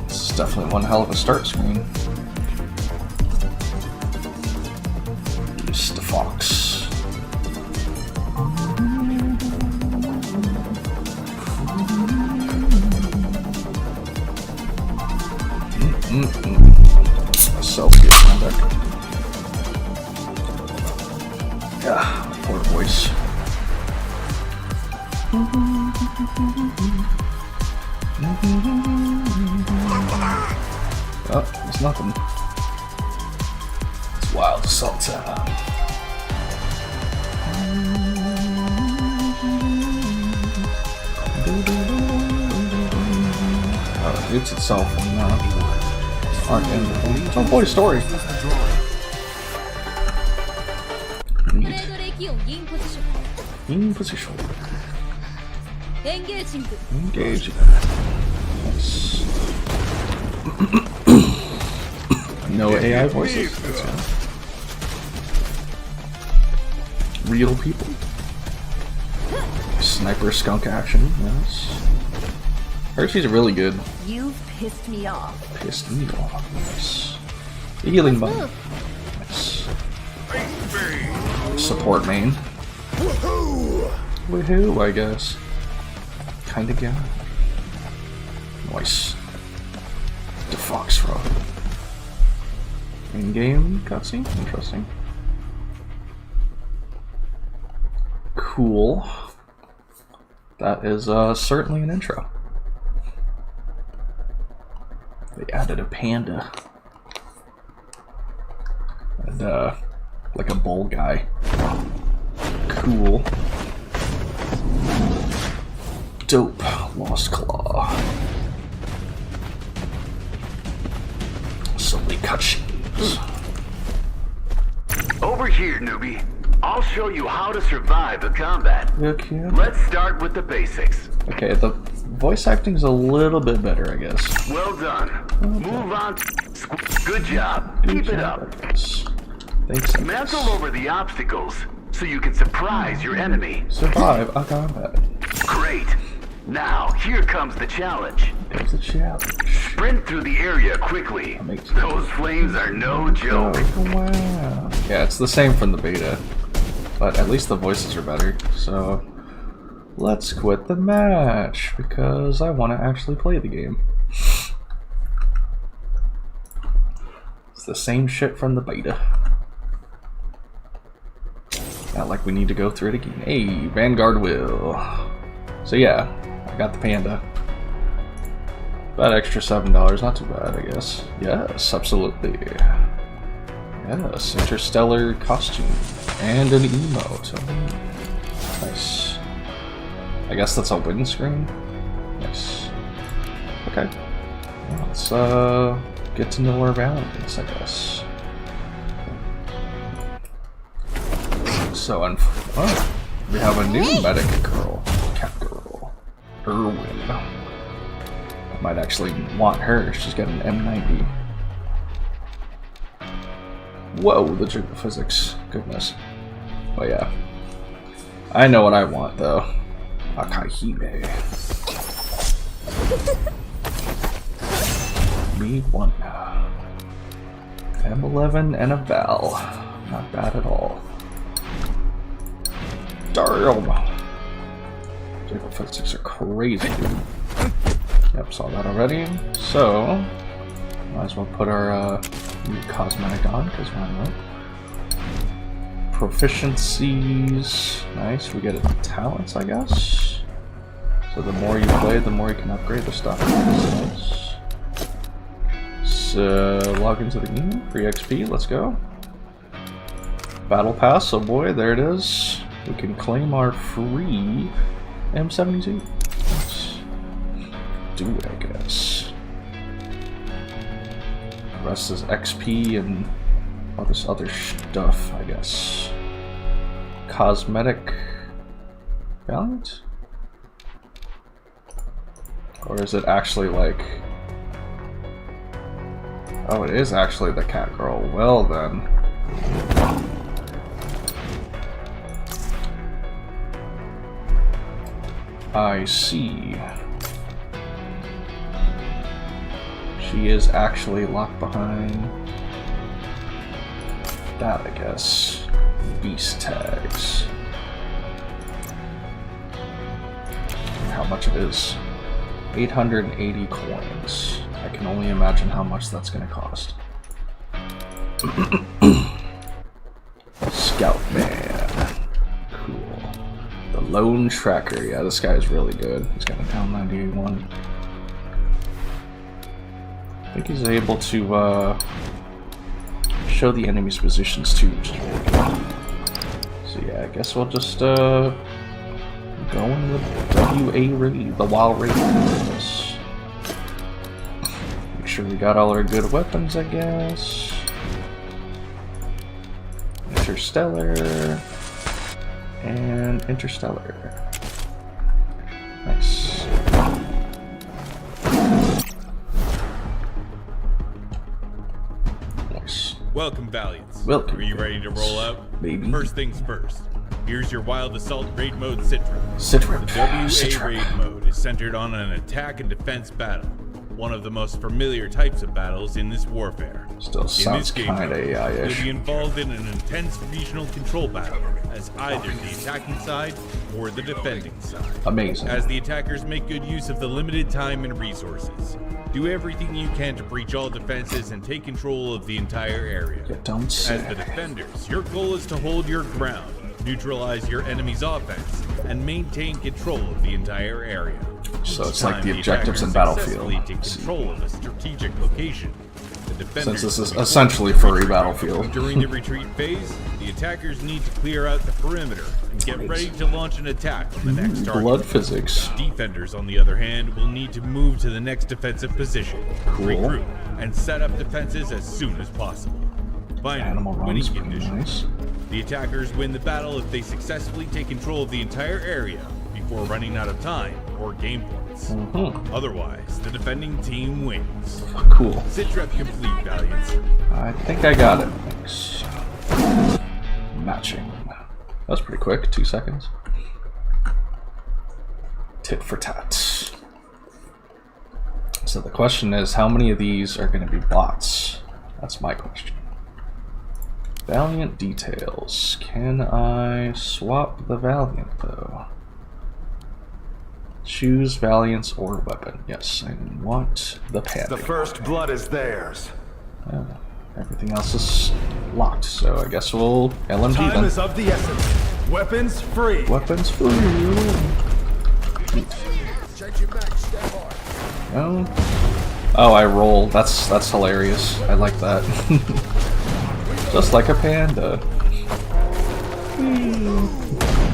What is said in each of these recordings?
This is definitely one hell of a start screen. Use the fox. So good on deck. Yeah, poor voice. Oh, there's nothing. It's wild salsa. Oh, it mutes itself and aren't in the oh boy story. Neat. In position. Engaging. Nice. No AI voices. That's good. Real people. Sniper skunk action. Yes. Hershey's really good. You've pissed me off. Pissed me off. Nice. The healing button. Nice. Support main. Woohoo, I guess. Kinda guy. Nice. The fox rod. In-game cutscene? Interesting. Cool. That is certainly an intro. They added a panda. And like a bull guy. Cool. Dope. Lost Claw. So many cutscenes. Over here, newbie. I'll show you how to survive the combat. Okay. Let's start with the basics. Okay, the voice acting's a little bit better, I guess. Well done. Okay. Move on. Good job. Keep it up. Thanks. Mantle over the obstacles. so you can surprise your enemy. Survive a combat. Great. Now, here comes the challenge. There's a challenge. Sprint through the area quickly. Those flames are no joke. Oh, wow. Yeah, it's the same from the beta, but at least the voices are better. So let's quit the match because I want to actually play the game. It's the same shit from the beta. Not like we need to go through it again. Hey, Vanguard will. So yeah, I got the panda. About extra $7, not too bad, I guess. Yes, absolutely. Yes, interstellar costume and an emote. Oh, nice. I guess that's a windscreen. Nice. Okay. Well, let's get to know our Valentine's, I guess. So, oh, we have a new medic girl, cat girl, Erwin. I might actually want her. She's got an M90. Whoa, the jiggle physics, goodness. But yeah, I know what I want though. Akahime. Me one. M11 and a Val. Not bad at all. Damn! Jiggle physics are crazy, dude. Yep, saw that already. So, might as well put our new cosmetic on, because why not? Proficiencies. Nice, we get talents, I guess. So the more you play, the more you can upgrade the stuff. Nice. So, log into the game. Free XP, let's go. Battle Pass, oh boy, there it is. We can claim our free M72. Let's do it, I guess. The rest is XP and all this other stuff, I guess. Cosmetic Valiant? Or is it actually like... Oh, it is actually the cat girl. Well then. I see. She is actually locked behind that, I guess. Beast tags. How much it is? 880 coins. I can only imagine how much that's going to cost. Scout Man. Cool. The Lone Tracker. Yeah, this guy's really good. He's got a down 98-1. I think he's able to show the enemy's positions too, which is really good. So yeah, I guess we'll just go in the WA raid, the WoW raid. Make sure we got all our good weapons, I guess. Interstellar and Interstellar. Nice. Nice. Welcome, Valiants. Welcome. Are you ready to roll out? Baby. First things first. Here's your Wild Assault Raid Mode Citrip. Citrip. The WA Citrip. Raid Mode is centered on an attack and defense battle, one of the most familiar types of battles in this warfare. Still sounds kinda AI-ish. You'll be involved in an intense regional control battle as either the attacking side or the defending side. Amazing. As the attackers make good use of the limited time and resources, do everything you can to breach all defenses and take control of the entire area. You don't say. As the defenders, your goal is to hold your ground, neutralize your enemy's offense, and maintain control of the entire area. So Each it's like time the objectives in attackers Battlefield. successfully take control of a strategic location. The defenders Since this is will be essentially forced to Furry retreat. Battlefield. During the retreat phase, the attackers need to clear out the perimeter and get ready to launch an attack on the next target. Blood physics. Defenders, on the other hand, will need to move to the next defensive position, Cool. regroup, and set up defenses as soon as possible. Finally, Animal winning runs pretty conditions. nice. The attackers win the battle if they successfully take control of the entire area before running out of time or game points. Otherwise, the defending team wins. Cool. Sitrep complete, Valiants. I think I got it. Thanks. Matching. That was pretty quick, 2 seconds. Tit for tat. So the question is, how many of these are going to be bots? That's my question. Valiant details. Can I swap the Valiant though? Choose Valiance or weapon. Yes, I want the Panda. The first blood is theirs. Everything else is locked, so I guess we'll LMG then. Time is of the essence. Weapons free. Weapons free. No. Oh, I roll. That's hilarious. I like that. Just like a panda.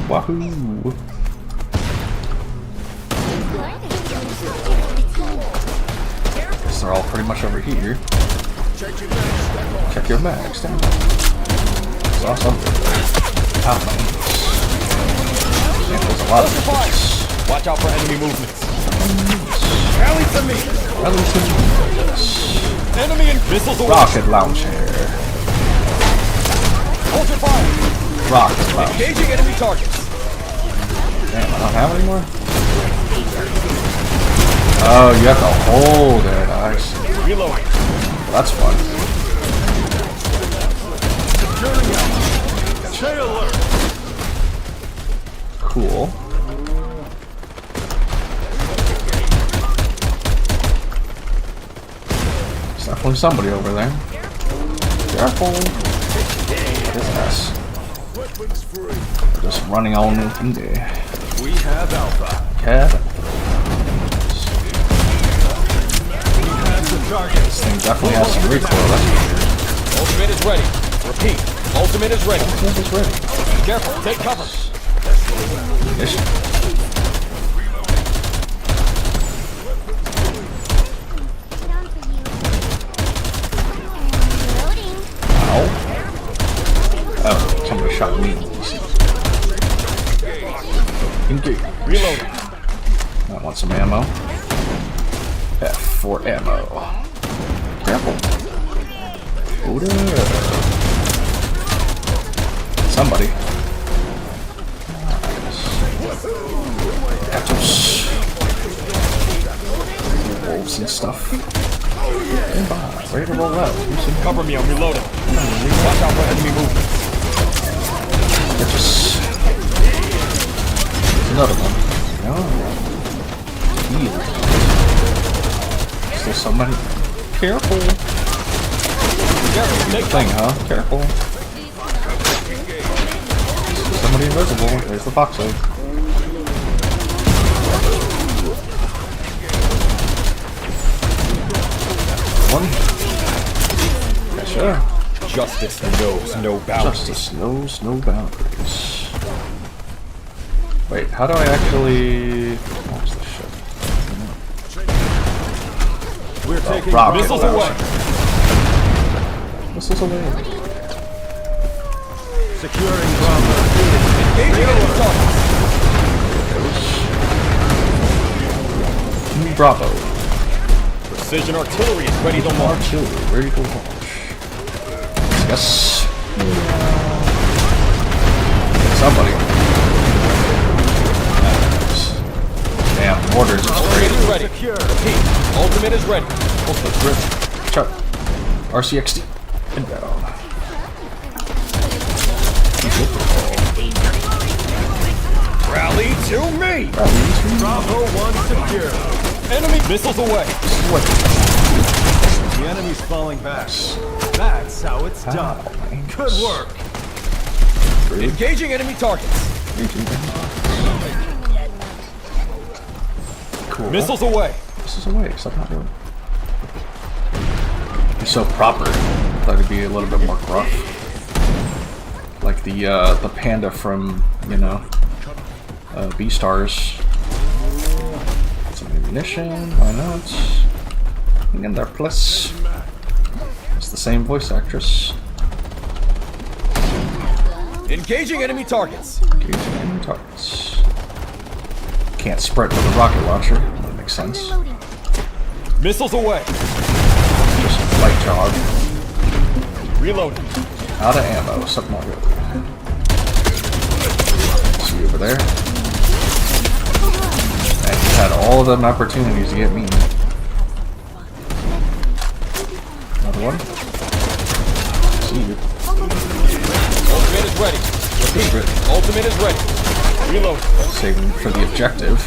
Wahoo! Guess they're all pretty much over here. Check your mag. Stand up. Saw something. Man, there's a lot of things. Watch out for enemy movements. Rally to me. Rally to me. Enemy and missiles away. Rocket launcher. Hold your fire. Rocket launcher. Engaging enemy targets. Damn, I don't have any more? Oh, you have to hold it. I see. Reloading. That's fun. Cool. There's definitely somebody over there. Careful. What is this? We're just running all new thing there. We have Alpha. Cat. This thing definitely has some recoil, that's for sure. Ultimate is ready. Repeat. Ultimate is ready. Ultimate is ready. Careful. Take cover. Yes. Ow. Oh, somebody shot me. Engage. Reloading. I want some ammo. F for ammo. Careful. Hold up. Somebody. Nice. Wolves and stuff. Stand by. Ready to roll out. Cover me. I'm reloading. Watch out for enemy movements. There's another one. Oh. Heal. Still so many. Careful. Take thing, huh? Careful. Somebody invisible. There's the box egg. One. Yeah, sure. Justice knows no boundaries. Justice knows no boundaries. Wait, how do I actually launch this shit? We're taking missiles away. Missiles away. Securing Bravo. Engaging enemy targets. Bravo. Precision artillery is ready to launch. Artillery ready to launch. Yes. Somebody. Damn, mortars is great. Ready. Repeat. Ultimate is ready. Ultimate ready. Chuck. RCXD. Inbound. Rally to me. Bravo 1 secure. Enemy missiles away. The enemy's falling back. That's how it's done. Good work. Really? Engaging enemy targets. Cool. Missiles away. Missiles away. Stop not doing. He's so proper. I thought it'd be a little bit more gruff, like the panda from, you know, Beastars. Some ammunition. Why not? Hang in there, plus. It's the same voice actress. Engaging enemy targets. Engaging enemy targets. Can't sprint with a rocket launcher. That makes sense. Missiles away. Just light jog. Reloading. Out of ammo. Something like that. there. And you had all of them opportunities to get me. Another one. See you. Ultimate is ready. Repeat. Ultimate is ready. Reload. Saving for the objective.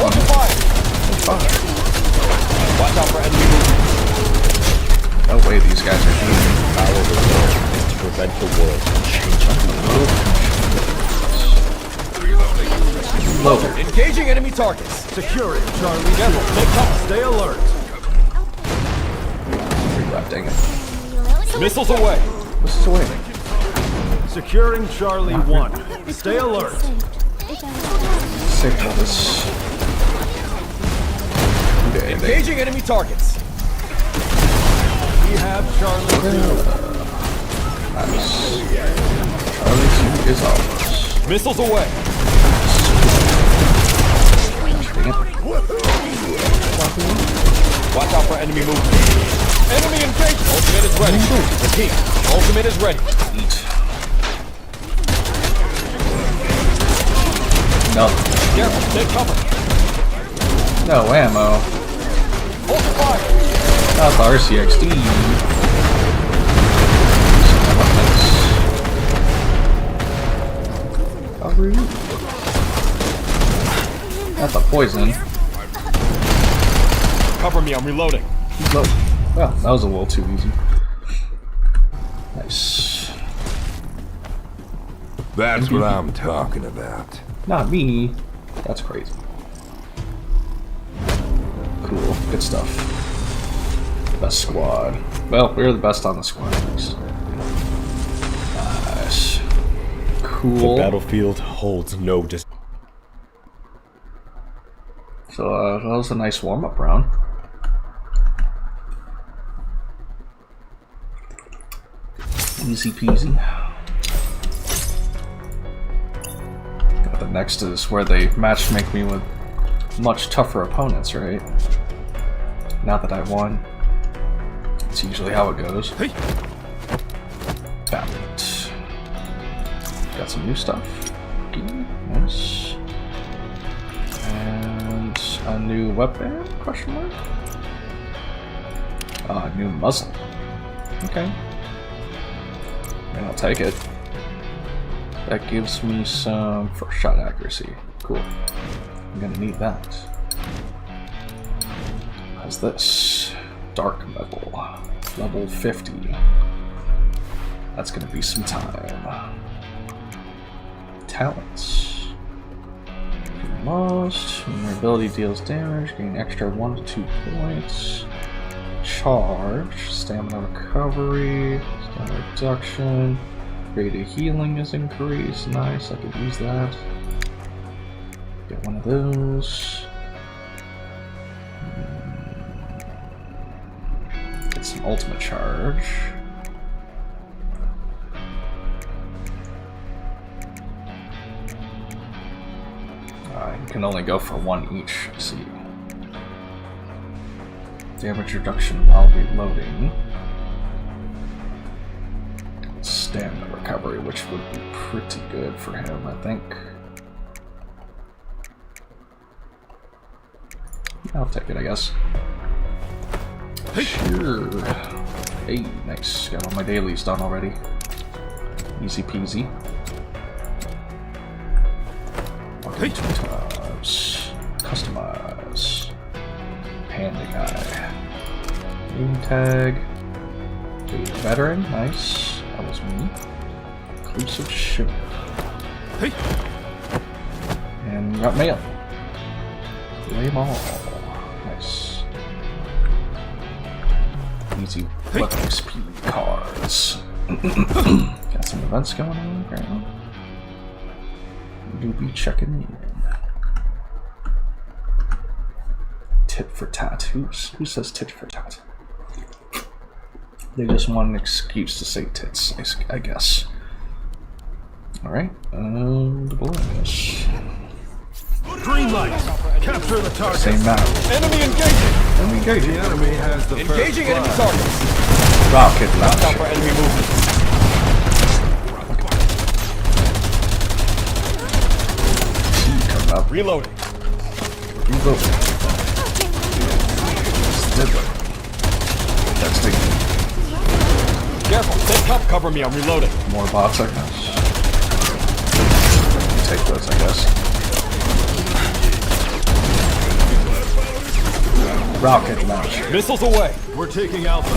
Open fire. Watch out for enemy movement. No way these guys are shooting. Power the world to prevent the world from changing. Loader. Engaging enemy targets. Securing Charlie. Devil, take cover. Stay alert. Dang it. Missiles away. This is away. Securing Charlie 1. Stay alert. Signal this. Okay, Engaging enemy targets. We have Charlie 2. Nice. Charlie 2 is ours. Missiles away. Dang it. Watch out for enemy movement. Enemy engaged. Ultimate is ready. Repeat. Ultimate is ready. Eat. No. Careful. Take cover. No ammo. Open fire. Not the RCXD. That's a poison. Cover me. I'm reloading. Low. Well, that was a little too easy. Nice. That's what I'm talking about. Not me. That's crazy. Cool. Good stuff. Best squad. Well, we're the best on the squad at least. Nice. Cool. The battlefield holds no dis. So that was a nice warm-up round. Easy peasy. The next is where they matchmake me with much tougher opponents, right? Now that I won. It's usually how it goes. Balance. Got some new stuff. Nice. And a new weapon? Question mark? New muzzle. Okay. And I'll take it. That gives me some first shot accuracy. Cool. I'm gonna need that. How's this? Dark metal. Level 50. That's gonna be some time. Talents. Lost. When your ability deals damage, gain extra 1 to 2 points. Charge. Stamina recovery. Stamina reduction. Rate of healing is increased. Nice, I could use that. Get one of those. Get some ultimate charge. You can only go for one each. Let's see. Damage reduction while reloading. Stamina recovery, which would be pretty good for him, I think. I'll take it, I guess. Sure. Hey, nice. Got all my dailies done already. Easy peasy. Okay, 2 times. Customize. Panda guy. Name tag. Veteran, nice. That was me. Inclusive shield. Hey. And we got mail. Play ball. Nice. Easy weapon XP cards. Got some events going on right now. Do be checking in. Tit for tat. Who says tit for tat? They just want an excuse to say tits, I guess. Alright, the bonus. Green light. Capture the target. Same map. Enemy engaging. Enemy engaging. The enemy has the Engaging enemy targets. Rocket Watch out launcher. for enemy movement. Reloading. Reloading. That's the Careful. Stay up. Cover me. I'm reloading. more bots, I guess. Take those, I guess. Rocket launch. Missiles away. We're taking Alpha.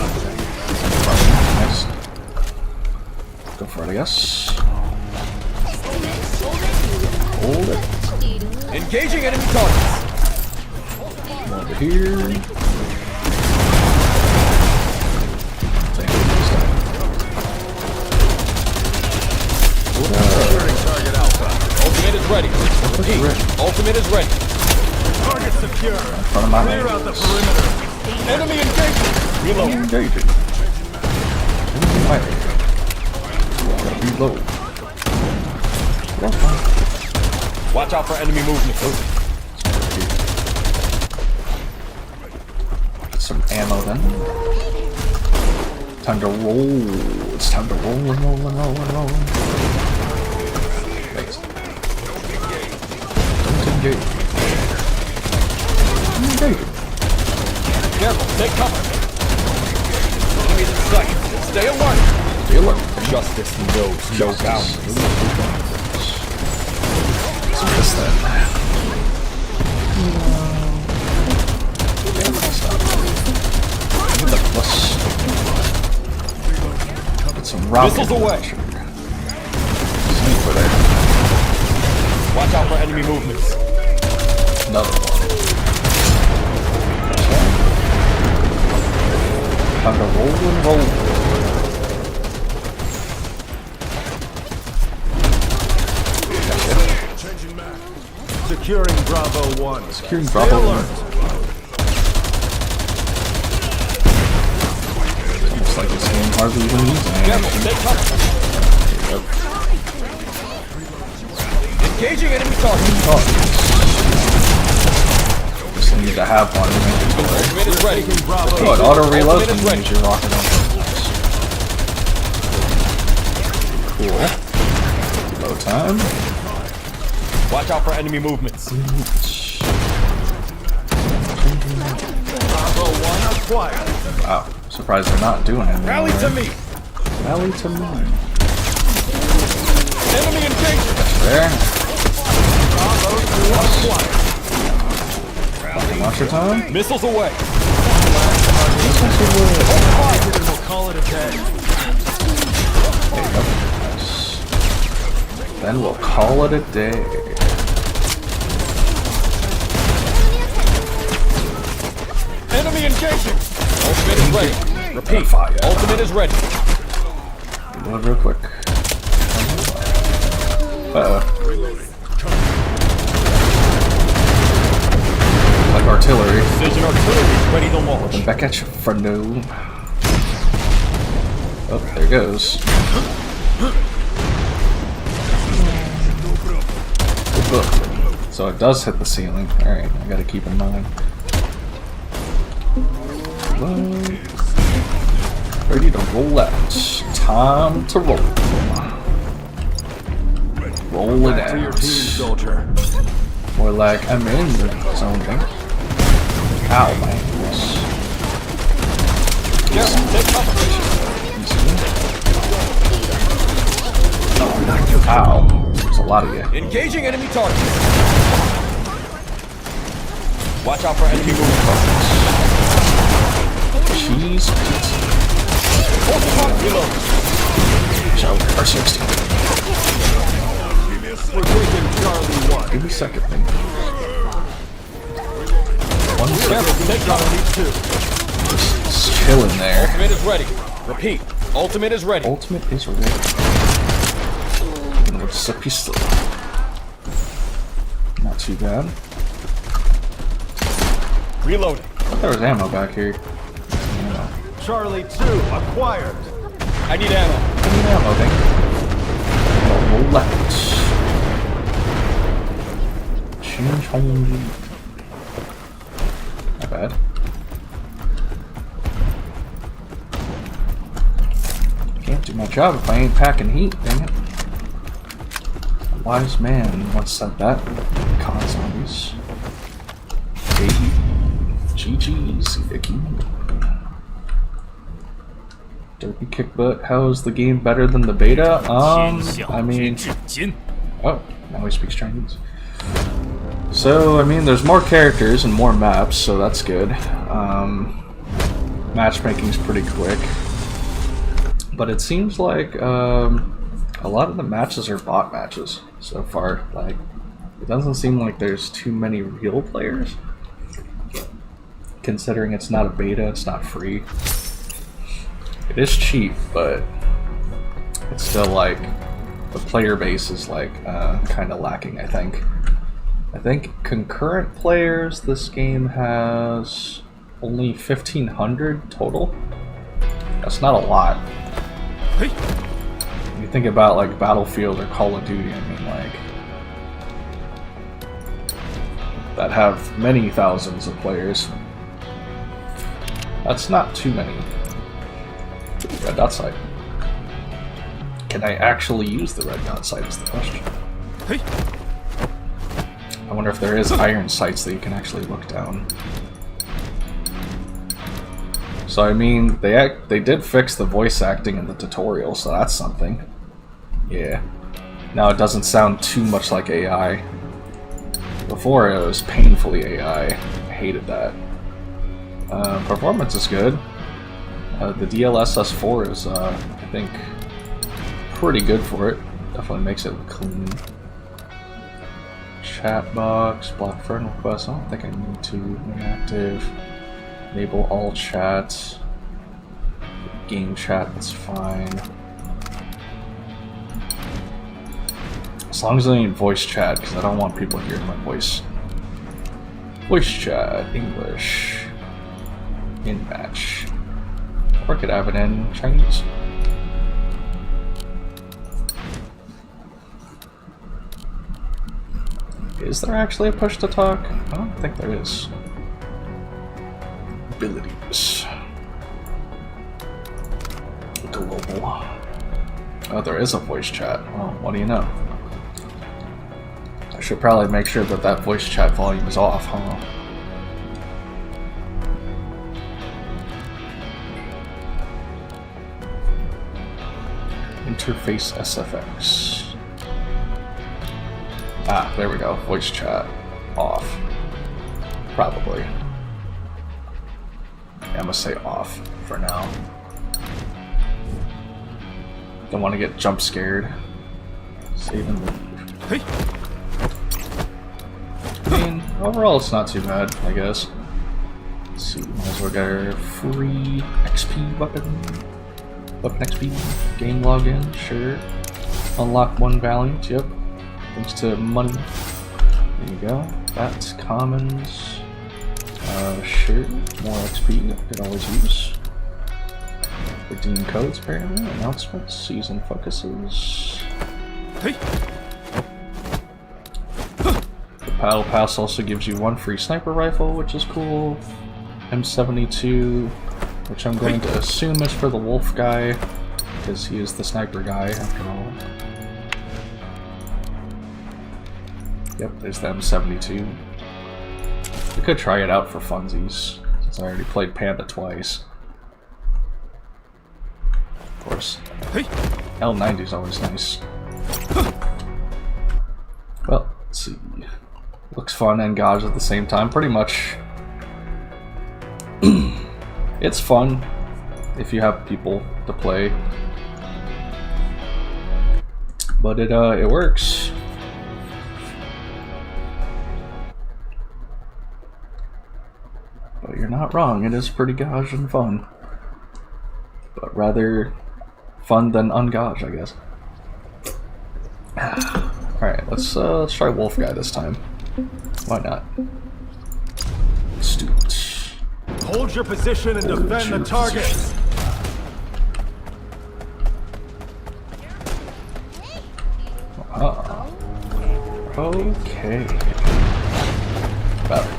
Nice. Go for it, I guess. Hold it. Engaging enemy targets. Come over here. Target Alpha. Ultimate is ready. Repeat. Ultimate is ready. Target secure. In front of my Clear out the perimeter. Enemy engaging. Reload. Engaging. Enemy reload. Watch out for enemy movement. Get some ammo then. Time to roll. It's time to roll and roll and roll and roll. Thanks. Don't engage. Engage. Careful. Take cover. Enemies in sight. Stay alert. Stay alert. Justice knows no bounds. So this then. Give it a plus. Get some rocket. Missiles away. Sniper there. Watch out for enemy movements. Another one. Time to roll and roll. Securing Bravo 1. Securing Bravo 1. It's almost like this game hardly even needs an Careful. animation. Stay cover. Engaging enemy targets. Just need to have one in inventory. Ultimate is ready. Bravo. Oh, it auto reloads Ultimate is when you ready. use your rocket launcher. Cool. Low time. Watch out for enemy movements. Bravo 1 acquired. Wow, surprised they're not doing it. Rally to me. Rally to me. Enemy engaging. There. Bravo 2 acquired. Rocket launcher time. Missiles away. And we'll call it a day. There you go. Nice. Then we'll call it a day. Enemy engaging. Ultimate is ready. Repeat. Fire. Ultimate is ready. Reload real quick. Uh-oh. Like artillery. Precision artillery is ready to launch. Back at you, friendo. Oh, there it goes. Good book. So it does hit the ceiling. Alright, I gotta keep in mind. Ready to roll out. Time to roll. Roll it To your team, out. soldier. More like I'm in the zone. Ow, my ankles. Careful. Take cover. Ow. There's a lot of you. Engaging enemy targets. Watch out for enemy movement. Cheese pizza. Reload. Show R60. We're taking Charlie 1. Give me a second, thing. 1 second. Careful. Take cover. Just chilling there. Ultimate is ready. Repeat. Ultimate is ready. Ultimate is ready. And it's a pistol. Not too bad. Reloading. I thought there was ammo back here. Charlie 2 acquired. I need ammo. I need ammo, thank you. Roll left. Change home. Not bad. Can't do my job if I ain't packing heat, dang it. wise man once said that. Con zombies. Hey, GG's, Vicky. Dopey kick butt. How is the game better than the beta? I mean, oh, now he speaks Chinese. So, I mean, there's more characters and more maps, so that's good. Matchmaking's pretty quick. But it seems like a lot of the matches are bot matches so far. Like, it doesn't seem like there's too many real players. Considering it's not a beta, it's not free. It is cheap, but it's still like, the player base is like kind of lacking, I think. I think concurrent players, this game has only 1,500 total. That's not a lot. When you think about like Battlefield or Call of Duty, I mean like, that have many thousands of players. That's not too many. Red dot sight. Can I actually use the red dot sight is the question. I wonder if there is iron sights that you can actually look down. So I mean, they did fix the voice acting in the tutorial, so that's something. Yeah. Now it doesn't sound too much like AI. Before it was painfully AI. I hated that. Performance is good. The DLSS4 is, I think, pretty good for it. Definitely makes it look clean. Chat box, block friend requests. I don't think I need to. Inactive. Enable all chats. Game chat, that's fine. As long as I need voice chat, because I don't want people hearing my voice. Voice chat, English. In match. Or could have it in Chinese. Is there actually a push to talk? I don't think there is. Abilities. Global. Oh, there is a voice chat. Well, what do you know? I should probably make sure that that voice chat volume is off, huh? Interface SFX. Ah, there we go. Voice chat off. Probably. Yeah, I'm gonna say off for now. Don't want to get jump scared. Save and leave. I mean, overall it's not too bad, I guess. Let's see, might as well get our free XP weapon. Weapon XP, game login, sure. Unlock 1 Valiant, yep. Thanks to money. There you go. That's commons. Sure. More XP, could always use. Redeem codes, apparently. Announcements, season focuses. Hey. The Battle Pass also gives you 1 free sniper rifle, which is cool. M72, which I'm going to assume is for the wolf guy, because he is the sniper guy, after all. Yep, there's the M72. We could try it out for funsies, since I already played Panda twice. Of course. L90 is always nice. Well, let's see. Looks fun and gauge at the same time, pretty much. It's fun if you have people to play, but it works. But you're not wrong, it is pretty gauge and fun, but rather fun than ungauge, I guess. Alright, let's try Wolf Guy this time. Why not? Let's do it. Hold your position and defend the target. Okay. Battery.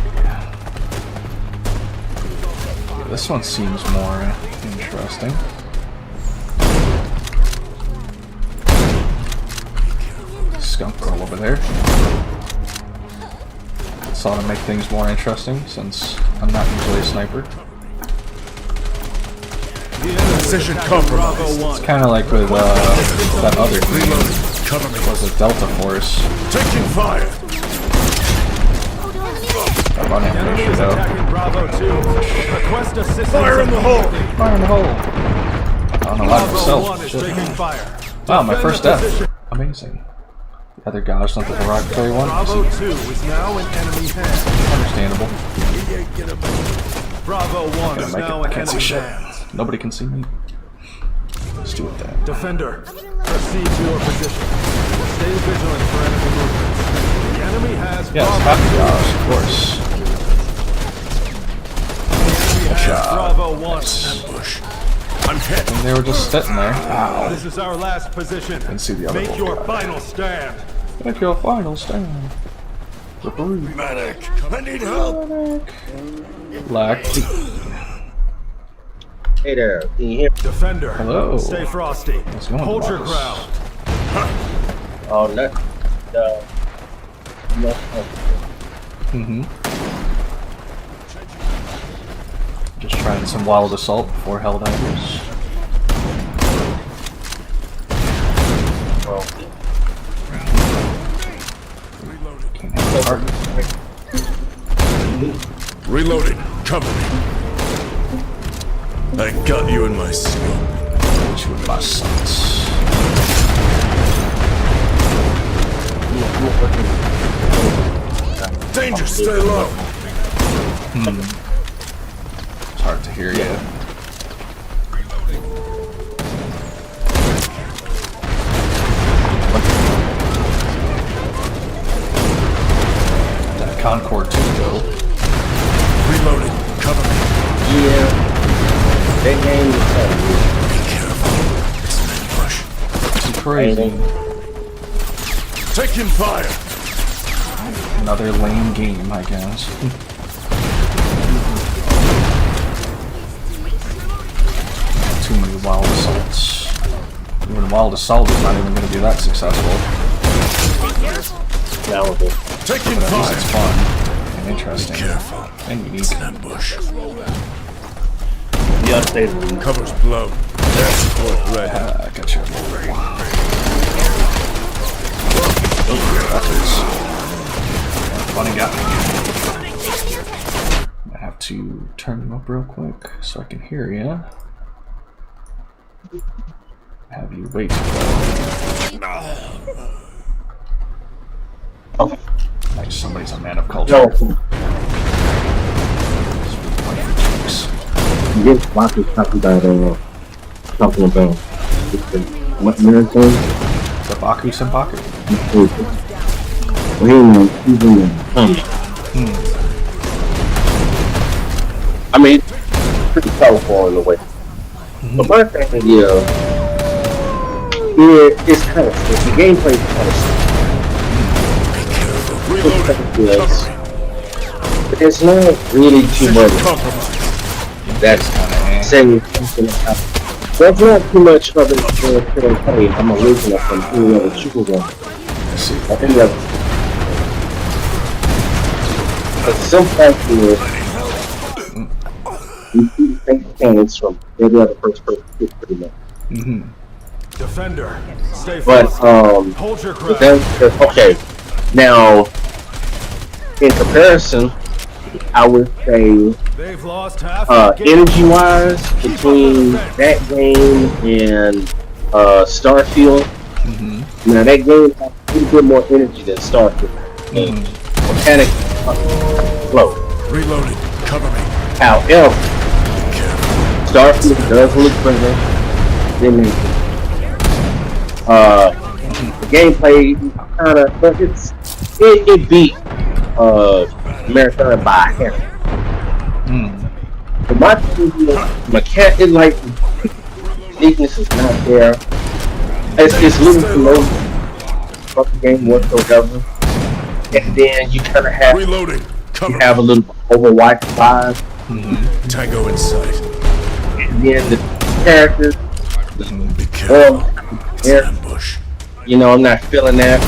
Yeah, this one seems more interesting. skunk girl over there. Saw to make things more interesting since I'm not usually a sniper. Position compromised. It's kind of like with that other game. Was it Delta Force? Taking fire. That run animation though. Bravo 2. Request assistance. Fire in the hole. Fire in the hole. I don't know why myself. Fire. Wow, my first death. Amazing. The other guys, not the derogatory one. Bravo 2 is now in enemy hands. Understandable. Bravo 1 is now I in can't see enemy shit. hands. Nobody can see me. Let's do it then. Defender, proceed to your position. Stay vigilant for enemy movements. The enemy has Yes, Bravo happy 2. hours, of course. The enemy has Bravo 1. Ambush. I'm hit. And they were just sitting there. Wow. This is our last position. And see the other Make one. your final stand. Make your final stand. Medic, I need help. Black. Hey there, can you hear me? Defender, Hello. stay frosty. What's going on, Hold your Marcus? ground. Oh, no. Just trying some wild assault for Heccdivers. Can't have a partner. Reloading. Cover me. I got you in my scope. Two of my sons. Danger, stay low. It's hard to hear you. That Concord 2 go. Reloading. Cover me. Yeah. That game is Be careful. It's an ambush. It's crazy. Taking fire. Another lame game, I guess. Too many wild assaults. Even wild assault is not even going to be that successful. valuable. Taking But at least fire. it's fun and interesting Careful. and unique. It's an ambush. The updated Cover's blown. There's support red. I got you. That is funny guy. I have to turn him up real quick so I can hear you. Have you wait. Oh. Nice, somebody's a man of culture. No. Yes, lots of stuff about something about what miracle? The Baku Senpaku. I mean, it's pretty colorful in a way. But my thing is, it's kind of the gameplay is kind of but there's not really too much that's saying something about. There's not too much of it for hey, I'm original from any other shooter game. I think that but some fact is you see the same mechanics from every other first person pretty much. Defender, stay But focused. Hold your but ground. that's okay. Now in comparison, I would say They've lost half the game. energy wise between that game and Starfield. Now that game has a little bit more energy than Starfield. Mechanic flow. Reloading. Cover me. However, Starfield does look better than anything. The gameplay kind of, but it beat Marathon by a hair. But my thing is, mechanic, it like weakness is not there. It's little to low about the game whatsoever. And then you kind of have Reloading. Cover. a little Overwatch vibe. Tango in sight. And then the characters, Be careful. It's an yeah, ambush. you know, I'm not feeling that.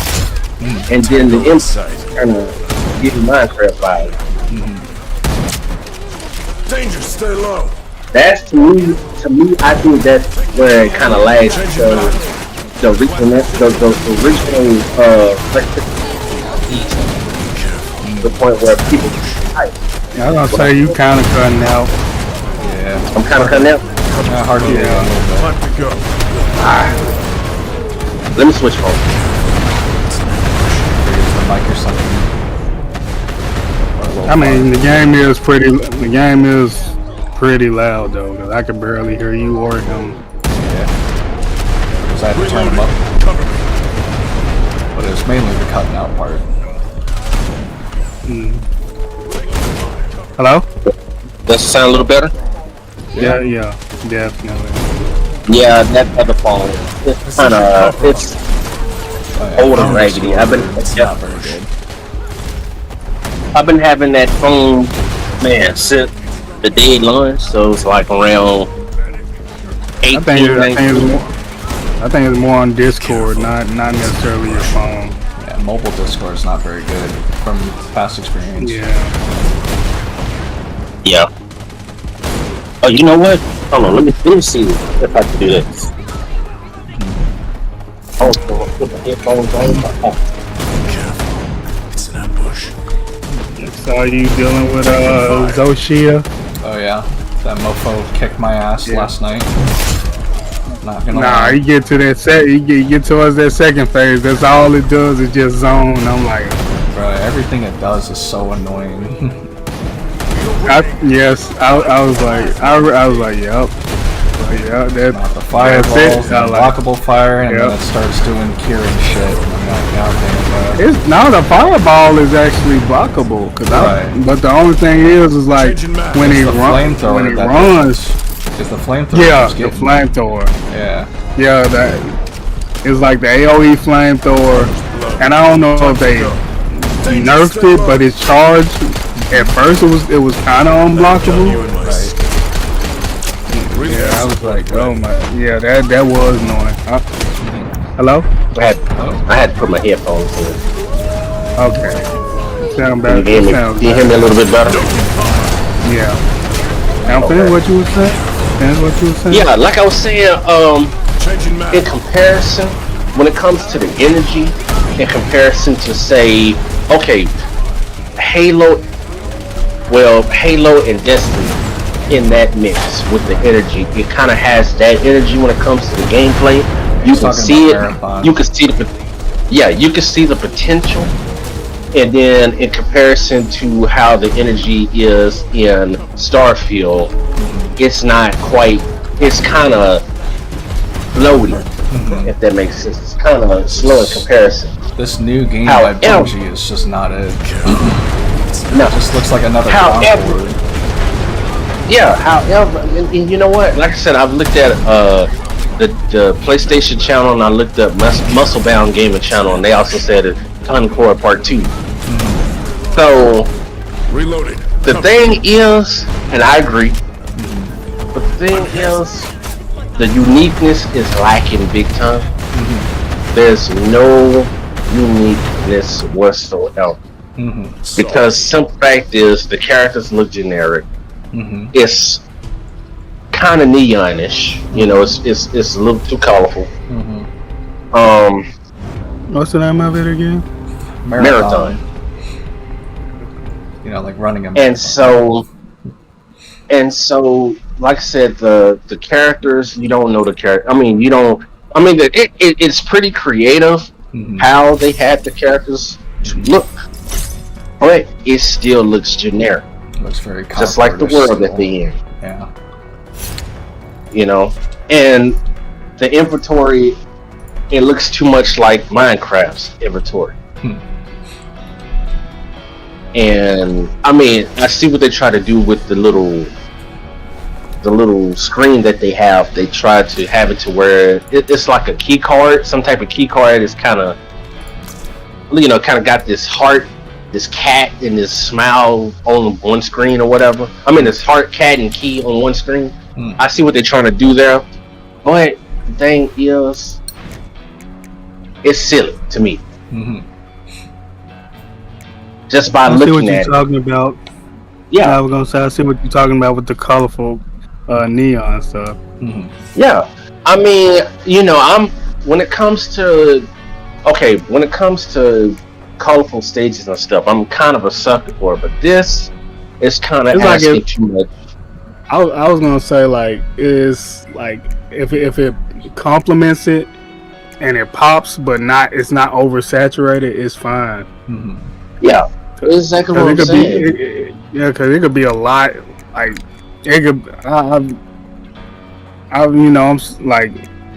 and then the imp kind of give you Minecraft vibes. Danger, stay low. That's to me, I think that's where it kind of lags. The original, the point where people. I was gonna say you kind of cutting out. Yeah. I'm kind of cutting out. Hard to get on. Time to go. Let me switch phones. The mic or something. I mean, the game is pretty loud though, because I can barely hear you or him. Yeah. Because I had to turn them up. But it was mainly the cutting out part. Hello? Does it sound a little better? Yeah, definitely. Yeah, that other phone. It's kind of old and raggedy. I've been having that phone, man, since the day it launched, so it's like around 18. I think it's more on Discord, not necessarily your phone. Yeah, mobile Discord is not very good from past experience. Yeah. Oh, you know what? Hold on, let me see if I can do this. Oh, put the headphones on. It's an ambush. So you dealing with Zoshia? Oh yeah, that mofo kicked my ass last night. Not gonna lie. You get to that you get towards that second phase. That's all it does is just zone. I'm like, bro, everything it does is so annoying. I was like, yep. Yeah, the fireballs, unblockable fire, and then it starts doing curing shit. I'm like, goddamn, bro. Now the fireball is actually blockable, but the only thing is like when he runs. Is the flamethrower? Yeah, the flamethrower. Yeah, that is like the AOE flamethrower, and I don't know if they nerfed it, but its charge at first it was kind of unblockable. Yeah, I was like, oh my, yeah, that was annoying. Hello? I had to put my headphones in. Okay. Sound better. Can you hear me a little bit better? Yeah. Now finish what you were saying. Yeah, like I was saying, in comparison, when it comes to the energy, in comparison to say, okay, Halo and Destiny in that mix with the energy, it kind of has that energy when it comes to the gameplay. You can see it. You can see you can see the potential. And then in comparison to how the energy is in Starfield, it's not quite. It's kind of floaty, if that makes sense. It's kind of slow in comparison. This new game by Bungie is just not it. No, it just looks like another. However, and you know what? Like I said, I've looked at the PlayStation channel, and I looked up Musclebound Gaming channel, and they also said it Concord Part 2. So, reloaded. The thing is, and I agree, but the thing is, the uniqueness is lacking big time. There's no uniqueness whatsoever. Because simple fact is, the characters look generic. It's kind of neonish, you know. It's a little too colorful. What's the name of it again? Marathon. You know, like running a marathon. And so, like I said, the characters, you don't know the character. It's pretty creative how they had the characters look, but it still looks generic. Looks very just like the world that they in. Yeah. You know, and the inventory, it looks too much like Minecraft's inventory. And I mean, I see what they try to do with the little screen that they have. They try to have it to where it's like a key card, some type of key card. It's kind of, you know, kind of got this heart, this cat, and this smile on one screen or whatever. I mean, this heart, cat, and key on one screen. I see what they're trying to do there, but the thing is, it's silly to me. just by I see what looking you're at it. talking about. Yeah, I was gonna say I see what you're talking about with the colorful neon stuff. yeah. I mean, you know, when it comes to colorful stages and stuff, I'm kind of a sucker for it. But this is kind of It's like asking too much. I was gonna say like is like if it complements it and it pops, but it's not oversaturated, it's fine. Yeah, exactly what I'm saying. Because it could be a lot. Like it could.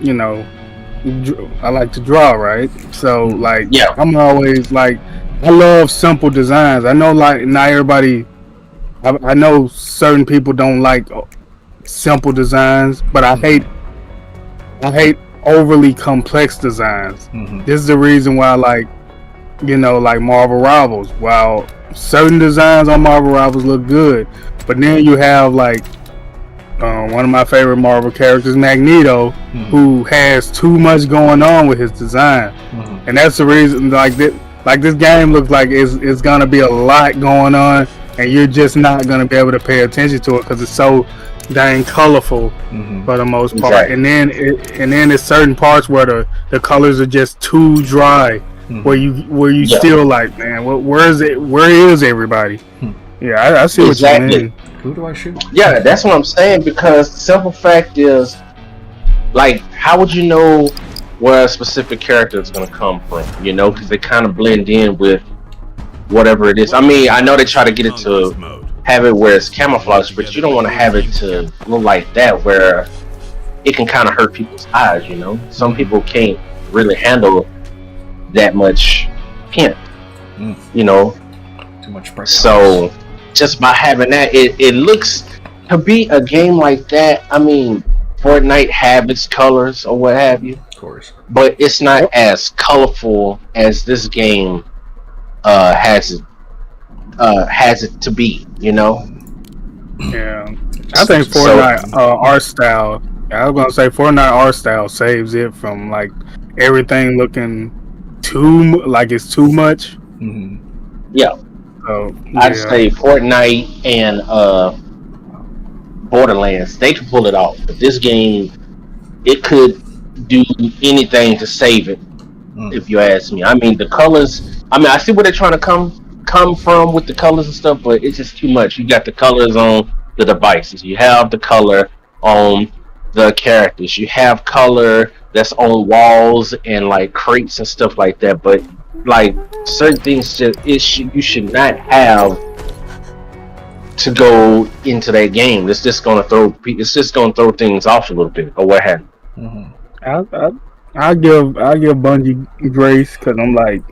You know, I like to draw, right? So like, Yeah. I'm always like, I love simple designs. I know like not everybody. I know certain people don't like simple designs, but I hate overly complex designs. This is the reason why I like, you know, like Marvel Rivals. While certain designs on Marvel Rivals look good, but then you have like one of my favorite Marvel characters, Magneto, who has too much going on with his design, and that's the reason. Like this game looks like it's gonna be a lot going on, and you're just not gonna be able to pay attention to it because it's so dang colorful for the most part. Exactly. And then there's certain parts where the colors are just too dry, where you still like, man, where is it? Where is everybody? Yeah, I see what you mean. Who do I shoot? Yeah, that's what I'm saying, because the simple fact is, like, how would you know where a specific character is going to come from? You know, because they kind of blend in with whatever it is. I mean, I know they try to get it to have it where it's camouflage, but you don't want to have it to look like that where it can kind of hurt people's eyes, you know? Some people can't really handle that much hint, you know? Too much break. So just by having that, it looks to be a game like that. I mean, Fortnite have its colors or what have you, Of course. but it's not as colorful as this game has it to be, you know? Yeah, I think Fortnite art style. I was gonna say Fortnite art style saves it from like everything looking like it's too much. Yeah. So I'd say Fortnite and Borderlands, they can pull it off. But this game, it could do anything to save it, if you ask me. I mean, the colors, I see where they're trying to come from with the colors and stuff, but it's just too much. You got the colors on the devices. You have the color on the characters. You have color that's on walls and like crates and stuff like that, but like certain things you should not have to go into that game. It's just gonna throw things off a little bit or what have you. I'll give Bungie grace because I'm like,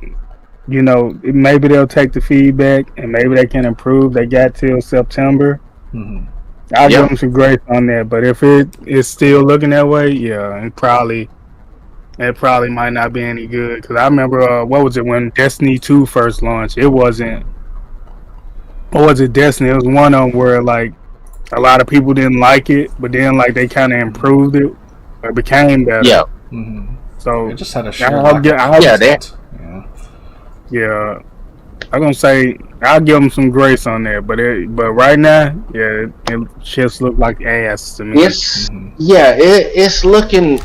you know, maybe they'll take the feedback and maybe they can improve. They got till September. I'll give them some grace on that. But if it is still looking that way, yeah, it probably might not be any good. Because I remember, what was it, when Destiny 2 first launched? It wasn't, or was it Destiny? It was one of them where, like, a lot of people didn't like it, but then, like, they kind of improved it. It became better. Yeah. So, It just had a yeah. I'm going to say, I'll give them some grace on that. But right now, yeah, it just looked like ass to me. It's looking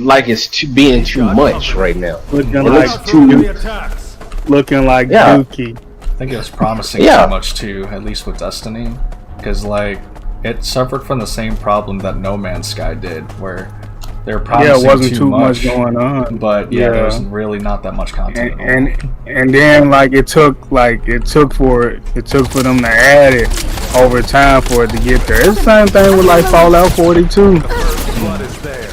like it's being too much right now. Looking like Yeah. Dookie. I think it was promising too much too, at least with Destiny, because like it suffered from the same problem that No Man's Sky did, where they were promising it wasn't too much going on, but there was really not that much content. And then like it took for them to add it over time for it to get there. It's the same thing with like Fallout 42.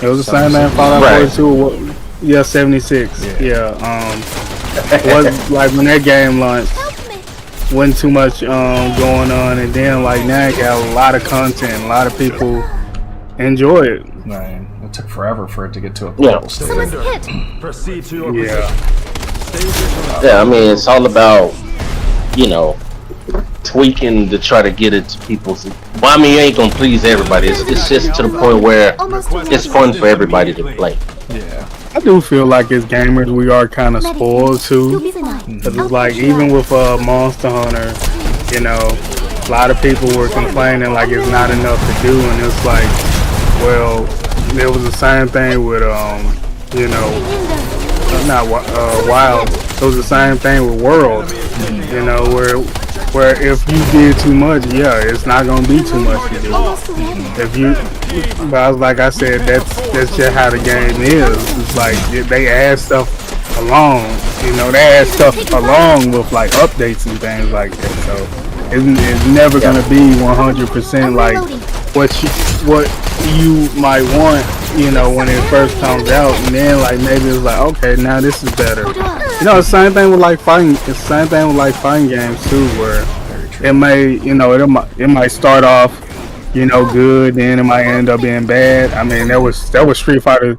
It was the same thing Fallout 42. Yeah, 76. Was like when that game launched, wasn't too much going on, and then like now it got a lot of content, a lot of people enjoy it. Right. It took forever for it to get to a playable stage. Proceed to your position. Stay vigilant. Yeah, I mean, it's all about, you know, tweaking to try to get it to people's. Well, I mean, you ain't gonna please everybody. It's just to the point where it's fun for everybody to play. Yeah. I do feel like as gamers we are kind of spoiled too, because it's like even with Monster Hunter, you know, a lot of people were complaining like it's not enough to do, and it's like, well, it was the same thing with you know, not Wild. It was the same thing with World, you know, where if you did too much, yeah, it's not gonna be too much to do. If you, but like I said, that's just how the game is. It's like they add stuff along, you know, they add stuff along with like updates and things like that. So it's never gonna be 100% like what you might want, you know, when it first comes out, and then like maybe it's like, okay, now this is better. You know, the same thing with like fighting. It's the same thing with like fighting games too, where it may, you know, it might start off, you know, good, then it might end up being bad. I mean, that was Street Fighter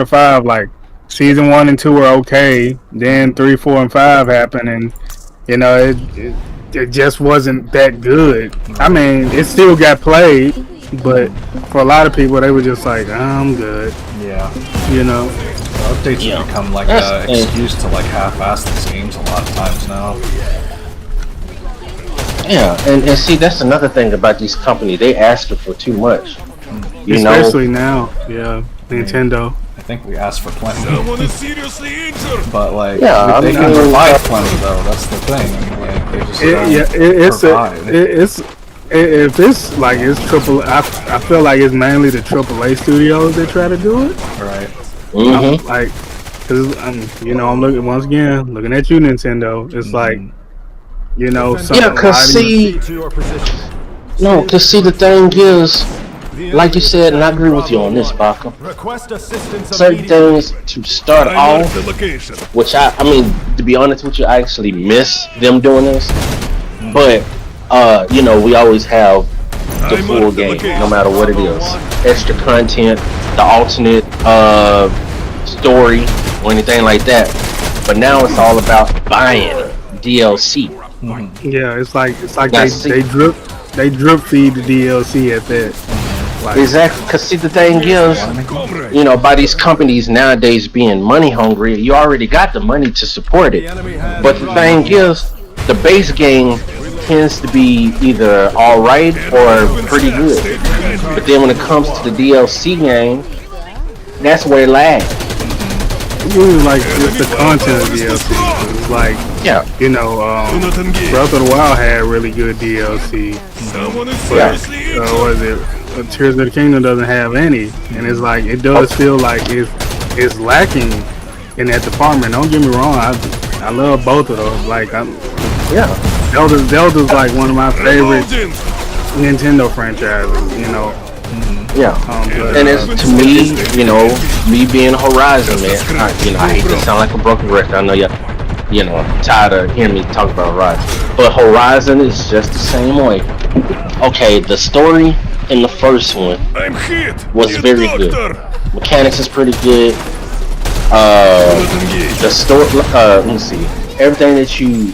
5. Like season 1 and 2 were okay, then 3, 4, and 5 happened, and you know, it just wasn't that good. I mean, it still got played, but for a lot of people, they were just like, I'm good. Yeah. You know. Updates have become like an excuse to like half-ass these games a lot of times now. Yeah, and see, that's another thing about these companies. They ask for too much. You Especially now, yeah, Nintendo. I think we asked for plenty. Someone is seriously injured. But like, yeah, they can provide plenty though. That's the thing. Like, they just if it's like it's triple, I feel like it's mainly the AAA studios that try to do it. Right. Mm-hmm. Like, cause I'm looking at you, Nintendo. It's like, you know, cause see, the thing is, like you said, and I agree with you on this, Baka. Certain things to start off, which I mean, to be honest with you, I actually miss them doing this. But you know, we always have the full game, no matter what it is. Extra content, the alternate story, or anything like that. But now it's all about buying DLC. Yeah, it's like they drip feed the DLC at that. Like, exactly, because see, the thing is, you know, by these companies nowadays being money hungry, you already got the money to support it. But the thing is, the base game tends to be either alright or pretty good. But then when it comes to the DLC game, that's where it lags. Usually like just the content of DLC. It's like, you know, Breath of the Wild had really good DLC. But, what is it? Tears of the Kingdom doesn't have any, and it's like it does feel like it's lacking in that department. Don't get me wrong, I love both of those. Like Zelda's like one of my favorite Nintendo franchises. You know. And it's, to me, you know, me being Horizon, man, I hate to sound like a broken record. I know you know, tired of hearing me talk about Horizon, but Horizon is just the same way. Okay, the story in the first one was very good. Mechanics is pretty good. The story, let me see, everything that you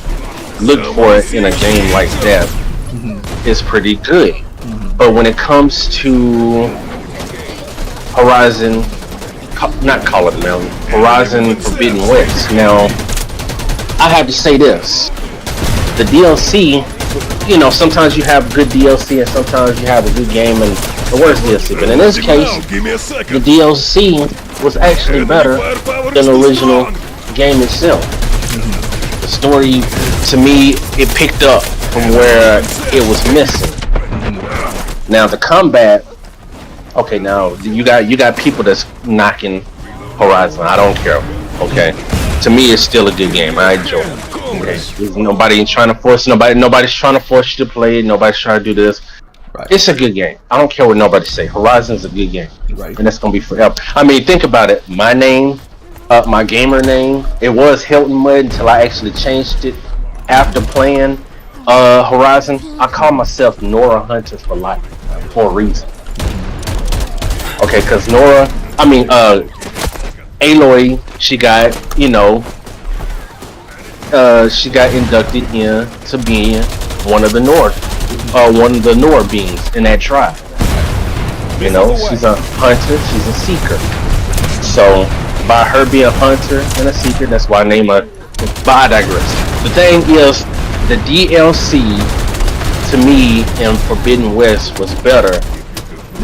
look for in a game like that is pretty good. But when it comes to Horizon, not Call of Mountain, Horizon Forbidden West, now, I have to say this. The DLC, you know, sometimes you have good DLC and sometimes you have a good game and the worst DLC. But in this case, the DLC was actually better than the original game itself. The story, to me, it picked up from where it was missing. Now the combat, okay, now you got people that's knocking Horizon. I don't care. Okay, to me it's still a good game. I enjoy it. Okay? Nobody's trying to force you to play it. Nobody's trying to do this. Right. It's a good game. I don't care what nobody say. Horizon's a good game, and that's gonna be forever. I mean, think about it. My name, my gamer name, it was Hilton Mud until I actually changed it after playing Horizon. I call myself Nora Hunter for life, for a reason. Okay, because Aloy, she got, you know, she got inducted into being one of the Nor beings in that tribe. You know, she's a hunter, she's a seeker. So by her being a hunter and a seeker, that's why I name her. But I digress. The thing is, the DLC to me in Forbidden West was better,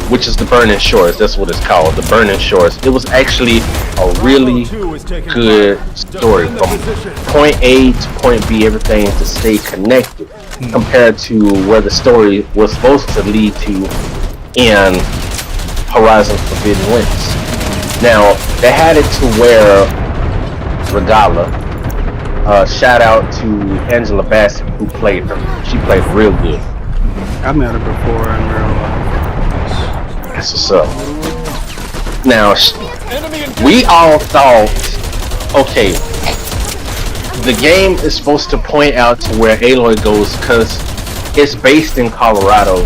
which is the Burning Shores. That's what it's called, the Burning Shores. It was actually a really good story from point A to point B, everything to stay connected compared to where the story was supposed to lead to in Horizon Forbidden West. Now, they had it to where Regala, shout out to Angela Bassett who played her. She played real good. I met her before in real life. That's what's up. Now, we all thought, okay, the game is supposed to point out to where Aloy goes because it's based in Colorado.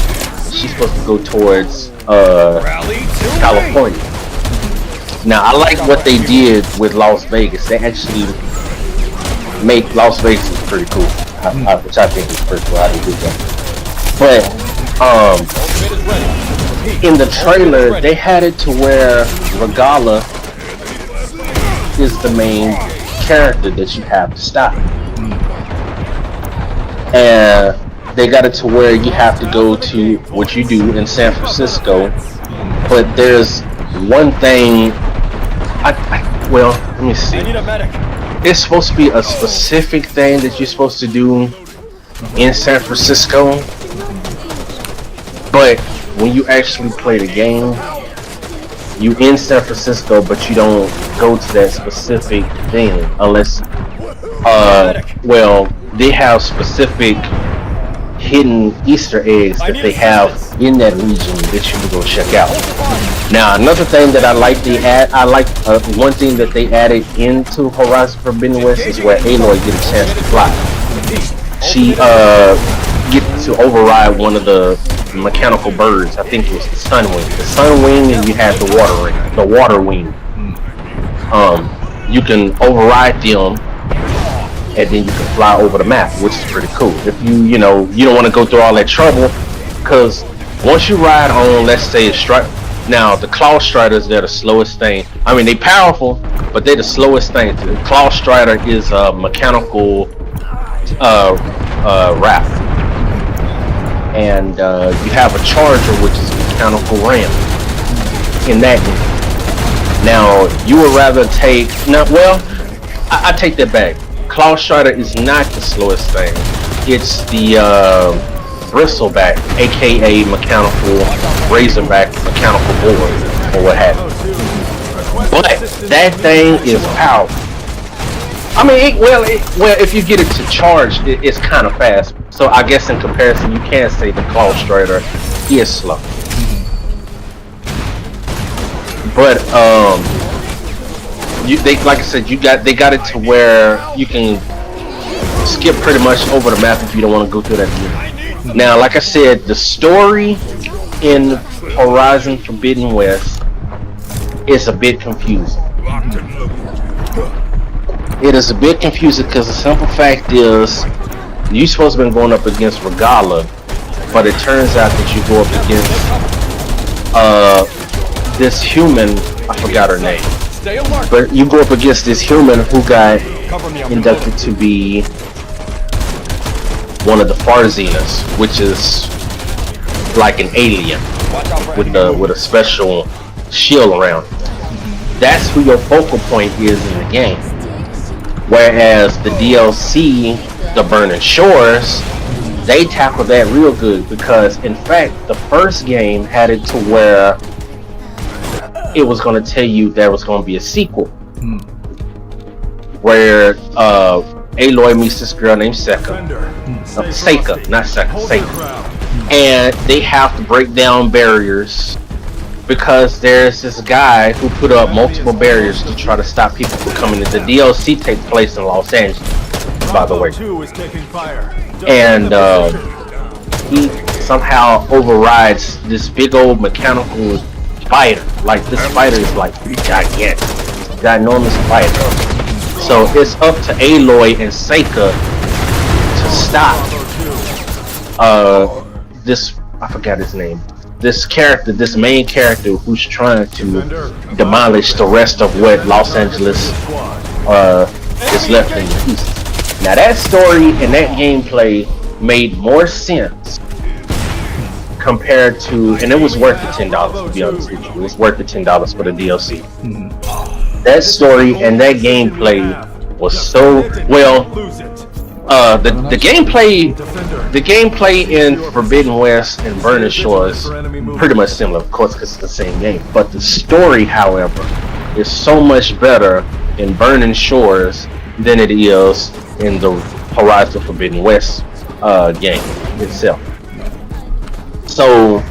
She's supposed to go towards California. Now, I like what they did with Las Vegas. They actually make Las Vegas is pretty cool, which I think is pretty cool how they did that. But in the trailer, they had it to where Regala is the main character that you have to stop, and they got it to where you have to go to what you do in San Francisco. But there's one thing. Well, let me see. It's supposed to be a specific thing that you're supposed to do in San Francisco, but when you actually play the game, you in San Francisco, but you don't go to that specific thing unless, well, they have specific hidden Easter eggs that they have in that region that you can go check out. Now, another thing that I like one thing that they added into Horizon Forbidden West is where Aloy gets a chance to fly. She gets to override one of the mechanical birds. I think it was the Sunwing. The Sunwing, and you have the Water Wing. You can override them, and then you can fly over the map, which is pretty cool. If you don't want to go through all that trouble, because once you ride on, let's say, a strike. Now, the Claw Striders, they're the slowest thing. I mean, they're powerful, but they're the slowest thing. The Claw Strider is a mechanical raft. And you have a Charger, which is a mechanical ram in that game. Now, you would rather take... I take that back. Claw Strider is not the slowest thing. It's the Bristleback, aka mechanical Razorback, mechanical board, or what have you. But that thing is powerful. I mean, if you get it to charge, it's kind of fast. So I guess in comparison, you can say the Claw Strider is slow. But like I said, they got it to where you can skip pretty much over the map if you don't want to go through that view. Now, like I said, the story in Horizon Forbidden West is a bit confusing. It is a bit confusing because the simple fact is you're supposed to be going up against Regala, but it turns out that you go up against this human, I forgot her name, but you go up against this human who got inducted to be one of the Farzinas, which is like an alien with a special shield around. That's who your focal point is in the game. Whereas the DLC, the Burning Shores, they tackle that real good because, in fact, the first game had it to where it was going to tell you there was going to be a sequel, where Aloy meets this girl named Seika, not Seika, and they have to break down barriers because there's this guy who put up multiple barriers to try to stop people from coming in. The DLC takes place in Los Angeles, by the way, and he somehow overrides this big old mechanical spider. Like, this spider is like gigantic, ginormous spider. So it's up to Aloy and Seika to stop this, I forgot his name. This main character who's trying to demolish the rest of what Los Angeles is left in pieces. Now that story and that gameplay made more sense compared to, and it was worth the $10 to be honest with you. It was worth the $10 for the DLC. That story and that gameplay was so well. The gameplay in Forbidden West and Burning Shores pretty much similar, of course, because it's the same game. But the story, however, is so much better in Burning Shores than it is in the Horizon Forbidden West game itself. So,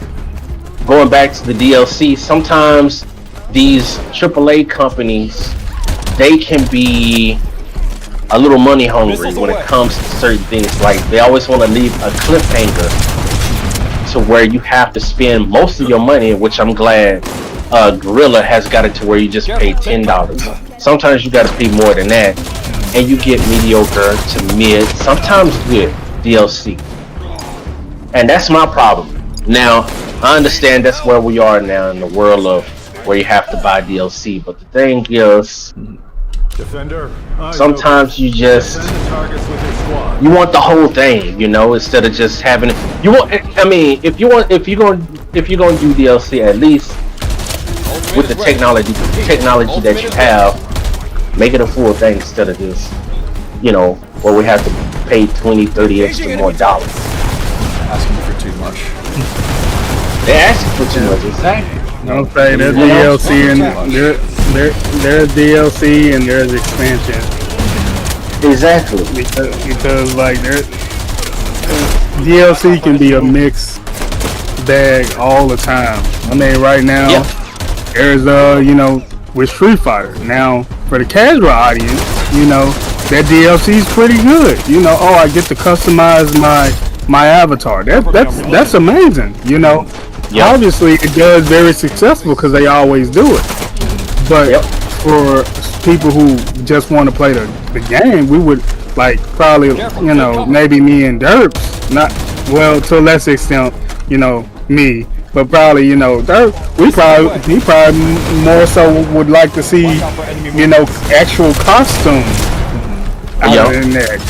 going back to the DLC, sometimes these AAA companies, they can be a little money hungry when it comes to certain things. Like, they always want to leave a cliffhanger to where you have to spend most of your money, which I'm glad Guerrilla has got it to where you just pay $10. Sometimes you got to pay more than that, and you get mediocre to mid, sometimes good DLC. And that's my problem. Now, I understand that's where we are now in the world of where you have to buy DLC, but the thing is, sometimes you just want the whole thing, you know, instead of just having it. You want, I mean, if you're gonna do DLC, at least with the technology that you have, make it a full thing instead of just, you know, where we have to pay 20, 30 extra more dollars. Asking for too much. They're asking for too much, exactly. I'm saying there's DLC and there's DLC and there's expansion. Exactly. Because like DLC can be a mixed bag all the time. I mean, right now there's you know, with Street Fighter. Now for the casual audience, you know, that DLC is pretty good. You know, oh, I get to customize my avatar. That's amazing. You know. Yep. Obviously, it does very successful because they always do it. But for people who just want to play the game, we would like probably, you know, maybe me and Derps, not well to a lesser extent, you know, me, but probably, you know, Derp, he probably more so would like to see, you know, actual costumes out in there.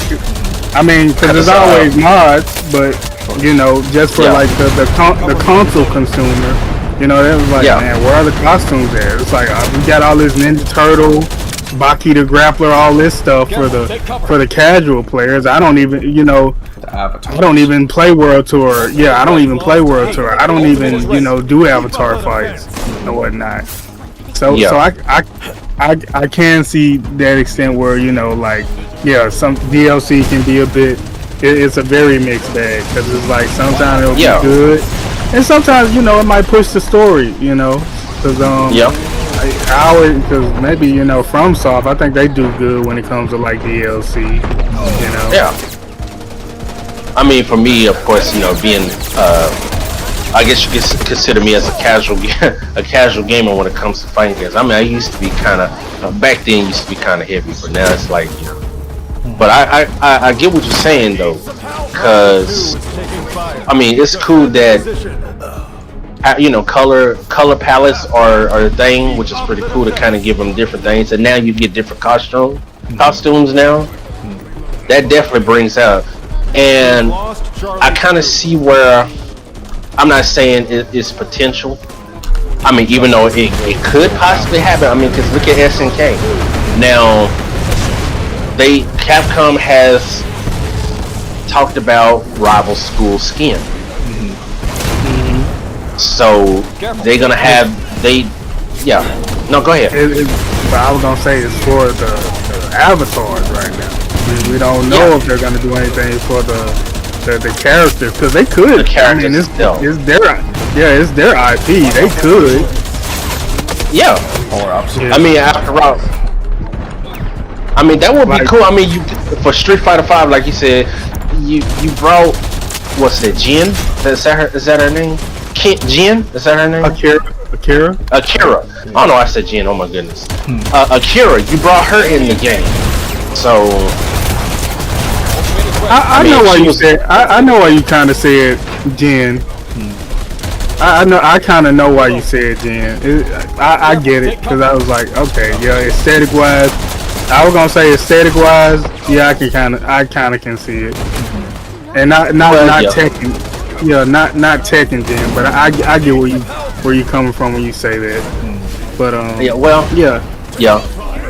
I mean, because there's always mods, but you know, just for like the console consumer, you know, they was like, man, where are the costumes at? It's like we got all this Ninja Turtle, Baki the Grappler, all this stuff for the casual players. I don't even, you know, I don't even play World Tour. Yeah, I don't even play World Tour. I don't even, you know, do avatar fights and whatnot. So I can see that extent where, you know, like, some DLC can be a bit. It's a very mixed bag because it's like sometimes it'll be good, and sometimes, you know, it might push the story, you know, because I always, because maybe, you know, FromSoft, I think they do good when it comes to like DLC, you know. Yeah. I mean, for me, of course, you know, being I guess you could consider me as a casual gamer when it comes to fighting games. I mean, I used to be kind of back then used to be kind of heavy, but now it's like, you know. But I get what you're saying though, because I mean, it's cool that, you know, color palettes are a thing, which is pretty cool to kind of give them different things, and now you get different costumes now. That definitely brings out, and I kind of see where, I'm not saying it's potential. I mean, even though it could possibly happen. I mean, because look at SNK now. Capcom has talked about rival school skin. So they're gonna have no, go ahead. But I was gonna say it's for the avatars right now. We don't know if they're gonna do anything for the characters, because they could. The characters, I mean, it's their IP. They could. Yeah. Or opposite. I mean, after all. I mean, that would be cool. I mean, for Street Fighter 5, like you said, you brought, what's that, Jin? Is that her name? Jin? Is that her name? Akira. Oh no, I said Jin. Oh my goodness. Akira, you brought her in the game. So I mean, know why she you was- said. I know why you kind of said Jen. I know. I kind of know why you said Jen. I get it because I was like, okay, yeah, aesthetic wise, I was gonna say aesthetic wise, yeah, I kind of can see it, and not yeah. Tekken, yeah, not Tekken Jen, but I get where you coming from when you say that, but Yeah, well, yeah.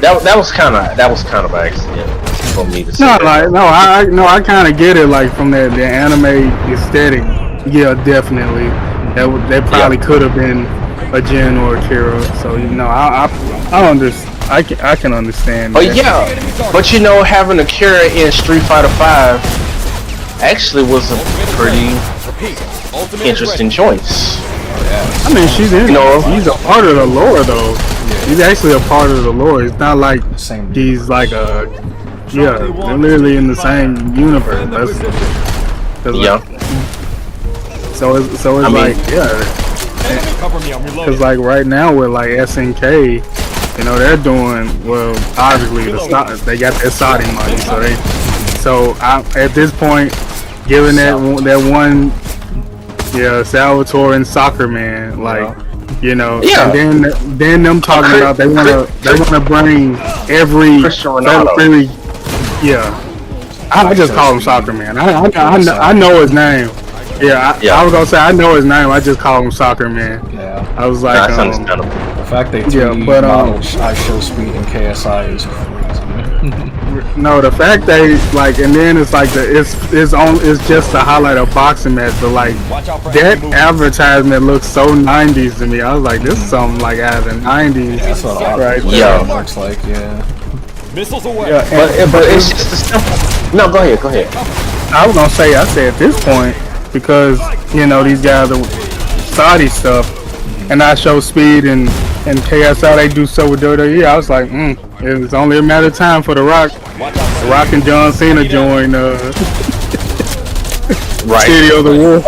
That was kind of an accident for me to say. No, that. I kind of get it, like from the anime aesthetic. Yeah, definitely. That probably could have been a Jin or a Kira. So I understand. I can understand. Oh that. yeah, but having a Kira in Street Fighter V actually was a pretty interesting choice. I mean, she's in. She's a part of the lore, though. She's actually a part of the lore. It's not like she's like a. Yeah, they're literally in the same universe. Yeah. So it's like, yeah. Because like right now with like SNK, they're doing well. Obviously, they got their Saudi money, so at this point, given that one, Salvatore and Soccer Man, like, Yeah. and then them talking about they wanna bring every Cristiano Ronaldo. I just call him Soccer Man. I know his name. Yeah, I was gonna say I know his name. I just call him Soccer Man. Yeah. I was like, That's understandable. The fact they 3D modeled I Show Speed and KSI is crazy. no, the fact they like, and then it's like it's just to highlight a boxing match, but like that advertisement looks so 90s to me. I was like, this is something like out of the 90s. That's what a lot right? of people Yeah. looks like. Yeah. Missiles away. Yeah, But it's just a simple. No, go ahead. I was gonna say, I say at this point, because these guys are Saudi stuff, and I Show Speed and KSI, they do so with WWE. I was like, it's only a matter of time for The Rock and John Cena join Right. City of the Wolves.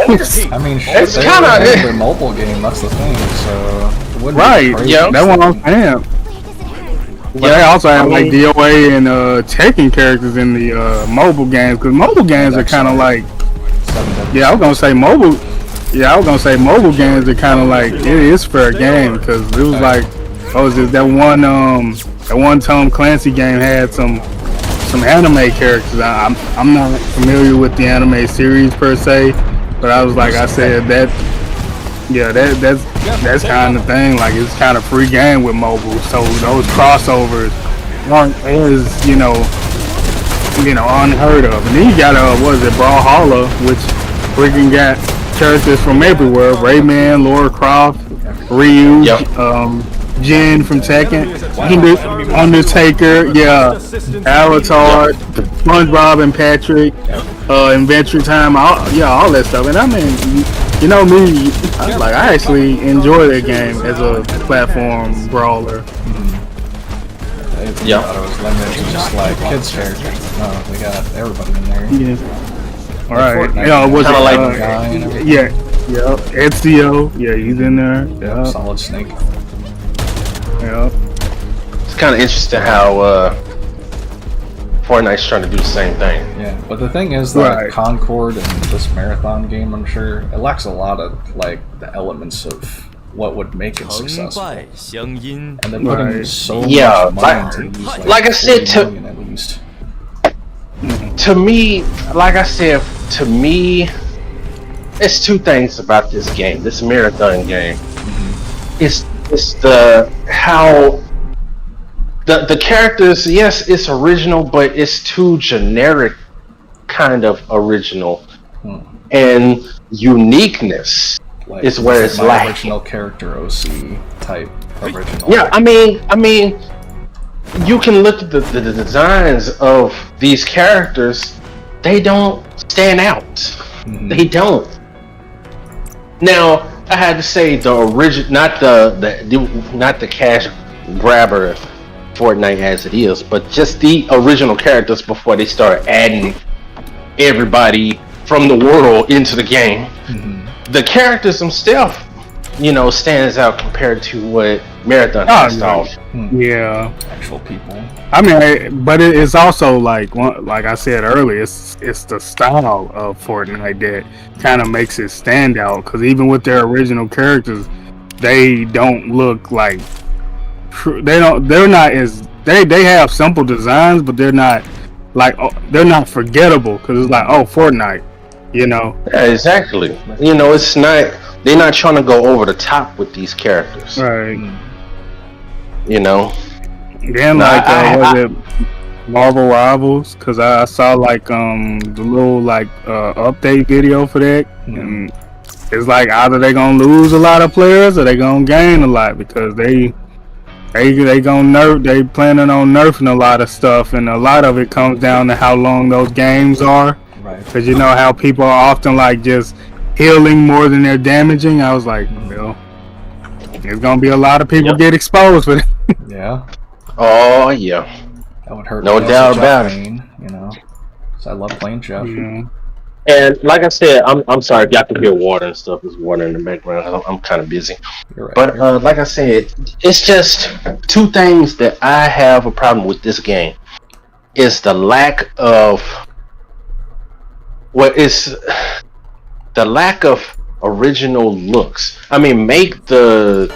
I mean, It's they kinda- already made their mobile game. That's the thing. So it wouldn't be Right, crazy. yeah. That's what I'm saying. Yeah, they also have like DOA and Tekken characters in the mobile games, because mobile games are kind of like, I was gonna say mobile games are kind of like, it is fair game, because it was like, that one Tom Clancy game had some anime characters. I'm not familiar with the anime series per se, but I was like, I said that. Yeah, that's kind of thing. Like, it's kind of free game with mobile, so those crossovers aren't as unheard of. And then you got Brawlhalla, which freaking got characters from everywhere: Rayman, Lara Croft, Ryu, Jin from Tekken, Undertaker, Avatar, SpongeBob and Patrick, Adventure Time, all that stuff. And I mean, me, I actually enjoy that game as a platform brawler. They thought it was limited to just like kids characters. No, they got everybody in there. Yeah. All right. Fortnite, Was kinda it like guy and everything. Ezio, he's in there. Yeah. Solid Snake. Yeah. It's kind of interesting how Fortnite's trying to do the same thing. Yeah, but the thing is that Right. Concord and this marathon game, I'm sure, it lacks a lot of like the elements of what would make it successful. And they're putting Right. so much money into these, like I said, 40 million at least. To me, it's two things about this game, this marathon game. It's how the characters, yes, it's original, but it's too generic kind of original. And uniqueness Like, is where it's my lacking. original character OC type original. Yeah, I mean, you can look at the designs of these characters; they don't stand out. They don't. Now, I had to say the original, not the cash grabber Fortnite as it is, but just the original characters before they start adding everybody from the world into the game. The characters themselves, stands out compared to what Marathon has to off. Yeah. Actual people. I mean, but it's also like I said earlier, it's the style of Fortnite that kind of makes it stand out. Because even with their original characters, they don't look like they have simple designs, but they're not forgettable. Because it's like, oh, Fortnite, you know. Yeah, exactly. You know, it's not. They're not trying to go over the top with these characters. Right. You know. Then was it Marvel Rivals? Because I saw like the little like update video for that, and it's like either they gonna lose a lot of players or they gonna gain a lot because they gonna they planning on nerfing a lot of stuff, and a lot of it comes down to how long those games are. Right. Because you know how people are often like just healing more than they're damaging. I was like, well, there's gonna be a lot of people get exposed with it. Yeah. Oh yeah. That would hurt. No doubt about it. You know. So I love playing Jeff. Yeah. And like I said, I'm sorry if y'all can hear water and stuff. There's water in the background. I'm kind of busy. You're right. But like I said, it's just two things that I have a problem with this game. Is the lack of the lack of original looks. I mean, make the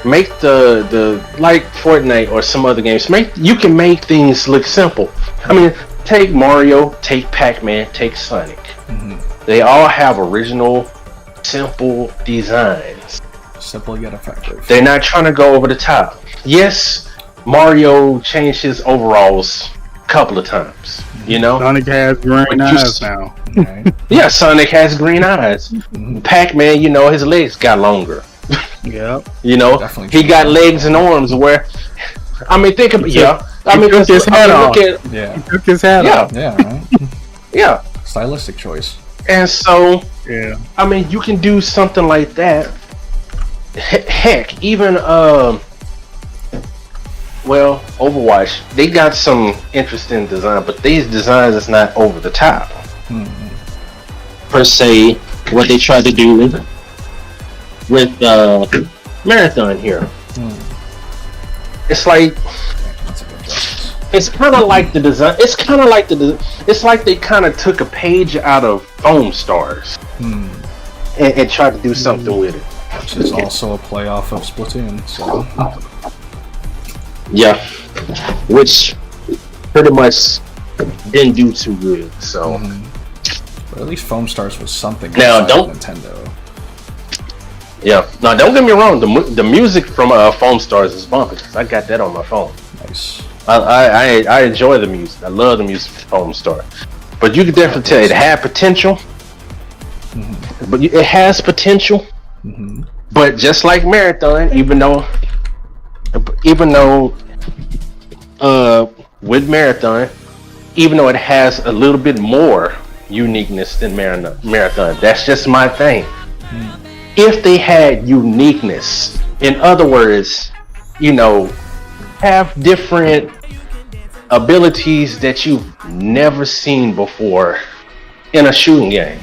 like Fortnite or some other games. You can make things look simple. I mean, take Mario, take Pac-Man, take Sonic. They all have original, simple designs. Simple yet effective. They're not trying to go over the top. Yes, Mario changed his overalls a couple of times. You know, Sonic has green eyes now. Right. Yeah, Sonic has green eyes. Pac-Man, you know, his legs got longer. Yep. You know, Definitely he got legs and arms where, I mean, think about He took his hat off. Yeah. He took his hat off. Yeah. Right. Yeah. Stylistic choice. And so, Yeah. I mean, you can do something like that. Heck, even well, Overwatch, they got some interesting design, but these designs is not over the top. Per se, what they tried to do with Marathon here. It's like, That's a good choice. it's kind of like the design. It's kind of like it's like they kind of took a page out of Foam Stars and tried to do something with it. Which is also a playoff of Splatoon. So. Yeah, which pretty much didn't do too good. So, But at least Foam Stars was something. Now, outside don't- of Nintendo. yeah. Now, don't get me wrong. The music from Foam Stars is bumping. I got that on my phone. Nice. I enjoy the music. I love the music from Foam Star. But you can definitely tell it had potential. But it has potential. But just like Marathon, even though with Marathon, even though it has a little bit more uniqueness than Marathon, that's just my thing. If they had uniqueness, in other words, you know, have different abilities that you've never seen before in a shooting game,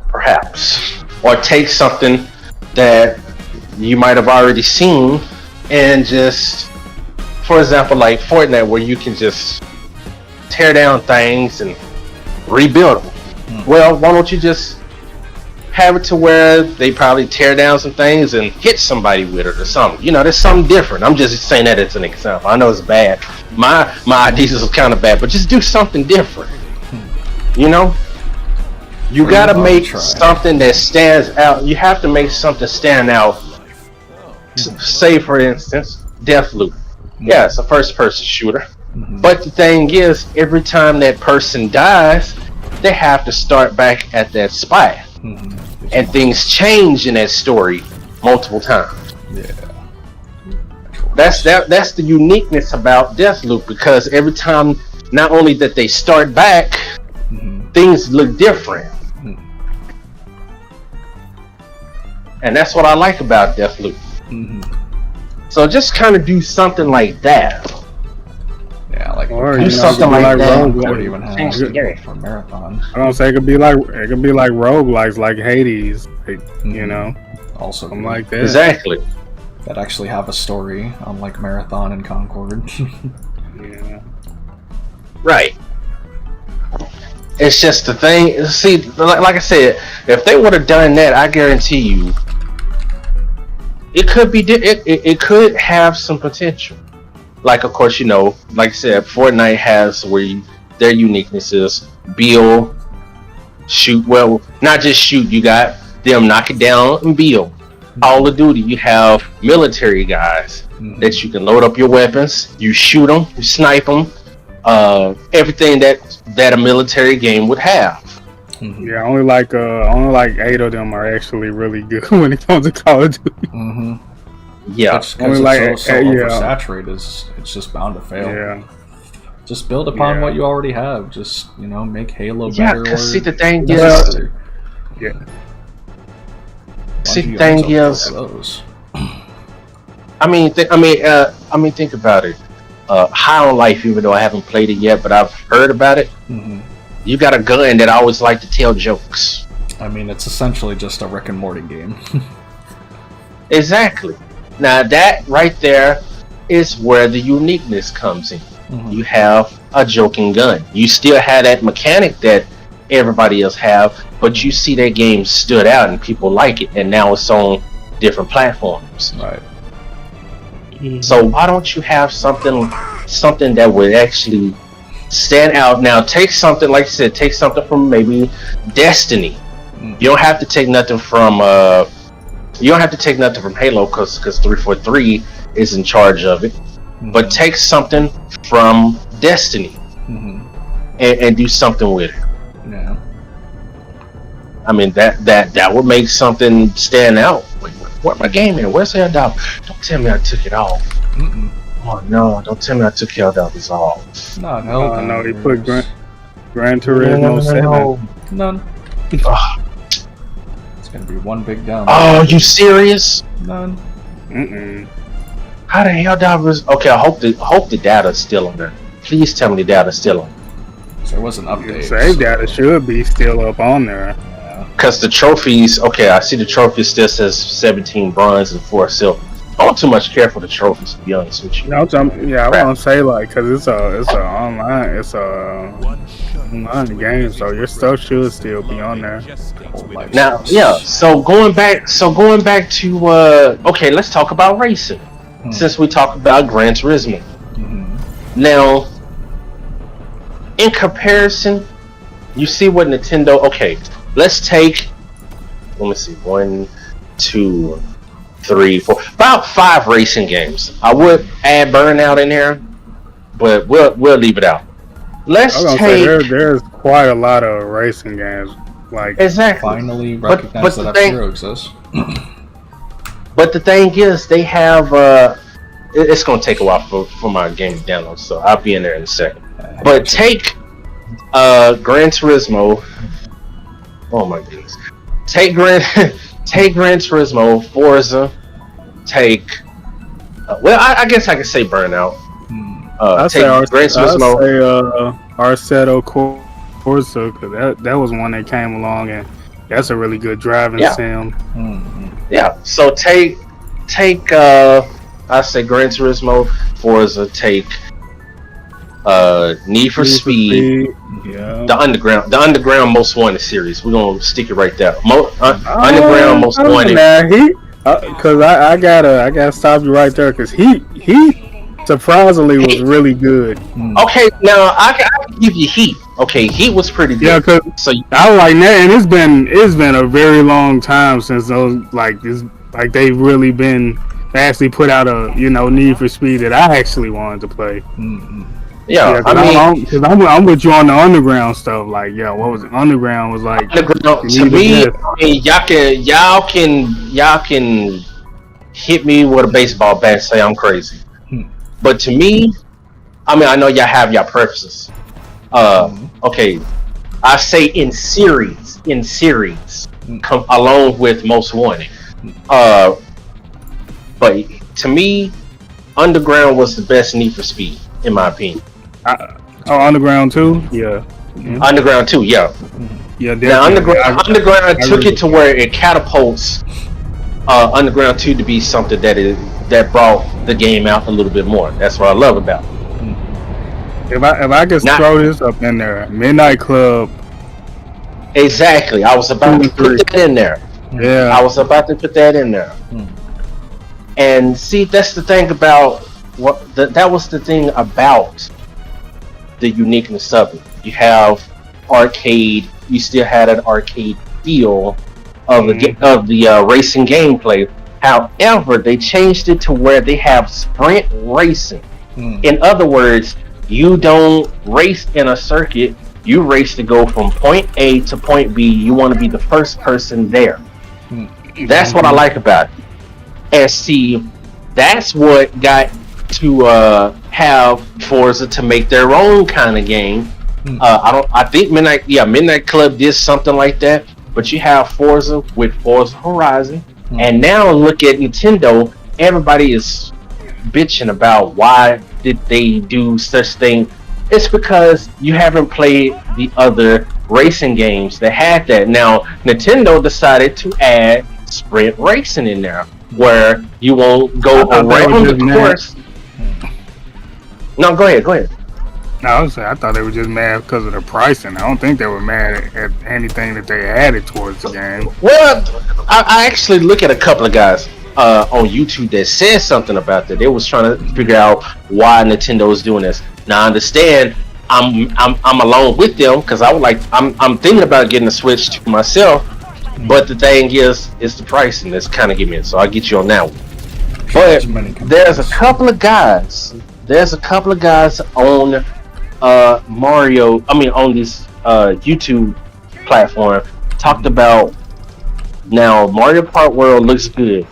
perhaps, or take something that you might have already seen and just, for example, like Fortnite, where you can just tear down things and rebuild them. Well, why don't you just have it to where they probably tear down some things and hit somebody with it or something? You know, there's something different. I'm just saying that as an example. I know it's bad. My ideas is kind of bad, but just do something different. You know? You gotta make something that stands out. You have to make something stand out. Say, for instance, Deathloop. Yeah, it's a first-person shooter. But the thing is, every time that person dies, they have to start back at that spot. And things change in that story multiple times. Yeah. That's the uniqueness about Deathloop, because every time, not only that they start back, things look different. And that's what I like about Deathloop. So just kind of do something like that. Yeah, like Or Do something like that. Or even Change the game. for Marathon. I don't say it could be like roguelikes, like Hades, like, you know, Also, something like that. Exactly. that actually have a story, unlike Marathon and Concord. Yeah. Right. It's just the thing. See, like I said, if they would have done that, I guarantee you, it could be. It could have some potential. Like, of course, you know, like I said, Fortnite has their uniqueness is build, shoot. Well, not just shoot. You got them knock it down and build. Call of Duty, you have military guys that you can load up your weapons. You shoot them, you snipe them. Everything that a military game would have. Yeah, only like 8 of them are actually really good when it comes to Call of Duty. Yeah, That's only it's so oversaturated. It's just bound to fail. Yeah. Just build upon what you already have. Just, you know, make Halo yeah, better. because see the thing is, Yeah. see the thing is, I mean, think about it. High on Life, even though I haven't played it yet, but I've heard about it. You got a gun that I always like to tell jokes. I mean, it's essentially just a Rick and Morty game. Exactly. Now that right there is where the uniqueness comes in. You have a joking gun. You still have that mechanic that everybody else have, but you see that game stood out and people like it, and now it's on different platforms. Right. So why don't you have something that would actually stand out? Now take something, like I said, take something from maybe Destiny. You don't have to take nothing from Halo because 343 is in charge of it. But take something from Destiny and do something with it. Yeah. I mean that would make something stand out. Where's my game in? Where's Heccdivers? Don't tell me I took it off. Oh no! Don't tell me I took Heccdivers off. No, he put Gran Turismo 7. None. It's gonna be one big down. Oh, you serious? None. How the Heccdivers? Okay, I hope the data's still on there. Please tell me the data's still on. There was an update. Save data should be still up on there. Because the trophies, okay, I see the trophy still says 17 bronze and 4 silver. I don't too much care for the trophies, to be honest with you. I want to say because it's a online game, so your stuff should still be on there. Now, yeah. So going back to okay, let's talk about racing. Since we talked about Gran Turismo. Now, in comparison, you see what Nintendo. Okay, let's take. Let me see. 1, 2, 3, 4, about 5 racing games. I would add Burnout in there, but we'll leave it out. Let's take. There's quite a lot of racing games. Like exactly. Finally recognize that F-Zero exists. But the thing is, they have. It's gonna take a while for my game to download, so I'll be in there in a second. But take Gran Turismo. Oh my goodness! Take Gran Turismo, Forza. Take. Well, I guess I could say Burnout. Take Gran Turismo. Assetto Corsa, because that was one that came along, and that's a really good driving sim. Yeah. So take. I say Gran Turismo, Forza. Take. Need for Speed. Yeah. The Underground Most Wanted series. We're gonna stick it right there. Underground Most Wanted. Because I gotta stop you right there, because he surprisingly was really good. Okay, now I can give you Heat. Okay, Heat was pretty good. Yeah, because I was like that, and it's been a very long time since those they've really been actually put out a Need for Speed that I actually wanted to play. Yeah, because I'm with you on the Underground stuff. Like, what was it? Underground was like Underground to me. I mean, y'all can hit me with a baseball bat and say I'm crazy. But to me, I mean, I know y'all have y'all preferences. Okay, I say in series, come along with Most Wanted. But to me, Underground was the best Need for Speed, in my opinion. Underground 2? Yeah. Underground 2, yeah. Yeah, now, Underground took it to where it catapults Underground 2 to be something that that brought the game out a little bit more. That's what I love about it. If I could throw this up in there, Midnight Club. Exactly. I was about to put that in there. Yeah. I was about to put that in there. And see, that's the thing about that was the thing about the uniqueness of it. You have arcade. You still had an arcade feel of the racing gameplay. However, they changed it to where they have sprint racing. In other words, you don't race in a circuit. You race to go from point A to point B. You want to be the first person there. That's what I like about it. And see, that's what got to have Forza to make their own kind of game. I think Midnight Club did something like that. But you have Forza with Forza Horizon, and now look at Nintendo. Everybody is bitching about why did they do such thing. It's because you haven't played the other racing games that had that. Now Nintendo decided to add sprint racing in there, where you won't go around the course. No, go ahead. No, I thought they were just mad because of the pricing. I don't think they were mad at anything that they added towards the game. Well, I actually look at a couple of guys on YouTube that said something about that. They was trying to figure out why Nintendo is doing this. Now I understand. I'm along with them because I'm thinking about getting a Switch to myself. But the thing is, it's the pricing that's kind of getting me. So I'll get you on that one. But there's a couple of guys. On Mario. On this YouTube platform talked about now Mario Kart World looks good.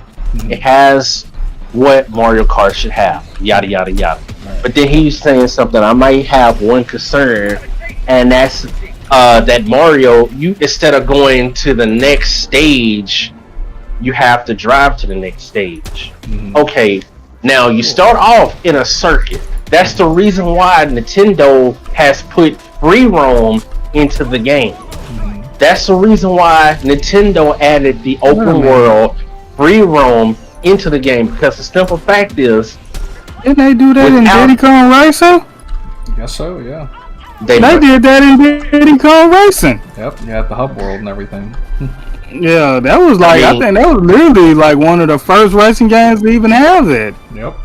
It has what Mario Kart should have. Yada yada yada. But then he's saying something. I might have one concern, and that's that Mario, you instead of going to the next stage, you have to drive to the next stage. Okay, now you start off in a circuit. That's the reason why Nintendo has put free roam into the game. That's the reason why Nintendo added the open world free roam into the game, because the simple fact is, didn't they do that in Diddy Kong Racing? I guess so, yeah. They did that in Diddy Kong Racing. Yep, you had the hub world and everything. Yeah, that was like, I think that was literally like one of the first racing games to even have that. Yep.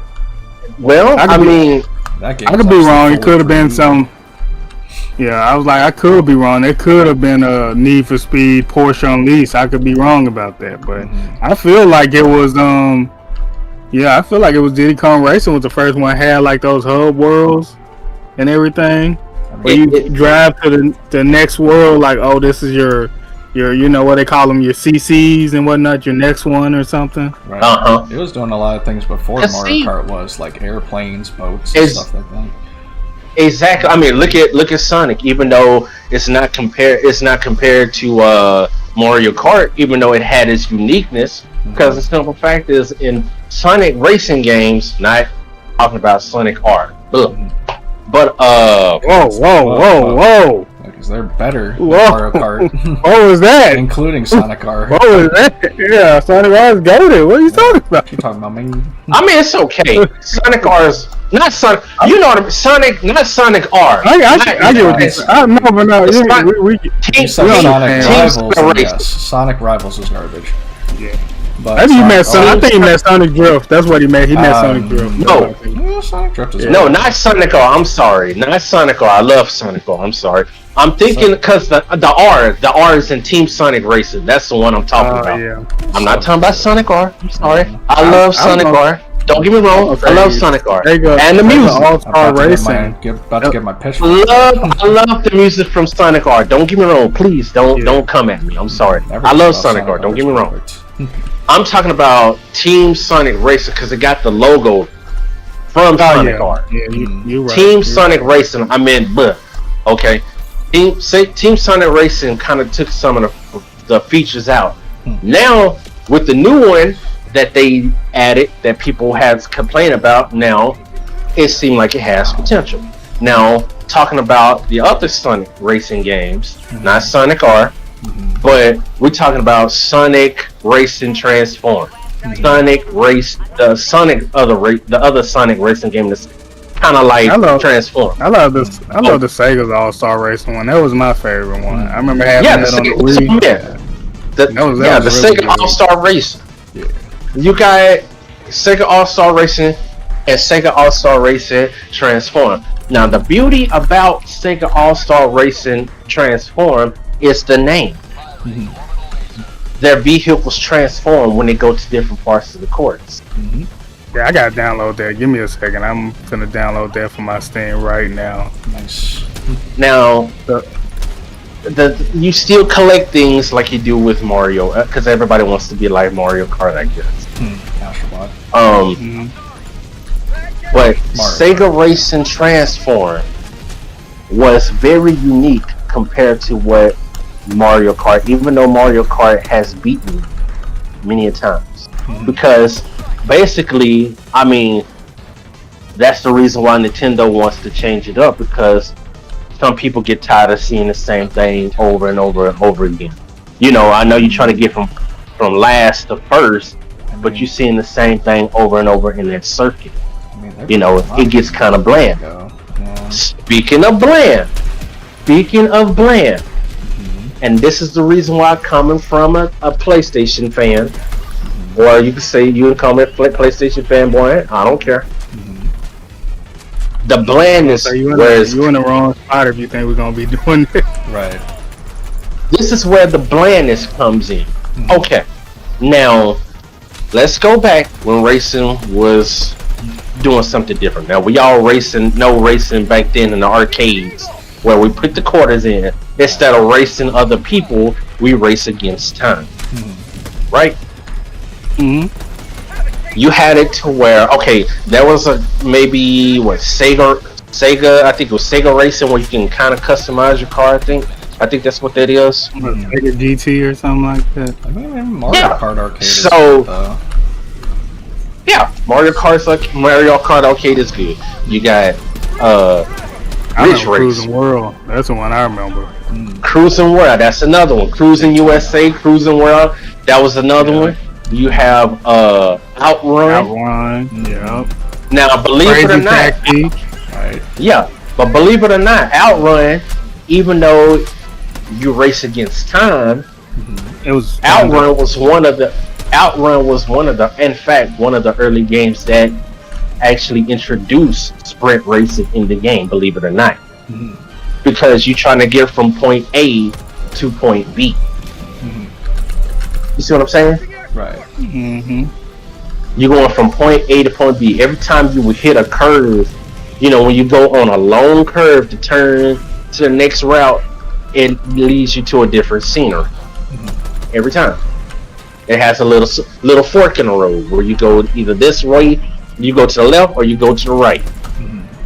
Well, I could be wrong. It could have been some. Yeah, I was like, I could be wrong. It could have been a Need for Speed Porsche Unleashed. I could be wrong about that, but I feel like it was I feel like it was Diddy Kong Racing was the first one that had like those hub worlds and everything. Where you drive to the next world, like, oh, this is your you know what they call them, your CCs and whatnot, your next one or something. Right. It was doing a lot of things before Mario Kart was, like airplanes, boats, and stuff like that. Exactly. I mean, look at Sonic. Even though it's not compared to Mario Kart, even though it had its uniqueness. Because the simple fact is, in Sonic racing games, not talking about Sonic R, but whoa. Because they're better than Mario Kart. What was that? Including Sonic R. What was that? Yeah, Sonic R is goated. What are you talking about? You talking about me? I mean, it's okay. Sonic R is not Sonic. You know what I mean? Sonic, not Sonic R. I get what you're saying. Sonic Rivals is garbage. Yeah. But I think he meant Sonic Drift. That's what he meant. He meant Sonic Drift. No, Sonic Drift is no, not Sonic R. I'm sorry, not Sonic R. I love Sonic R. I'm sorry. I'm thinking because the R is in Team Sonic Racing. That's the one I'm talking about. Yeah. I'm not talking about Sonic R. I'm sorry. I love Sonic R. Don't get me wrong. I love Sonic R. There you go. And the music. All-Star Racing. About to get my pitch. I love the music from Sonic R. Don't get me wrong. Please don't come at me. I'm sorry. I love Sonic R. Don't get me wrong. I'm talking about Team Sonic Racing because it got the logo from Sonic R. Yeah, you're right. Team Sonic Racing. I meant, okay. Team Sonic Racing kind of took some of the features out. Now with the new one that they added, that people have complained about, now it seemed like it has potential. Now talking about the other Sonic Racing games, not Sonic R. But we're talking about Sonic Racing Transform. Sonic Race, the other Sonic racing game that's kind of like Transform. I love the Sega's All-Star Racing one. That was my favorite one. I remember having that on the Wii. The Sega All-Star Racing. Yeah. You got Sega All-Star Racing and Sega All-Star Racing Transform. Now, the beauty about Sega All-Star Racing Transform is the name. Their vehicles transform when they go to different parts of the course. Yeah, I gotta download that. Give me a second. I'm gonna download that for my Steam right now. Nice. Now, you still collect things like you do with Mario, because everybody wants to be like Mario Kart, I guess. But Sega Racing Transform was very unique compared to what Mario Kart, even though Mario Kart has beaten many a times. Because basically, I mean, that's the reason why Nintendo wants to change it up, because some people get tired of seeing the same thing over and over and over again. You know, I know you're trying to get from last to first, but you're seeing the same thing over and over in that circuit. You know, it gets kind of bland. Speaking of bland, and this is the reason why, coming from a PlayStation fan, or you can say you can call me a PlayStation fanboy, I don't care. The blandness, you in the wrong spot if you think we're gonna be doing this. Right. This is where the blandness comes in. Okay, now let's go back when racing was doing something different. Now we all racing back then in the arcades, where we put the quarters in. Instead of racing other people, we race against time. Right? You had it to where, okay, there was maybe Sega, I think it was Sega Racing, where you can kind of customize your car. I think that's what that is. Sega GT or something like that. I mean, Mario Kart Arcade. Mario Kart Arcade is good. You got Ridge Race. Cruising World. That's the one I remember. Cruising World. That's another one. Cruising USA, Cruising World. That was another one. You have Outrun. Yeah. Now, believe it or not, but believe it or not, Outrun, even though you race against time, Outrun was one of the. In fact, one of the early games that actually introduced sprint racing in the game. Believe it or not, because you're trying to get from point A to point B. You see what I'm saying? Right. You're going from point A to point B. Every time you would hit a curve, you know, when you go on a long curve to turn to the next route, it leads you to a different scenery. Every time. It has a little fork in the road where you go either this way, you go to the left, or you go to the right.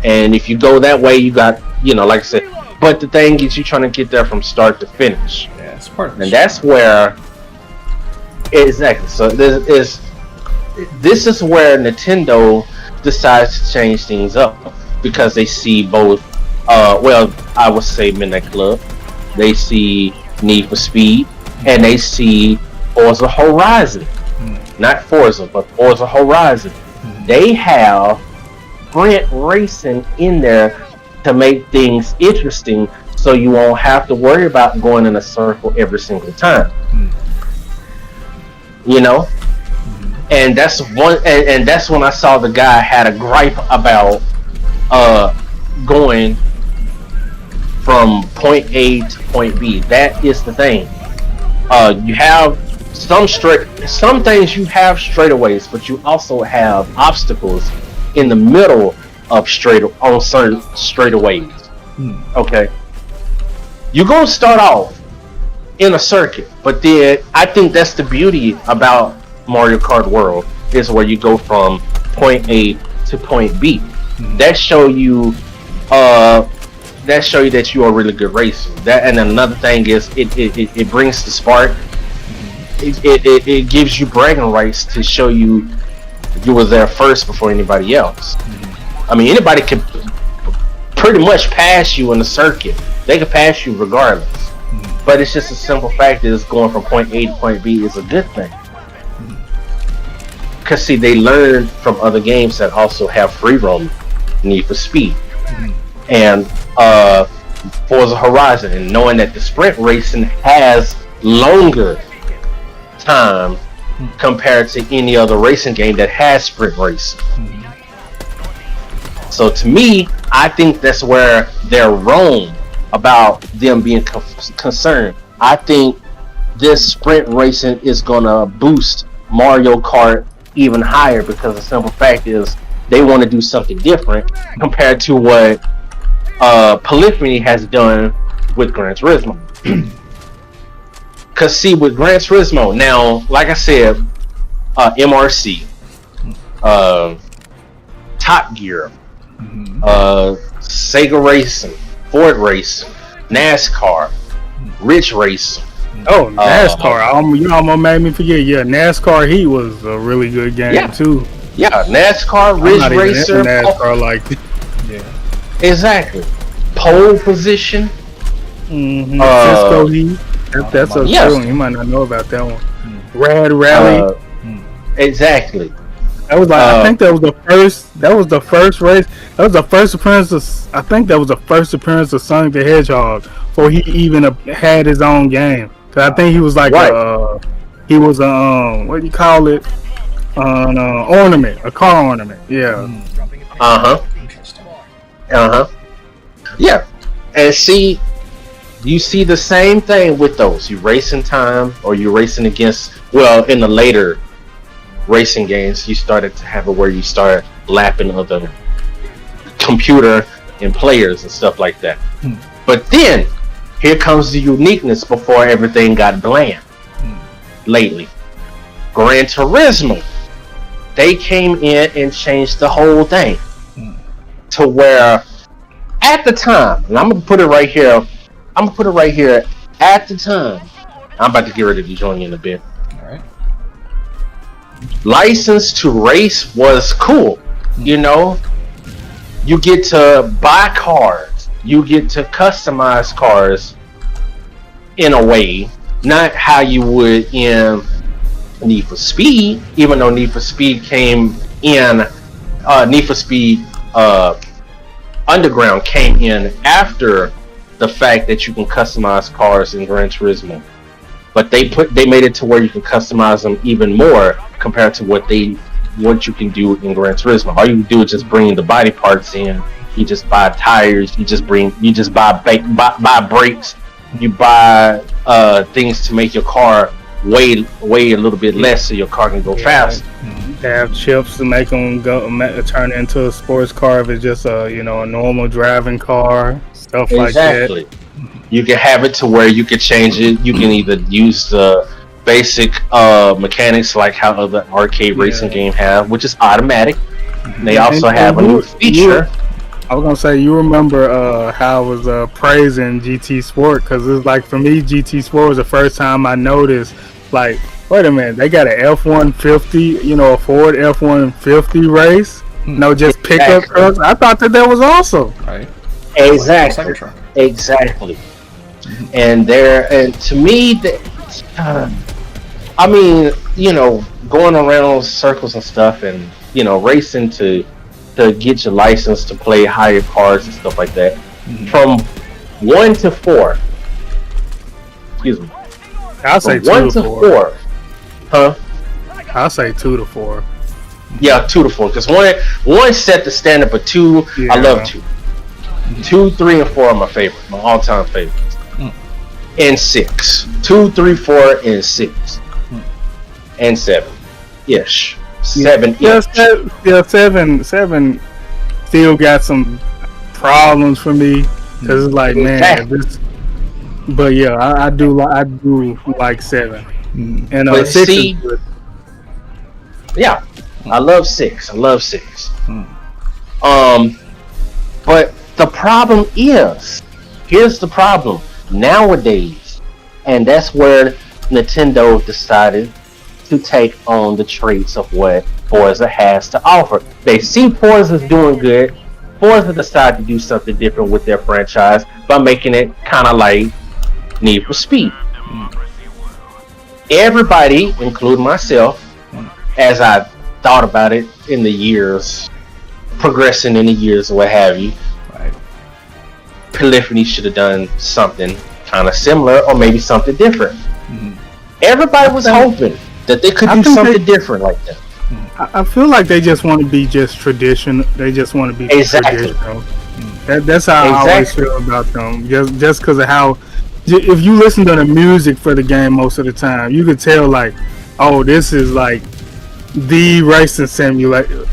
And if you go that way, you got, you know, like I said, but the thing is, you're trying to get there from start to finish. Yeah, it's part of and that's where, exactly. So this is where Nintendo decides to change things up, because they see both, I would say Midnight Club, they see Need for Speed, and they see Forza Horizon. Not Forza, but Forza Horizon. They have sprint racing in there to make things interesting, so you won't have to worry about going in a circle every single time. You know? And that's one, and that's when I saw the guy had a gripe about going from point A to point B. That is the thing. You have some things you have straightaways, but you also have obstacles in the middle of certain straightaways. Okay, you're gonna start off in a circuit, but then I think that's the beauty about Mario Kart World, is where you go from point A to point B. That show you that you are a really good racer. That, and another thing is it brings the spark. It gives you bragging rights to show you were there first before anybody else. I mean, anybody can pretty much pass you in the circuit. They can pass you regardless. But it's just a simple fact that it's going from point A to point B is a good thing. Because see, they learned from other games that also have free roam, Need for Speed, and Forza Horizon, and knowing that the sprint racing has longer time compared to any other racing game that has sprint racing. So to me, I think that's where they're wrong about them being concerned. I think this sprint racing is gonna boost Mario Kart even higher, because the simple fact is they want to do something different compared to what Polyphony has done with Gran Turismo. Because see, with Gran Turismo, now, like I said, MRC, Top Gear, Sega Racing, Ford Racing, NASCAR, Ridge Racing. Oh, NASCAR! You almost made me forget. Yeah, NASCAR Heat was a really good game too. Yeah, NASCAR, Ridge Racer, NASCAR like exactly. Pole position. Cisco Heat. That's a one. You might not know about that one. Rad Rally. Exactly. That was like I think that was the first. That was the first race. That was the first appearance of. I think that was the first appearance of Sonic the Hedgehog before he even had his own game. Cause I think he was like he was what do you call it? An ornament, a car ornament. Yeah. Yeah. And see, you see the same thing with those. You race in time, or you racing against. Well, in the later racing games, you started to have it where you start lapping other computer and players and stuff like that. But then here comes the uniqueness before everything got bland. Lately, Gran Turismo, they came in and changed the whole thing to where at the time, and I'm gonna put it right here. At the time, I'm about to get ready to join you in a bit. License to race was cool. You know, you get to buy cars, you get to customize cars in a way, not how you would in Need for Speed, even though Need for Speed came in, Need for Speed Underground came in after the fact that you can customize cars in Gran Turismo. But they made it to where you can customize them even more compared to what you can do in Gran Turismo. All you can do is just bring the body parts in. You just buy tires. You just buy brakes. You buy things to make your car weigh a little bit less, so your car can go faster. They have chips to make them turn into a sports car if it's just a normal driving car, stuff like that. You can have it to where you can change it. You can either use the basic mechanics like how other arcade racing games have, which is automatic. They also have a new feature. I was gonna say, you remember how I was praising GT Sport, because it's like, for me, GT Sport was the first time I noticed, like, wait a minute, they got an F-150, a Ford F-150 race, just pickup trucks. I thought that was awesome. Right. Exactly. And to me, I mean, going around circles and stuff, and racing to get your license to play higher cars and stuff like that. From 1 to 4. Excuse me. I'll say 1 to 4. Huh? I'll say 2 to 4. Yeah, 2 to 4. Because one set the standard, but 2, I love 2. 2, 3, and 4 are my favorite, my all-time favorites. And 6. 2, 3, 4, and 6. And 7. Ish. 7. Yeah, 7 still got some problems for me, because it's like, man, but yeah, I do like 7. And 6 is good. Yeah, I love 6. But the problem is, here's the problem nowadays, and that's where Nintendo decided to take on the traits of what Forza has to offer. They see Forza's doing good. Forza decided to do something different with their franchise by making it kind of like Need for Speed. Everybody, including myself, as I thought about it in the years, progressing in the years, or what have you. Right. Polyphony should have done something kind of similar, or maybe something different. Everybody was hoping that they could do something different like that. I feel like they just want to be just tradition. They just want to be traditional. That's how I always feel about them. Just because of how, if you listen to the music for the game most of the time, you could tell like, oh, this is like the racing simulator,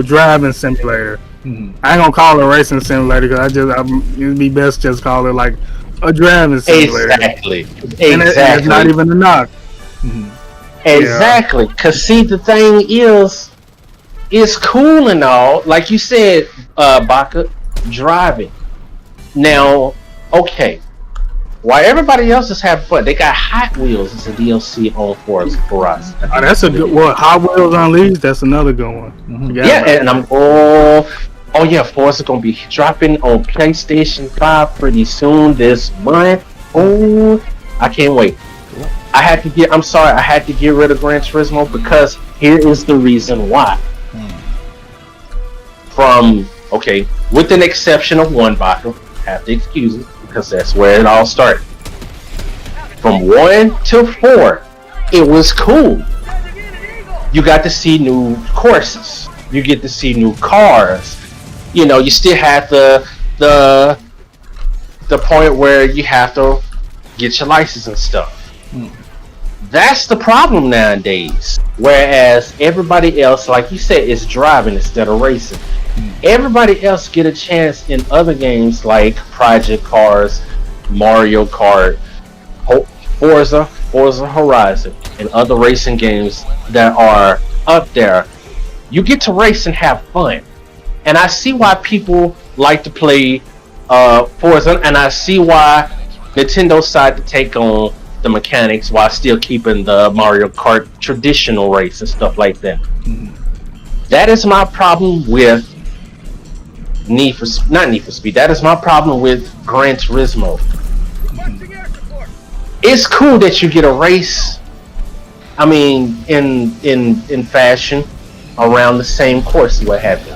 driving simulator. I ain't gonna call it a racing simulator because it'd be best just call it like a driving simulator. Exactly. And it's not even a knock. Exactly. Cause see, the thing is, it's cool and all, like you said, Baka, driving. Now, okay, while everybody else is having fun, they got Hot Wheels as a DLC on Forza Horizon. Oh, that's a good one. Hot Wheels Unleashed, that's another good one. Yeah, and I'm Forza gonna be dropping on PlayStation 5 pretty soon this month. Oh, I can't wait. I had to get rid of Gran Turismo because here is the reason why. With an exception of one bottle, have to excuse it because that's where it all started. From 1 to 4, it was cool. You got to see new courses. You get to see new cars. You know, you still have the point where you have to get your license and stuff. That's the problem nowadays. Whereas everybody else, like you said, is driving instead of racing. Everybody else get a chance in other games like Project Cars, Mario Kart, Forza Horizon, and other racing games that are up there. You get to race and have fun. And I see why people like to play Forza, and I see why Nintendo decided to take on the mechanics while still keeping the Mario Kart traditional race and stuff like that. That is my problem with not Need for Speed. That is my problem with Gran Turismo. It's cool that you get a race. I mean, in fashion around the same course, what have you.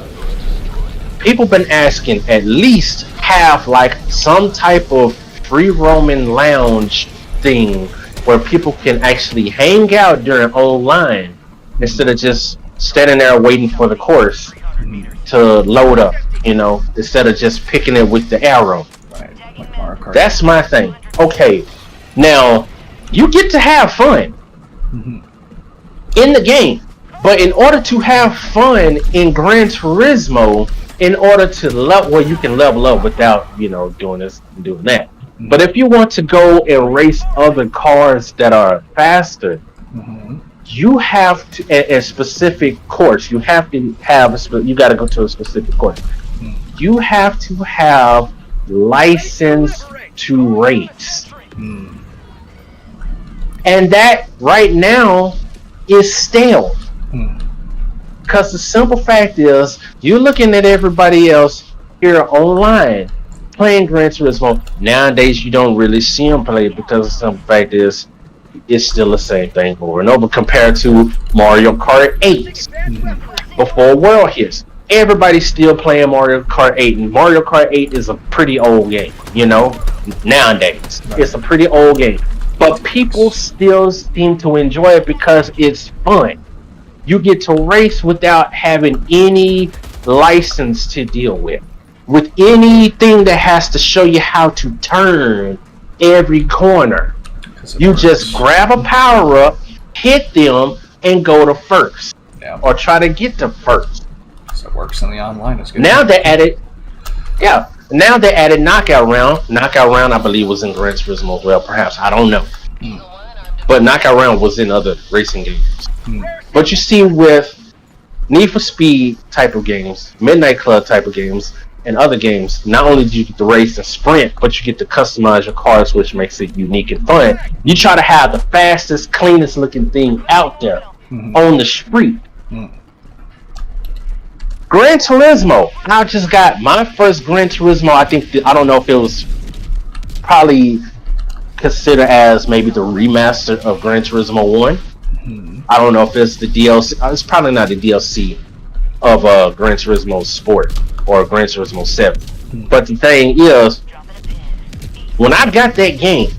People been asking at least have like some type of free roaming lounge thing where people can actually hang out during online instead of just standing there waiting for the course to load up, you know, instead of just picking it with the arrow. Right. Like Mario Kart. That's my thing. Okay, now you get to have fun in the game, but in order to have fun in Gran Turismo, in order to you can level up without, you know, doing this and doing that. But if you want to go and race other cars that are faster, you have to a specific course. You have to have you got to go to a specific course. You have to have license to race, and that right now is stale. Because the simple fact is, you're looking at everybody else here online playing Gran Turismo. Nowadays, you don't really see them play because the simple fact is, it's still the same thing over and over compared to Mario Kart 8 before World hits. Everybody's still playing Mario Kart 8, and Mario Kart 8 is a pretty old game, you know, nowadays. It's a pretty old game. But people still seem to enjoy it because it's fun. You get to race without having any license to deal with anything that has to show you how to turn every corner. You just grab a power up, hit them, and go to first, or try to get to first. So it works in the online. It's good. Now they added knockout round. Knockout round, I believe, was in Gran Turismo as well. Perhaps, I don't know. But knockout round was in other racing games. But you see, with Need for Speed type of games, Midnight Club type of games, and other games, not only do you get to race and sprint, but you get to customize your cars, which makes it unique and fun. You try to have the fastest, cleanest looking thing out there on the street. Gran Turismo. I just got my first Gran Turismo. I don't know if it was probably considered as maybe the remaster of Gran Turismo 1. I don't know if it's the DLC. It's probably not the DLC of Gran Turismo Sport or Gran Turismo 7. But the thing is, when I got that game,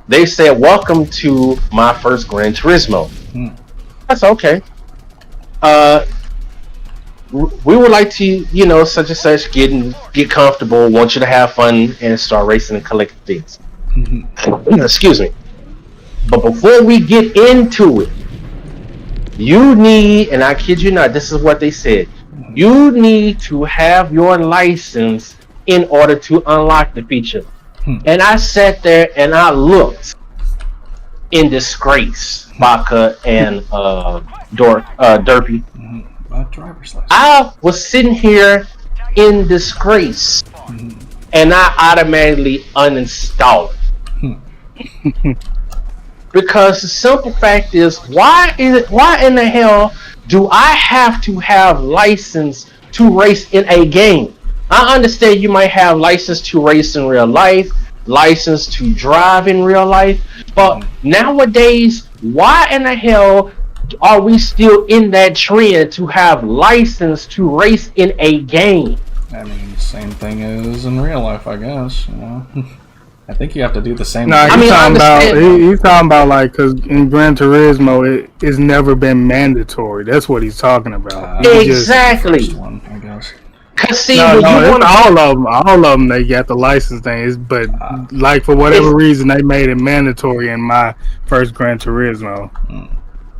they said, "Welcome to my first Gran Turismo." That's okay. We would like to, such and such, get comfortable. Want you to have fun and start racing and collecting things. Excuse me. But before we get into it, you need, and I kid you not, this is what they said. You need to have your license in order to unlock the feature. And I sat there and I looked in disgrace, Baka and Derpy. Driver's license. I was sitting here in disgrace, and I automatically uninstalled it. Because the simple fact is, why in the hell do I have to have license to race in a game? I understand you might have license to race in real life, license to drive in real life, but nowadays, why in the hell are we still in that trend to have license to race in a game? I mean, same thing as in real life, I guess. I think you have to do the same. No, he's talking about like, because in Gran Turismo, it's never been mandatory. That's what he's talking about. Exactly. One, I guess. Cause see, all of them, they got the license things, but like for whatever reason, they made it mandatory in my first Gran Turismo.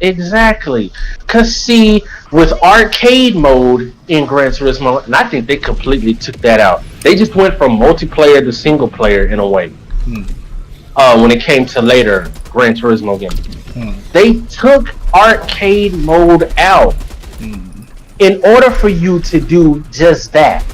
Exactly. Cause see, with arcade mode in Gran Turismo, and I think they completely took that out. They just went from multiplayer to single player in a way. When it came to later Gran Turismo games, they took arcade mode out in order for you to do just that.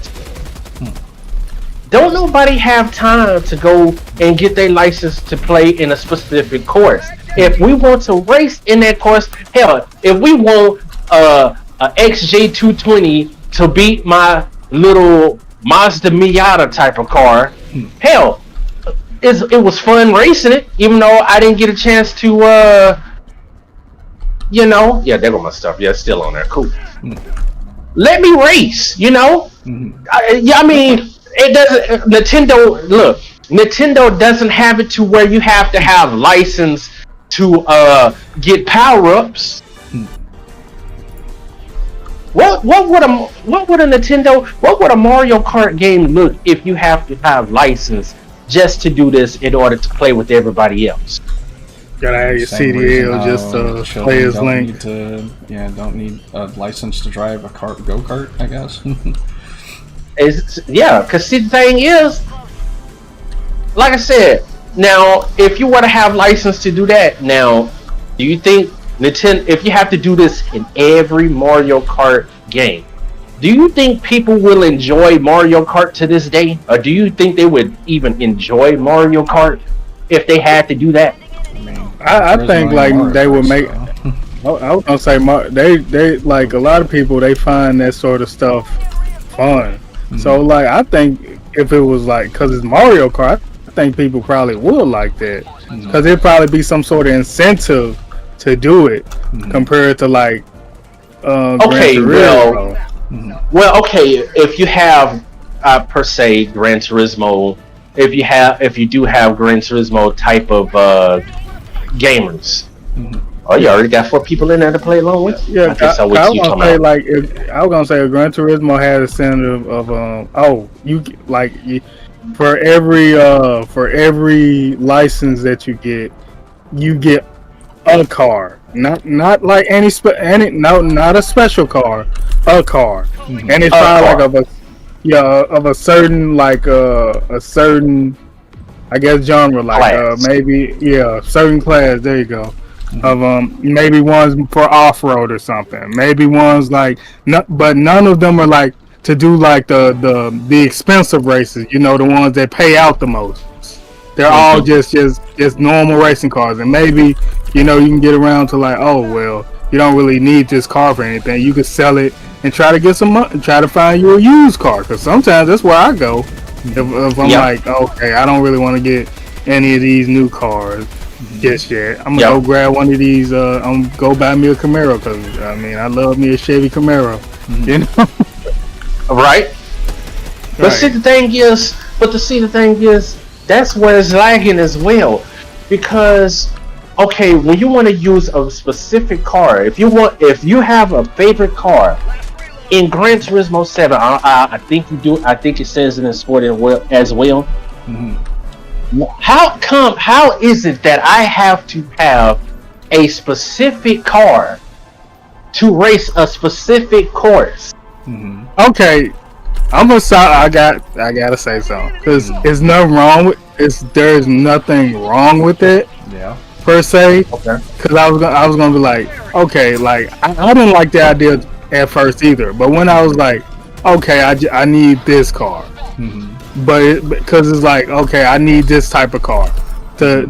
Don't nobody have time to go and get their license to play in a specific course. If we want to race in that course, hell, if we want a XJ220 to beat my little Mazda Miata type of car, hell, it was fun racing it, even though I didn't get a chance to, yeah, there go my stuff. Yeah, it's still on there. Cool. Let me race, I mean, it doesn't. Nintendo doesn't have it to where you have to have license to get power-ups. What would a Mario Kart game look if you have to have license just to do this in order to play with everybody else? Gotta have your CDL just to play as Link. Don't need a license to drive a go-kart, I guess. Because see, the thing is, like I said, now if you want to have license to do that, now do you think Nintendo, if you have to do this in every Mario Kart game, do you think people will enjoy Mario Kart to this day, or do you think they would even enjoy Mario Kart if they had to do that? I think like they would make. I was gonna say they like a lot of people, they find that sort of stuff fun. So like I think if it was like, because it's Mario Kart, I think people probably would like that, because it'd probably be some sort of incentive to do it compared to like okay, well, okay, if you have per se Gran Turismo, if you do have Gran Turismo type of gamers. Oh, you already got 4 people in there to play along with? Yeah, I was gonna say like if Gran Turismo had a incentive of for every license that you get a car, not like not a special car, a car, and it's probably like of a certain a certain, I guess, genre, like maybe certain class. There you go. Of maybe ones for off-road or something. Maybe ones like but none of them are like to do like the expensive races. The ones that pay out the most. They're all just normal racing cars, and maybe you can get around to like, oh well, you don't really need this car for anything. You could sell it and try to get some money, try to find you a used car. Because sometimes that's where I go. If I'm like, okay, I don't really want to get any of these new cars. just yet. I'm gonna go grab one of these. I'm gonna go buy me a Camaro because I mean I love me a Chevy Camaro. You know, right? But see, the thing is, that's where it's lagging as well, because okay, when you want to use a specific car, if you have a favorite car in Gran Turismo 7, I think you do. I think it says in the sport as well. How is it that I have to have a specific car to race a specific course? Okay, I'm gonna stop. I gotta say something because there's nothing wrong with there's nothing wrong with it. Yeah. Per se. Okay. Because I was gonna be like, okay, like I didn't like the idea at first either, but when I was like, okay, I need this car. But because it's like, okay, I need this type of car to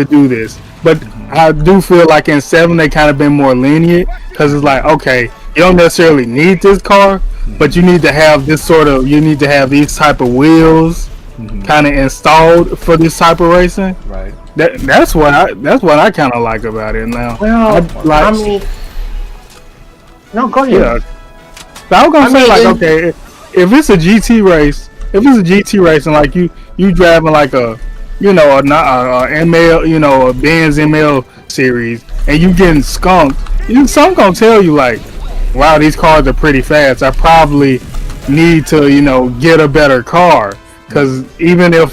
do this. But I do feel like in 7 they kind of been more lenient because it's like, okay, you don't necessarily need this car, but you need to have these type of wheels kind of installed for this type of racing. Right. That's what I kind of like about it now. Well, I mean, no, go ahead. Yeah. So I was gonna say like, okay, if it's a GT race. If it's a GT race and like you driving like a ML, a Benz ML series, and you getting skunked, some gonna tell you like, wow, these cars are pretty fast. I probably need to get a better car, because even if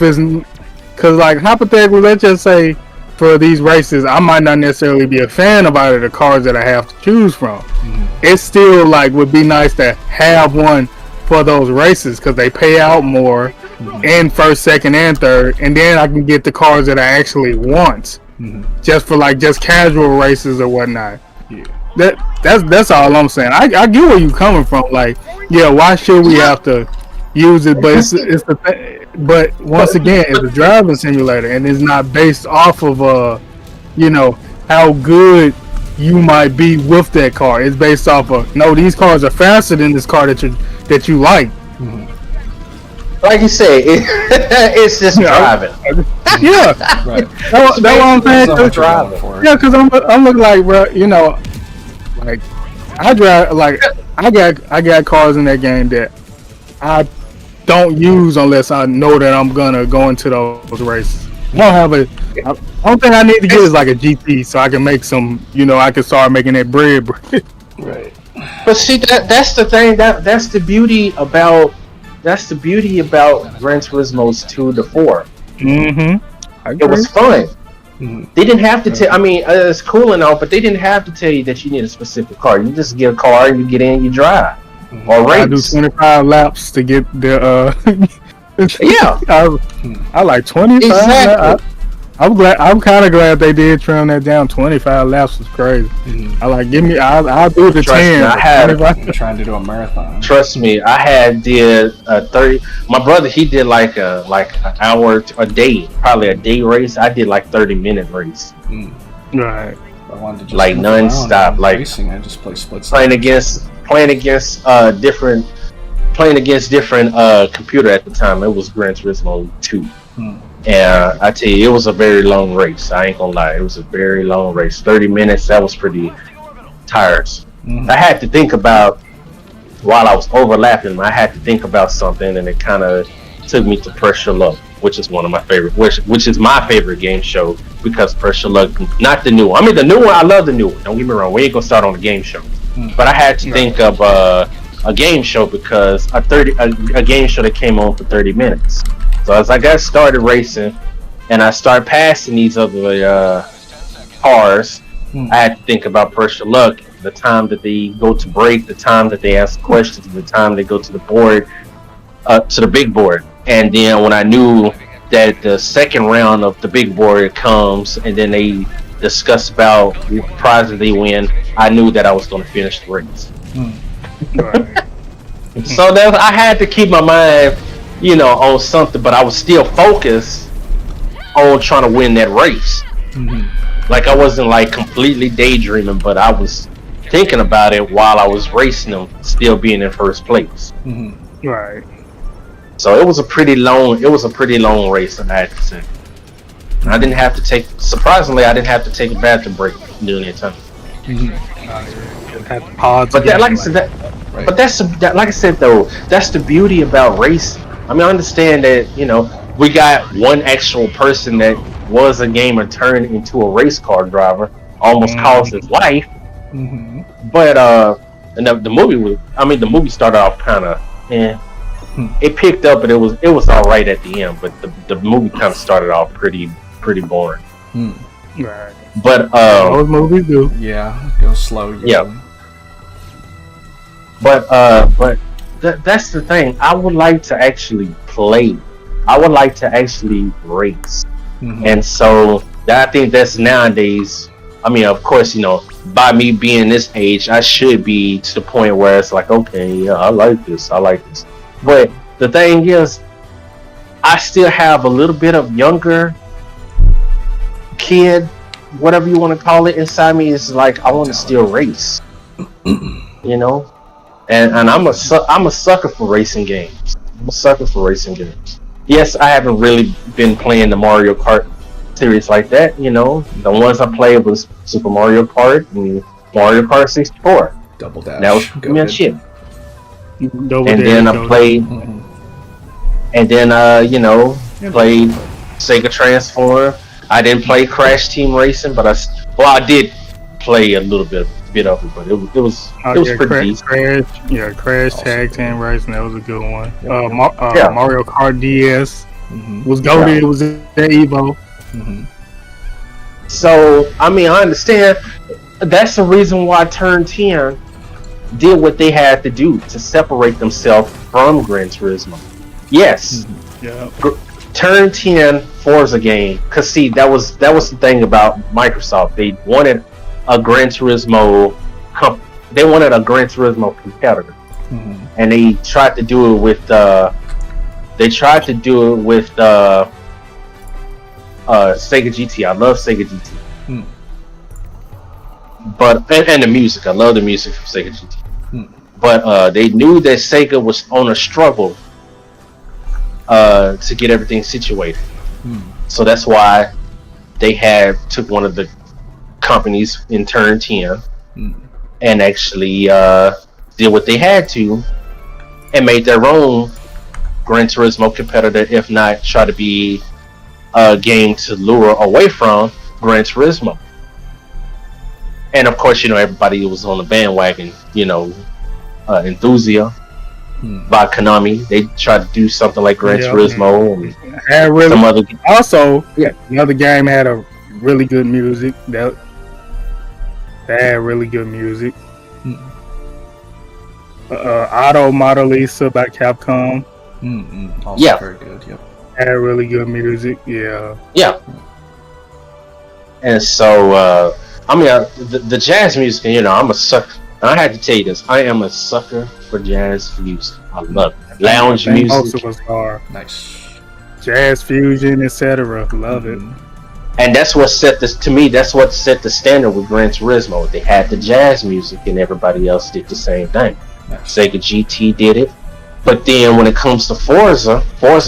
like hypothetically, let's just say for these races, I might not necessarily be a fan of either of the cars that I have to choose from. It still like would be nice to have one for those races because they pay out more in first, second, and third, and then I can get the cars that I actually want just for like just casual races or whatnot. That's all I'm saying. I get where you coming from. Like, yeah, why should we have to use it? But it's the thing. But once again, it's a driving simulator, and it's not based off of how good you might be with that car. It's based off of no, these cars are faster than this car that you like. Like you say, it's just driving. Yeah, right. That's what I'm saying. Driving. Yeah, because I'm looking like, bro, like I drive like I got cars in that game that I don't use unless I know that I'm gonna go into those races. I don't think I need to get is like a GT so I can make some, I can start making that bread. Right. But see, that's the thing. That's the beauty about Gran Turismo's 2 to 4. It was fun. They didn't have to tell. I mean, it's cool and all, but they didn't have to tell you that you need a specific car. You just get a car and you get in, you drive, or race. I do 25 laps to get the. Yeah, I like 25. Exactly. I'm kind of glad they did trim that down. 25 laps was crazy. I like, I'll do the 10. I'm trying to do a marathon. Trust me, I had did 30. My brother, he did like an hour a day, probably a day race. I did like 30-minute race. Right. I wanted to just like non-stop, like racing. I just play split playing against different computer at the time. It was Gran Turismo 2. And I tell you, it was a very long race. I ain't gonna lie, it was a very long race. 30 minutes, that was pretty tiresome. I had to think about, while I was overlapping, I had to think about something, and it kind of took me to Pressure Luck, which is one of my favorite, which is my favorite game show, because Pressure Luck, not the new one. I mean, the new one, I love the new one. Don't get me wrong, we ain't gonna start on the game show. But I had to think of a game show, because a game show that came on for 30 minutes. So as I got started racing, and I started passing these other cars, I had to think about Pressure Luck. The time that they go to break, the time that they ask questions, the time they go to the board, to the big board. And then when I knew that the second round of the big board comes, and then they discuss about the prizes they win, I knew that I was going to finish the race. So that I had to keep my mind, on something, but I was still focused on trying to win that race. Like, I wasn't like completely daydreaming, but I was thinking about it while I was racing them, still being in first place. Right. So it was a pretty long race, I had to say. I didn't have to take. Surprisingly, I didn't have to take a bathroom break during that time. But that, like I said, but that's like I said though, that's the beauty about racing. I mean, I understand that we got one actual person that was a gamer turned into a race car driver, almost caused his life. But and the movie was, the movie started off kind of, it picked up, but it was all right at the end. But the movie kind of started off pretty boring. Right. But those movies do. Yeah, go slow. Yeah. But that's the thing. I would like to actually play. I would like to actually race. And so I think that's nowadays. I mean, of course, by me being this age, I should be to the point where it's like, okay, yeah, I like this. But the thing is, I still have a little bit of younger kid, whatever you want to call it, inside me. Is like I want to still race, and I'm a sucker for racing games. Yes, I haven't really been playing the Mario Kart series like that. The ones I played was Super Mario Kart and Mario Kart 64. Double Dash. That was pretty much it. And then I played, and then played Sega Transform. I didn't play Crash Team Racing, but I did play a little bit of it, but it was pretty decent. Crash Tag Team Racing, that was a good one. Mario Kart DS was goated. It was at Evo. So I understand. That's the reason why Turn 10 did what they had to do to separate themselves from Gran Turismo. Yes. Turn 10 Forza game, cause see that was the thing about Microsoft. They wanted a Gran Turismo competitor, and they tried to do it with Sega GT. I love Sega GT, but and the music. I love the music from Sega GT. But they knew that Sega was on a struggle to get everything situated. So that's why they took one of the companies in Turn 10 and actually did what they had to and made their own Gran Turismo competitor, if not try to be a game to lure away from Gran Turismo. And of course, everybody was on the bandwagon, Enthusia by Konami. They tried to do something like Gran Turismo and some other. Also, another game had a really good music. That had really good music. Auto Model Lisa by Capcom. Also very good. Yep. Had really good music. Yeah. And so, the jazz music. I'm a sucker. I had to tell you this. I am a sucker for jazz music. I love it. Lounge music. Most of us are. Nice. Jazz fusion, etc. Love it. And that's what set this. To me, that's what set the standard with Gran Turismo. They had the jazz music, and everybody else did the same thing. Nice. Sega GT did it, but then when it comes to Forza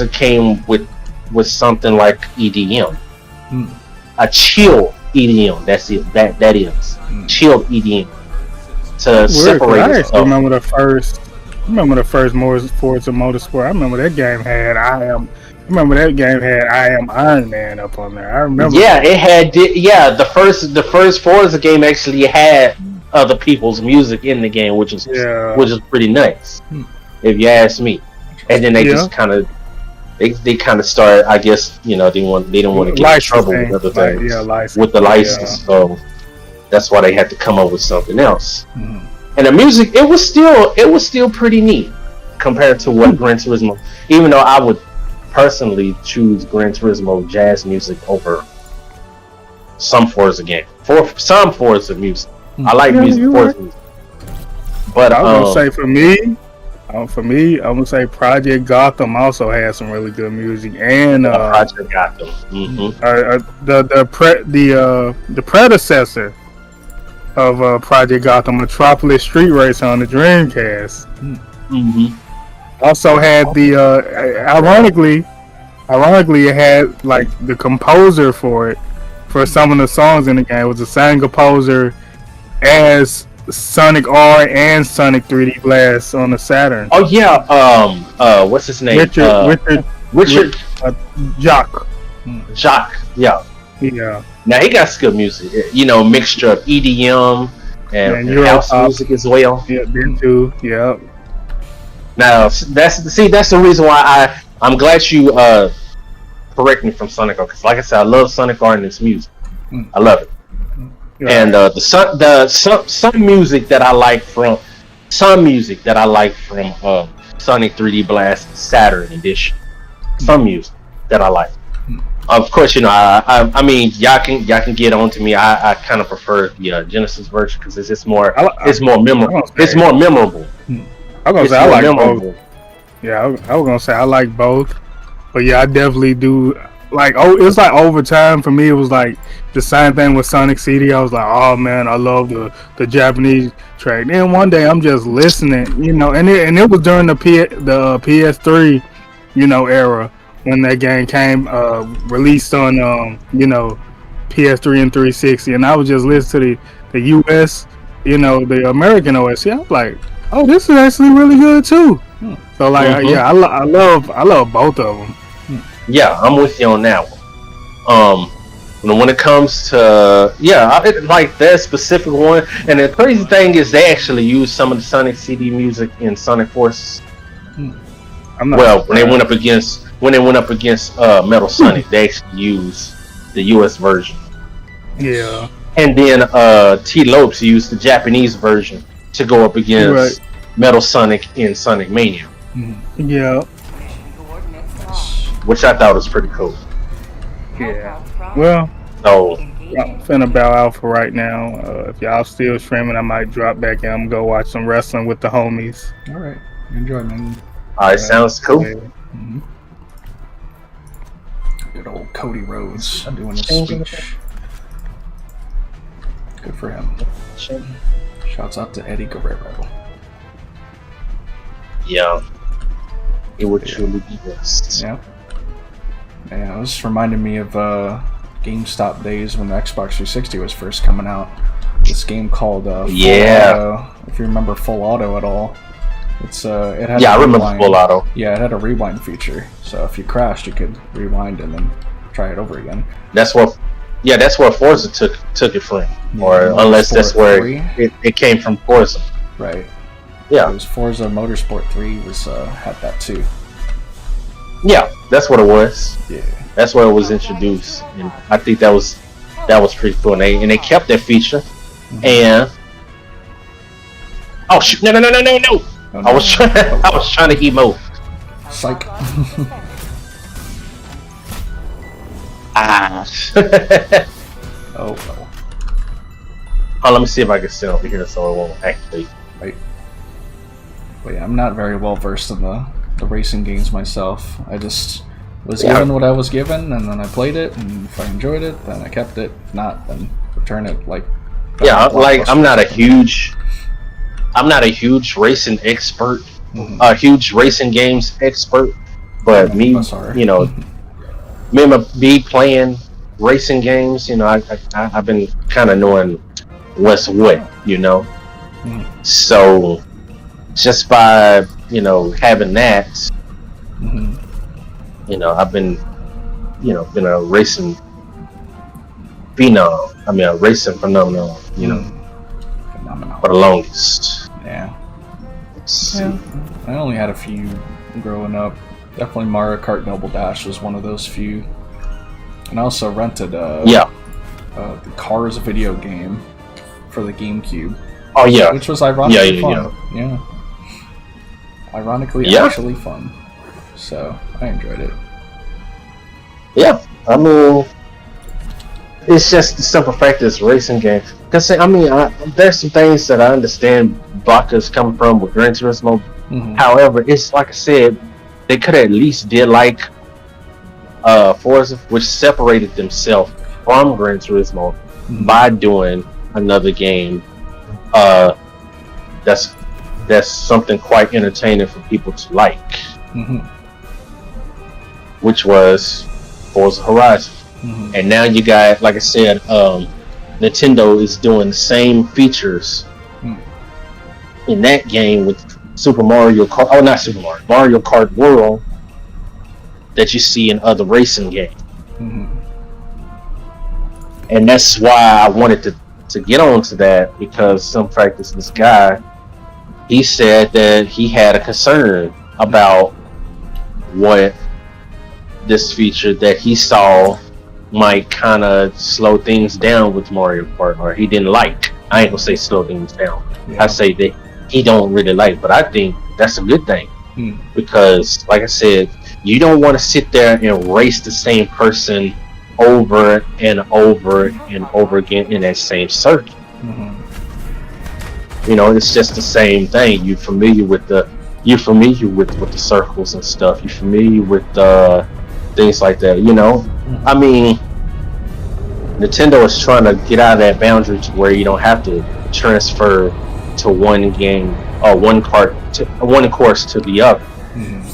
came with something like EDM, a chill EDM. That's it. That is chill EDM. To separate I actually remember the first Forza Motorsport. I remember that game had I Am Iron Man up on there. I remember. Yeah, it had. Yeah, the first Forza game actually had other people's music in the game, which is pretty nice, if you ask me. And then they just kind of they kind of started. I guess they didn't want to get in trouble with other things with the license. So that's why they had to come up with something else. And the music, it was still pretty neat compared to what Gran Turismo. Even though I would personally choose Gran Turismo jazz music over some Forza game. For some Forza music, I like Forza music. But I was gonna say for me, I'm gonna say Project Gotham also has some really good music, and Project Gotham, the predecessor of Project Gotham, Metropolis Street Racer on the Dreamcast. Also had the Ironically, it had like the composer for it, for some of the songs in the game, was the same composer as Sonic R and Sonic 3D Blast on the Saturn. Oh yeah, what's his name? Richard Jacques. Yeah. Yeah. Now he got good music, you know, mixture of EDM and house music as well. Yeah, them too. Yeah. Now that's the reason why I'm glad you correct me from Sonic R, because like I said, I love Sonic R and its music. I love it. Yeah. And some music that I like from Sonic 3D Blast Saturn Edition. Some music that I like. Of course, you know, I mean, y'all can get on to me. I kind of prefer the Genesis version because it's just more, it's more memorable. It's more memorable. I was gonna say I like both. Yeah, I was gonna say I like both, but yeah, I definitely do. Like, it's like over time for me. It was like the same thing with Sonic CD. I was like, oh man, I love the Japanese track. Then one day I'm just listening, you know, and it was during the PS3, you know, era when that game came released on you know, PS3 and 360, and I was just listening to the US, you know, the American OS. Yeah, I'm like, oh, this is actually really good too. So like, yeah, I love both of them. Yeah, I'm with you on that one. When it comes to like that specific one, and the crazy thing is they actually used some of the Sonic CD music in Sonic Force. When they went up against Metal Sonic, they actually used the US version. Yeah. And then T. Lopes used the Japanese version to go up against Metal Sonic in Sonic Mania. Yeah. Which I thought was pretty cool. Yeah. Well, so I'm finna bow out for right now. If y'all still streaming, I might drop back and I'm gonna go watch some wrestling with the homies. All right. Enjoy, man. Alright, sounds cool. Good old Cody Rhodes doing his speech. Good for him. Shouts out to Eddie Guerrero. Yeah. It would truly be best. Yeah. Yeah, this reminded me of GameStop days when the Xbox 360 was first coming out. This game called Full Auto, if you remember Full Auto at all. It had I remember Full Auto. Yeah, it had a rewind feature, so if you crashed, you could rewind and then try it over again. That's where Forza took it from, or unless that's where it came from Forza. Right. Yeah. It was Forza Motorsport 3 had that too. Yeah, that's what it was. Yeah. That's where it was introduced, and I think that was pretty cool. And they kept that feature. And oh shoot! No! I was trying to emote. Psych. Oh. Let me see if I can sit over here so it won't activate. Right. But yeah, I'm not very well versed in the racing games myself. I just was given what I was given, and then I played it, and if I enjoyed it, then I kept it. If not, then return it. Like I'm not a huge racing expert, a huge racing games expert, but me playing racing games, you know, I've been kind of knowing what's what, you know. So just by having that, you know, I've been a racing phenom. I mean, a racing phenomenon, you know, for the longest. Yeah. I only had a few growing up. Definitely Mario Kart Double Dash was one of those few. And I also rented the Cars video game for the GameCube. Oh yeah. Which was ironically fun. Yeah. Ironically actually fun. So I enjoyed it. Yeah. I mean, it's just the simple fact that it's a racing game. Because I mean, there's some things that I understand Baka's coming from with Gran Turismo. However, it's like I said, they could have at least did like Forza, which separated themselves from Gran Turismo by doing another game. That's something quite entertaining for people to like. which was Forza Horizon. And now you got, like I said, Nintendo is doing the same features in that game with Super Mario Kart. Oh, not Super Mario. Mario Kart World that you see in other racing games. And that's why I wanted to get onto that, because some fact is this guy, he said that he had a concern about what this feature that he saw might kind of slow things down with Mario Kart, or he didn't like. I ain't gonna say slow things down. I say that he don't really like, but I think that's a good thing, because like I said, you don't want to sit there and race the same person over and over and over again in that same circuit. You know, it's just the same thing. You're familiar with the circles and stuff. You're familiar with things like that. You know, I mean, Nintendo is trying to get out of that boundary to where you don't have to transfer to one game or one course to the other.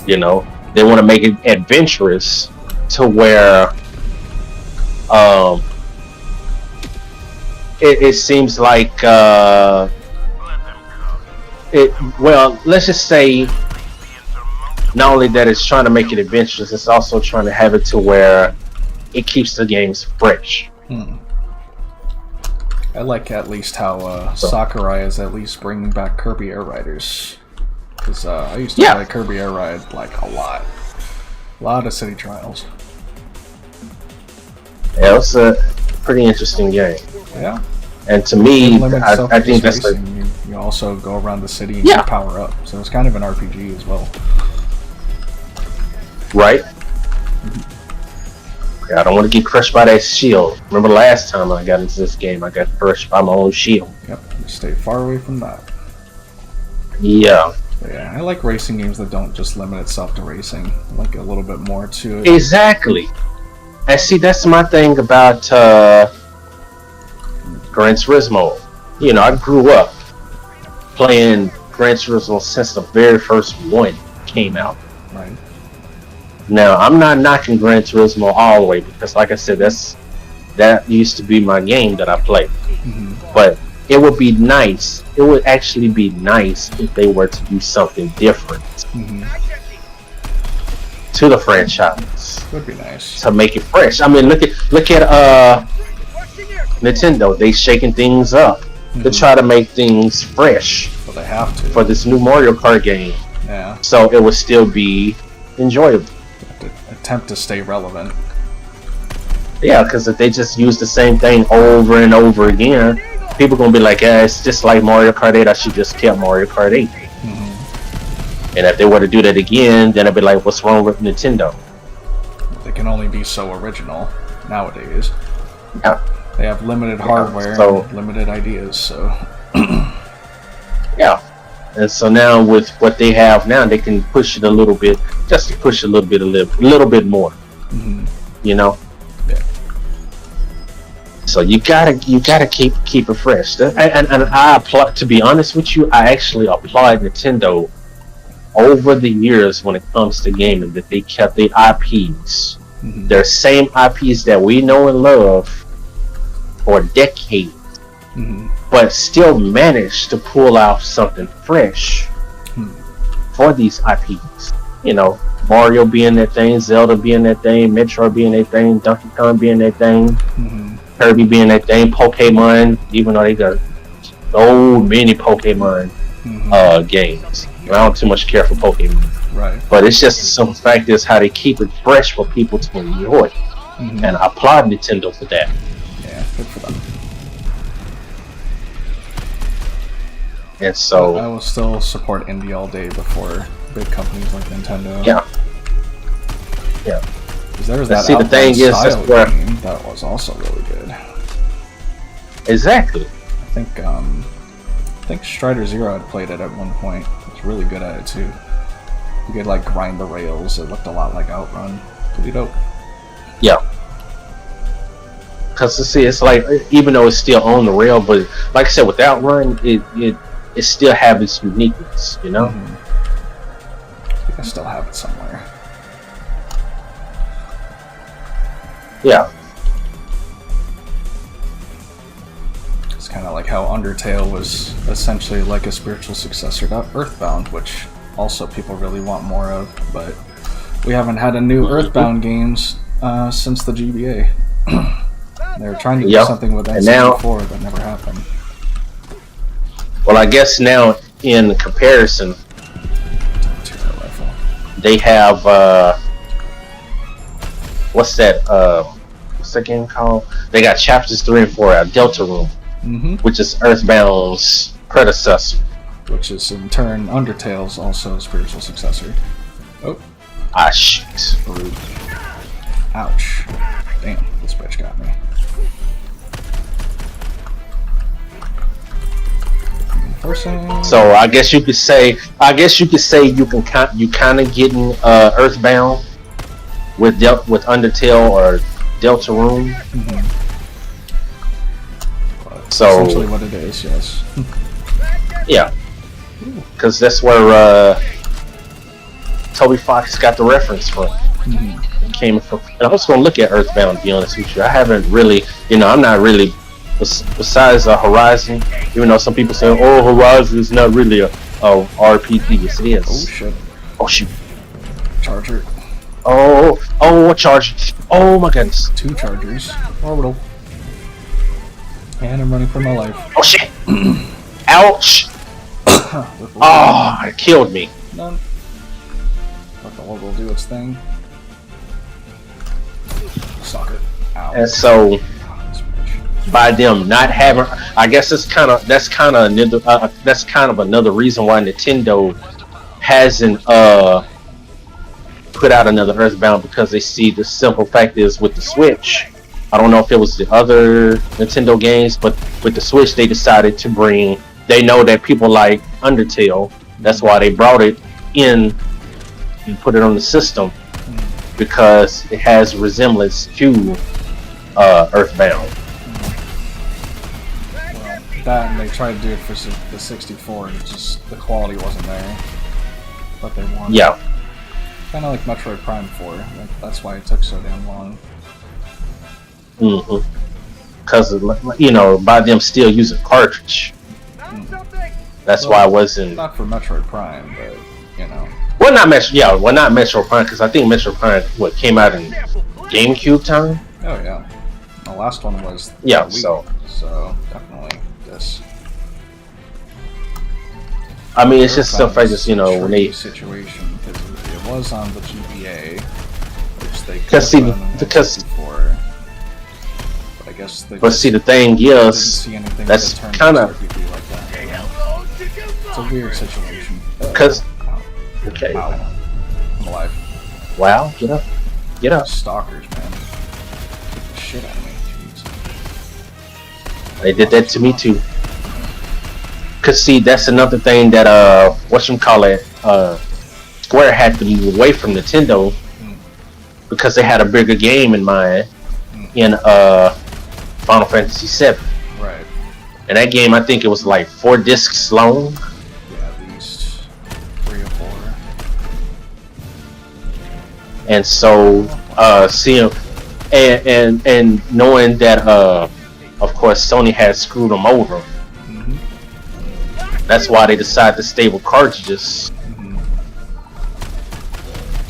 You know, they want to make it adventurous to where it seems like well, let's just say, not only that it's trying to make it adventurous, it's also trying to have it to where it keeps the games fresh. I like at least how Sakurai is at least bringing back Kirby Air Riders, because I used to play Kirby Air Ride like a lot of city trials. Yeah, it's a pretty interesting game. Yeah. And to me, I think that's like, you also go around the city and you power up, so it's kind of an RPG as well. Right? I don't want to get crushed by that shield. Remember last time I got into this game, I got crushed by my own shield. Yep, stay far away from that. Yeah. But yeah, I like racing games that don't just limit itself to racing. I like a little bit more to it. Exactly. And see, that's my thing about Gran Turismo. You know, I grew up playing Gran Turismo since the very first one came out. Right. Now, I'm not knocking Gran Turismo all the way, because like I said, that used to be my game that I played. But it would be nice, it would actually be nice if they were to do something different to the franchise. Would be nice. To make it fresh. I mean, look at Nintendo. They shaking things up to try to make things fresh. Well, they have to. For this new Mario Kart game. Yeah. So it would still be enjoyable. To attempt to stay relevant. Yeah, because if they just use the same thing over and over again, people gonna be like, "Yeah, it's just like Mario Kart 8. I should just kept Mario Kart 8." And if they were to do that again, then I'd be like, "What's wrong with Nintendo?" They can only be so original nowadays. Yeah. They have limited hardware, and limited ideas, so. Yeah. And so now with what they have now, they can push it a little bit, just to push a little bit more. You know. Yeah. So you gotta keep it fresh. And I applaud. To be honest with you, I actually applaud Nintendo over the years when it comes to gaming, that they kept their IPs, their same IPs that we know and love for decades. But still managed to pull out something fresh for these IPs. You know, Mario being that thing, Zelda being that thing, Metroid being that thing, Donkey Kong being that thing, Kirby being that thing, Pokemon, even though they got so many Pokemon games. I don't too much care for Pokemon. Right. But it's just the simple fact is how they keep it fresh for people to enjoy. And I applaud Nintendo for that. Yeah, good for them. And so I will still support indie all day before big companies like Nintendo. Yeah. Yeah. Because there was that the thing is, that's where game that was also really good. Exactly. I think Strider Zero had played it at one point. It was really good at it too. You could like grind the rails. It looked a lot like Outrun. Pretty dope. Yeah. Because see, it's like, even though it's still on the rail, but like I said, with Outrun, it still have its uniqueness, you know. I still have it somewhere. Yeah. It's kind of like how Undertale was essentially like a spiritual successor to Earthbound, which also people really want more of, but we haven't had a new Earthbound games since the GBA. They were trying to do something with N64 that never happened. Well, I guess now in comparison, they have what's that game called? They got chapters 3 and 4 out, Delta Room, which is Earthbound's predecessor. Which is in turn Undertale's also spiritual successor. Oh. Ah, shit. Rude. Ouch. Damn, this bitch got me. So I guess you could say you kind of getting Earthbound with Undertale or Delta Room. So essentially what it is, yes. Yeah, because that's where Toby Fox got the reference from. It came from. And I was going to look at Earthbound, to be honest with you. I haven't really, I'm not really. Besides Horizon, even though some people say, "Oh, Horizon is not really a RPG," yes, it is. Oh shit! Oh shoot! Charger. Oh, a charger! Oh my goodness! 2 chargers. Orbital. And I'm running for my life. Oh shit! Ouch! Oh, it killed me. None. Let the orbital do its thing. Suck it. Ow. And so. By them not having, I guess that's kind of another reason why Nintendo hasn't put out another Earthbound, because they see the simple fact is with the Switch. I don't know if it was the other Nintendo games, but with the Switch they decided to bring. They know that people like Undertale, that's why they brought it in and put it on the system, because it has resemblance to Earthbound. That, and they tried to do it for the 64, and just the quality wasn't there. But they wanted. Yeah. Kind of like Metroid Prime 4. That's why it took so damn long. Because by them still using cartridge. That's why it wasn't. Not for Metroid Prime, but Well, not Metroid Prime, because I think Metroid Prime came out in GameCube time. Oh yeah. The last one was. Yeah. So definitely. I mean, it's just stuff like this, when they situation, because it was on the GBA, which they because but I guess they the thing is, that's kind of like that, it's a weird situation. Because okay, I'm alive. Wow, get up, Stalkers, man, kick the shit out of me. They did that to me too. Cause see, that's another thing that Square had to move away from Nintendo, because they had a bigger game in mind in Final Fantasy VII. Right. And that game, I think it was like 4 discs long. Yeah, at least 3 or 4. And so, seeing and knowing that, of course, Sony had screwed them over. That's why they decided to stay with cartridges.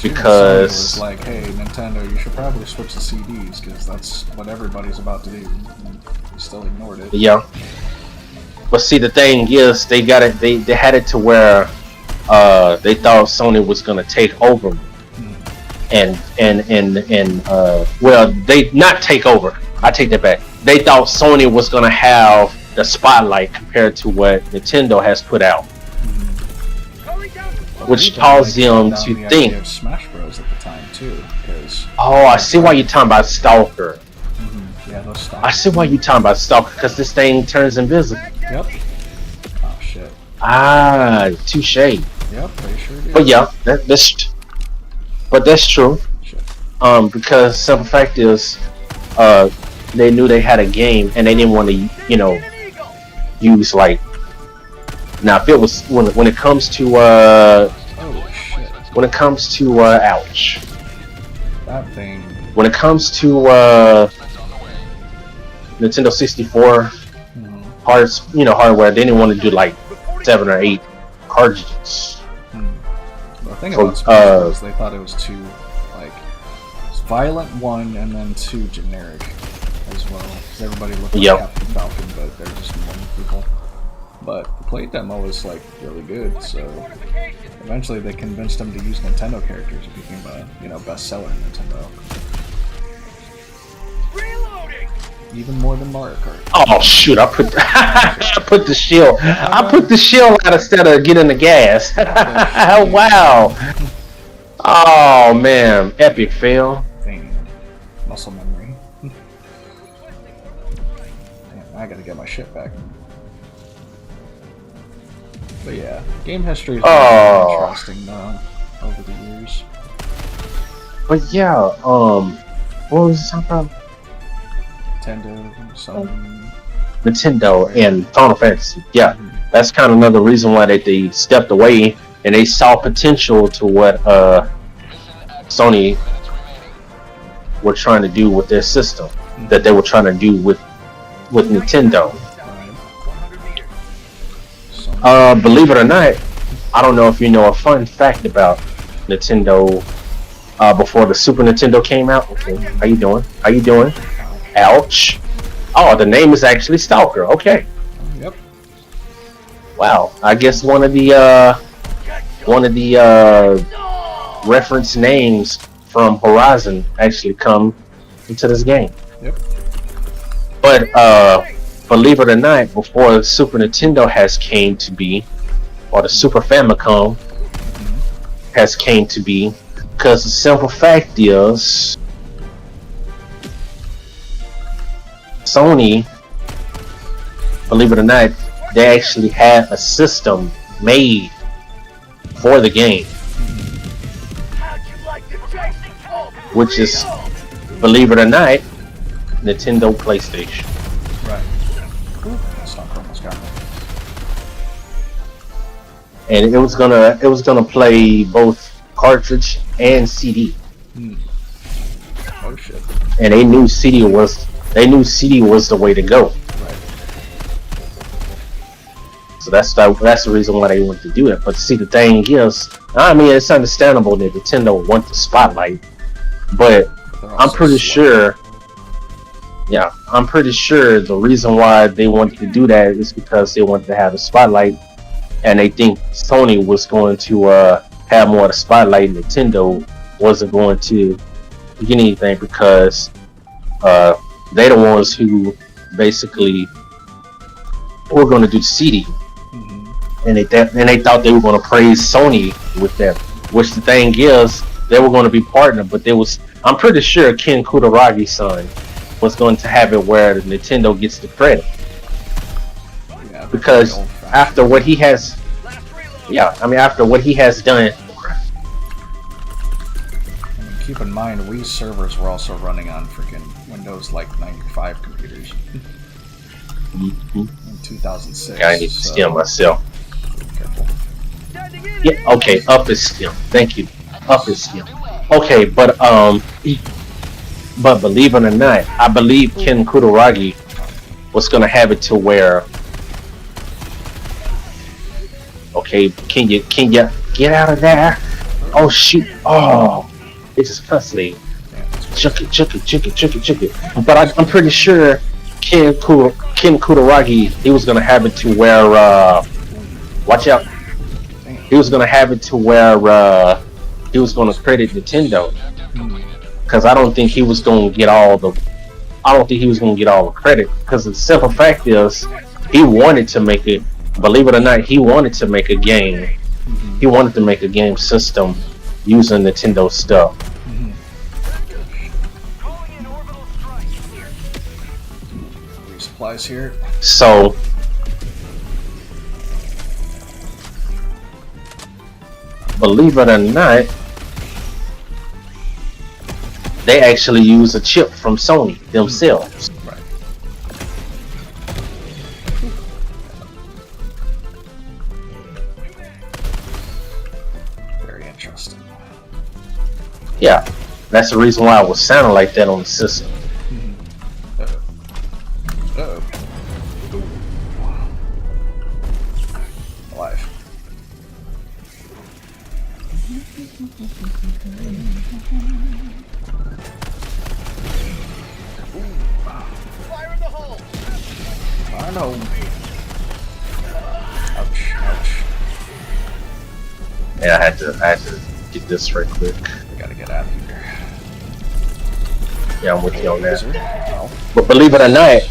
Because Sony was like, hey, Nintendo, you should probably switch to CDs, because that's what everybody's about to do. And they still ignored it. Yeah. But see, the thing is, they got it. They had it to where they thought Sony was gonna take over, and well, they not take over. I take that back. They thought Sony was gonna have the spotlight compared to what Nintendo has put out, which caused them to think. Of Smash Bros at the time too, because I see why you're talking about Stalker. Yeah, those Stalkers. I see why you're talking about Stalker, because this thing turns invisible. Yep. Oh shit. Touche. Yep, they sure do. But yeah, that's true. Shit. Because some fact is, they knew they had a game and they didn't want to, use like. Now, if it was when it comes to oh shit. when it comes to ouch. That thing when it comes to Nintendo 64 hardware, they didn't want to do like 7 or 8 cartridges. The thing about Super is they thought it was too like violent one and then too generic as well. Because everybody looked like Captain Falcon, but they're just normal people. But the play demo was like really good, so eventually they convinced them to use Nintendo characters. It became a bestseller in Nintendo. Reloading. Even more than Mario Kart. Oh shoot! I put the shield. I put the shield out instead of getting the gas. Wow. Oh man, epic fail. Dang. Muscle memory. Damn, I gotta get my shit back. But yeah, game history is really interesting over the years. But yeah, what was it about? Nintendo and Final Fantasy. Yeah, that's kind of another reason why they stepped away and they saw potential to what Sony were trying to do with their system that they were trying to do with Nintendo. Believe it or not, I don't know if you know a fun fact about Nintendo before the Super Nintendo came out. Okay, how you doing? How you doing? Ouch. Oh, the name is actually Stalker. Okay. Yep. Wow. I guess one of the reference names from Horizon actually come into this game. Yep. But believe it or not, before the Super Nintendo has came to be, or the Super Famicom has came to be, because the simple fact is, Sony, believe it or not, they actually had a system made for the game, which is, believe it or not, Nintendo PlayStation. Right. Ooh, almost got me. And it was gonna play both cartridge and CD. Oh shit. And they knew CD was the way to go. Right. So that's the reason why they wanted to do it. But see, the thing is, I mean, it's understandable that Nintendo wants the spotlight, but I'm pretty sure the reason why they wanted to do that is because they wanted to have the spotlight, and they think Sony was going to have more of the spotlight. Nintendo wasn't going to get anything because they're the ones who basically were going to do CD, and they thought they were going to praise Sony with that. Which the thing is, they were going to be partnered, but I'm pretty sure Ken Kutaragi's son was going to have it where Nintendo gets the credit, because after what he has done. Keep in mind, Wii servers were also running on freaking Windows like 95 computers in 2006. I need to steal myself. Careful. Yeah, okay, up is steal. Thank you. Up is steal. Okay, but believe it or not, I believe Ken Kutaragi was gonna have it to where. Okay, can you get out of there? Oh shoot! Oh. It's just constantly chuck it. But I'm pretty sure Ken Kutaragi, he was gonna have it to where watch out. He was gonna have it to where he was gonna credit Nintendo, because I don't think he was gonna get all the credit, because the simple fact is he wanted to make it. Believe it or not, he wanted to make a game. He wanted to make a game system using Nintendo stuff. Supplies here. So believe it or not, they actually use a chip from Sony themselves. Right. Very interesting. Yeah. That's the reason why it was sounding like that on the system. Uh-oh. Alive. Fire in the hole! I know. Ouch, ouch. Yeah, I had to get this right quick. We gotta get out of here. Yeah, I'm with you on that. Ow. But believe it or not,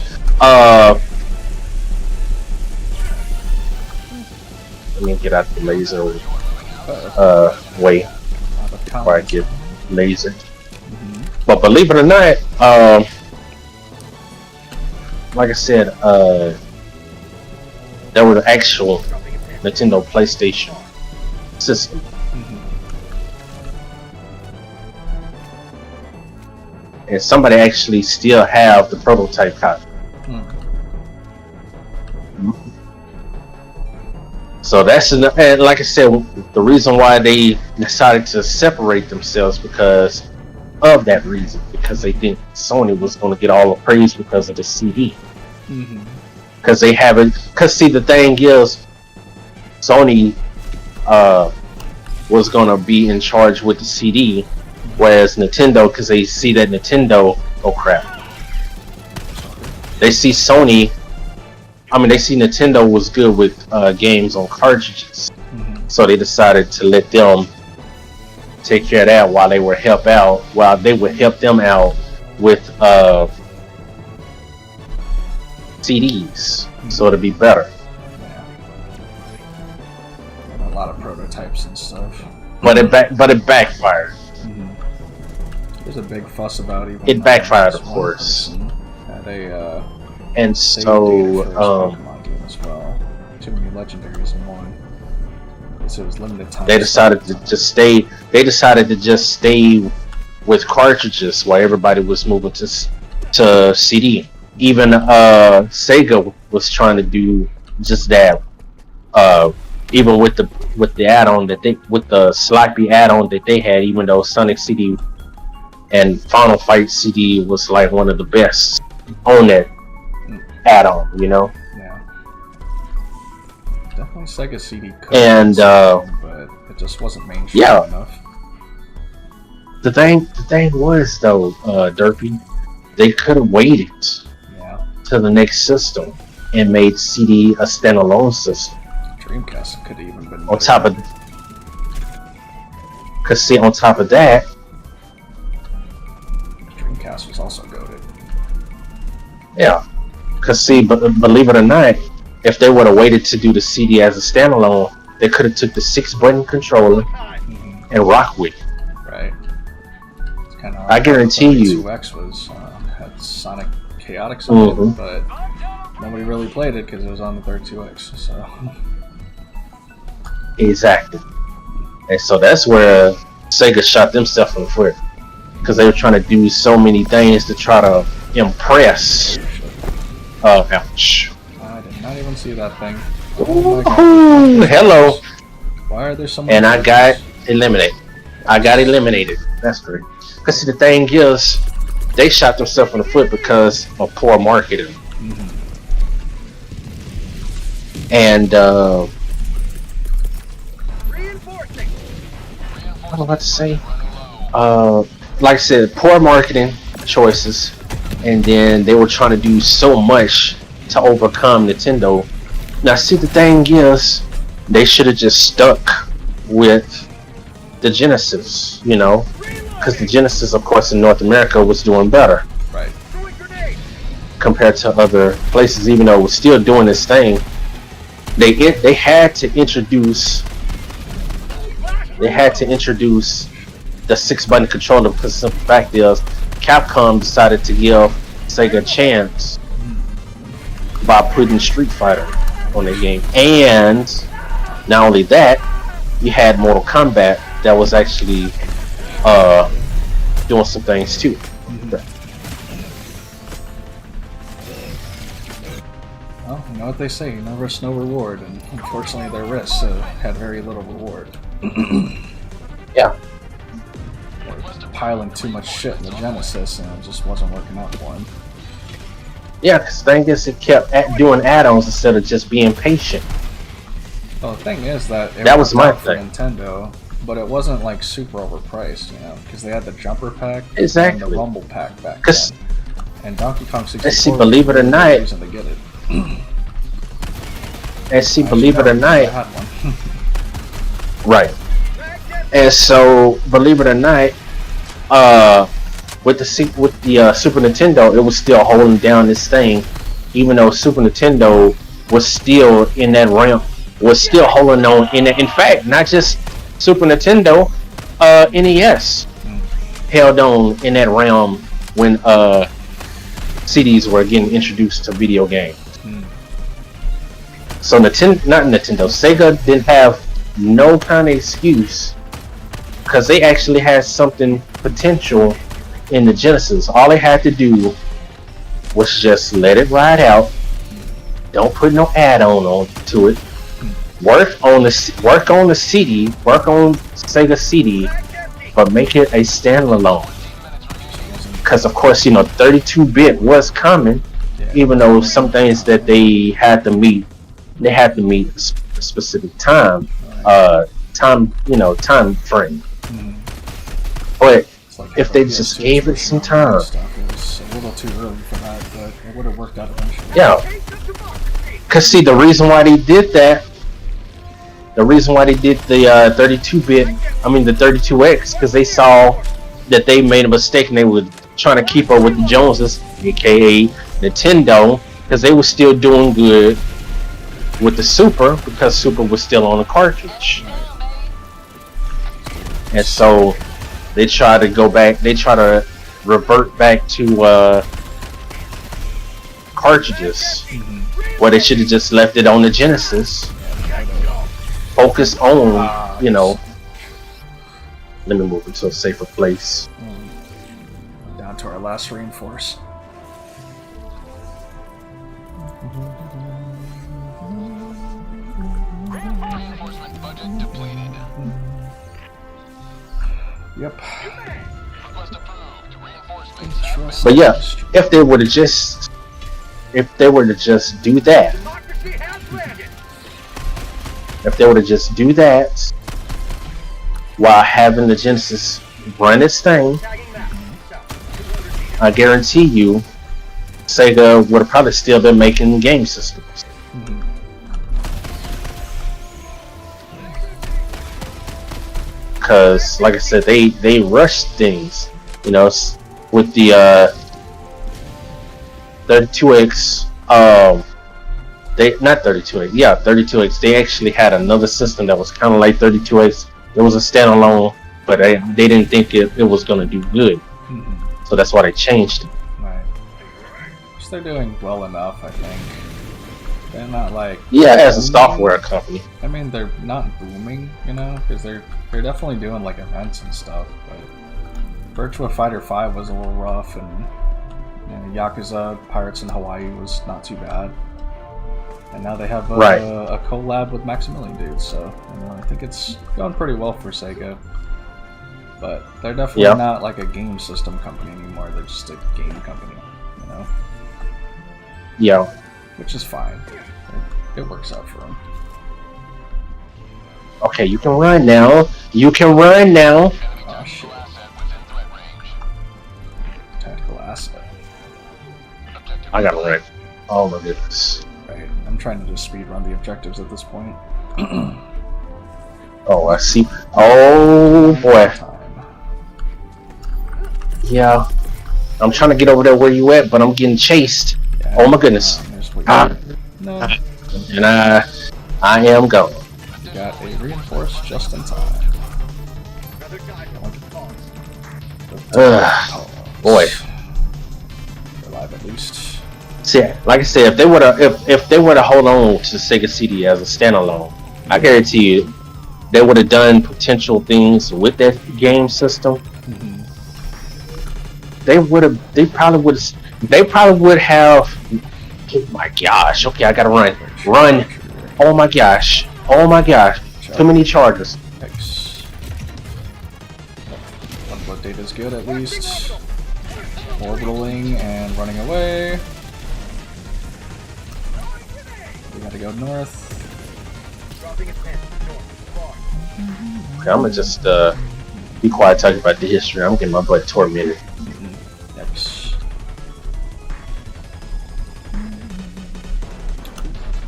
let me get out the laser way before I get laser. But believe it or not, like I said, there were the actual Nintendo PlayStation system. And somebody actually still have the prototype copy. So that's and like I said, the reason why they decided to separate themselves because of that reason, because they think Sony was going to get all the praise because of the CD. Because they haven't. Because see, the thing is, Sony was going to be in charge with the CD. Whereas Nintendo, because they see that Nintendo, oh crap, they see Sony, I mean they see Nintendo was good with games on cartridges, so they decided to let them take care of that while they would help them out with CDs, so it'd be better. A lot of prototypes and stuff. But it backfired. There's a big fuss about even. It backfired, of course. And so, Pokemon game as well. Too many legendaries in one. So it was limited time. They decided to just stay. They decided to just stay with cartridges while everybody was moving to CD. Even Sega was trying to do just that. Even with the add-on with the sloppy add-on that they had, even though Sonic CD and Final Fight CD was like one of the best on that add-on, you know. Yeah. Definitely Sega CD. And but it just wasn't mainstream enough. The thing was though, Derpy, they could have waited to the next system and made CD a standalone system. Dreamcast could have even been on top of. Cause see, on top of that. Dreamcast was also goated. Yeah, cause see, but believe it or not, if they would have waited to do the CD as a standalone, they could have took the 6-button controller and rock with it. Right. It's kind of. I guarantee you. 2X was had Sonic Chaotix on it, but nobody really played it because it was on the 32X. So. Exactly, and so that's where Sega shot themselves in the foot. Because they were trying to do so many things to try to impress. Ouch. I did not even see that thing. Oh, hello. Why are there so many? And I got eliminated. That's great. Because see, the thing is, they shot themselves in the foot because of poor marketing. And what am I about to say? Like I said, poor marketing choices, and then they were trying to do so much to overcome Nintendo. Now, see, the thing is, they should have just stuck with the Genesis, you know, because the Genesis, of course, in North America was doing better, right, compared to other places. Even though it was still doing this thing, they had to introduce the 6-button controller, because the simple fact is Capcom decided to give Sega a chance by putting Street Fighter on their game. And not only that, you had Mortal Kombat that was actually doing some things too. Well, you know what they say, no risk, no reward, and unfortunately their risks had very little reward. Yeah. piling too much shit in the Genesis, and it just wasn't working out for him. Yeah, because the thing is, it kept doing add-ons instead of just being patient. Well, the thing is that that was my for thing. Nintendo, but it wasn't like super overpriced, you know, because they had the jumper pack Exactly. and the Rumble pack back Cause, then. And Donkey Kong 64. let's see, believe it or not. Reason to get it. And see, believe it or I not. had one. Right. And so, believe it or not, with the Super Nintendo, it was still holding down this thing, even though Super Nintendo was still in that realm, was still holding on in it. In fact, not just Super Nintendo, NES held on in that realm when CDs were getting introduced to video games. So Sega didn't have no kind of excuse, because they actually had something potential in the Genesis. All they had to do was just let it ride out. Don't put no add-on to it. Work on the CD. Work on Sega CD, but make it a standalone. Because of course, 32-bit was coming, even though some things that they had to meet a specific time frame. But Like if they just gave it some time, stuff, it was a little too early for that, but it would have worked out eventually. yeah. Cause see, the reason why they did that, the 32-bit, the 32X, because they saw that they made a mistake and they were trying to keep up with the Joneses, aka Nintendo, because they were still doing good with the Super, because Super was still on the cartridge. And so they try to revert back to cartridges, where they should have just left it on the Genesis. Focus on, let me move it to a safer place. Down to our last reinforce. Yep. But yeah, if they were to just do that, while having the Genesis run its thing, I guarantee you, Sega would have probably still been making game systems. Because, like I said, they rushed things, with the 32X. Not 32X, 32X. They actually had another system that was kind of like 32X. It was a standalone, but they didn't think it was going to do good. So that's why they changed it. Right. Which they're doing well enough, I think. They're not like... Yeah, as a software company. I mean, they're not booming, because they're definitely doing like events and stuff, but Virtua Fighter 5 was a little rough, and Yakuza Pirates in Hawaii was not too bad. And now they have a collab with Maximilian Dude, so I think it's going pretty well for Sega. But they're definitely not like a game system company anymore, they're just a game company, Yeah. Which is fine. It works out for them. Okay, you can run now. Oh shit. Tactical asset. I gotta run. Oh my goodness. Right. I'm trying to just speed run the objectives at this point. Oh, I see. Oh boy. Yeah. I'm trying to get over there where you at, but I'm getting chased. Yeah, oh my goodness. No. And I am going. You got a reinforce just in time. Boy. Alive at least. See, like I said, if they were to hold on to Sega CD as a standalone, I guarantee you they would have done potential things with that game system. They probably would have. Oh my gosh! Okay, I gotta run. Oh my gosh! Too many charges. Blood data is good at least. Orbitaling and running away. We gotta go north. Okay, I'm gonna just be quiet talking about the history. I'm getting my butt tormented. Yikes.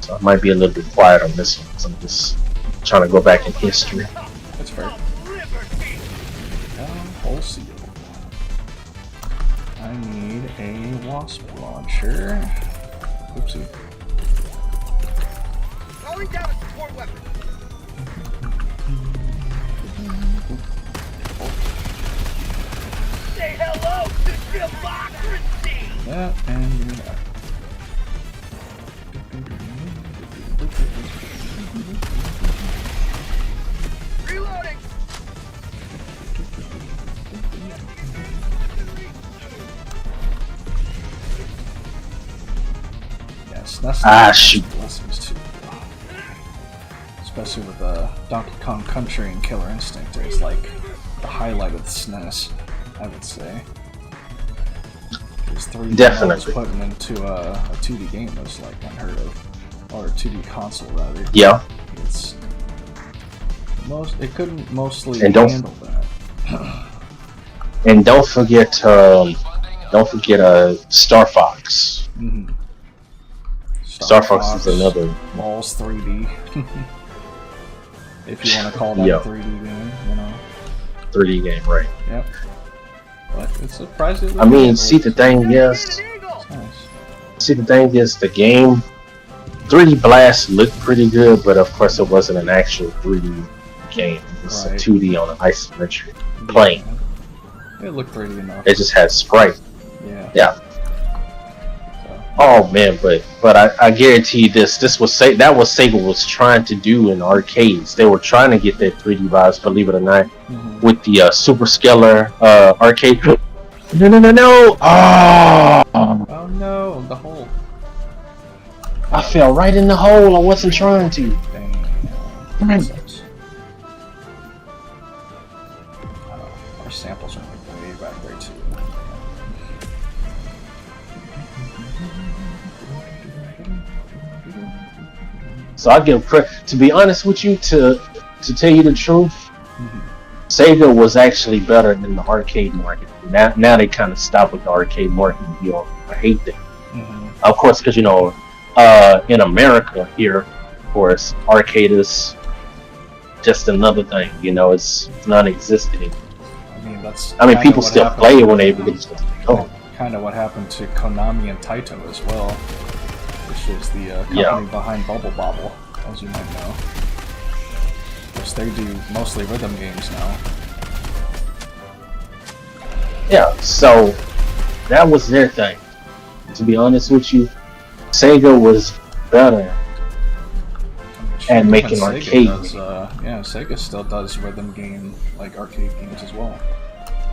So I might be a little bit quiet on this one because I'm just trying to go back in history. That's fair. Whole seal. I need a wasp launcher. Oopsie. Calling down a support weapon. Say hello to democracy. That and that. Reloading. Yes, that's shoot. blessings too. Especially with Donkey Kong Country and Killer Instinct, it's like the highlight of the SNES, I would say. There's 3D Definitely. putting into a 2D game was like unheard of, or a 2D console rather. Yeah. It couldn't mostly And don't- handle that. And don't forget Star Fox. Mm-hmm. Star Fox is another. Balls 3D. If you want to call that Yeah. a 3D game, you know. 3D game, right? Yep. But it's surprisingly. I mean, see the thing is, the game 3D Blast looked pretty good, but of course it wasn't an actual 3D game. It's a 2D on an isometric plane. It looked pretty enough. It just had sprite. Yeah. Yeah. Oh man, but I guarantee you that was Sega was trying to do in arcades. They were trying to get that 3D vibes, believe it or not, with the Super Scalar arcade. No! Oh no, the hole. I fell right in the hole. I wasn't trying to. Dang. Sucks. Our samples are like way back there too. So I give credit. To be honest with you, to tell you the truth, Sega was actually better than the arcade market. Now they kind of stopped with the arcade market. You know, I hate that. Of course, because in America here, of course, arcade is just another thing. You know, it's non-existent. I mean, people still play it when they get Kind of what happened to Konami and Taito as well, which is the company behind Bubble Bobble, as you might know. Which they do mostly rhythm games now. Yeah, so that was their thing. To be honest with you, Sega was better at making arcade. Sega still does rhythm game, like arcade games as well,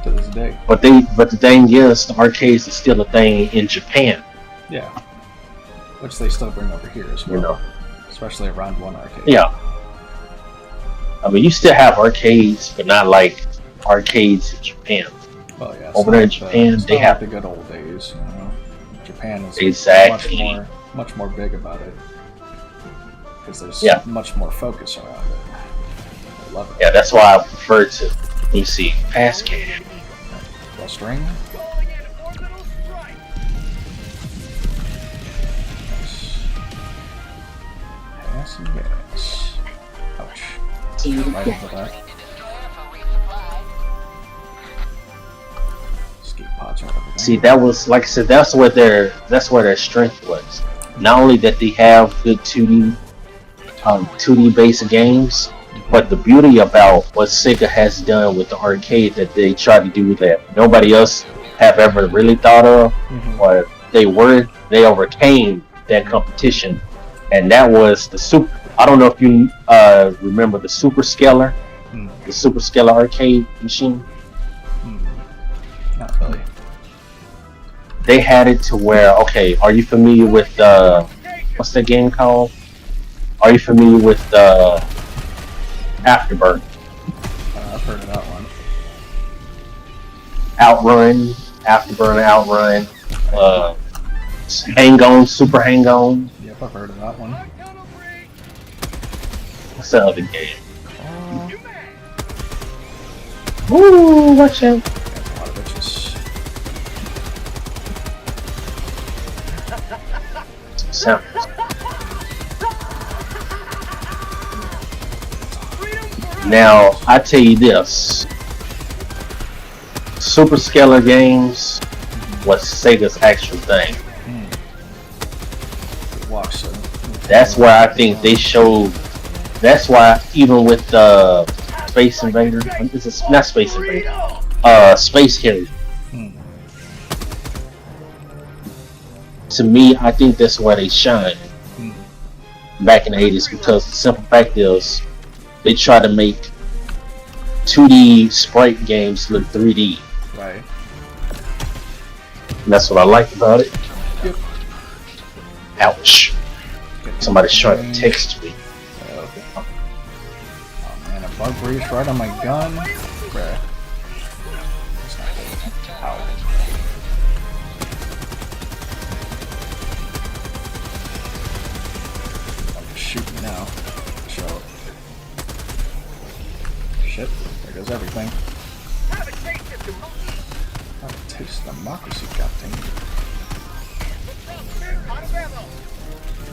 to this day. But the thing is, the arcades is still a thing in Japan. Yeah, which they still bring over here as well. You know, especially around one arcade. Yeah. I mean, you still have arcades, but not like arcades in Japan. Well, yeah. Over there in Japan, they have the good old days. You know? Japan is much more big about it because there's much more focus around it. I love it. Yeah, that's why I prefer to. Let me see, pass cash. Plus ring. Nice. Pass and gas. Ouch. Right into that. See, that was like I said. That's where their strength was. Not only that they have good 2D based games, but the beauty about what Sega has done with the arcade that they try to do that nobody else have ever really thought of, or they overcame that competition, and that was the super. I don't know if you remember the Super Scalar, the Super Scalar arcade machine. Not really. They had it to where, okay, are you familiar with what's that game called? Are you familiar with Afterburn? I've heard of that one. Outrun, Afterburner, Outrun, Hang On, Super Hang On. Yep, I've heard of that one. What's the other game? Ooh, watch out. There's a lot of bitches. Sound. Now, I tell you this. Super Scalar Games was Sega's actual thing. That's why I think they showed. That's why even with Space Invader, not Space Invader, Space Harrier. To me, I think that's why they shine back in the 80s, because the simple fact is they try to make 2D sprite games look 3D. Right. And that's what I like about it. Yep. Ouch. Somebody's trying to text me. Okay. Oh man, a bug breach right on my gun. Bruh. That's not good. Ow. Shoot me now. So. Shit. There goes everything. Have a taste of democracy, goddammit.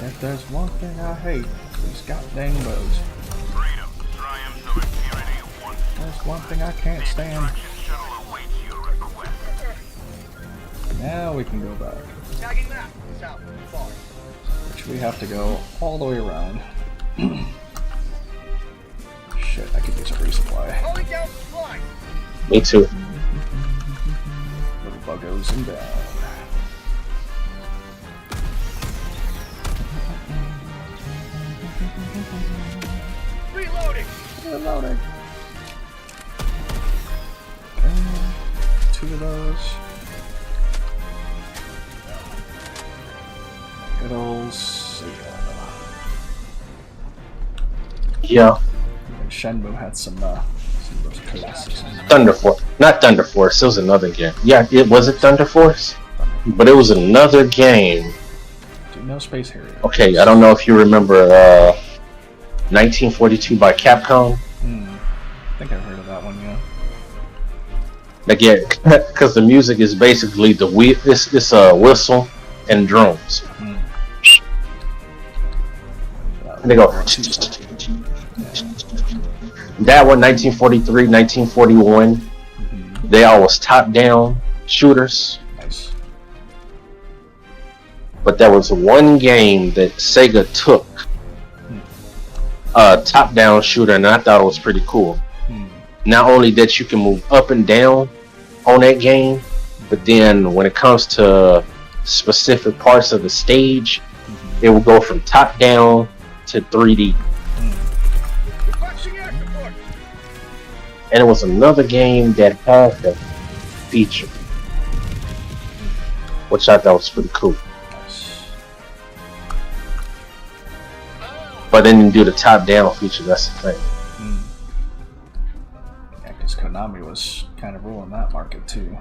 If there's one thing I hate, these goddamn bugs. There's one thing I can't stand. Now we can go back. Which we have to go all the way around. Shit, I could use a resupply. Me too. Little buggos and down. Reloading. Reloading. Okay, 2 of those. Good old Sega. Yeah. Shenmue had some of those classics. Thunder Force. Not Thunder Force, it was another game. Yeah, it wasn't Thunder Force, but it was another game. Dude, no Space Harrier. Okay, I don't know if you remember 1942 by Capcom. I think I've heard of that one, yeah. Again, because the music is basically this whistle and drums. And they go. That one, 1943, 1941. They all was top-down shooters. Nice. But there was one game that Sega took, top-down shooter, and I thought it was pretty cool. Not only that you can move up and down on that game, but then when it comes to specific parts of the stage, it will go from top-down to 3D. And it was another game that had that feature, which I thought was pretty cool. Nice. But then you do the top-down feature, that's the thing. Yeah, because Konami was kind of ruling that market too.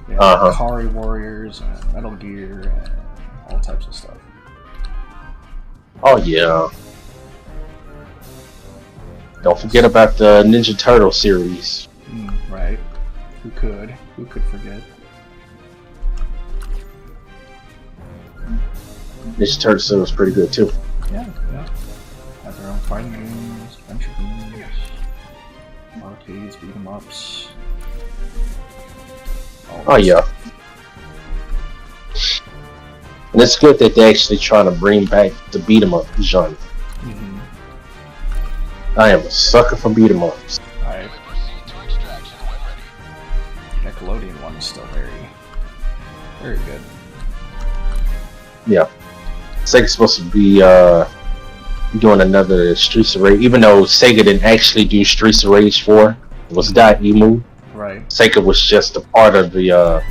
Yeah, Kari Warriors and Metal Gear and all types of stuff. Oh yeah. Don't forget about the Ninja Turtle series. Right. Who could? Who could forget? Ninja Turtle series was pretty good too. Yeah, yeah. Have their own fighting games, adventure games, arcades, beat 'em ups. Oh yeah. And it's good that they're actually trying to bring back the beat 'em up genre. I am a sucker for beat 'em ups. Right. Nickelodeon one is still very good. Yeah. Sega's supposed to be doing another Streets of Rage, even though Sega didn't actually do Streets of Rage 4. It was .emu. Right. Sega was just a part of the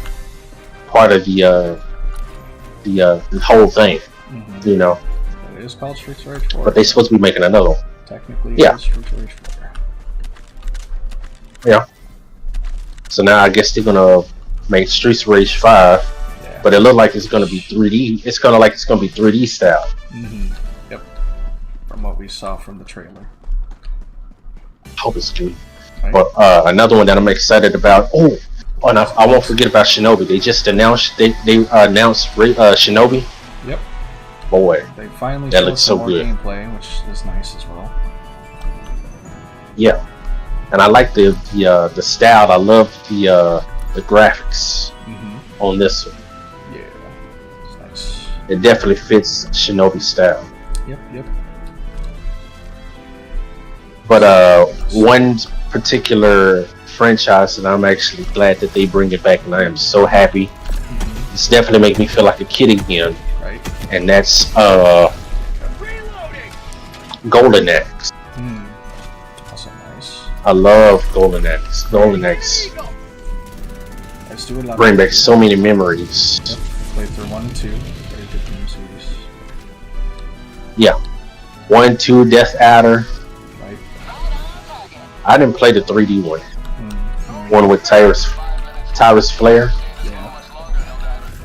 whole thing. You know. It is called Streets of Rage 4. But they're supposed to be making another one. Technically, yeah. Streets of Rage 4. Yeah. So now I guess they're gonna make Streets of Rage 5, but it looked like it's gonna be 3D. It's gonna be 3D style. Yep. From what we saw from the trailer. Hope it's good. Right. But another one that I'm excited about. Oh, and I won't forget about Shinobi. They just announced Shinobi. Yep. Boy, They finally that showed looks some so more good. gameplay, which is nice as well. Yeah, and I like the style. I love the graphics on this one. Yeah, it's nice. It definitely fits Shinobi style. Yep. But one particular franchise that I'm actually glad that they bring it back, and I am so happy. It's definitely make me feel like a kid again. Right. And that's Golden Axe. Also nice. I love Golden Axe. Golden Axe Let's do it. bring back so many memories. Yep. Played through 1 and 2. Very good game series. Yeah, 1, 2, Death Adder. Right. I didn't play the 3D one. One with Tyrus Flare. Yeah. I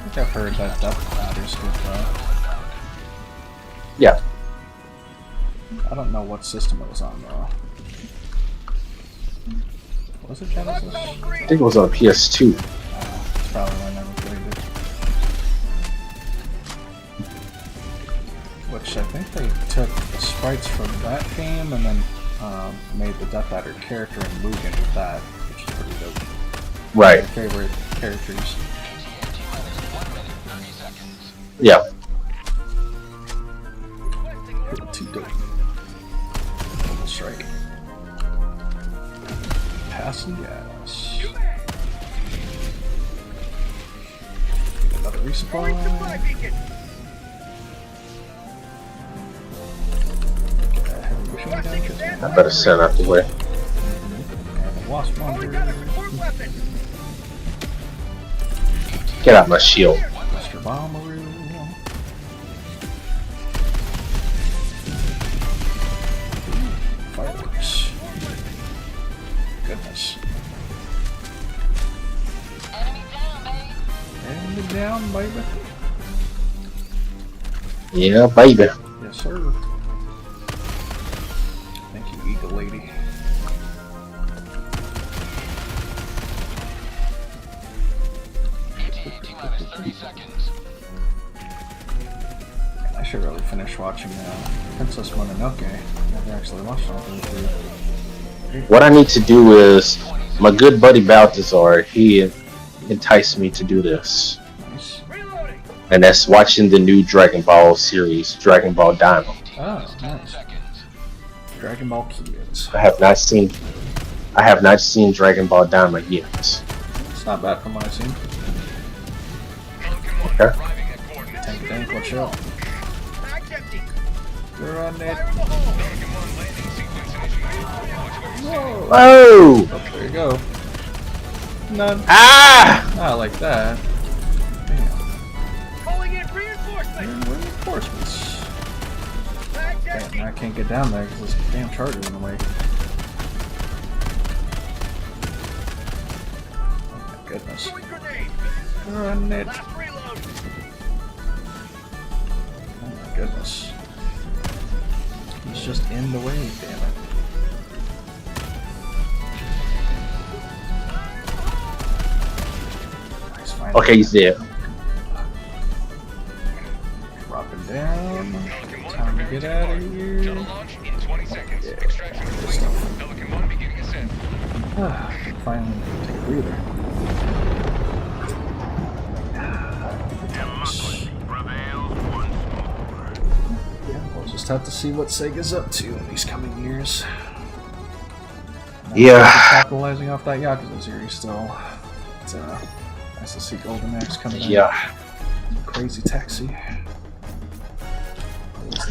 think I've heard that Adder's good though. Yeah. I don't know what system it was on though. Was it Genesis? I think it was on PS2. It's probably why I never played it. Which I think they took the sprites from that game and then made the Death Adder character and Mugen with that, which is pretty dope. Right. My favorite characters. Yeah. Too dope. That's right. Passing gas. Another resupply. I better send out the way. Wasp Wonder. Get out my shield. Mr. Bomberoo. Fireworks. Goodness. Enemy down, baby. Yeah, baby. Yes, sir. Thank you, Eagle Lady. I should really finish watching Princess Mononoke. Never actually watched it. What I need to do is, my good buddy Balthazar, he enticed me to do this. Nice. And that's watching the new Dragon Ball series, Dragon Ball Diamond. Oh, nice. Dragon Ball Kids. I have not seen Dragon Ball Diamond yet. It's not bad from what I've seen. Okay. Tank, watch out. You're on it. Whoa! Oh! There you go. None. Ah! Not like that. Damn. Calling in reinforcements. Reinforcements. Damn, I can't get down there because this damn charger's in the way. Oh my goodness. Run it. Oh my goodness. He's just in the way, damn it. Nice, finally. Okay, he's dead. Dropping down. Time to get out of here. Finally, take a breather. We'll just have to see what Sega's up to in these coming years. Yeah. Capitalizing off that Yakuza series still. It's nice to see Golden Axe coming in. Yeah. Crazy Taxi.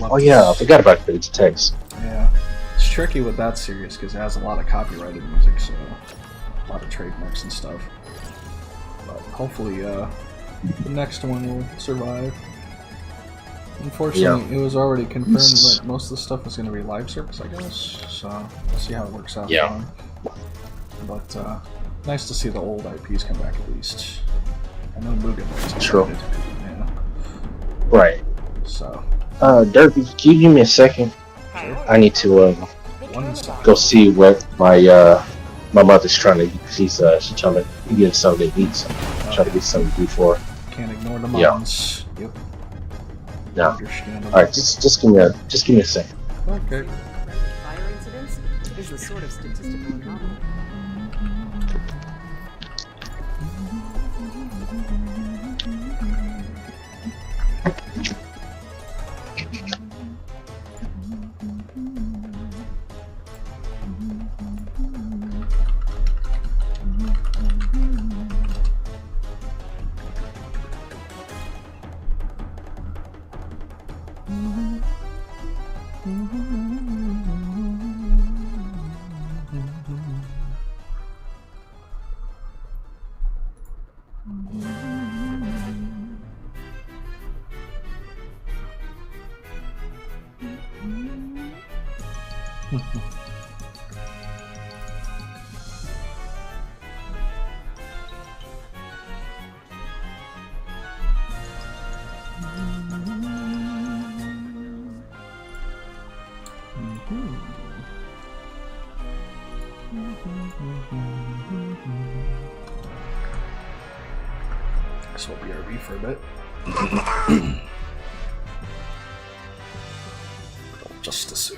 Oh yeah, I forgot about Crazy Taxi. Yeah. It's tricky with that series because it has a lot of copyrighted music, so a lot of trademarks and stuff. But hopefully, the next one will survive. Unfortunately, it was already confirmed that most of the stuff was going to be live service, I guess. So we'll see how it works out. Yeah. But Nice to see the old IPs come back at least. I know Mugen was True. Yeah. Right. So. Derby, can you give me a second? Sure. I need to 1 second. go see what my my mother's trying to. She's trying to get something to eat. So I'm trying to get something to eat for her. Can't ignore the moms. Yep. No. Understandable. All right, just give me a second. Okay. Fire incidents is a sort of statistical anomaly. Guess we'll BRB for a bit. Just to see.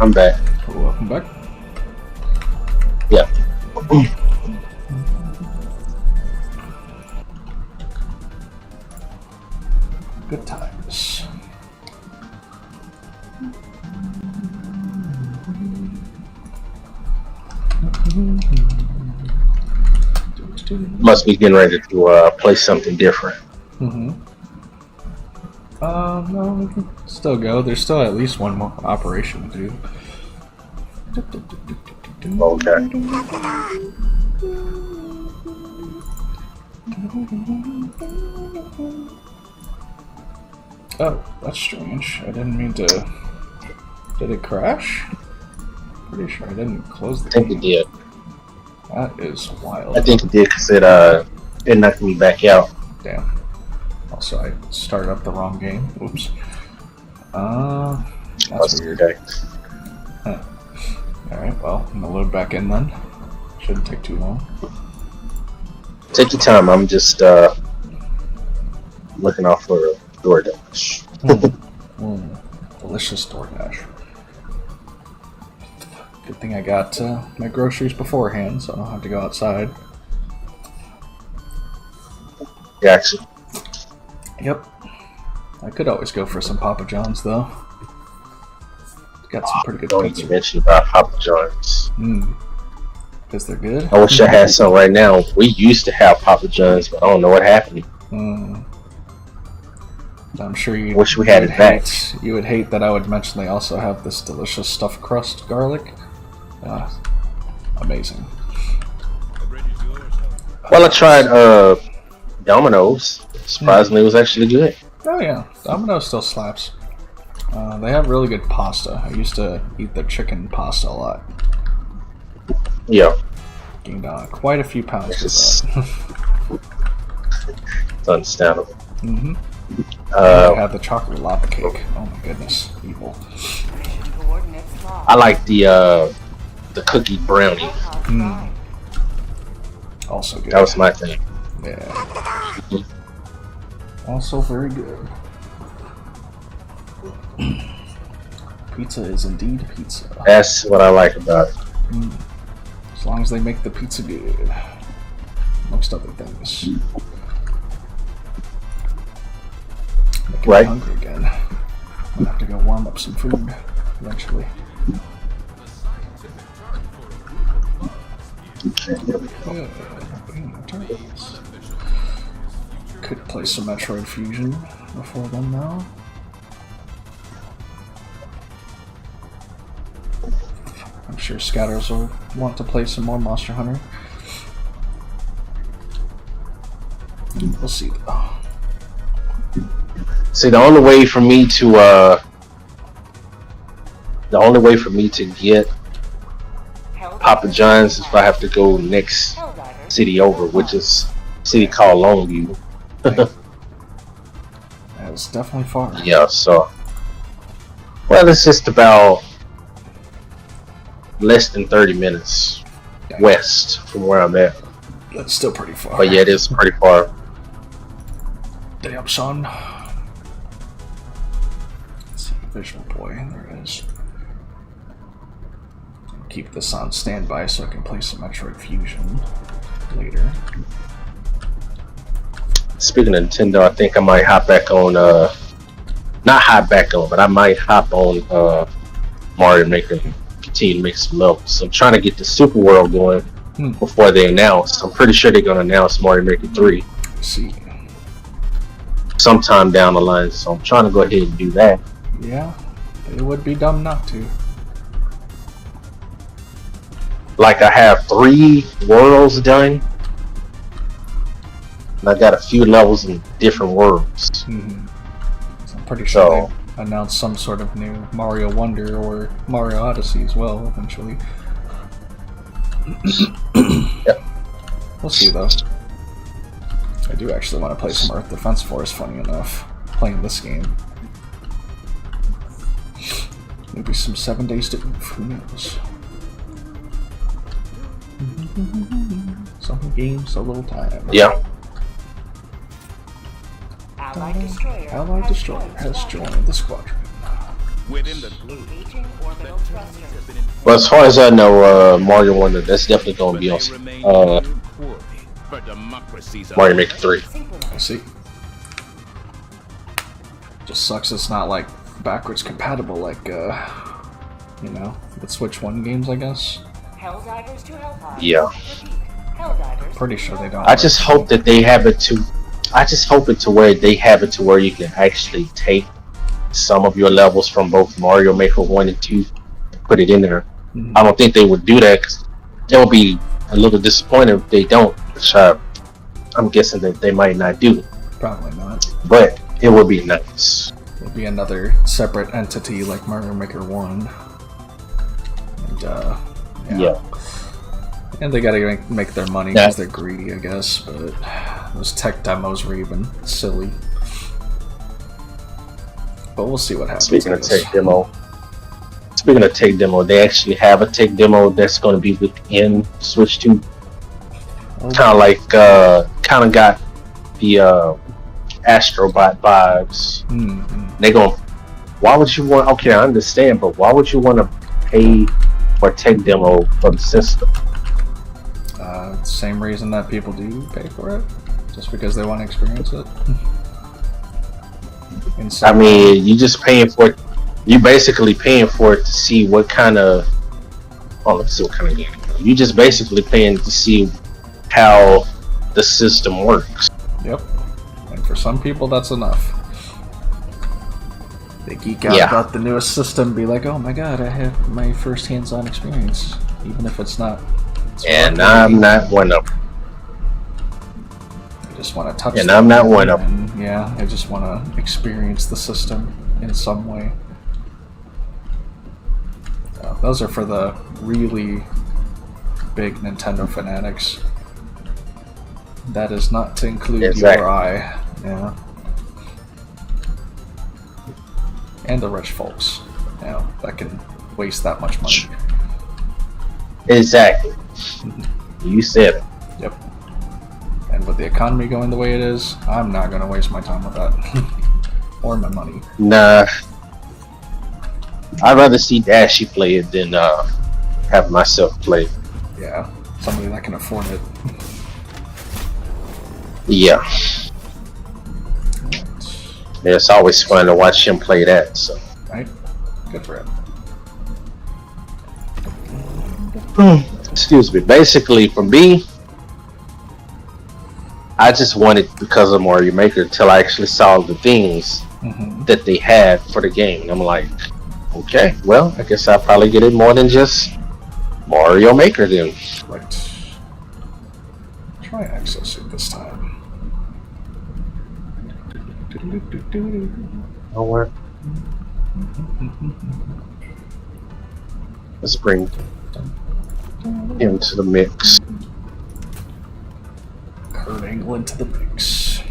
I'm back. Welcome back. Yeah. Good times. Must be getting ready to play something different. No, we can still go. There's still at least one more operation to do. Okay. Oh, that's strange. I didn't mean to. Did it crash? Pretty sure I didn't close the I think game. it did. That is wild. I think it did because it knocked me back out. Damn. Also, I started up the wrong game. Oops. That's weird. Okay. Huh. Alright, well, I'm gonna load back in then. Shouldn't take too long. Take your time. I'm just looking off for a DoorDash. Delicious DoorDash. Good thing I got my groceries beforehand, so I don't have to go outside. Gotcha. Yep. I could always go for some Papa John's, though. Got some pretty good Don't pizza. even mention about Papa John's. Because they're good? I wish I had some right now. We used to have Papa John's, but I don't know what happened. I'm sure you wish we had it back. You would hate that I would mention they also have this delicious stuffed crust garlic. Amazing. Well, I tried Domino's. Surprisingly, it was actually good. Oh yeah, Domino's still slaps. They have really good pasta. I used to eat the chicken pasta a lot. Yeah. Gained quite a few pounds with that. It's understandable. I had the chocolate lava cake. Oh my goodness, evil. I like the cookie brownie. Also good. That was my thing. Yeah. Also very good. Pizza is indeed pizza. That's what I like about it. As long as they make the pizza good. Amongst other things. Making me hungry again. I'm gonna have to go warm up some food eventually. Could play some Metroid Fusion before then now. I'm sure Scatters will want to play some more Monster Hunter. We'll see though. See, the only way for me to get Papa John's is if I have to go next city over, which is a city called Longview. That's definitely far. Yeah, so well, it's just about less than 30 minutes west from where I'm at. That's still pretty far. But yeah, it is pretty far. Damn, son. Let's see, Visual Boy, there it is. Keep this on standby so I can play some Metroid Fusion later. Speaking of Nintendo, I think I might hop back on, not hop back on, but I might hop on Mario Maker and continue to make some levels. I'm trying to get the Super World going before they announce. I'm pretty sure they're going to announce Mario Maker 3. See. Sometime down the line, so I'm trying to go ahead and do that. Yeah, it would be dumb not to. Like, I have 3 worlds done, and I got a few levels in different worlds. So I'm pretty sure they announced some sort of new Mario Wonder or Mario Odyssey as well eventually. Yep. We'll see though. I do actually want to play some Earth Defense Force, funny enough, playing this game. Maybe some 7 Days to Eve, who knows? Some games, a little time. Yeah. Allied Destroyer Allied Destroyer has joined the squadron. Within the glue. Well, as far as I know, Mario Wonder, that's definitely going to be on Mario Maker 3. I see. Just sucks it's not like backwards compatible like you know, with Switch 1 games, I guess. Heccdivers to Hellpod. Yeah. Heccdivers. Pretty sure they don't. I just hope that they have it to. I just hope it to where they have it to where you can actually take some of your levels from both Mario Maker 1 and 2, put it in there. Mm-hmm. I don't think they would do that, 'cause it would be a little disappointing if they don't, which I'm guessing that they might not do. Probably not. But it would be nice. It'll be another separate entity like Mario Maker 1. And, Yeah. And they gotta make their money because they're greedy, I guess, but those tech demos were even silly. But we'll see what happens. Speaking of tech demo, they actually have a tech demo that's going to be within Switch 2. Kind of like, kind of got the Astrobot vibes. They go, why would you want? Okay, I understand, but why would you want to pay for a tech demo for the system? Same reason that people do pay for it, just because they want to experience it. I mean, you just paying for it. You basically paying for it to see what kind of. Oh, let's see what kind of game. You just basically paying to see how the system works. Yep. And for some people, that's enough. They geek out about the newest system, be like, "Oh my god, I have my first hands-on experience," even if it's not. And I'm not one of them. I just want to touch. And I'm not one of them. Yeah, I just want to experience the system in some way. Those are for the really big Nintendo fanatics. That is not to include you or I. Yeah. And the rich folks. Yeah, that can waste that much money. Exactly. You said it. Yep. And with the economy going the way it is, I'm not going to waste my time with that. Or my money. Nah. I'd rather see Dashy play it than have myself play it. Yeah. Somebody that can afford it. Yeah. Yeah, it's always fun to watch him play that, so. Right? Good for him. Excuse me. Basically, for me, I just wanted because of Mario Maker till I actually saw the things that they had for the game. And I'm like, okay, well, I guess I'll probably get it more than just Mario Maker then. Right. Try access it this time. Oh, what? Let's bring him to the mix. Kurt Angle to the mix.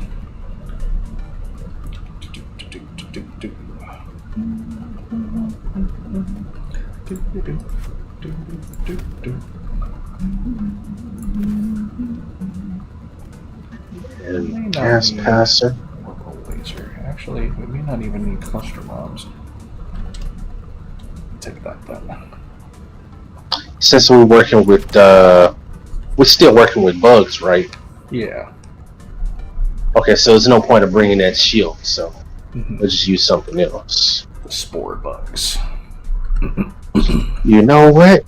And gas passer. Laser. Actually, we may not even need cluster bombs. Take that then. Since we're working with, we're still working with bugs, right? Yeah. Okay, so there's no point of bringing that shield, so let's just use something else. The spore bugs. You know what?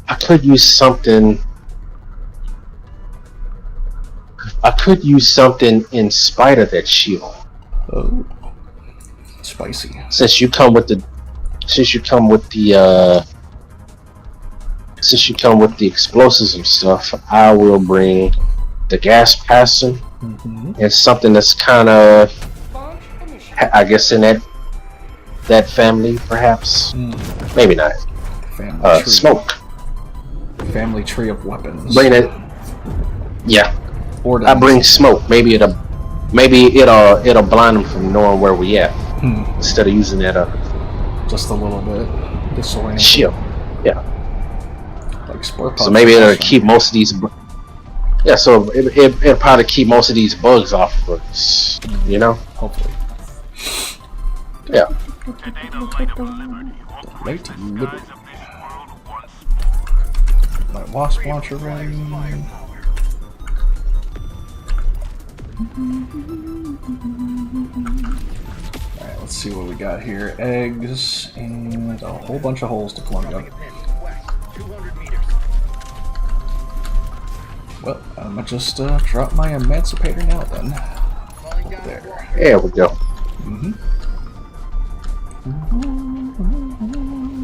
I could use something. I could use something in spite of that shield. Oh, spicy. Since you come with the explosives and stuff, I will bring the gas passer and something that's kind of, I guess, in that family, perhaps. Maybe not. Family tree. Smoke. Family tree of weapons. Bring it. Yeah. Ordnance. I bring smoke. Maybe it'll blind them from knowing where we at. Instead of using that just a little bit disoriented. Shield. Yeah. Like spore so maybe it'll keep most of these. Yeah. So it'll probably keep most of these bugs off of us. You know. Hopefully. Yeah. Liberating. My wasp launcher ready. Alright, let's see what we got here. Eggs and a whole bunch of holes to plug up. Well, I'm gonna just drop my emancipator now then. There. There we go.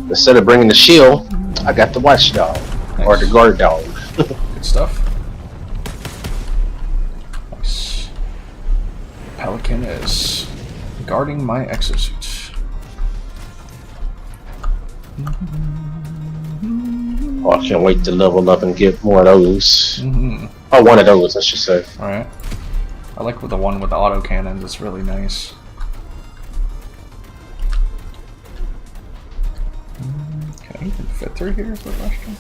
Instead of bringing the shield, I got the watchdog. Nice. Or the guard dog. Good stuff. Nice. Pelican is guarding my exosuit. Oh, I can't wait to level up and get more of those. Oh, one of those, I should say. Alright. I like the one with the auto cannons, it's really nice. Can I even fit through here is the question?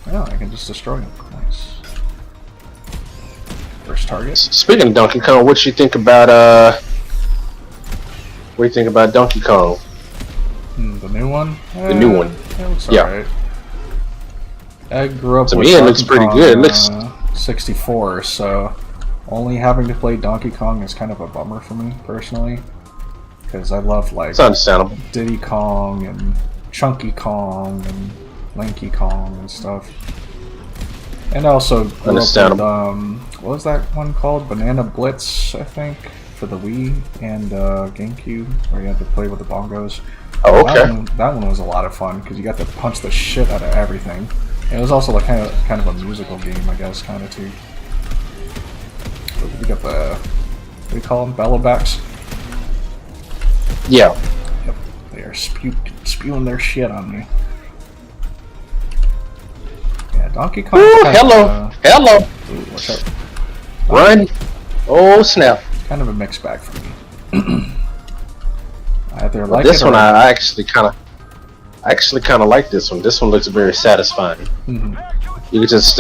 Oh, I can just destroy him. Nice. First target. Speaking of Donkey Kong, what you think about what do you think about Donkey Kong? The new one? The new one. It looks alright. I grew up to with me, it Donkey looks pretty Kong, good. It looks 64, so only having to play Donkey Kong is kind of a bummer for me personally, because I love like it's understandable. Diddy Kong and Chunky Kong and Lanky Kong and stuff. And also grew up with, what was that one called? Banana Blitz, I think, for the Wii and GameCube, where you had to play with the bongos. Oh, okay. That one was a lot of fun because you got to punch the shit out of everything. And it was also like kind of a musical game, I guess, kind of too. We got the, what do you call them, bellowbacks? Yeah. Yep. They are spewing their shit on me. Yeah, Donkey Kong. Ooh, hello, hello. Ooh, watch out. Run! Oh snap! Kind of a mixed bag for me. Either like this it one, or I actually kind of like this one. This one looks very satisfying. You can just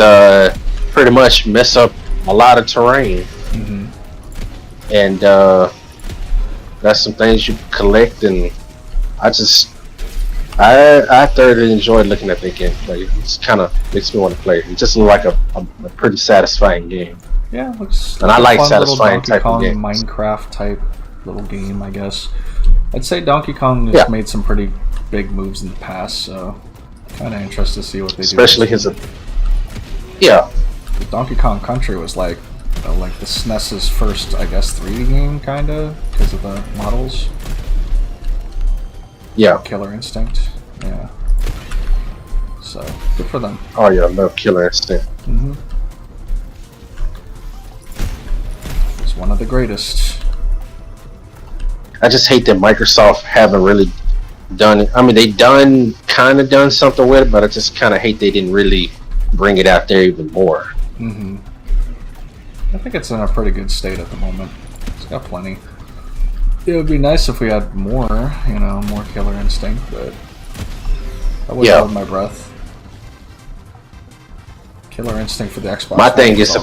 pretty much mess up a lot of terrain, and that's some things you collect. And I thoroughly enjoyed looking at the gameplay. It kind of makes me want to play it. It just looks like a pretty satisfying game. Yeah, it looks. And like I like a fun satisfying little type of Donkey games. Kong Minecraft type little game, I guess. I'd say Donkey Kong has made some pretty big moves in the past, so kind of interested to see what they Especially do. Especially the Donkey Kong Country was like the SNES's first, I guess, 3D game, kind of, because of the models. Yeah. Killer Instinct. Yeah. So good for them. Oh yeah, I love Killer Instinct. It's one of the greatest. I just hate that Microsoft haven't really done it. I mean, they kind of done something with it, but I just kind of hate they didn't really bring it out there even more. I think it's in a pretty good state at the moment. It's got plenty. It would be nice if we had more, more Killer Instinct, but I wouldn't hold my breath. Killer Instinct for the Xbox. My thing is,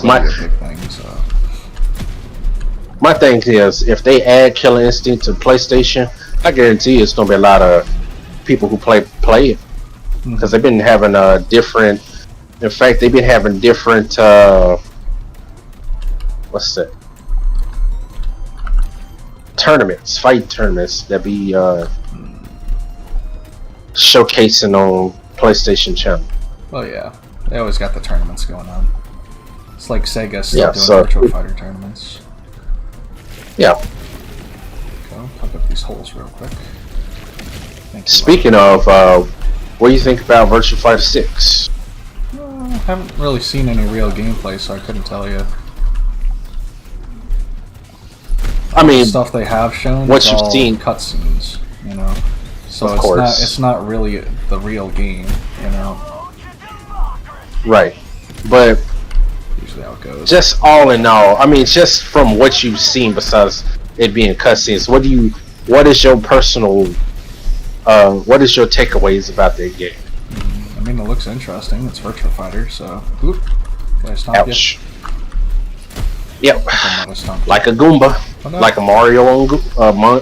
my thing is, if they add Killer Instinct to PlayStation, I guarantee it's gonna be a lot of people who play it, because they've been having different. In fact, they've been having different. What's that? Tournaments, fight tournaments that be showcasing on PlayStation channel. Oh yeah, they always got the tournaments going on. It's like Sega still doing Virtual Fighter tournaments. Yeah. Go plug up these holes real quick. Speaking of, what do you think about Virtual Fighter 6? I haven't really seen any real gameplay, so I couldn't tell you. I mean, the stuff they have shown, what you've seen, cutscenes, So of course. It's not really the real game, Right, but usually how it goes. Just all in all, I mean, just from what you've seen, besides it being cutscenes, what is your personal, what is your takeaways about that game? I mean, it looks interesting. It's Virtual Fighter, so. Oop. Can I stomp Ouch. Yep. Like a Goomba. Oh, no. Like a Mario on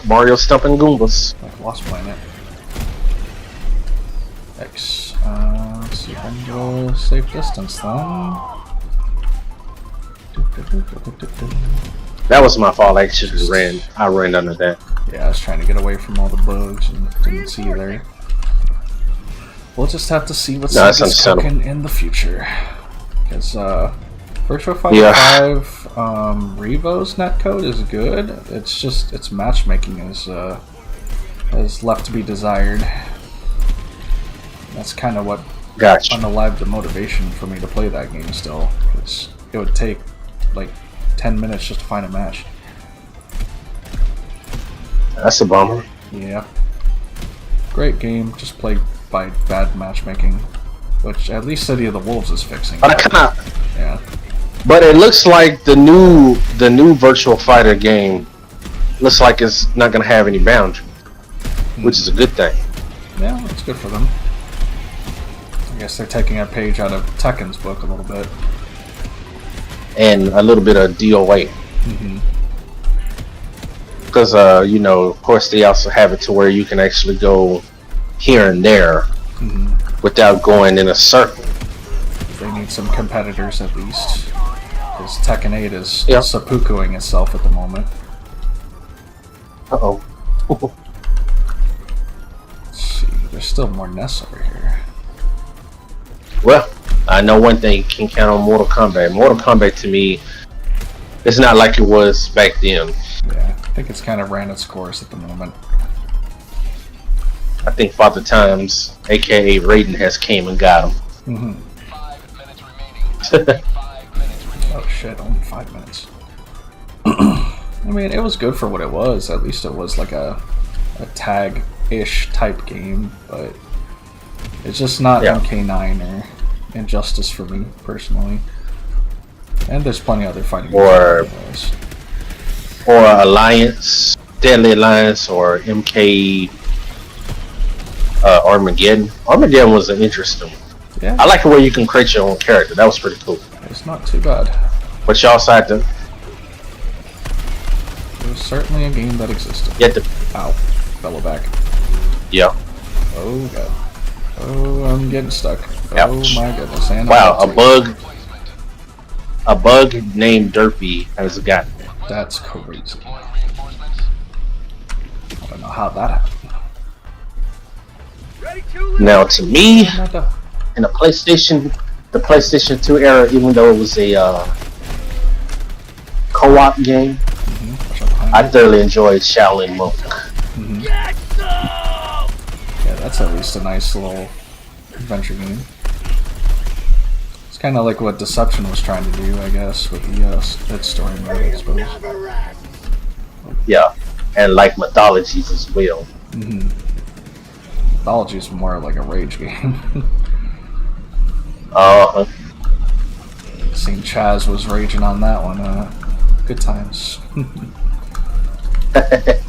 Mario stumping Goombas. Like Lost Planet. X. Let's see if I can go safe distance then. That was my fault. I ran under that. Yeah, I was trying to get away from all the bugs and didn't see you there. We'll just have to see what's cooking in the future. Because Virtua Fighter 5 Revo's netcode is good. It's just its matchmaking is left to be desired. That's kind of what unalived the motivation for me to play that game still. Because it would take like 10 minutes just to find a match. That's a bummer. Yeah. Great game, just played by bad matchmaking. Which at least City of the Wolves is fixing. Yeah. But it looks like the new Virtua Fighter game looks like it's not gonna have any boundary. Which is a good thing. Yeah, that's good for them. I guess they're taking a page out of Tekken's book a little bit. And a little bit of DOA. Because, you know, of course they also have it to where you can actually go here and there without going in a circle. They need some competitors at least. Because Tekken 8 is seppukuing itself at the moment. Uh-oh. Let's see, there's still more nests over here. Well, I know one thing, you can count on Mortal Kombat. Mortal Kombat to me, it's not like it was back then. Yeah, I think it's kind of ran its course at the moment. I think Father Times, aka Raiden, has came and got him. 5 minutes remaining. 5 minutes remaining. Oh shit, only 5 minutes. I mean, it was good for what it was. At least it was like a tag-ish type game, but it's just not MK9 or Injustice for me, personally. And there's plenty of other fighting games. Or Alliance, Deadly Alliance, or MK Armageddon. Armageddon was an interesting one. Yeah. I like the way you can create your own character. That was pretty cool. It's not too bad. But you also had to... It was certainly a game that existed. You had to... Ow. Fellow back. Yeah. Oh god. Oh, I'm getting stuck. Ouch. Oh my goodness. And wow, a bug named Derpy has got... That's crazy. I don't know how that happened. Now, to me, in the PlayStation 2 era, even though it was a co-op game, I thoroughly enjoyed Shaolin Monk. Yeah, that's at least a nice little adventure game. It's kind of like what Deception was trying to do, I guess, with the its story mode, I suppose. Yeah, and like Mythologies as well. Mythology is more like a rage game. Seen Chaz was raging on that one. Good times. Let's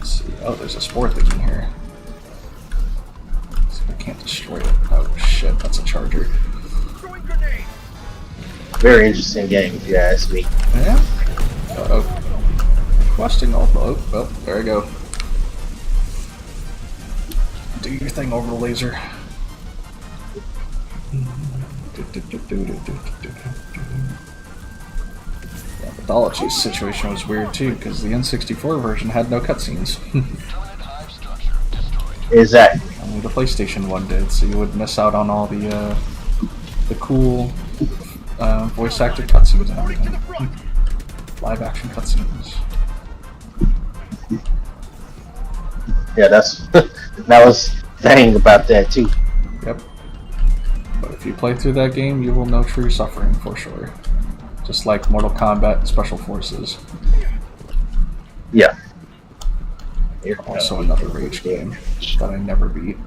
see. Oh, there's a spore thing in here. Let's see if I can't destroy it. Oh shit, that's a charger. Very interesting game, if you ask me. Yeah. Questing all. Oh, there we go. Do your thing over the laser. Yeah, Mythology's situation was weird too, because the N64 version had no cutscenes. Exactly. Only the PlayStation one did, so you would miss out on all the cool voice acted cutscenes and everything. Live action cutscenes. Yeah, that was the thing about that too. Yep. But if you play through that game, you will know true suffering for sure. Just like Mortal Kombat Special Forces. Yeah. Also another rage game that I never beat.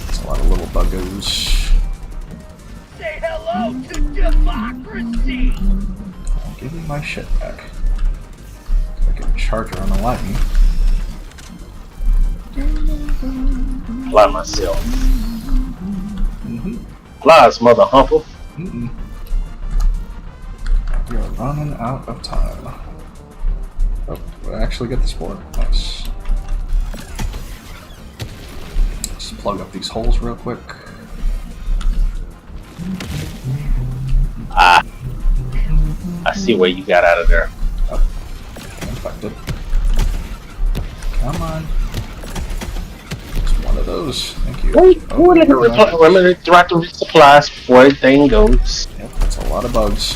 It's a lot of little buggos. Say hello to democracy! Give me my shit back. I can charge her on the lightning. Fly myself. Flies, mother humper. We are running out of time. Oh, we actually get this board. Nice. Just plug up these holes real quick. Ah. I see what you got out of there. Oh, infected. Come on. It's one of those. Thank you. Wait, Oh, let me direct the resupplies before everything goes. Yep, that's a lot of bugs.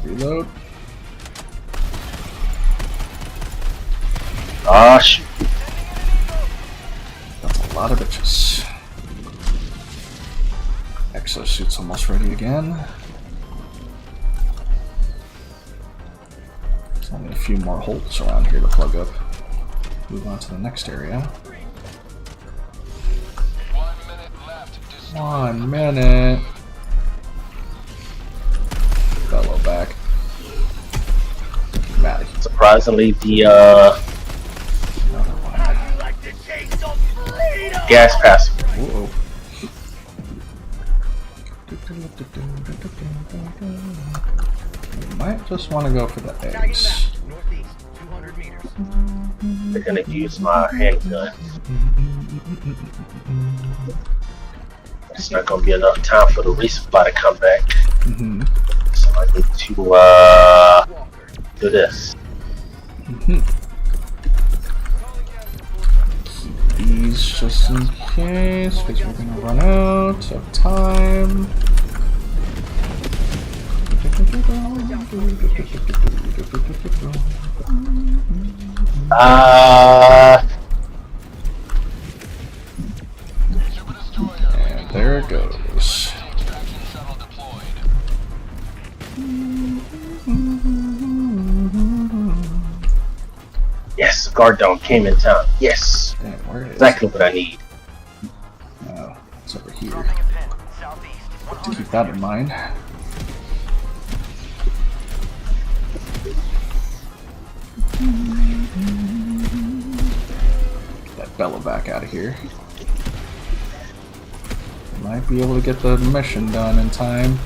Reload. Ah, shoot. That's a lot of bitches. Exosuit's almost ready again. There's only a few more holes around here to plug up. Move on to the next area. 1 minute left. 1 minute. Fellow back. Maddie. Surprisingly, the gas pass. Whoa. You might just want to go for the eggs. They're gonna use my handgun. It's not gonna be enough time for the resupply to come back. So I need to do this. These just in case, because we're gonna run out of time. And there it goes. Yes, guard dome came in time. Yes, Damn, where is exactly what I need. Oh, it's over here. To keep that in mind. Get that Bella back out of here. Might be able to get the mission done in time.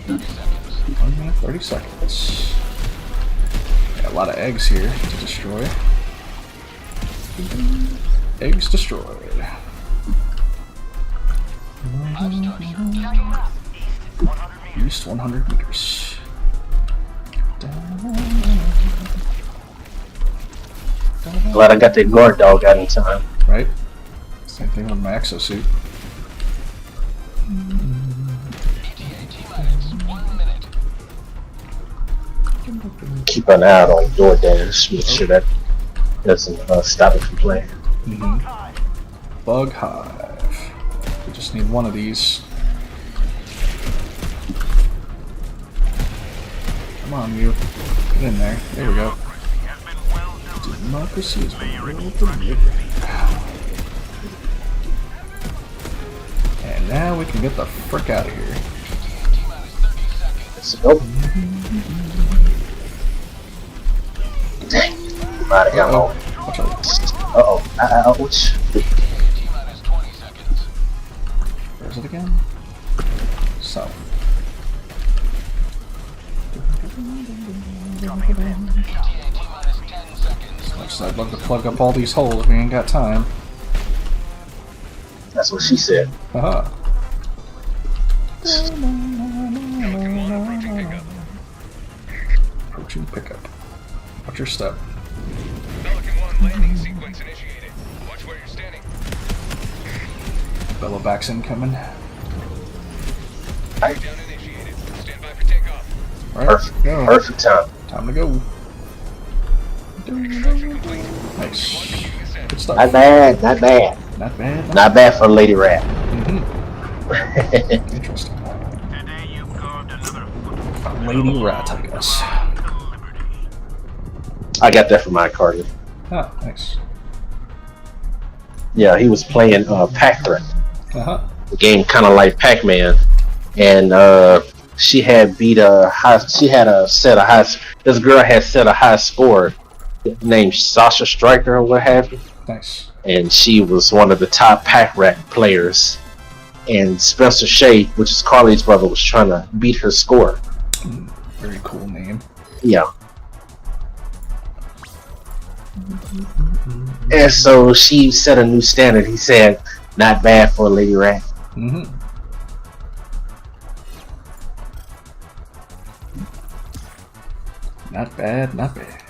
1 minute, 30 seconds. Got a lot of eggs here to destroy. Eggs destroyed. East 100 meters. Glad I got that guard dog out in time. Right? Same thing with my exosuit. Keep an eye out on DoorDash. Make sure that doesn't stop it from playing. Bug hive. We just need one of these. Come on, you. Get in there. There we go. Democracy is well delivered. And now we can get the frick out of here. Let's go. Dang. I'm out of ammo. Watch out. Uh-oh. Ouch. Where's it again? South. As much as I'd love to plug up all these holes, we ain't got time. That's what she said. Haha. Approaching pickup. Watch your step. Landing sequence initiated. Watch where you're standing. Bellow back's incoming. Down initiated. Stand by for takeoff. Right, Perfect. go. Perfect time. Time to go. Extraction complete. Nice. Good stuff. Not bad. Not bad. Not bad. Not bad for a lady rat. Interesting. A lady rat, I guess. I got that from my Carter. Ah, nice. Yeah, he was playing Pac Threat. The game kind of like Pac-Man, and she had beat a high. She had a set a high. This girl had set a high score, named Sasha Striker or what have you. Nice. And she was one of the top Pac Rat players. and Spencer Shea, which is Carly's brother, was trying to beat her score. Very cool name. Yeah. And so she set a new standard. He said, "Not bad for a lady rat." Mm-hmm. Not bad, not bad.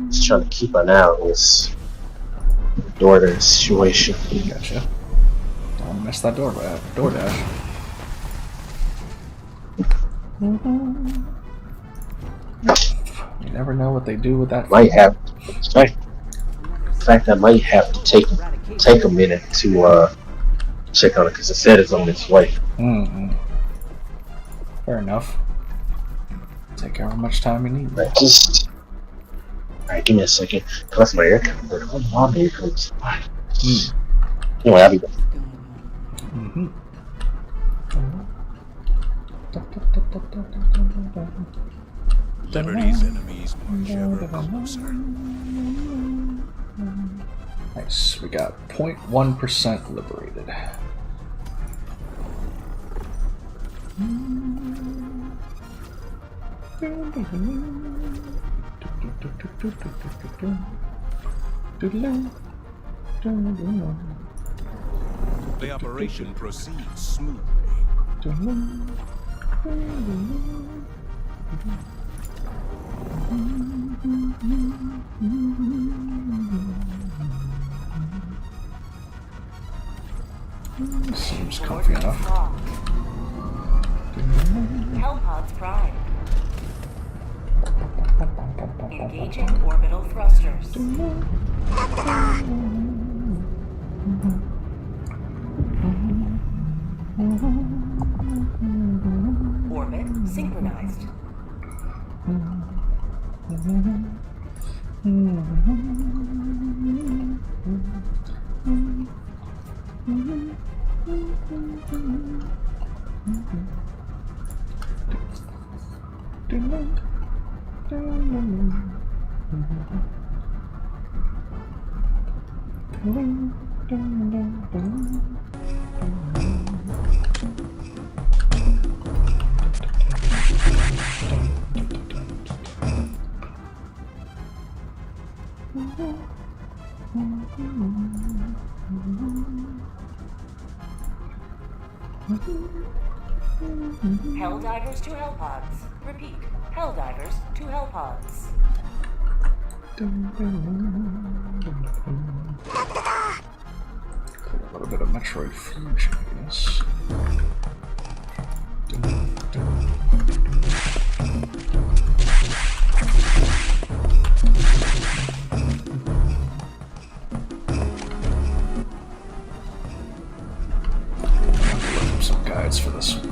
Just trying to keep an eye on this daughter situation. Gotcha. Don't mess that DoorDash. You never know what they do with that. Might have, in fact, I might have to take a minute to check on it because it said it's on its way. Mm-hmm. Fair enough. Take however much time you need. Right, alright, give me a second. Plus my air conditioner. My air conditioner. Anyway, I'll be back. Mm-hmm. Liberty's enemies march ever closer. Nice. We got 0.1% liberated. The operation proceeds smoothly. Seems comfy enough. Hellpods prime. Engaging orbital thrusters. Orbit synchronized. Heccdivers to Hellpods. Repeat. Heccdivers to Hellpods. Play a little bit of Metroid Fusion, I guess. Some guides for this one.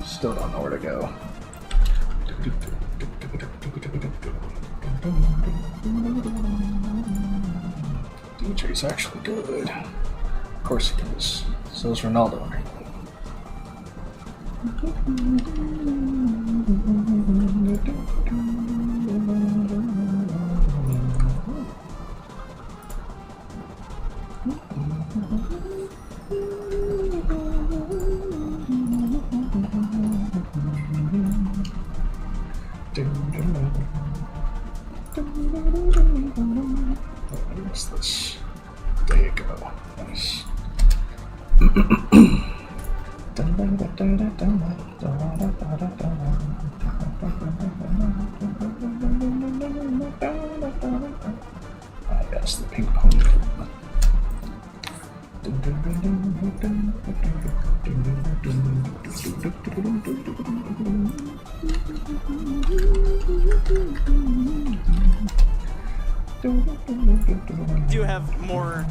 Still don't know where to go. DJ's actually good. Of course he is. So is Ronaldo. What's this? There you go. Nice. Do you have more?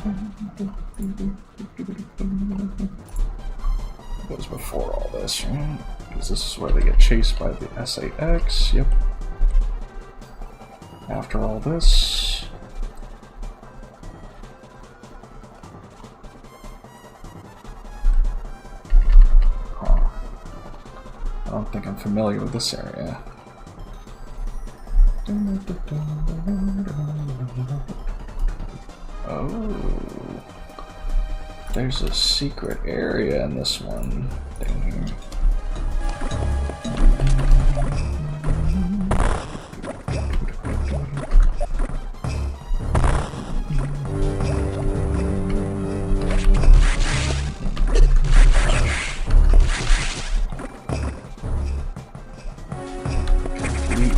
It was before all this, right? Because this is where they get chased by the S8X. Yep. After all this. Huh. I don't think I'm familiar with this area. Oh. There's a secret area in this one thing here.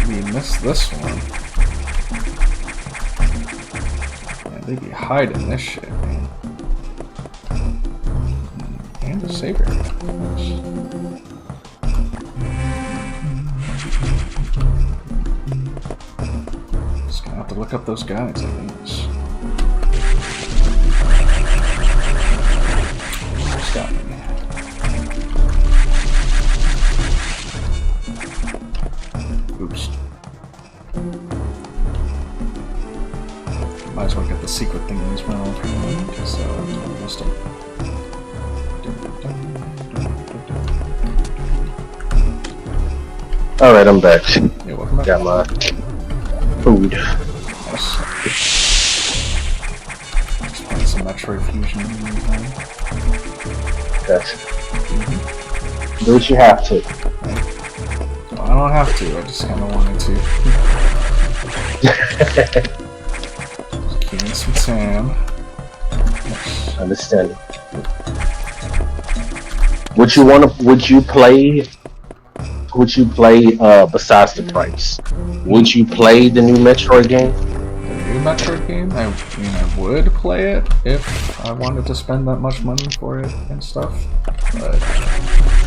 We missed this one. Man, they be hiding this shit, man. And a saber. Just gonna have to look up those guys, I guess. Almost got me. Oops. Might as well get the secret thing as well, because I missed it. Alright, I'm back. Yeah, welcome back. Got my food. Nice. Just playing some Metroid Fusion in the meantime. Gotcha. Do what you have to. Well, I don't have to, I just kinda wanted to. Just killing some Sam. Yes. Understand. Would you play besides the price? Would you play the new Metroid game? The new Metroid game? I mean, I would play it if I wanted to spend that much money for it and stuff. But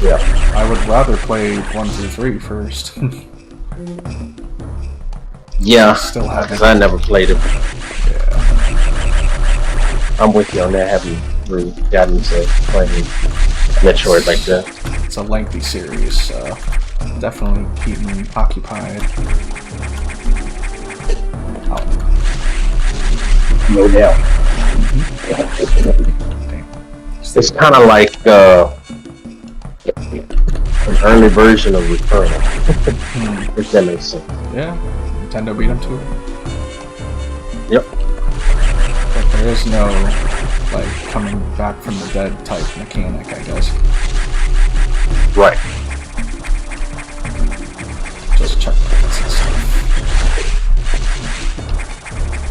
yeah, I would rather play 1 through 3 first. Yeah, still haven't. because I never played it. Yeah. I'm with you on that. Haven't really gotten to playing Metroid like that. It's a lengthy series, so definitely keep me occupied. Oh. No doubt. It's kind of like an early version of Returnal, if that makes sense. Yeah, Nintendo beat them to it. Yep. But there is no, like, coming back from the dead type mechanic, I guess. Right. Just checkpoints and stuff.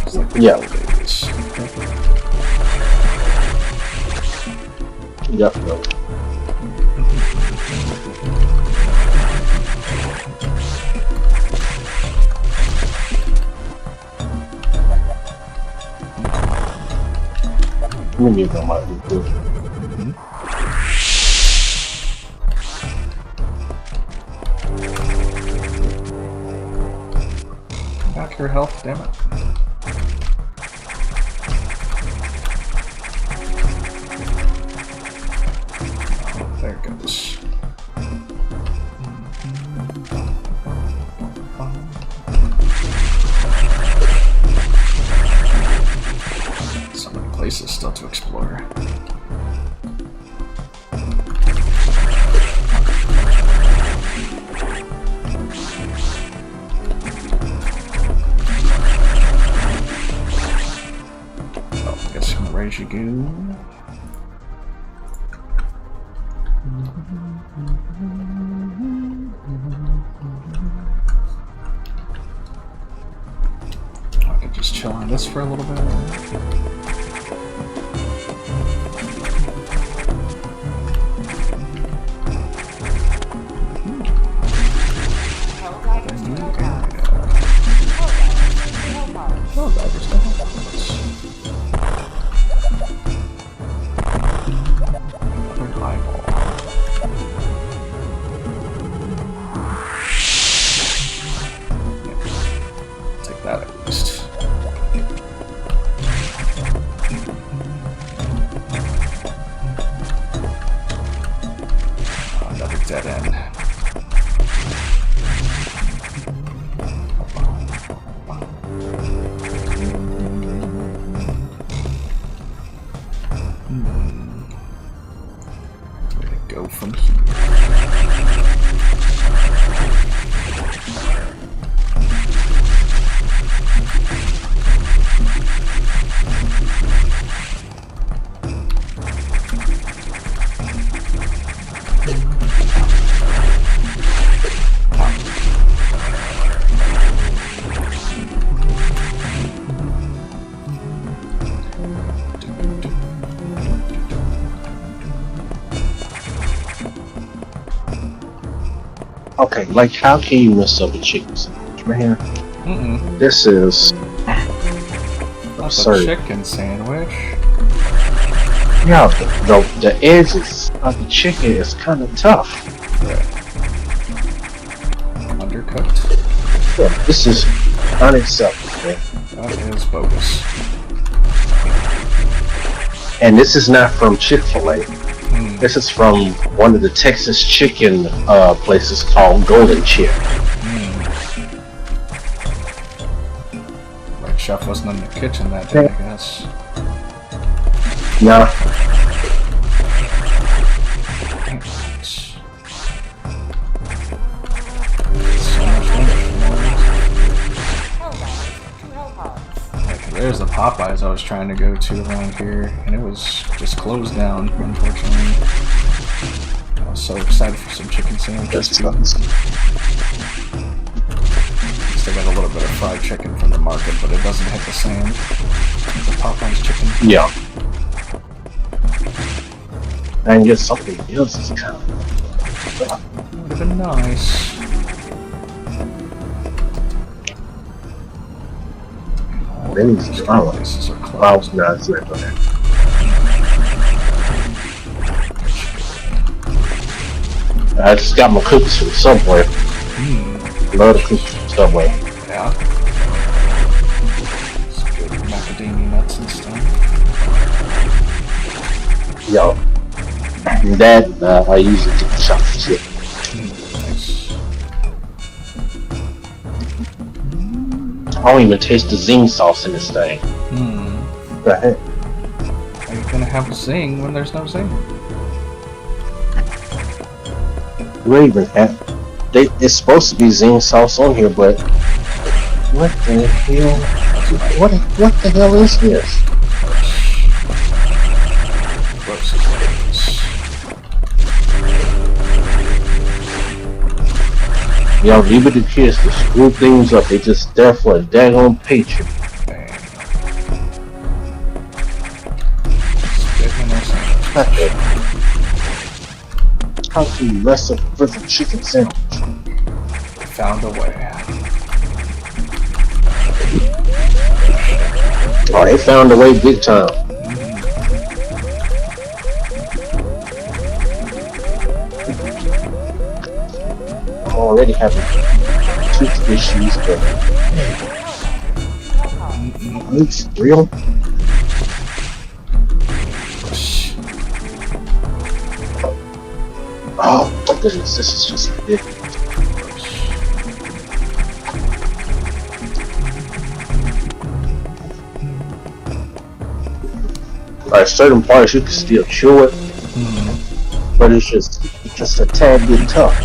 It's like the old days. Definitely. We need them might be good. Back your health, damn it. Oh, there it goes. So many places still to explore. Raise your goon. I could just chill on this for a little bit. Heccdivers don't have that much. Take that at least. Okay, like how can you mess up a chicken sandwich, man? This is That's a chicken sandwich. Yeah, the edges of the chicken is kind of tough. Undercooked. Yeah, this is unacceptable, man. That is bogus. And this is not from Chick-fil-A. This is from one of the Texas chicken places called Golden Chip. Like chef wasn't in the kitchen that day, I guess. No. There's the Popeyes I was trying to go to around here, and it was just closed down, unfortunately. I was so excited for some chicken sandwiches too. Still got a little bit of fried chicken from the market, but it doesn't hit the same. The Popeyes chicken. Yeah. And get something else is kind of... Would have been nice. Then these places are closed. Wow, no, it's not on there. I just got my cookies from Subway. Love the cookies from Subway. Yeah. It's good macadamia nuts and stuff. Yo. And that, I usually get the chocolate chip. Nice. I don't even taste the zing sauce in this thing. What the heck? Are you gonna have a zing when there's no zing? Raven hat. It's supposed to be zing sauce on here, but what the hell? What the hell is this? Yo, even the kids to screw things up, they just there for a daggone paycheck. How can you mess up a freaking chicken sandwich? Found a way. Oh, they found a way big time. I'm already having tooth issues, but it's real. Oh my goodness, this is just ridiculous. Like certain parts you can still chew it, but it's just a tad bit tough.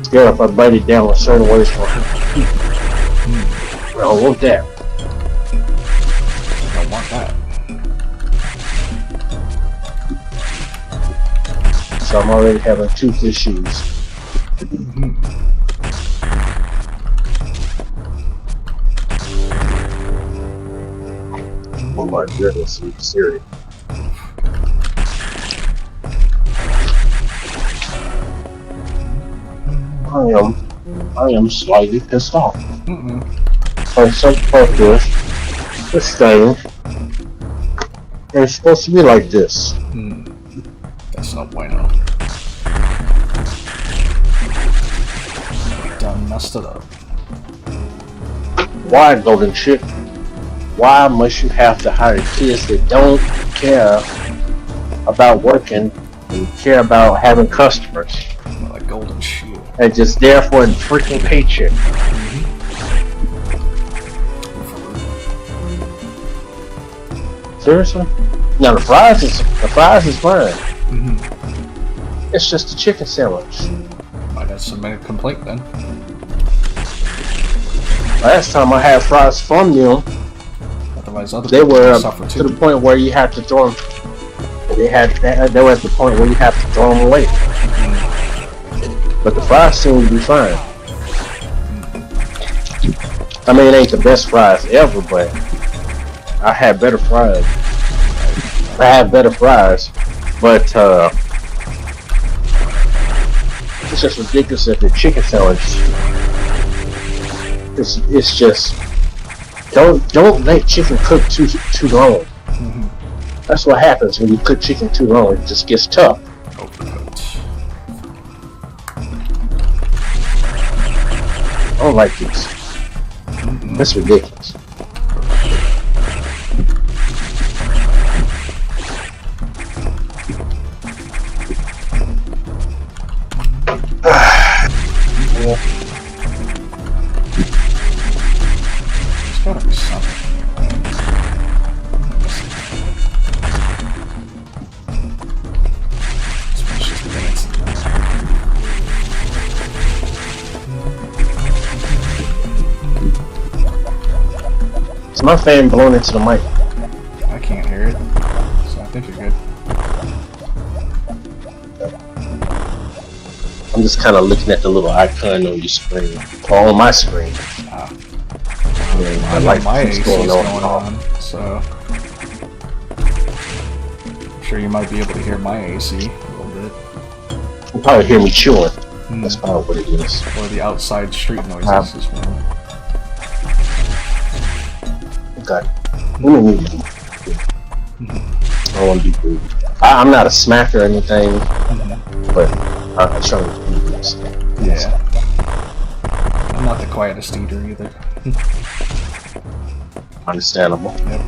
Scared if I bite it down a certain ways for I don't want that. I don't want that. So I'm already having tooth issues. Oh my goodness, are you serious? I am slightly pissed off. For some purpose, this thing is supposed to be like this. That's not bueno. We done messed it up. Why, Golden Chip? Why must you have to hire kids that don't care about working and care about having customers? Like Golden Chip. And just there for a freaking paycheck. Seriously? Now the fries is fine. It's just a chicken sandwich. Might have submitted a complaint then. Last time I had fries from them, Otherwise, other they people were suffer to too. the point where you had to throw them. They were at the point where you have to throw them away. But the fries seem to be fine. I mean, it ain't the best fries ever, but I had better fries. But it's just ridiculous that the chicken sandwich. It's just don't let chicken cook too long. That's what happens when you cook chicken too long. It just gets tough. I don't like this. That's ridiculous. Is my fan blowing into the mic? I can't hear it, so I think you're good. I'm just kind of looking at the little icon on your screen, or on my screen. I like my AC going on, so I'm sure you might be able to hear my AC a little bit. You'll probably hear me chewing. That's probably what it is. Or the outside street noises as well. Okay. I don't want to be rude. I'm not a smacker or anything, but I'm trying to be this. Yeah. I'm not the quietest eater either. Understandable. Yep.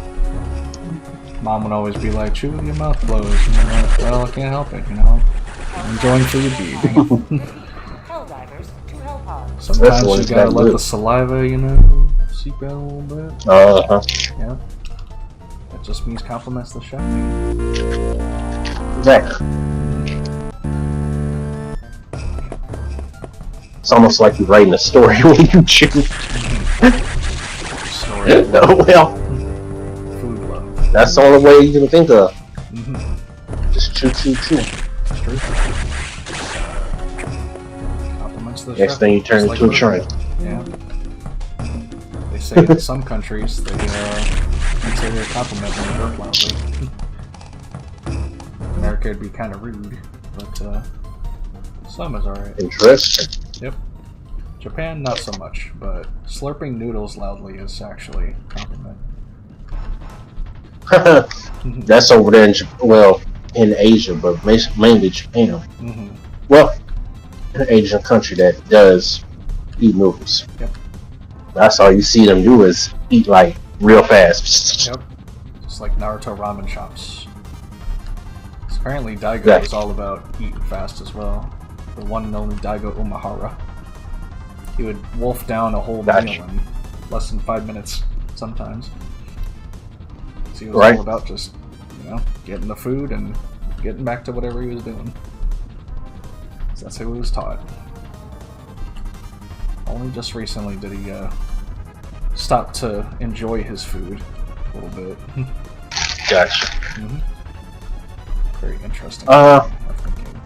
Mom would always be like, chew with your mouth closed. And I'm like, well, I can't help it, you know. I'm enjoying food eating. Heccdivers to hell pod. Sometimes you gotta let the saliva, you know, seep out a little bit. Yeah. That just means compliments the chef. Exactly. It's almost like you're writing a story when you chew. Oh, well, food love. That's the only way you can think of. Just chew. Compliments the Next chef, thing you turn just into a like train. Yeah. They say in some countries they consider a compliment when you work loudly. America would be kind of rude, but some is alright. Interesting. Yep. Japan, not so much, but slurping noodles loudly is actually a compliment. That's over there in Asia, but mainly Japan. Well, an Asian country that does eat noodles. Yep. That's all you see them do is eat like real fast. Yep. Just like Naruto ramen shops. Apparently Daigo is all about eating fast as well. The one and only Daigo Umehara. He would wolf down a whole meal in less than 5 minutes sometimes. So he was all about just, you know, getting the food and getting back to whatever he was doing. So that's how he was taught. Only just recently did he stop to enjoy his food a little bit. Gotcha. Very interesting. Thinking.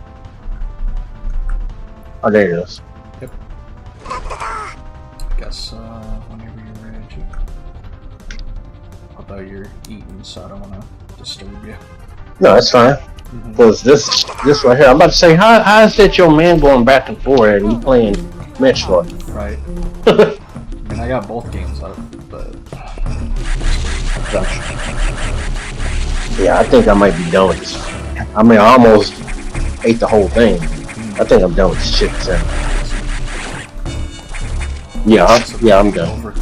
Oh, there it is. Yep. I guess whenever you're ready. Although you're eating, so I don't want to disturb you. No, that's fine. Because this right here, I'm about to say, how is that your man going back and forth and he playing Metroid? Right. I mean, I got both games up, but... Yeah, I think I might be done with this. I mean, I almost ate the whole thing. I think I'm done with this chicken sandwich. Yeah, I'm done.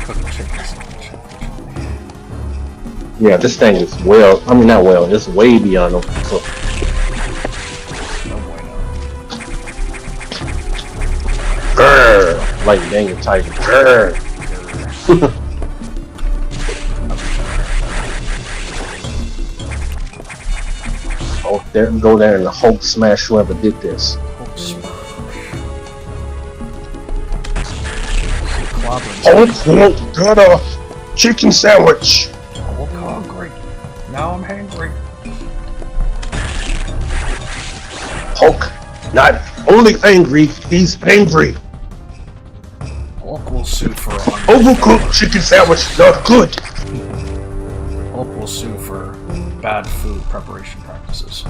Yeah, this thing is not well, it's way beyond overcooked. Grrr! Like Daniel Titan. Grrr! Oh, go there and the Hulk smash whoever did this. Hulk got a chicken sandwich. Hulk hungry. Now I'm hungry. Hulk, not only angry, he's angry. Hulk will sue for overcooked chicken sandwich, not good. Hulk will sue for bad food preparation practices.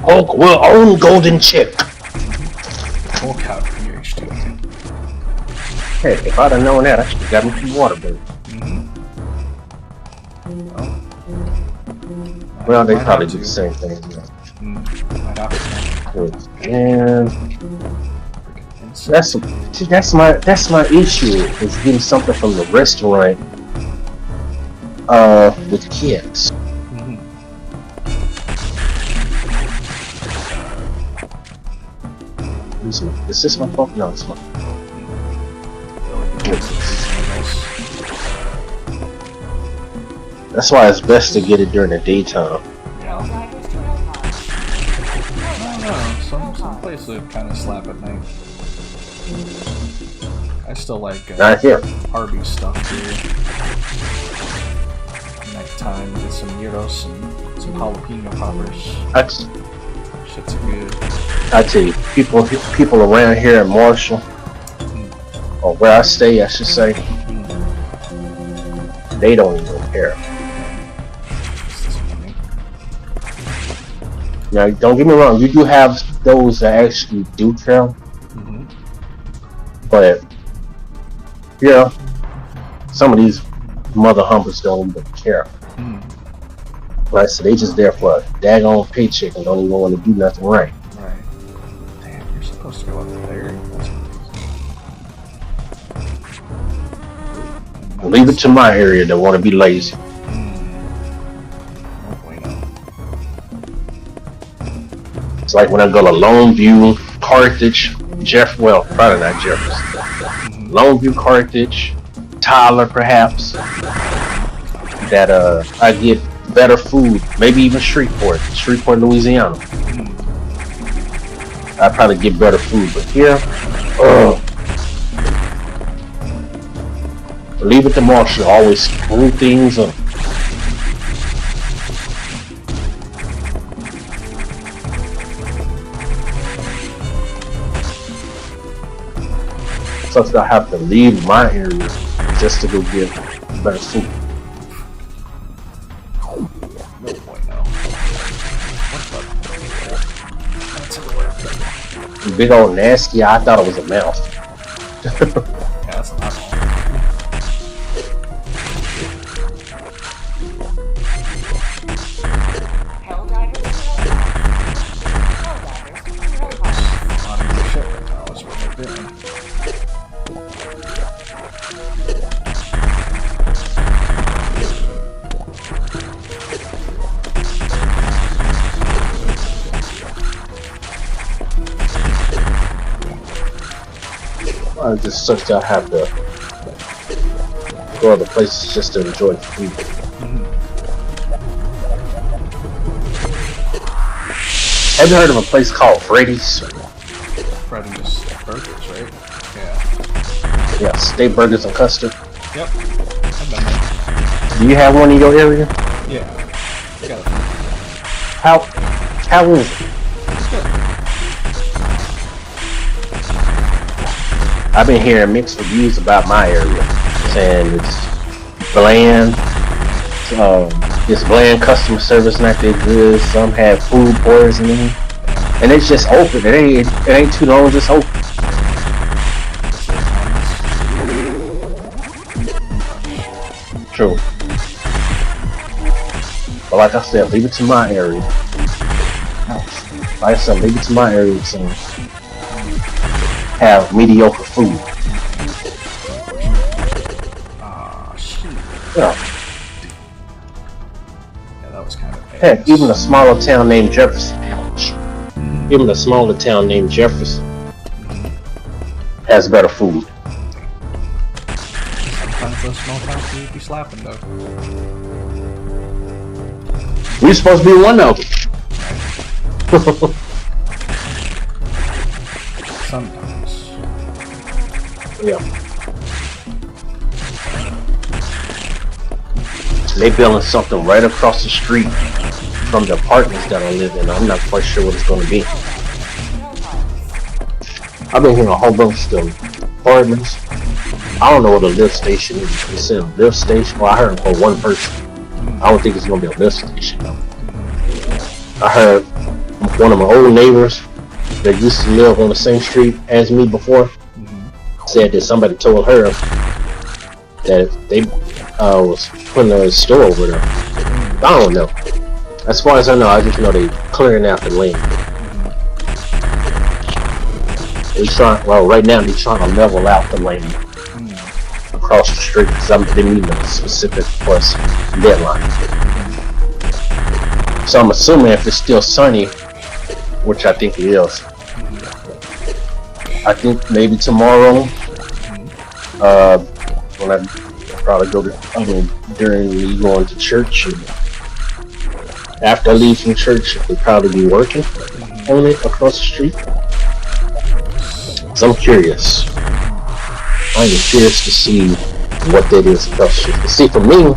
Hulk will own Golden Chip. Hulk out PhD. Hey, if I'd have known that, I should have got me some water, baby. Well, they probably do the same thing. And that's my issue is getting something from the restaurant with kids. Is this my phone? No, it's my phone. That's why it's best to get it during the daytime. Yeah. I don't know. Some places kind of slap at night. I still like Not here. Arby's stuff here. Nighttime, get some gyros and some jalapeno poppers. Shit's good. I tell you, people around here in Marshall, or where I stay, I should say, they don't even care. Now, don't get me wrong, you do have those that actually do care, but yeah, some of these mother humpers don't even care. Like, so they just there for a daggone paycheck and don't even want to do nothing right. Right. Damn, you're supposed to go up there. Leave it to my area that want to be lazy. It's like when I go to Longview, Carthage, probably not Jefferson. Longview, Carthage, Tyler, perhaps. That I get better food, maybe even Shreveport, Louisiana. I probably get better food, but here, leave it to Marshall. Always screw things up. Such that I have to leave my area just to go get better food. No point now. Big old nasty, I thought it was a mouse. Yeah, that's not I just such that I have to go other places just to enjoy the food. Have you heard of a place called Freddy's? Freddy's Burgers, right? Yeah. Yeah, steak burgers and custard. Yep. I've done that. Do you have one in your area? Yeah. Got it. How is it? I've been hearing mixed reviews about my area, saying it's bland. It's bland customer service, not that good. Some have food poisoning, and it's just open. It ain't too long. Just open. True. But like I said, leave it to my area. Like I said, leave it to my area to have mediocre food. Shit. Yeah. Yeah, that was kind of bad. Heck, even a smaller town named Jefferson. Even a smaller town named Jefferson has better food. Sometimes those small towns need to be slapping though. We're supposed to be one of them. Sometimes. Yeah. They building something right across the street from the apartments that I live in. I'm not quite sure what it's going to be. I've been hearing a whole bunch of stuff. Apartments. I don't know what a lift station is. It's a lift station. Well, I heard it for one person. I don't think it's going to be a lift station though. I heard one of my old neighbors that used to live on the same street as me before said that somebody told her that they was putting a store over there. I don't know. As far as I know, I just know they clearing out the lane. Right now they're trying to level out the lane across the street because they need a specific course deadline. So I'm assuming if it's still sunny, which I think it is, I think maybe tomorrow, when I probably go to during me going to church, and after I leave from church, they'll probably be working on it across the street. So I'm curious. I'm curious to see what that is across the street. See, for me,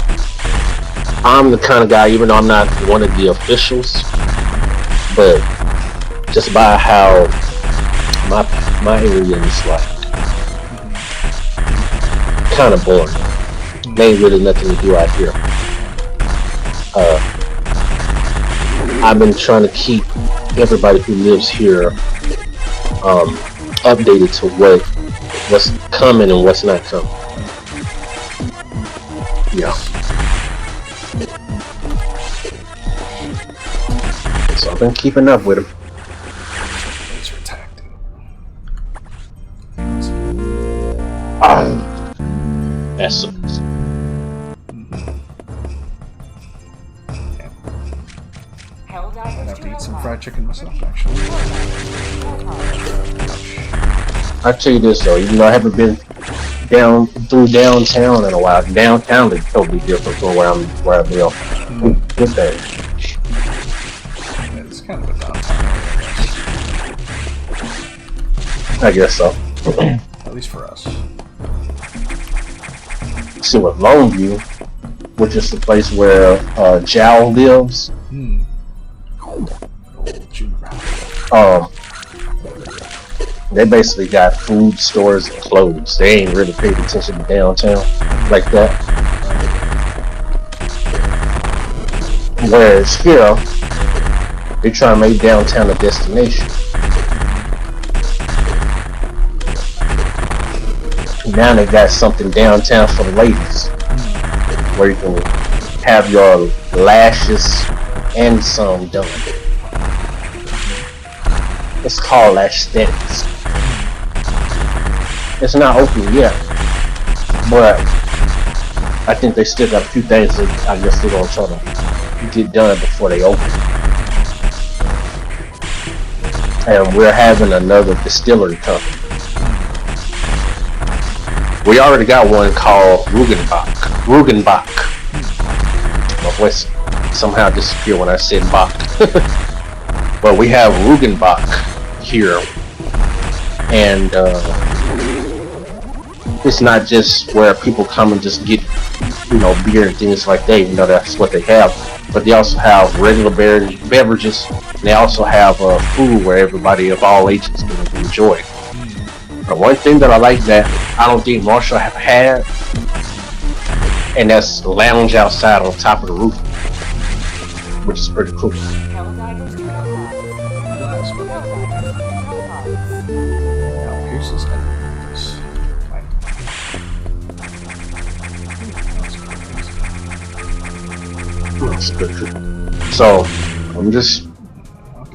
I'm the kind of guy, even though I'm not one of the officials, but just by how my area is like kind of boring. There ain't really nothing to do out here. I've been trying to keep everybody who lives here updated to what's coming and what's not coming. Yeah. So I've been keeping up with him. That sucks. I have to eat some fried chicken myself, actually. I'll tell you this though, even though I haven't been through downtown in a while, downtown is totally different from where I live. With that. Yeah, it's kind of a downtown area. I guess so. At least for us. See, with Longview, which is the place where Jowl lives. They basically got food stores and clothes. They ain't really paid attention to downtown like that. Whereas here, they try to make downtown a destination. Now they got something downtown for the ladies, where you can have your lashes and some done. It's called aesthetics. It's not open yet, but I think they still got a few things that I guess they're gonna try to get done before they open. And we're having another distillery company. We already got one called Rugenbach. My voice somehow disappeared when I said Bach. But we have Rugenbach here, and it's not just where people come and just get, beer and things like that. That's what they have. But they also have regular beverages. And they also have food where everybody of all ages can enjoy. But one thing that I like that I don't think Marshall have had, and that's lounge outside on top of the roof, which is pretty cool. So I'm just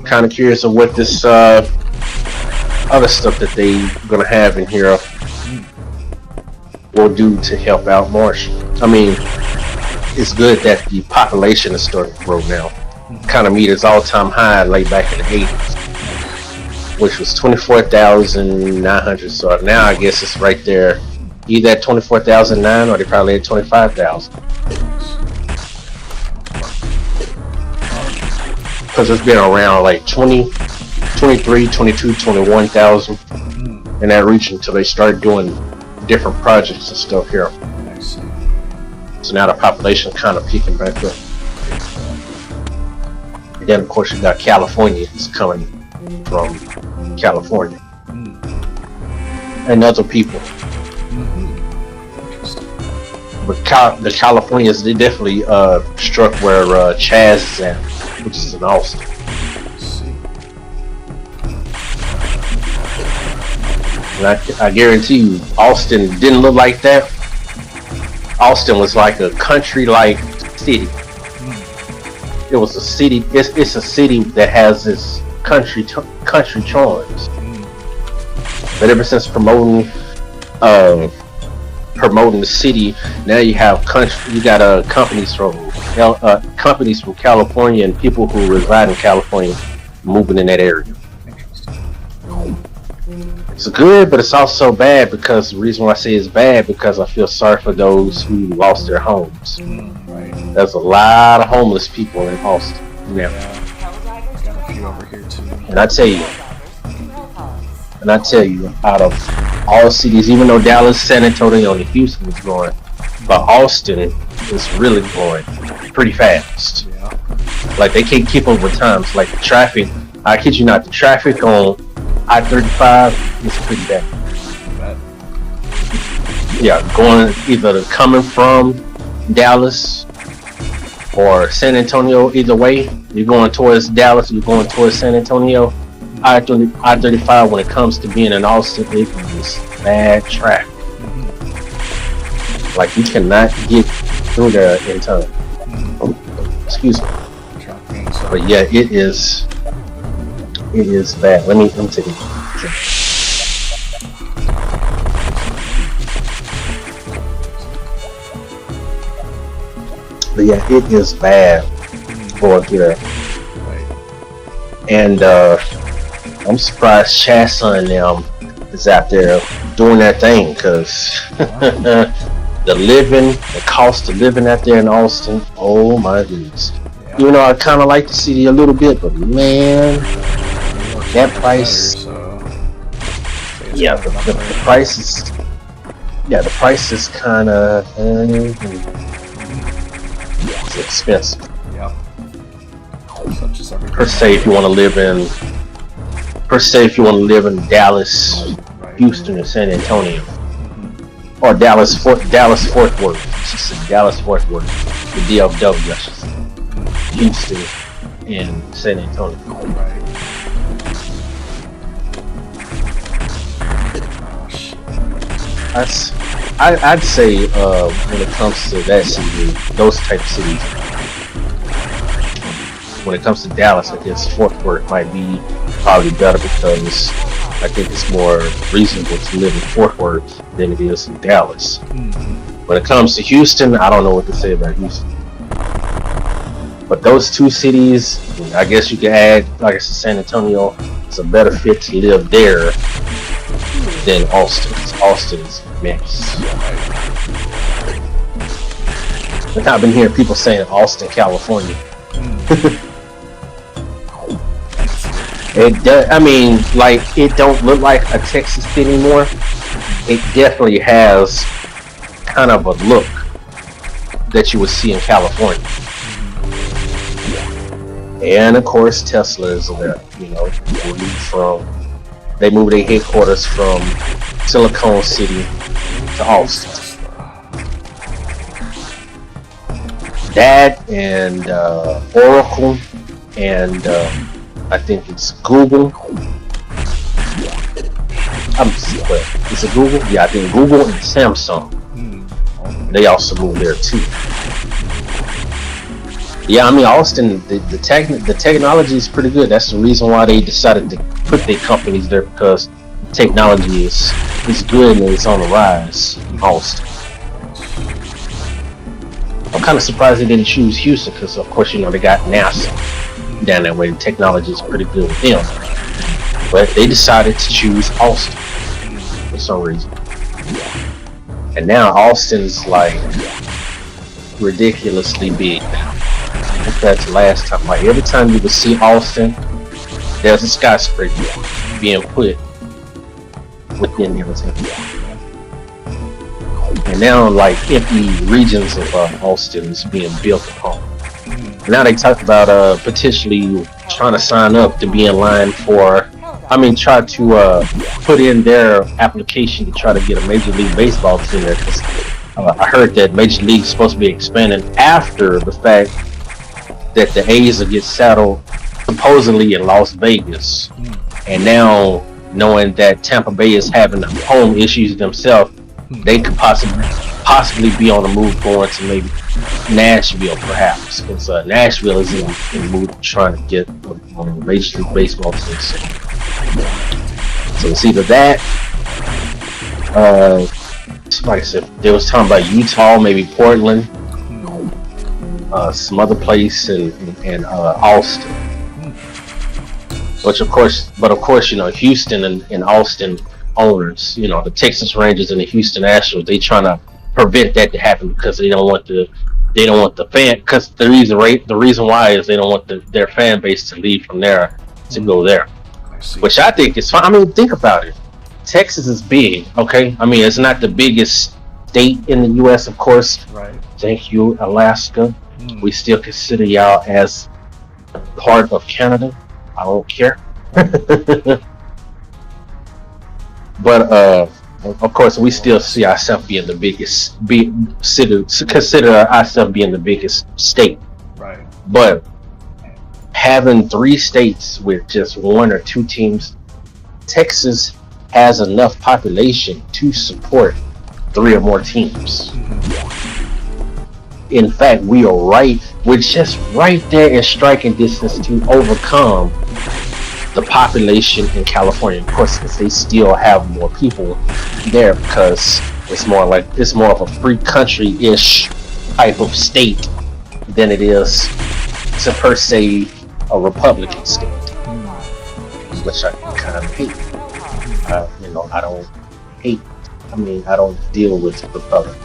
kind of curious of what this other stuff that they gonna have in here will do to help out Marsh. I mean, it's good that the population is starting to grow now. Kind of meet its all-time high late back in the 80s, which was 24,900. So now I guess it's right there, either at 24,009 or they probably at 25,000. Because it's been around like 20, 23, 22, 21,000 in that region until they started doing different projects and stuff here. So now the population kind of peaking back up. And then of course you got Californians coming from California and other people. But the Californians, they definitely struck where Chaz is at, which is in Austin. And I guarantee you, Austin didn't look like that. Austin was like a country-like city. It was a city. It's a city that has this country charms. But ever since promoting the city, now you have companies from California and people who reside in California moving in that area. It's good, but it's also bad because the reason why I say it's bad because I feel sorry for those who lost their homes. There's a lot of homeless people in Austin. Yeah. Got a few over here too. And I tell you, out of all cities, even though Dallas, San Antonio, and Houston is growing, but Austin is really growing pretty fast. Yeah. Like they can't keep up with times. Like the traffic, I kid you not, the traffic on I-35 is pretty bad. Yeah, going either coming from Dallas or San Antonio, either way, you're going towards Dallas, you're going towards San Antonio. I-35, when it comes to being in Austin, it is bad traffic. Like you cannot get through there in time. Excuse me. But yeah, it is bad. Let me take it. But yeah, it is bad for here. And I'm surprised Shasta and them is out there doing that thing, because the cost of living out there in Austin, oh my goodness. Yeah. Even though I kind of like the city a little bit, but man, that price, the price is kind of it's expensive. Yeah. Per se, if you want to live in Dallas, Houston, or San Antonio, or Dallas Fort Worth. She said Dallas Fort Worth, the DFW, I should say. Houston and San Antonio. I'd say when it comes to that city, those type of cities. When it comes to Dallas, I guess Fort Worth might be probably better because I think it's more reasonable to live in Fort Worth than it is in Dallas. When it comes to Houston, I don't know what to say about Houston. But those two cities, I guess you could add, like I said, San Antonio, it's a better fit to live there than Austin. Austin is a mess. Like I've been hearing people saying Austin, California. It does. I mean, like it don't look like a Texas city anymore. It definitely has kind of a look that you would see in California. And of course, Tesla is there. You know, they moved their headquarters from Silicon City to Austin. That and Oracle and I think it's Google. Is it Google? Yeah, I think Google and Samsung. They also moved there too. Yeah, I mean Austin, the technology is pretty good. That's the reason why they decided to put their companies there, because technology is good and it's on the rise in Austin. I'm kind of surprised they didn't choose Houston, because of course, you know, they got NASA down that way. The technology is pretty good with them. But they decided to choose Austin for some reason. And now Austin's like ridiculously big now compared to last time. Like every time you would see Austin, there's a skyscraper being put within everything. And now like empty regions of Austin is being built upon. Now they talk about potentially trying to sign up to be in line for, try to put in their application to try to get a Major League Baseball team there, because I heard that Major League is supposed to be expanding after the fact that the A's will get settled supposedly in Las Vegas, and now knowing that Tampa Bay is having home issues themselves, they could possibly be on the move going to maybe Nashville, perhaps, because Nashville is in the mood trying to get on a Major League Baseball team. So it's either that. Like I said, they was talking about Utah, maybe Portland, some other place, and Austin. Which of course, you know, Houston and Austin owners, you know, the Texas Rangers and the Houston Astros, they trying to prevent that to happen because they don't want the fan. Because the reason why is they don't want their fan base to leave from there to go there, which I think is fine. I mean, think about it. Texas is big, okay? I mean, it's not the biggest state in the U.S., of course. Right. Thank you, Alaska. We still consider y'all as part of Canada. I don't care. But of course, we still see ourselves being the biggest. Consider ourselves being the biggest state. Right. But having 3 states with just 1 or 2 teams, Texas has enough population to support 3 or more teams. In fact, we're just right there in striking distance to overcome the population in California. Of course, because they still have more people there, because it's more of a free country-ish type of state than it is to per se a Republican state, which I kind of hate. You know, I don't hate. I mean, I don't deal with Republicans.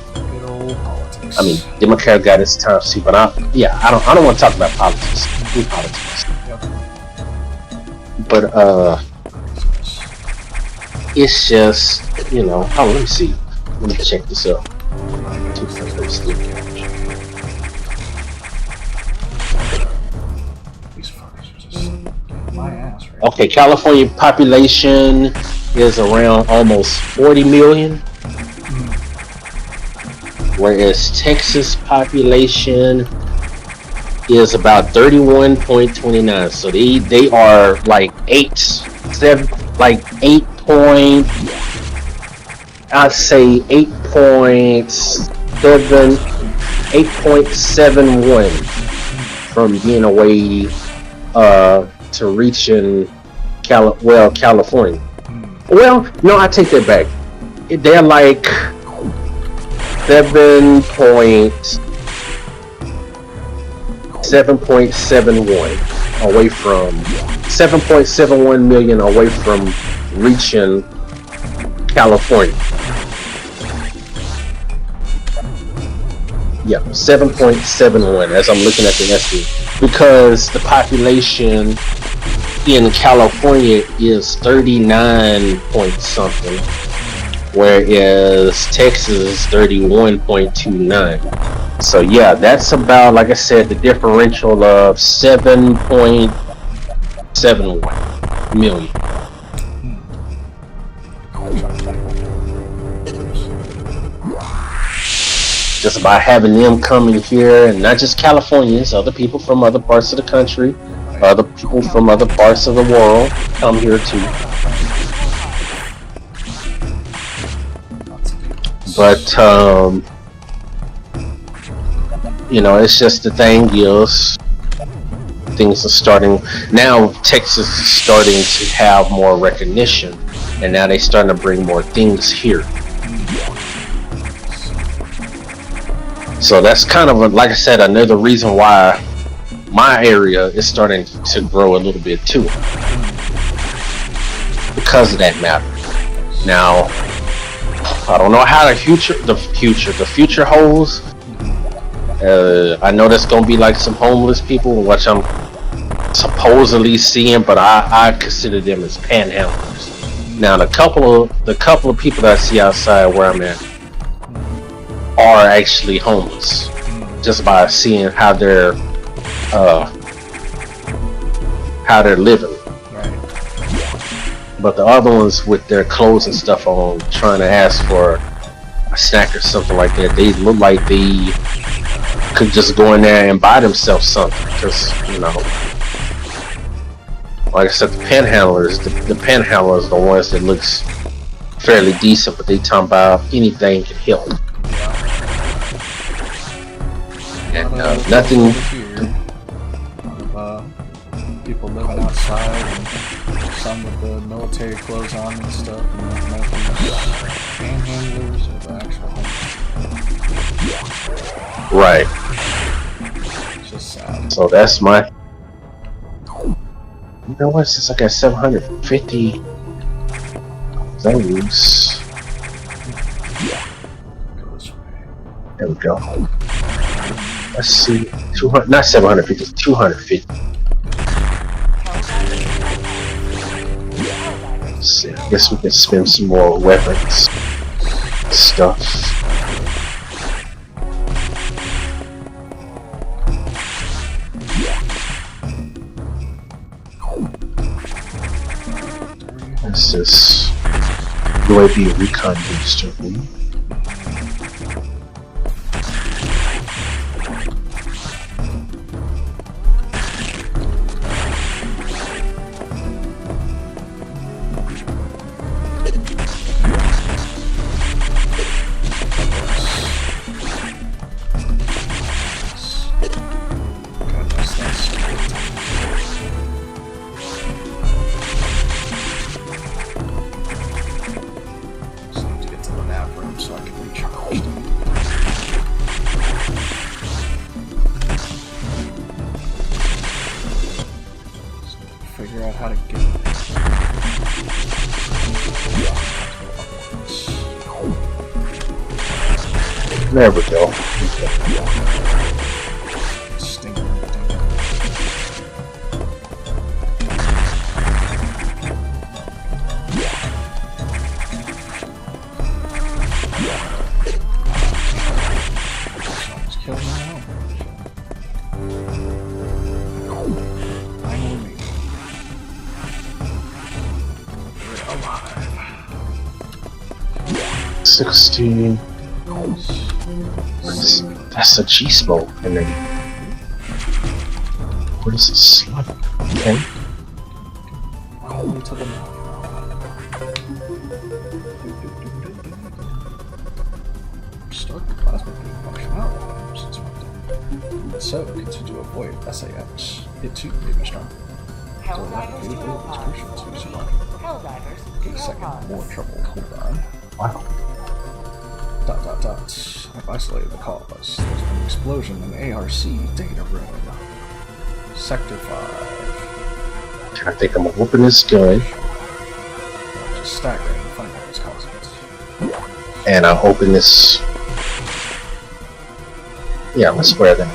I mean, Democrat got its times too, but I don't want to talk about politics. But it's just, you know. Oh, let me see. Let me check this out. Okay, California population is around almost 40 million, whereas Texas population is about 31.29. So they are like 8.71 from being away to reaching California. Well, no, I take that back. They're like 7.71 away from 7.71 million away from reaching California. Yeah, 7.71 as I'm looking at the estimate, because the population in California is 39 point something, whereas Texas is 31.29. So yeah, that's about, like I said, the differential of 7.71 million. Just about having them coming here, and not just Californians, other people from other parts of the country, other people from other parts of the world come here too. But you know, it's just the thing is, things are starting now. Texas is starting to have more recognition, and now they're starting to bring more things here. So that's kind of like I said, another reason why my area is starting to grow a little bit too, because of that matter. Now, I don't know how the future holds. I know there's gonna be like some homeless people, which I'm supposedly seeing, but I consider them as panhandlers. Now, the couple of people that I see outside where I'm at are actually homeless, just by seeing how they're living. Right. But the other ones with their clothes and stuff on, trying to ask for a snack or something like that, they look like they could just go in there and buy themselves something, because, you know, like I said, the panhandlers, the panhandlers are the ones that looks fairly decent, but they talking about anything can help. And nothing. People living outside and some with the military clothes on and stuff, and panhandlers or the actual homeless. Right. It's just sad. So that's my. You know what? Since I got 750 those. There we go. Let's see. 200, not 750, 250. Let's see. I guess we can spend some more weapons stuff. This is BAYBEE recon booster. Figure out how to get There we go. That's a G-smoke, and then what is this? Okay. Start the plasma beam functionality. So continue to avoid SAX. It too may be stronger. So rapid capability is crucial to survival. Get a second, more trouble. Hold on. Wow. ... I've isolated the cause. There's an explosion in ARC data room. Sector 5. I think I'm gonna open this gun. Just staggering and find out what's causing it. And I'll open this. Yeah, let's wear that.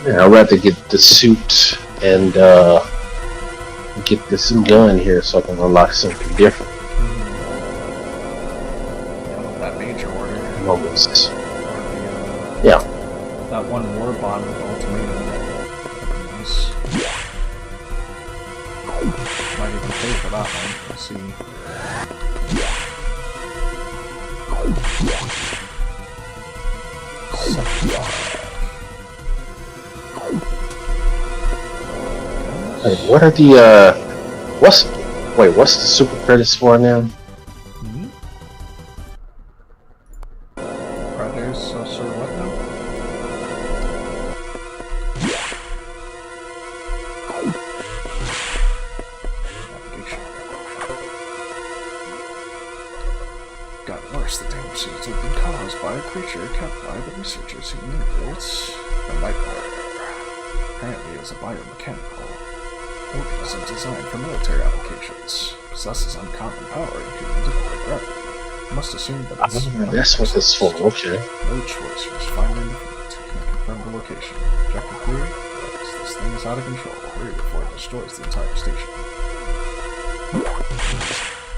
Yeah, I'd rather get the suit and get this gun here so I can unlock something different. That major order. Almost. Yeah. That one war bond with ultimatum. Nice. Might even pay for that one. Let's see. Hey, what are the what's the super credits for now? Predators, so what now? Got worse, the damage seems to have been caused by a creature kept by the researchers who named it the Nightmare. Apparently it's a biomechanical organism designed for military applications. Possesses uncommon power including deploy gravity. Must assume that it's that's what this is for, okay. no choice, just find and defeat. Can't confirm the location. Objective clear? Yes, this thing is out of control. Hurry before it destroys the entire station.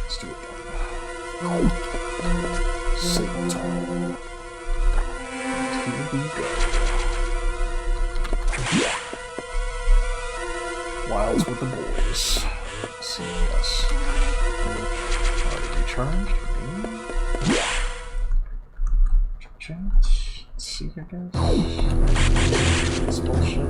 Let's do it then. Satan time. Here we go. Wilds with the boys. See us. charged. Let's see, I guess. This bullshit.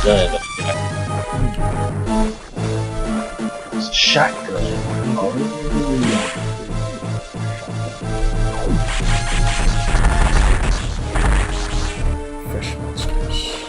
gun. It's a shotgun. Fish monsters.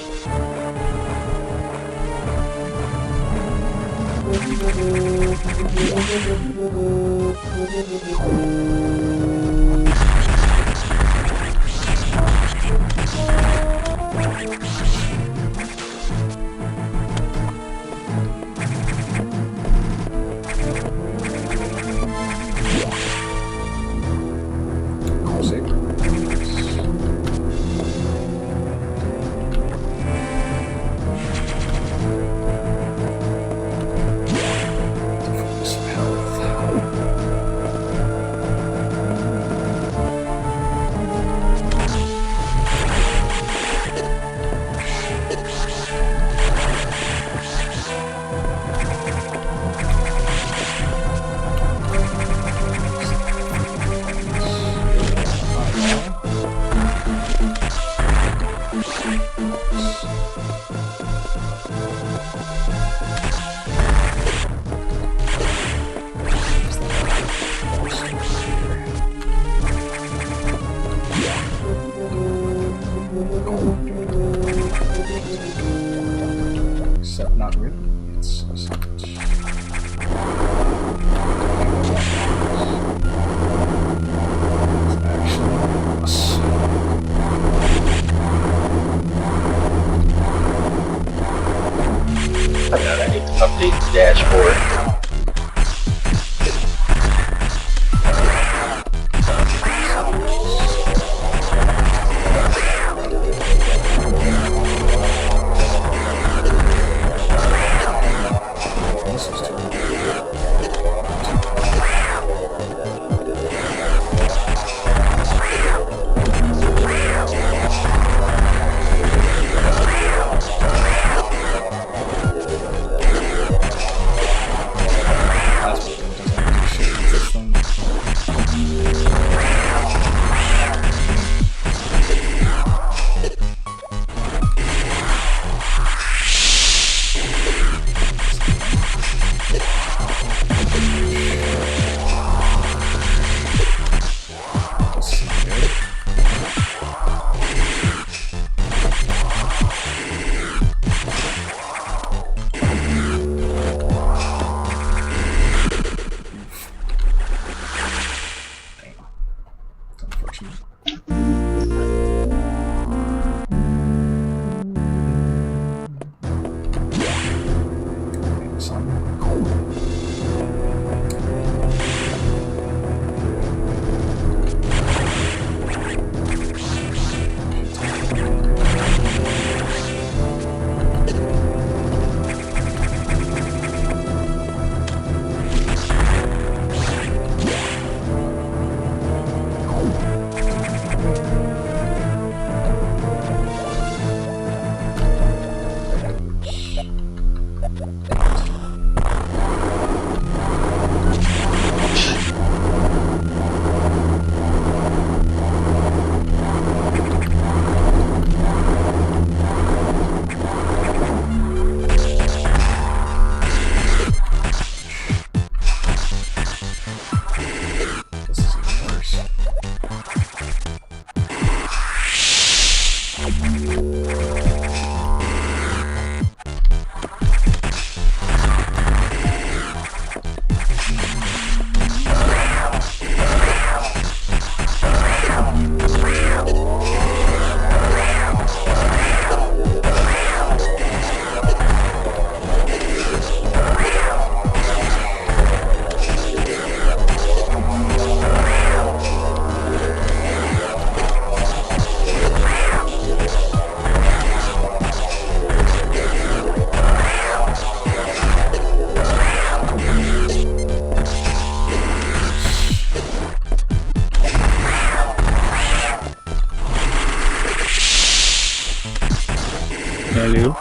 Hello.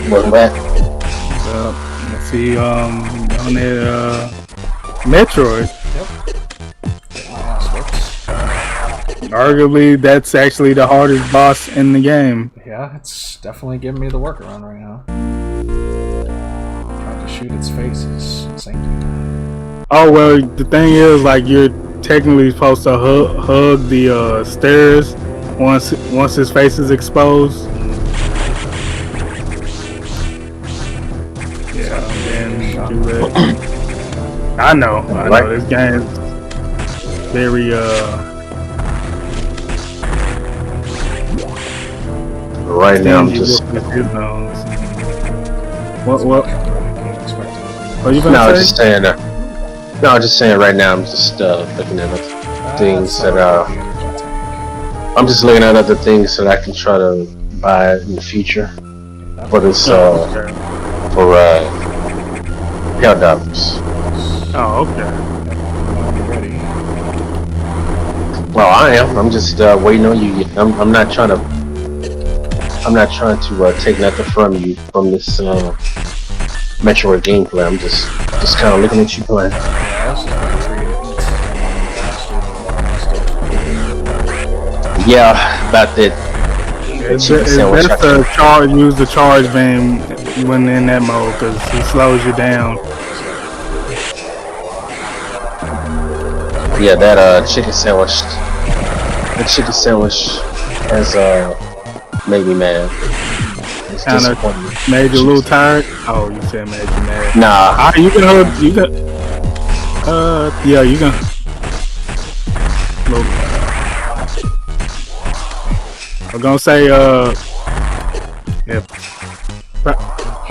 Welcome back. Let's see, on that, Metroid. Arguably, that's actually the hardest boss in the game. Yeah, it's definitely giving me the workaround right now. Trying to shoot its face is insane. Oh, well, the thing is, like, you're technically supposed to hug the stairs once his face is exposed. Yeah, and do that. I know, this game's very, right now I'm just... What are you gonna say? No, just saying, no, just saying right now I'm just looking at other things that I'm just looking at other things that I can try to buy in the future for this for Heccdivers. Oh, okay. Well, I am. I'm just waiting on you. I'm not trying to take nothing from you from this Metroid gameplay. I'm just kind of looking at you playing. Yeah, about that. It's best to use the charge beam when in that mode because it slows you down. Yeah, that chicken sandwich. The chicken sandwich has made me mad. It's kind of made you a little tired. Oh, you said made you mad. Nah. You can hold. You can. Yeah, you can. Look. I'm gonna say, yeah.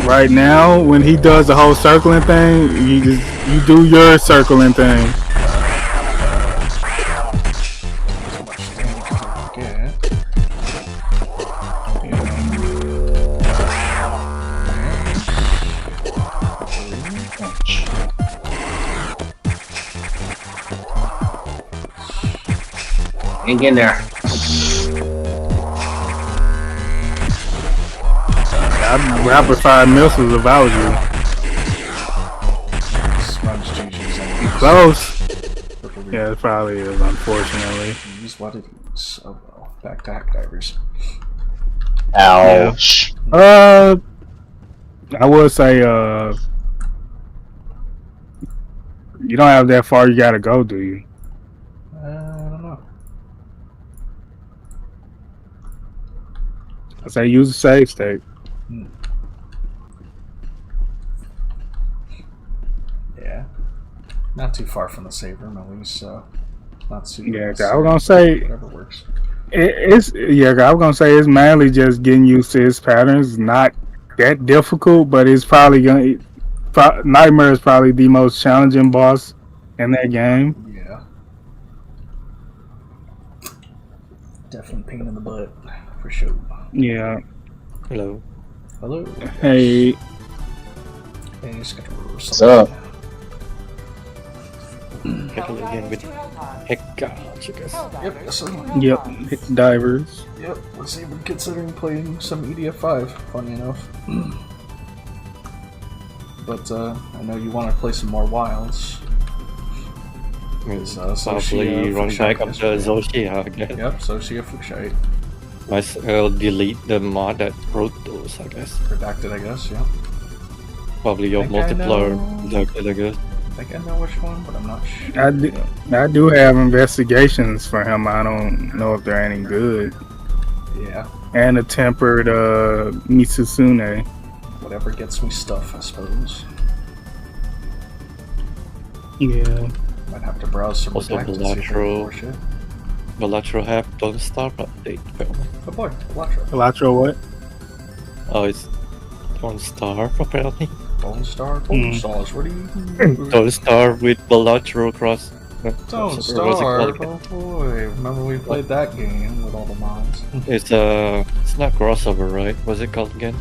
Right now, when he does the whole circling thing, you do your circling thing. Hang in there. I'd rapid fire missiles if I was you. Close. Yeah, it probably is, unfortunately. Use what it is. Oh well. Back to Heccdivers. Ouch. Yeah. I would say, you don't have that far you gotta go, do you? I don't know. I say use a save state. Yeah. Not too far from the save room, at least, so Not super. Yeah, I was gonna say whatever works. I was gonna say it's mainly just getting used to his patterns. It's not that difficult, but it's probably gonna. Nightmare is probably the most challenging boss in that game. Yeah. Definitely pain in the butt, for sure. Yeah. Hello. Hello. Hey. Hey, What's up? Back again with Heccdivers. Yep, so, Yep. Heccdivers. yep, was even considering playing some EDF5, funny enough. But I know you want to play some more Wilds. Probably run back up the Zoshia again. Yep, Socia Fuchsite. I'll delete the mod that wrote those, I guess. Redacted, I guess, yeah. Probably your Think I multiplayer know. redacted, I guess. I think I know which one, but I'm not sure. I do have investigations for him. I don't know if they're any good. Yeah, And a tempered Misusune. whatever gets me stuff, I suppose. Yeah. Might have to browse some Also redacted to see if there's more Electro. shit. Electro have Don't Start update. Oh boy, Electro. Electro what? Oh, it's Don't Star apparently. Golden Star, Golden Stars, what do you... Don't Star with Electro cross. Don't what's it Starve, called? oh boy. Remember we played that game with all the mods. It's not crossover, right? What's it called again?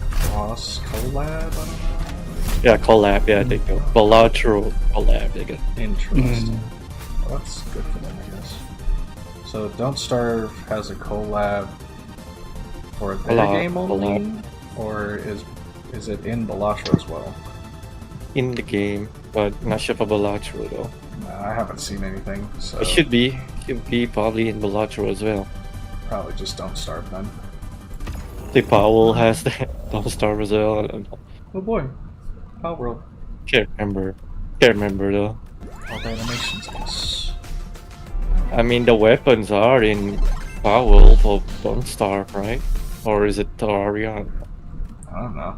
Cross collab, I don't know. Yeah, collab. Yeah, they go. Electro collab. They go. Interesting. Well, that's good for them, I guess. So Don't Starve has a collab for their Collab, game only? Or is it in Balatro as well? In the game, but not sure for Electro though. I haven't seen anything, so It should be probably in Electro as well. probably just Don't Starve then. The Powell has the Don't Starve as well. I don't know. Oh boy, Power World. Can't remember though. All the animations, I guess. I mean, the weapons are in Powell for Don't Starve, right? Or is it Terraria? I don't know.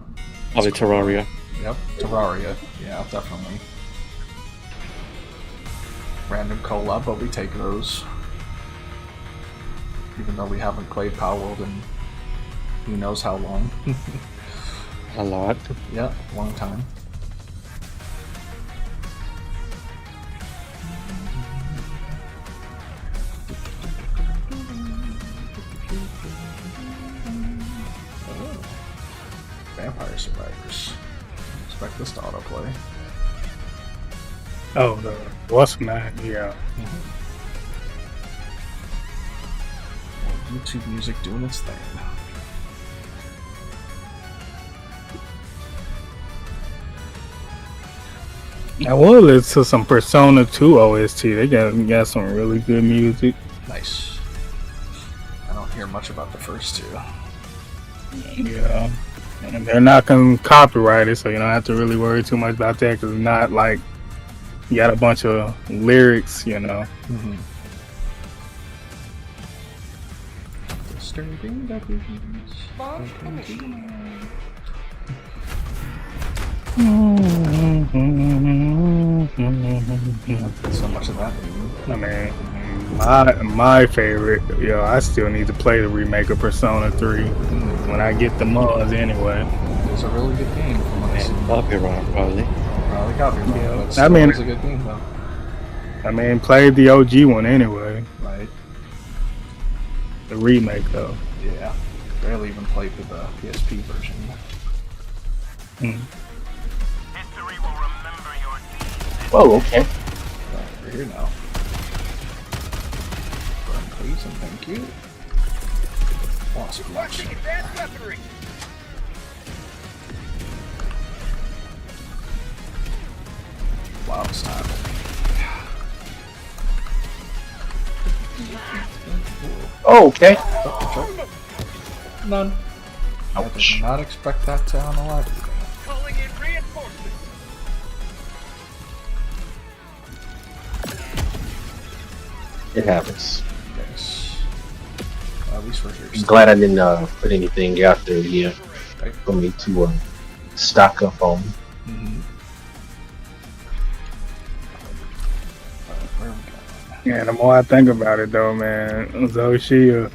Probably Terraria. Yep, Terraria. Yeah, definitely. Random collab, but we take those. Even though we haven't played Power World in who knows how long. A lot. Yeah, long time. Oh. Vampire Survivors. Expect this to autoplay. Oh, the what's not? Yeah. Well, YouTube music doing its thing. I will listen to some Persona 2 OST. They got some really good music. Nice. I don't hear much about the first two. Yeah. And they're not gonna copyright it, so you don't have to really worry too much about that because it's not like you got a bunch of lyrics, you know. Disturbing vibrations. So much of that. I mean, my favorite, I still need to play the remake of Persona 3 when I get the mods anyway. It's a really good game from what I've seen. Copyright, probably. Probably copyright, Yeah. but I still mean- it's a good game though. I mean, played the OG one anyway. Right? The remake though. Yeah. Barely even played with the PSP version. History will remember your deeds. Oh, okay. We're here now. Burn, please, and thank you. Lost collection. Wow, stop. Oh, okay. None. I did not expect that to unalive anything. Calling in reinforcements. It happens. Yes. Well, at least we're here. I'm glad I didn't put anything out there yet Right. for me to stock up on. Where are we going? Yeah, the more I think about it, though, man, Zoshia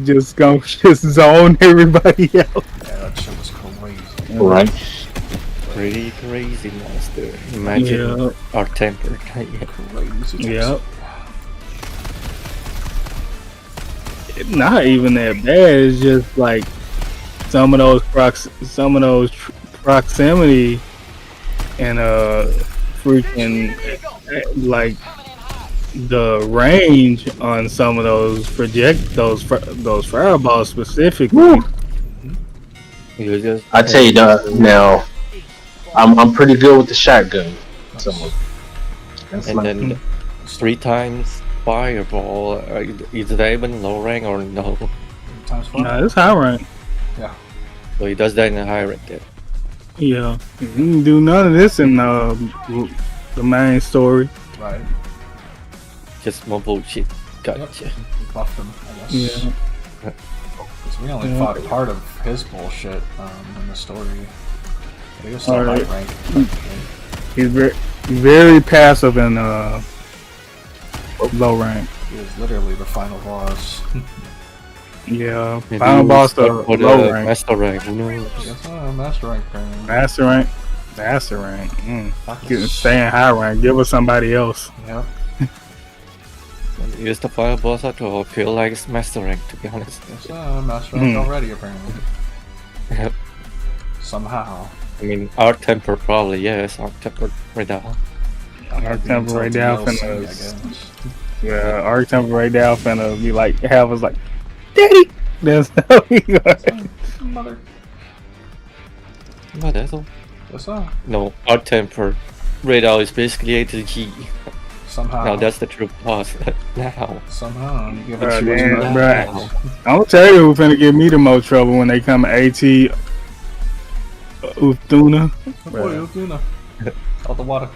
just gonna just zone everybody else. Yeah, that shit was crazy. Right. Pretty crazy monster. Imagine our temper. Crazy. Yep. It's not even that bad. It's just like some of those proximity and freaking like the range on some of those those fireballs specifically. I tell you now, I'm pretty good with the shotgun. So And then 3 times fireball. Is that even low rank or no? Times 4. Nah, it's high rank. Yeah. So he does that in a high rank then. Yeah, you can do none of this in the main story. Right. Just more bullshit. Gotcha. Yep. Buffed him, I guess. Yeah. Because we only fought part of his bullshit in the story. He was still Alright. high rank. He's very passive in low rank. He was literally the final boss. Yeah, Maybe final we'll boss start to with low rank. master rank. Who knows? Yes, master rank. Master rank. Staying high rank. Give us somebody else. Yep. Use the fire boss to feel like it's master rank, to be honest. Yes, master rank already, apparently. Yep. Somehow. I mean, our temper probably, yes, our temper right now. Arc Temple right now finna. I guess. Yeah, Arc Temple right now finna be like, have us like, Daddy! That's how we go. Mother. No, that's all. What's up? No, our temper right now is basically A to G. Somehow. Now that's the true boss. Now. Somehow. You give it Bruh, to damn, us bruh. I'm gonna tell you who finna give me the most trouble when they come AT Uthuna. Boy, Uthuna. All the water.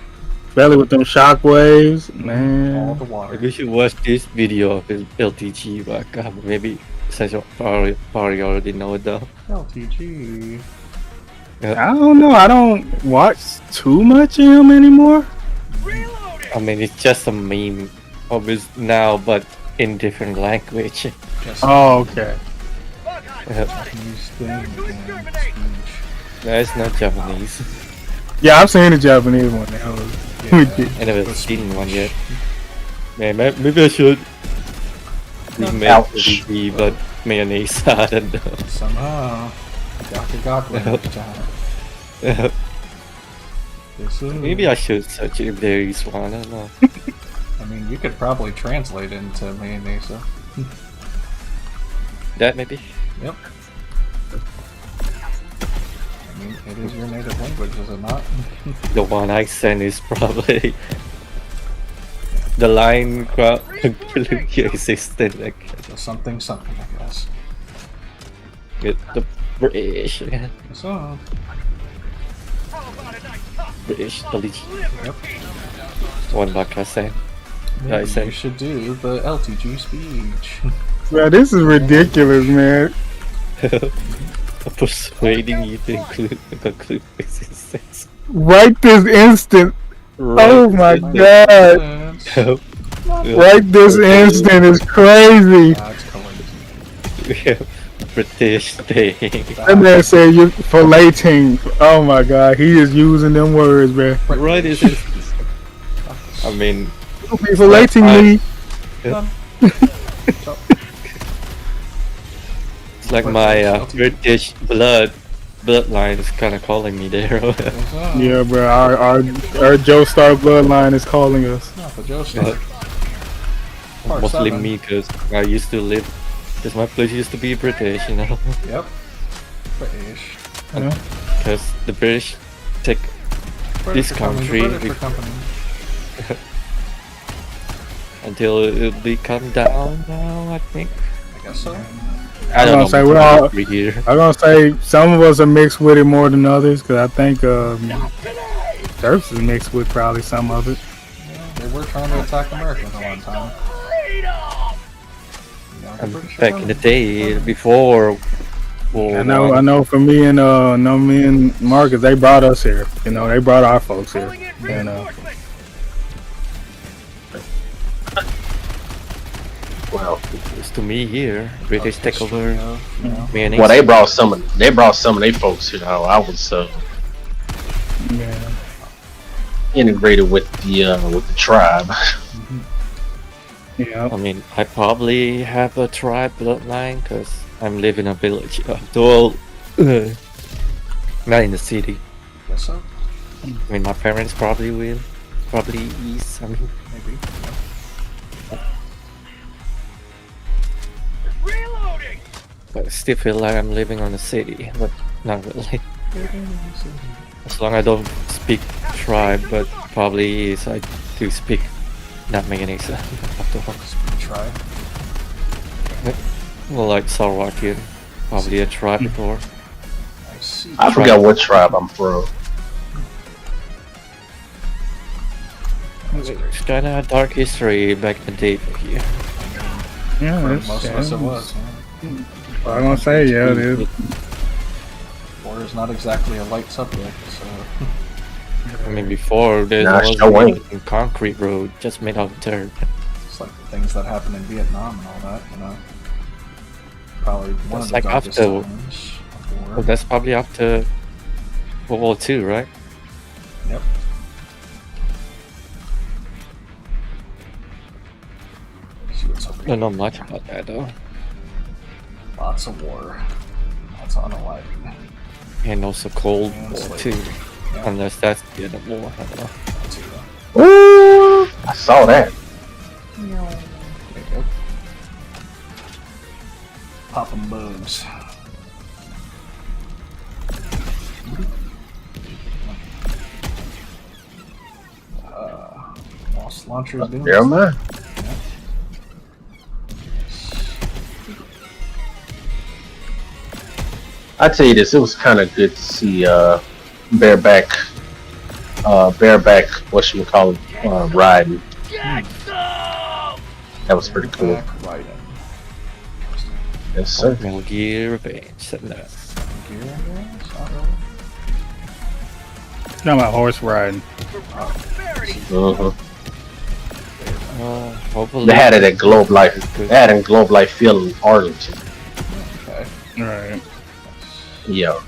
Especially with them shockwaves, All man. the water. We should watch this video of his LTG, but God, maybe such a probably already know it though. LTG. I don't know. I don't watch too much of him anymore. I mean, it's just a meme of his now, but in different language. Oh, okay. Japanese thing again. Speech. No, it's not Japanese. Yeah, I've seen the Japanese one. That was I never seen one yet. Man, maybe I should remake Ouch. the DB, but mayonnaise, I don't know. Somehow. Maybe I should search if there is one, I don't know. I mean, you could probably translate into mayonnaise. That maybe? Yep. I mean, it is your native language, is it not? The one I sent is probably the line completely existed, I guess. So something, I guess. Get the British, yeah. So, British LTG. yep. One back I sent. Maybe I you sent. should do the LTG speech. Bro, this is ridiculous, man. Persuading you to conclude existence. Right this instant. Oh my god. Right this instant is crazy. That's crazy. British thing. That man said you filleting. Oh my god, he is using them words, man. Right is it? I mean, You be filleting me. it's like my British bloodline is kind of calling me there. Yeah, bro. Our Joe Star bloodline is calling us. Not the Joe Star. Part Mostly 7. me, because I used to live. Because my place used to be British, you know. Yep. British. Because the British take this country until it'll become down now, I think. I guess so. I don't know. Say we're all. Here. I'm gonna say some of us are mixed with it more than others, because I think Turks is mixed with probably some of it. They were trying to attack Americans at one time. Back in the day, before. I know. For me and Marcus, they brought us here. You know, they brought our folks here. And Well, It's to me here. British takeover. Mayonnaise. well, they brought some of their folks here. I was Yeah. integrated with the tribe. Yeah. I mean, I probably have a tribe bloodline because I'm living in a village. Though, not in the city. Guess so. I mean, my parents probably will. Probably is. I mean, Maybe. Reloading! but I still feel like I'm living on the city, but not really. As long as I don't speak tribe, but probably is I do speak not mayonnaise after all. Try. Well, like Slovakian, probably a tribe before. I see. I forgot what tribe I'm from. It's kind of a dark history back in the day for you. Yeah, For that's, most of us, it was. Yeah. I'm gonna say, yeah, it is. War is not exactly a light subject, so. I mean, before there Nah, was sure ain't. a concrete road just made out of dirt. It's like the things that happened in Vietnam and all that, you know. Probably one That's of the like darkest after- times of war. Well, that's probably after World War II, right? Yep. See what's up I here. don't know much about that though. Lots of war. Lots of unaliving. And also Cold And War slavery. too. Yeah. Unless that's the end of war, I don't know. That's it. Ooh, I saw that. There you go. Popping bugs. Lost launcher is doing Never mind. I tell you this, it was kind of good to see bareback, whatchamacallit, riding. That was pretty cool. back riding. Yes, sir. Metal Gear Revenge, said that. Gear, I guess? Not really. Talking about horse riding. Uh-huh. Hopefully. They had it at Globe Life. They had it in Globe Life Field in Arlington. Okay. Right. Yeah.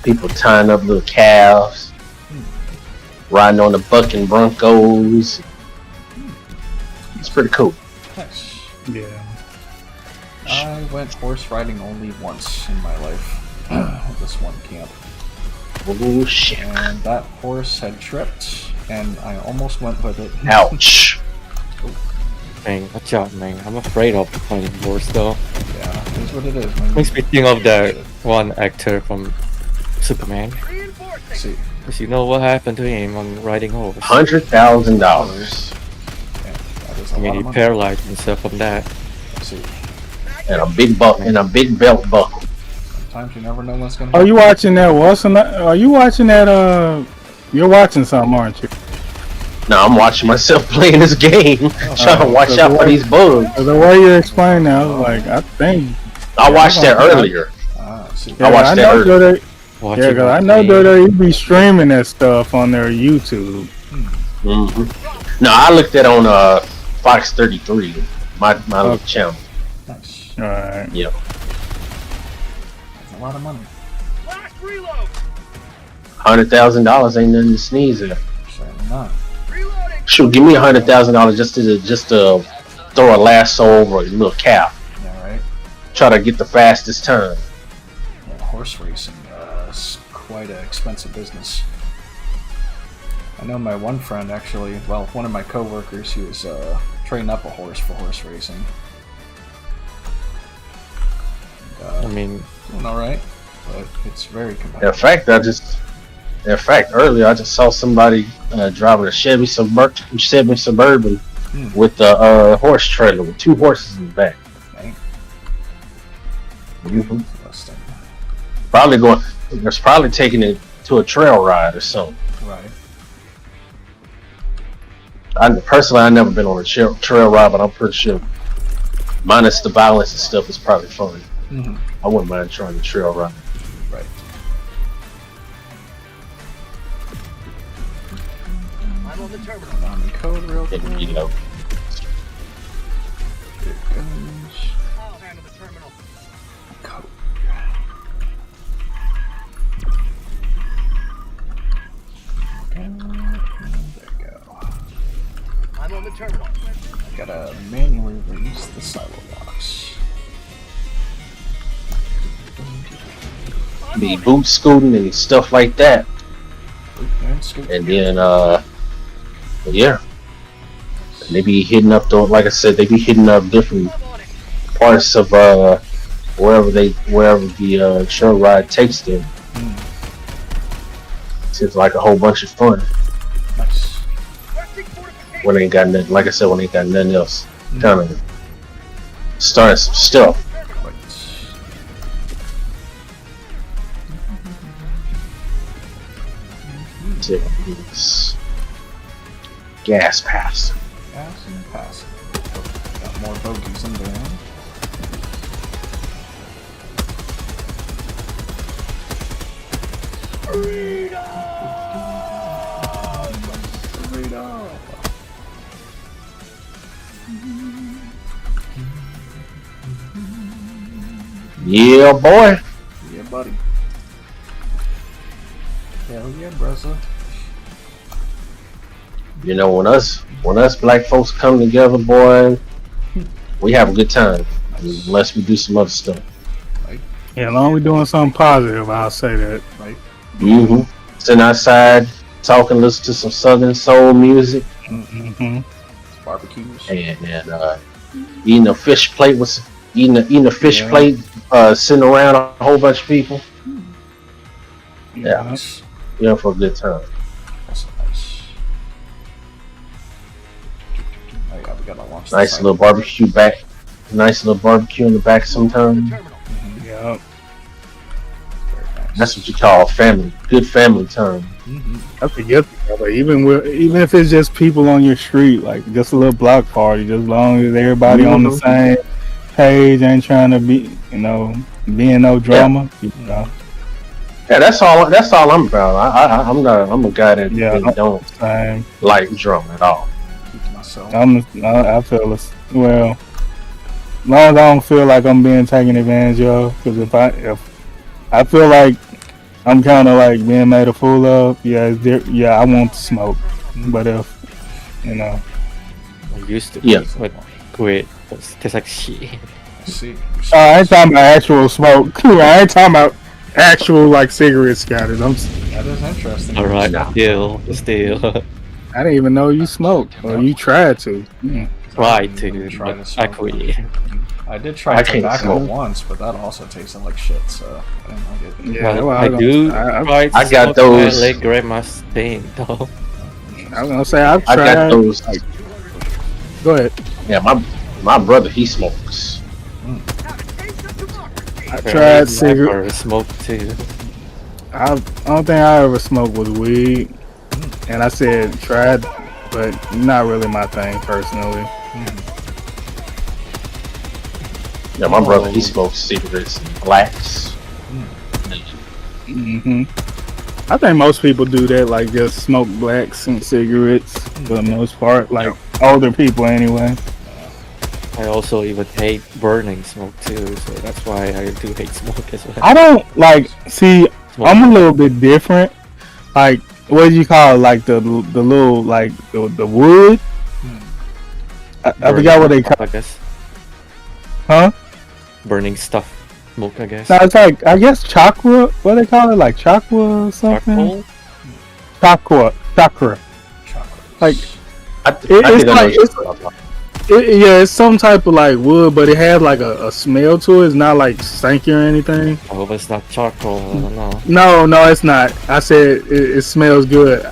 People tying up little calves, riding on the bucking Broncos. It's pretty cool. Nice. Yeah. I went horse riding only once in my life. At this one camp. Oh shit. And that horse had tripped, and I almost went with it. Ouch. Man, watch out, man. I'm afraid of fighting horse though. Yeah, it is what it is. Man. Makes me think of that one actor from Superman. See. Because you know what happened to him on riding horse. $100,000. Yeah, that is a I lot mean, of he money. paralyzed himself from that. See. And a big belt buckle. Sometimes you never know what's gonna Are happen. you watching that? Are you watching that? You're watching something, aren't you? Now I'm watching myself playing this game, trying to watch out for these bugs. The way you explain that, I was like, I think. I watched that earlier. See. I watched that know earlier. Watching Yeah, cause I know that you be streaming that stuff on their YouTube. Mm-hmm. No, I looked at on Fox 33, my little channel. Nice. All right. Yep. That's a lot of money. Last reload! $100,000 ain't nothing to sneeze at. Certainly not. Reloading! Shoot, give me $100,000 just to throw a lasso over a little cow. Yeah, right. Try to get the fastest turn. Yeah, horse racing is quite an expensive business. I know my one friend actually, well, one of my coworkers who was training up a horse for horse racing. I mean, doing all right, but it's very competitive. In fact, earlier I just saw somebody driving a Chevy Suburban with a horse trailer with 2 horses in the back. Okay. Mm-hmm. Interesting. Probably taking it to a trail ride or something. Right. I've never been on a trail ride, but I'm pretty sure, minus the violence and stuff, it's probably fun. Mm-hmm. I wouldn't mind trying the trail ride. Right. I'm on the terminal. Put on the code real quick. And, you know, Gotta manually release the silo locks. Be boot scooting and stuff like that. And then, yeah. And they be hitting up, like I said, they be hitting up different parts of wherever the show ride takes them. Seems like a whole bunch of fun. Nice. When they ain't got nothing, like I said, when they ain't got nothing else, kind of starting some stuff. Gas pass. Gas and pass. Got more bogeys in there. Yeah, boy. Yeah, buddy. Hell yeah, brother. You know, when us black folks come together, boy, we have a good time. Unless we do some other stuff. Right. Yeah, as long as we're doing something positive, I'll say that. Right. Sitting outside, talking, listening to some Southern soul music. Barbecues. And eating a fish plate with eating a fish plate, sitting around a whole bunch of people. Yeah. Nice. Yeah, for a good time. That's nice. Oh yeah, we gotta launch Nice little barbecue back. Nice little barbecue in the back sometime. Yeah. That's what you call family. Good family time. That's a good thing. But even if it's just people on your street, like just a little block party, just as long as everybody on the same page, ain't trying to be, be in no drama. Yeah, that's all I'm about. I'm a guy that really don't like drama at all. I feel well. As long as I don't feel like I'm being taken advantage of, because if I feel like I'm kind of like being made a fool of, I want to smoke. But if I used to, but quit. It tastes like shit. I ain't talking about actual smoke. I ain't talking about actual like cigarette scatters. That is interesting. All right, still. I didn't even know you smoked, or you tried to. Tried to, but I quit. I did try tobacco once, but that also tasted like shit, so I didn't like it. Yeah, well, I got those. Like grandma's thing, though. I was gonna say I got those. Go ahead. Yeah, my brother, he smokes. I tried cigarette. Smoke too. I don't think I ever smoked was weed, and I said tried, but not really my thing personally. Yeah, my brother, he smokes cigarettes and blacks. I think most people do that, like just smoke blacks and cigarettes for the most part, like older people anyway. I also even hate burning smoke too, so that's why I do hate smoke as well. I don't I'm a little bit different. Like, what do you call it? Like the little, like the wood? I forgot what they call it. I guess. Huh? Burning stuff. Smoke, I guess. No, it's like, I guess chakra. What do they call it? Like chakra or something? Chakra. Like, it's some type of like wood, but it has like a smell to it. It's not like stanky or anything. I hope it's not charcoal. I don't know. No, it's not. I said it smells good.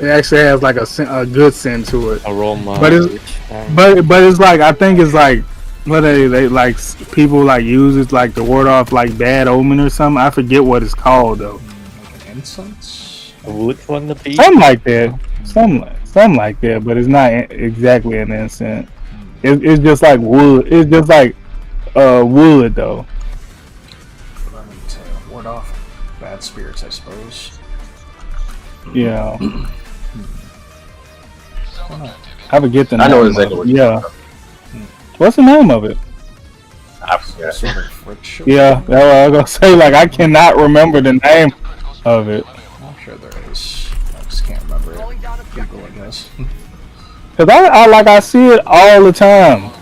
It actually has like a good scent to it. Aroma. But it's like, I think it's like, what they like people like use it like to ward off like bad omen or something. I forget what it's called though. Like an incense? A wood one to be? Something like that. Something like that, but it's not exactly an incense. It's just like wood. It's just like wood though. To ward off bad spirits, I suppose. Yeah. I forget the name. I know exactly what you're talking about. What's the name of it? I forgot. Yeah, that's what I was gonna say. Like, I cannot remember the name of it. I'm sure there is. I just can't remember it. Google, I guess. Cause I see it all the time.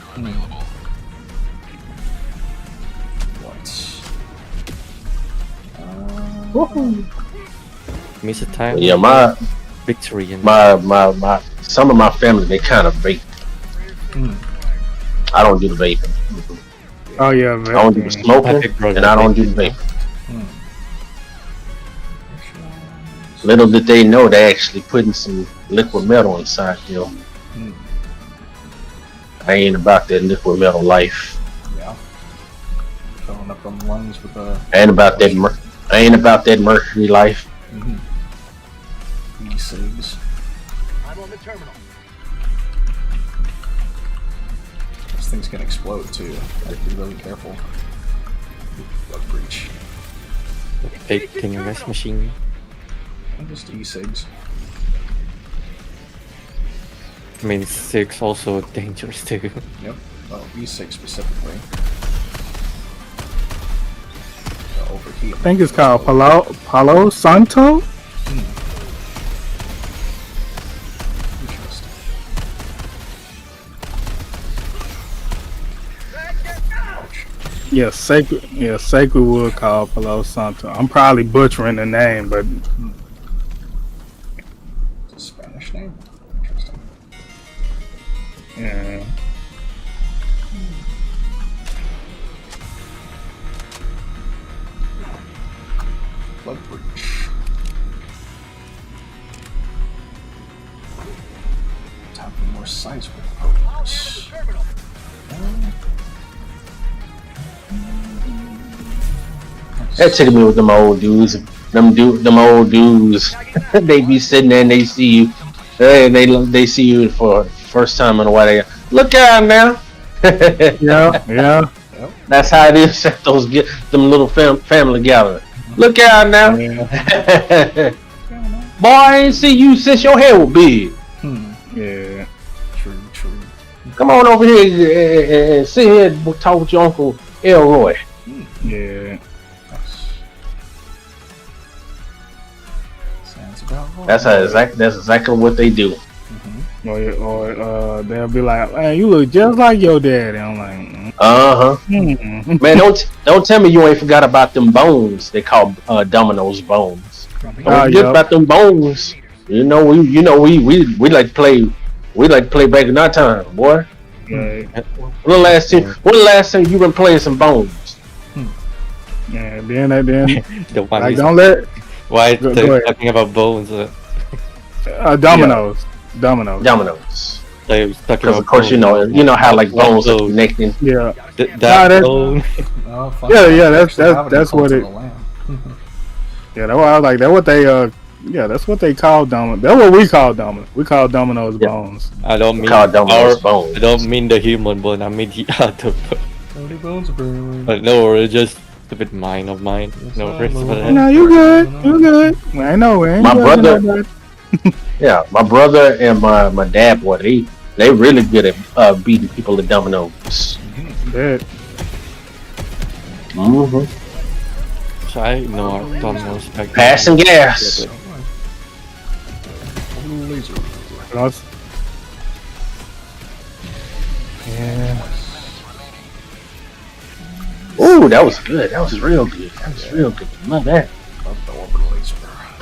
Miss a time. Yeah, my victory in my some of my family, they kind of vape. I don't do the vaping. Oh yeah, I don't do the smoking, and I don't do the vaping. Little did they know they actually putting some liquid metal inside them. I ain't about that liquid metal life. Yeah. Filling up them lungs with the. I ain't about that mercury life. E-cigs. I'm on the terminal. This thing's gonna explode too. Gotta be really careful. Blood breach. Big rest machine. And just e-cigs. I mean, cigs also dangerous too. Yep. Well, e-cig specifically. Overheat. I think it's called Palo Santo. Interesting. Yeah, sacred wood called Palo Santo. I'm probably butchering the name, but It's a Spanish name. Interesting. yeah. Blood breach. Tapping more seismic potence. That took me with them old dudes. Them old dudes. They be sitting there and they see you. They see you for the first time in a while. They go, look out now. Yeah. That's how it is at them little family gatherings. Look out now. Yeah. Boy, I ain't see you since your hair was big. Yeah. True. Come on over here and sit here and talk with your Uncle Elroy. Yeah. Sounds about right. That's exactly what they do. Or they'll be like, "Man, you look just like your daddy." I'm like, Man, don't tell me you ain't forgot about them bones. They call Domino's bones. Don't forget about them bones. We like to play. We like to play back in our time, boy. Yeah. When the last time you been playing some bones? Yeah. Then The one like, is- don't let Why Go they're ahead. talking about bones? Domino's. Domino's. They're talking Because about of course bones. you know how like bones are Bone. connecting. Yeah. That Nah, bone. Oh, fun. Yeah, Actually have it that's in what Cult it- of the Lamb. Yeah, that's why I was like, that's what they that's what they call Domino's. That's what we call Domino's. We call Domino's bones. I don't mean Call Domino's our- bones. I don't mean the human bone. I mean the other bone. Dirty bones are brewing. But no, it's just a bit mine of mine. No worries about that. No, you good. You good. I know. We ain't My judging brother- nobody. Yeah, my brother and my dad, boy, they really good at beating people at Domino's. Bet. So I know our Domino's back then. Passing gas. Laser. Us. Yeah. Ooh, that was good. That was real good. That was real good. Love that. Love the orbital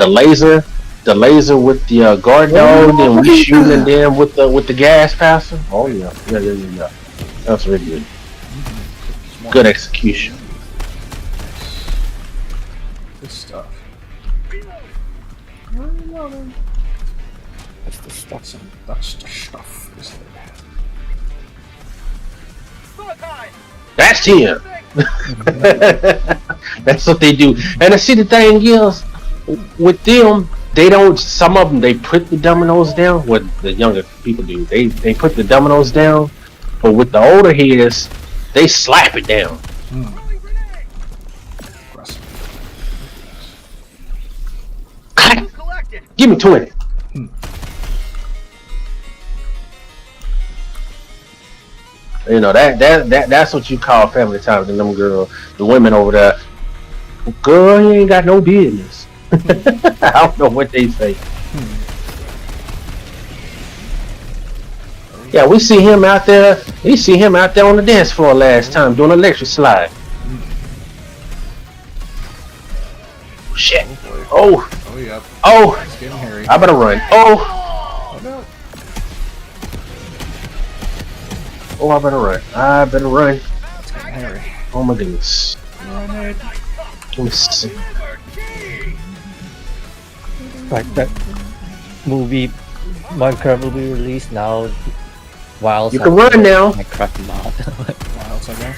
laser. The laser with the guard dog, and we shooting and then with the gas passer. Oh yeah. That's really good. Good execution. Good stuff. That's the stuff. That's the stuff, isn't it? That's him. That's what they do. And I see the thing is, with them, they don't. Some of them they put the dominoes down. What the younger people do, they put the dominoes down. But with the older heads, they slap it down. Give me 20. You know that's what you call family time to them girls, the women over there. Girl, you ain't got no business. I don't know what they say. Yeah, we see him out there. We see him out there on the dance floor last time doing an electric slide. Shit. Oh. Oh, yeah. Oh. It's getting hairy. I better run. Oh. Oh, no. Oh, I better run. I better run. It's getting hairy. Oh my goodness. Run it. Let me see. Like that movie, Minecraft will be released now. While You can run now. Minecraft mod. Wilds, I guess.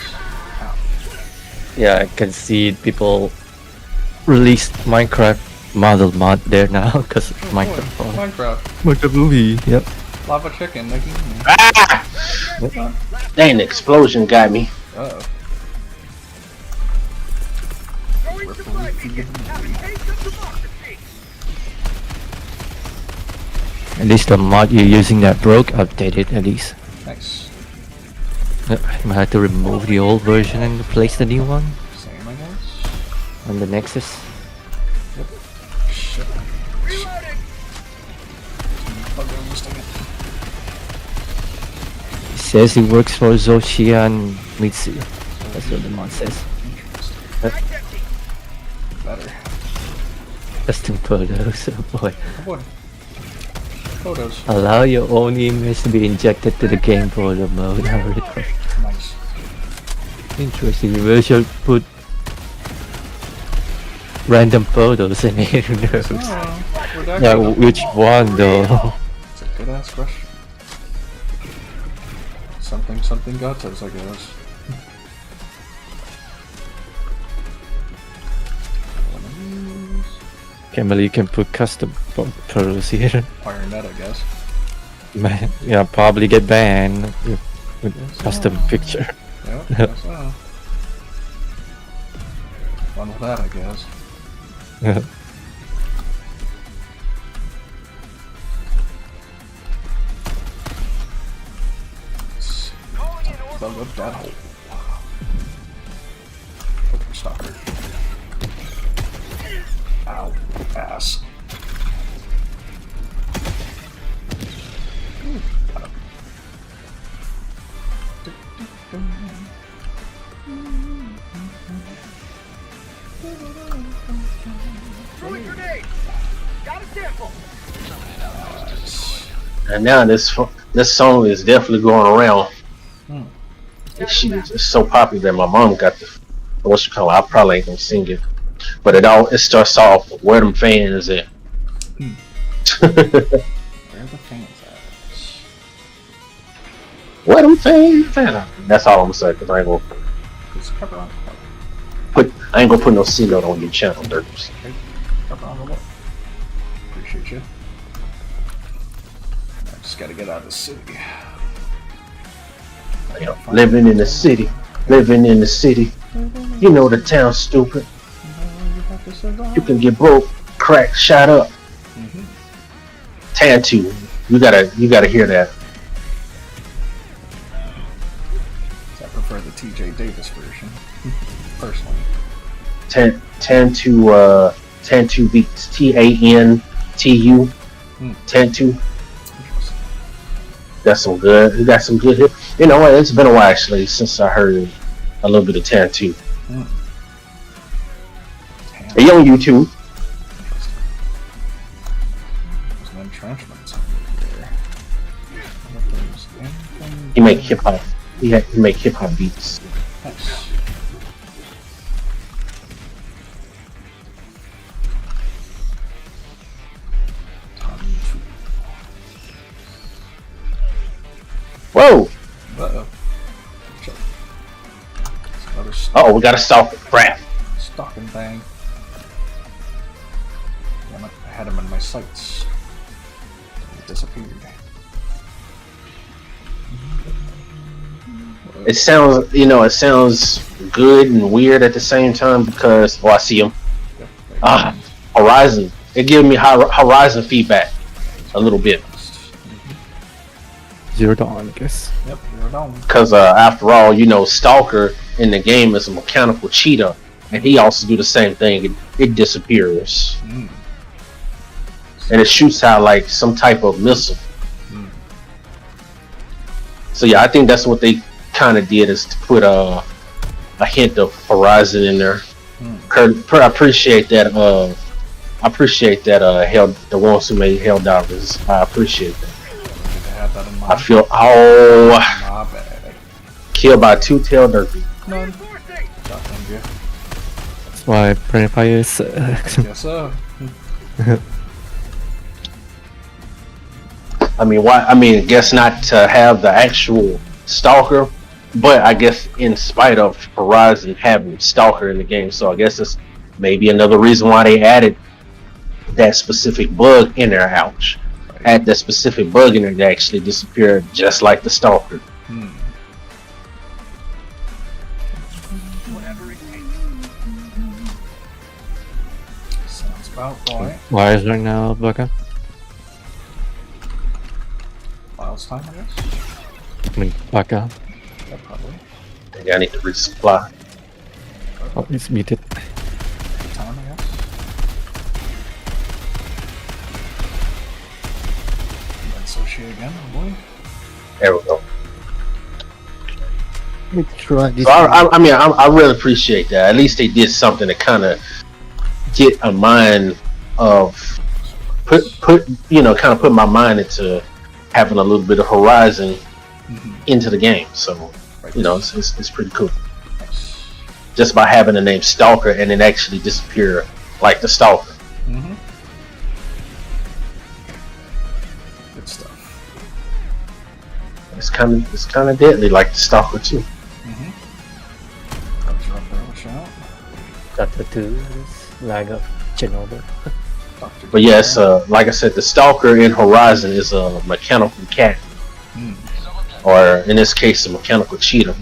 Ow. Yeah, I can see people released Minecraft model mod there now because Minecraft. Minecraft. movie. Yep. Lava chicken, Nicky. Ah! Dang, the explosion got me. Uh-oh. At least the mod you're using that broke, updated at least. Nice. I might have to remove the old version and replace the new one Same, I guess. on the Nexus. Yep. Shit. It says he works for Zoshia and Mitsu. That's what the mod says. Better. Custom photos, oh boy. Oh boy. Photos. Allow your own image to be injected to the game photo mode. Nice. Interesting. We should put random photos in here. Who knows? Yeah, which one though? It's a good ass question. Something gatos, I guess. Can't believe you can put custom photos here. Iron I guess. Man, yeah, probably get banned with custom picture. Yep, guess so. Fun with that, I guess. Yeah. Plug up that hole. Oh, stalker. Ow. Ass. And now this song is definitely going around. It's so popular that my mom got the what's it called? I probably ain't gonna sing it, but it starts off with where them fans at. Where the fans at? Where them fans at? That's all I'm gonna say because I ain't gonna put no C note on your channel, Dirks. Okay. Cover on the what? Appreciate you. I just gotta get out of the city. Living in the city. You know the town's stupid. You can get broke, cracked, shot up. Tattoo. You gotta hear that. I prefer the TJ Davis version, personally. Tantu beats TANTU. Tantu. Got some good. You got some good hip. You know what? It's been a while actually since I heard a little bit of Tantu. Are you on YouTube? There's no entrenchments here. He make hip hop. He make hip hop beats. Nice. Whoa! Uh-oh. Oh, we got a stalker. Crap. Stalking thing. Damn it, I had him in my sights. He disappeared. It sounds good and weird at the same time because, I see him. Horizon. It gives me Horizon feedback a little bit. Zero Dawn, I guess. Yep, Zero Dawn. Because after all, Stalker in the game is a mechanical cheetah, and he also do the same thing. It disappears, and it shoots out like some type of missile. So yeah, I think that's what they kind of did, is to put a hint of Horizon in there. I appreciate that. I appreciate that. The ones who made Heccdivers, I appreciate that. Have that in mind. I feel My bad. killed by two-tail derpy. None. Shotgun gear. That's why Friendly Fire is. Yes, sir. I mean, why? I mean, I guess not to have the actual Stalker, but I guess in spite of Horizon having Stalker in the game, so I guess it's maybe another reason why they added that specific bug in there. Ouch! Add that specific bug in there that actually disappeared, just like the Stalker. Sounds about right. Why is right now, Baka? Miles time, I guess. I mean, Baka. Yeah, probably. I think I need to resupply. Oh, it's muted. Time, I guess. And associate again, oh boy. There we go. Let me try this. So I really appreciate that. At least they did something to kind of get a mind of put my mind into having a little bit of Horizon into the game. So it's pretty cool. Just by having the name Stalker and then actually disappear like the Stalker. Good stuff. It's kind of deadly like the Stalker too. Got your up there, watch out. Dr. 2 lag up Chernobyl. But yes, like I said, the Stalker in Horizon is a mechanical cat, or in this case, a mechanical cheetah.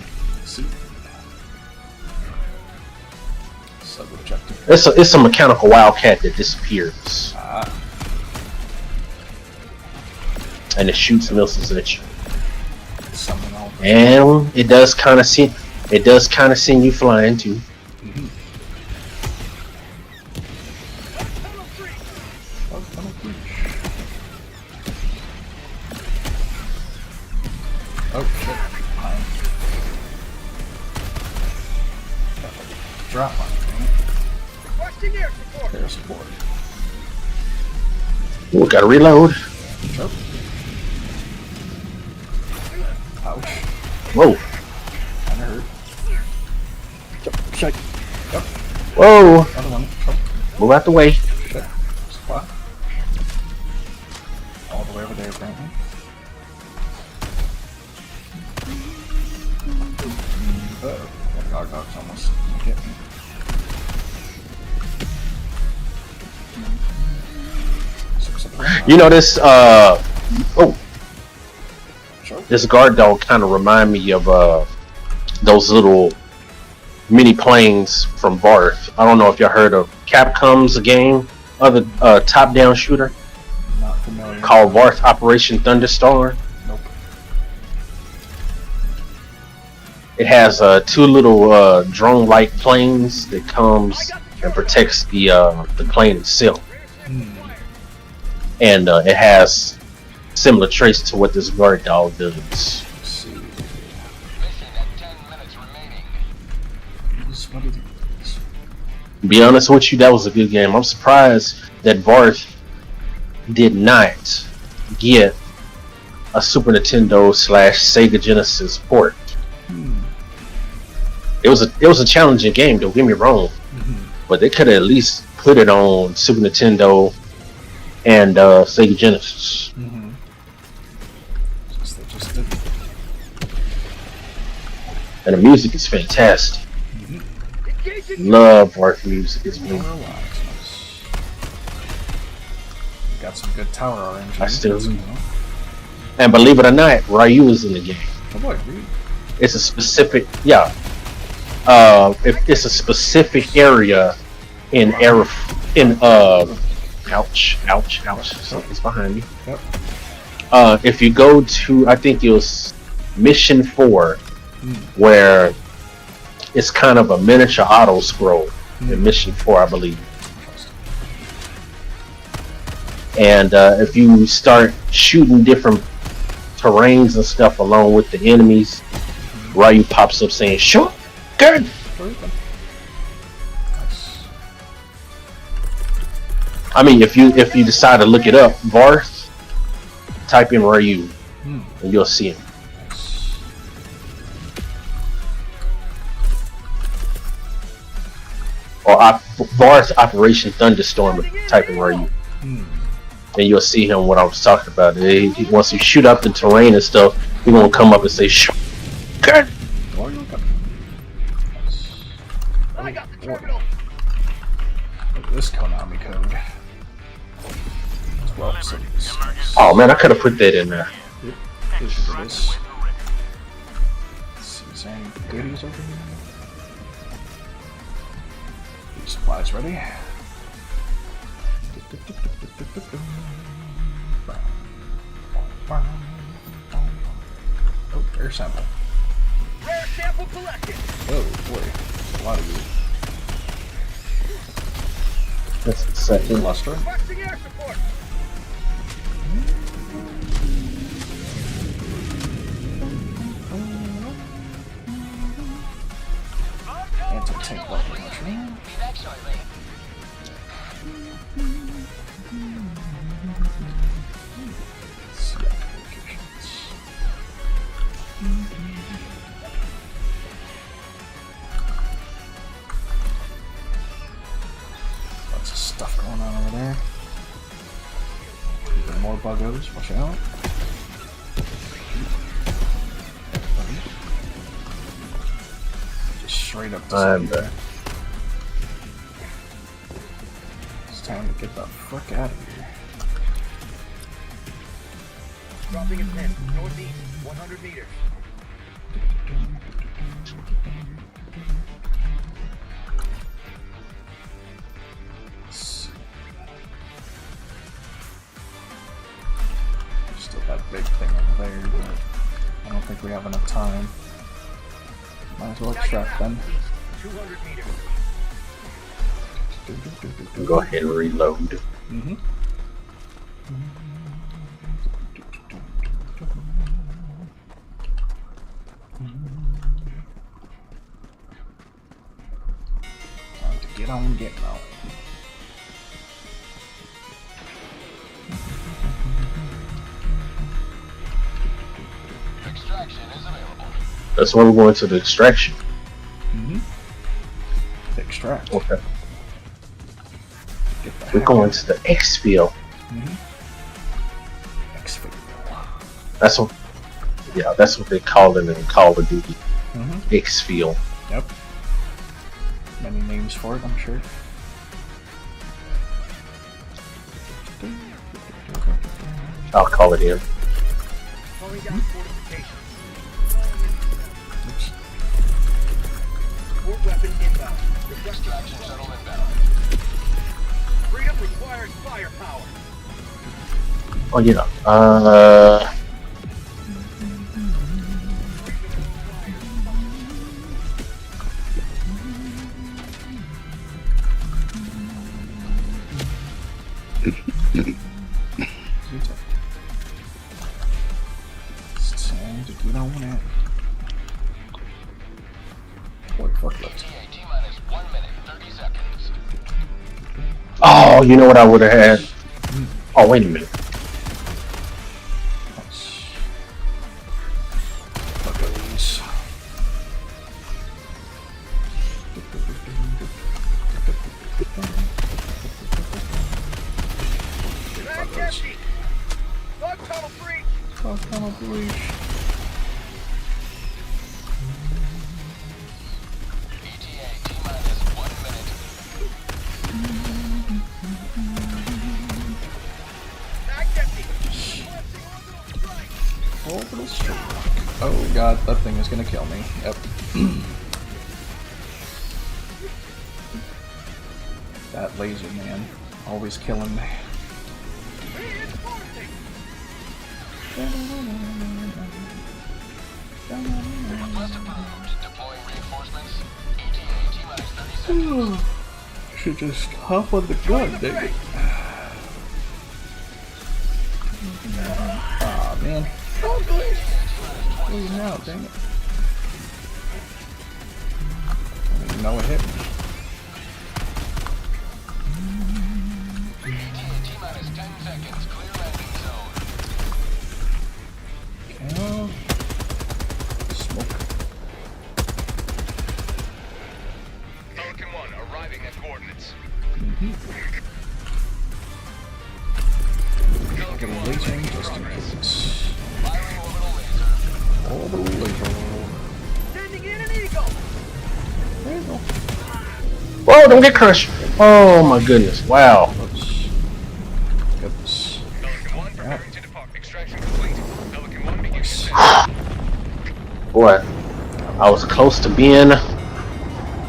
Sub-objective. It's a mechanical wildcat that disappears, and it shoots missiles at you. And it does kind of send you flying too. Oh shit. Drop on it. There's support. We gotta reload. Sure. Ouch. Whoa. Kinda hurt. Shit. Yep. Whoa. Another one. Oh, Move out the way. shit. Supply. All the way over there, apparently. Uh-oh. That guard dog's almost hit me. You know this. This guard dog kind of remind me of those little mini planes from Barth. I don't know if y'all heard of Capcom's game, other top-down shooter. Not familiar. Called Barth Operation Thunderstorm. Nope. It has two little drone-like planes that comes and protects the plane itself. And it has similar traits to what this guard dog does. Let's see. What is it? Be honest with you, that was a good game. I'm surprised that Barth did not get a Super Nintendo / Sega Genesis port. It was a challenging game, don't get me wrong, but they could have at least put it on Super Nintendo and Sega Genesis. They just didn't. And the music is fantastic. Love Barth music. It's beautiful. Got some good tower RNG. I still do. And believe it or not, Ryu is in the game. Oh boy, Ryu. It's a specific, it's a specific area in ouch, something's behind me. Yep. If you go to, I think it was Mission 4, where it's kind of a miniature auto scroll in Mission 4, I believe. And if you start shooting different terrains and stuff along with the enemies, Ryu pops up saying, "Sure, good." I mean, if you decide to look it up, Varth, type in Ryu, and you'll see him. Or Varth Operation Thunderstorm, type in Ryu. And you'll see him what I was talking about. Once you shoot up the terrain and stuff, he's gonna come up and say, "Sure, good." I got the terminal. Look at this Konami code. Well, oh man, I could have put that in there. Let's see, is there any goodies over here? Supplies ready. Oh, air sample. Rare sample collected. Oh boy, a lot of you. That's the second. Cluster. Requesting air support. Anti-tank weapon mushroom. Lots of stuff going on over there. Even more buggos, watch out. Just straight up to it's time to get the fuck out of here. Dropping in 10, northeast, 100 meters. Still that big thing over there, but I don't think we have enough time. Might as well extract then. 200 meters. Go ahead and reload. Time to get on getting on. Extraction is available. That's why we're going to the extraction. Extract. Okay. Get the We're heck going out. to the exfil. Exfil. That's what. Yeah, that's what they call it in Call of Duty. Exfil. Yep. Many names for it, I'm sure. I'll call it in. Calling down fortifications. Oops. Support weapon inbound. Extraction shuttle inbound. Freedom requires firepower. Oh yeah. It's time to get on it. What forklift? T-minus 1 minute, 30 seconds. Oh, you know what I would have had? Oh, wait a minute. Buggos. Back empty. Log tunnel breach. Fog tunnel breach. ETA T-minus 1 minute. Back empty. Orbital strike. Oh god, that thing is gonna kill me. Yep. That laser man, always killing me. Request approved. Deploying reinforcements. ETA T-minus 30 seconds. Should just hop on the gun, dang it. Ah, man. Oh, bleeding out, dang it. I didn't even know it hit me. T-minus 10 seconds. Clear landing zone. Okay. Smoke. Pelican 1 arriving at coordinates. Pelican 1 Lasering just in case. firing orbital laser. Orbital laser. Sending in an eagle. There you go. Whoa, don't get crushed. Oh my goodness. Wow. Oops. Goodness. Pelican 1 preparing to depart. Extraction complete. Pelican 1 begins descent. Boy, I was close to being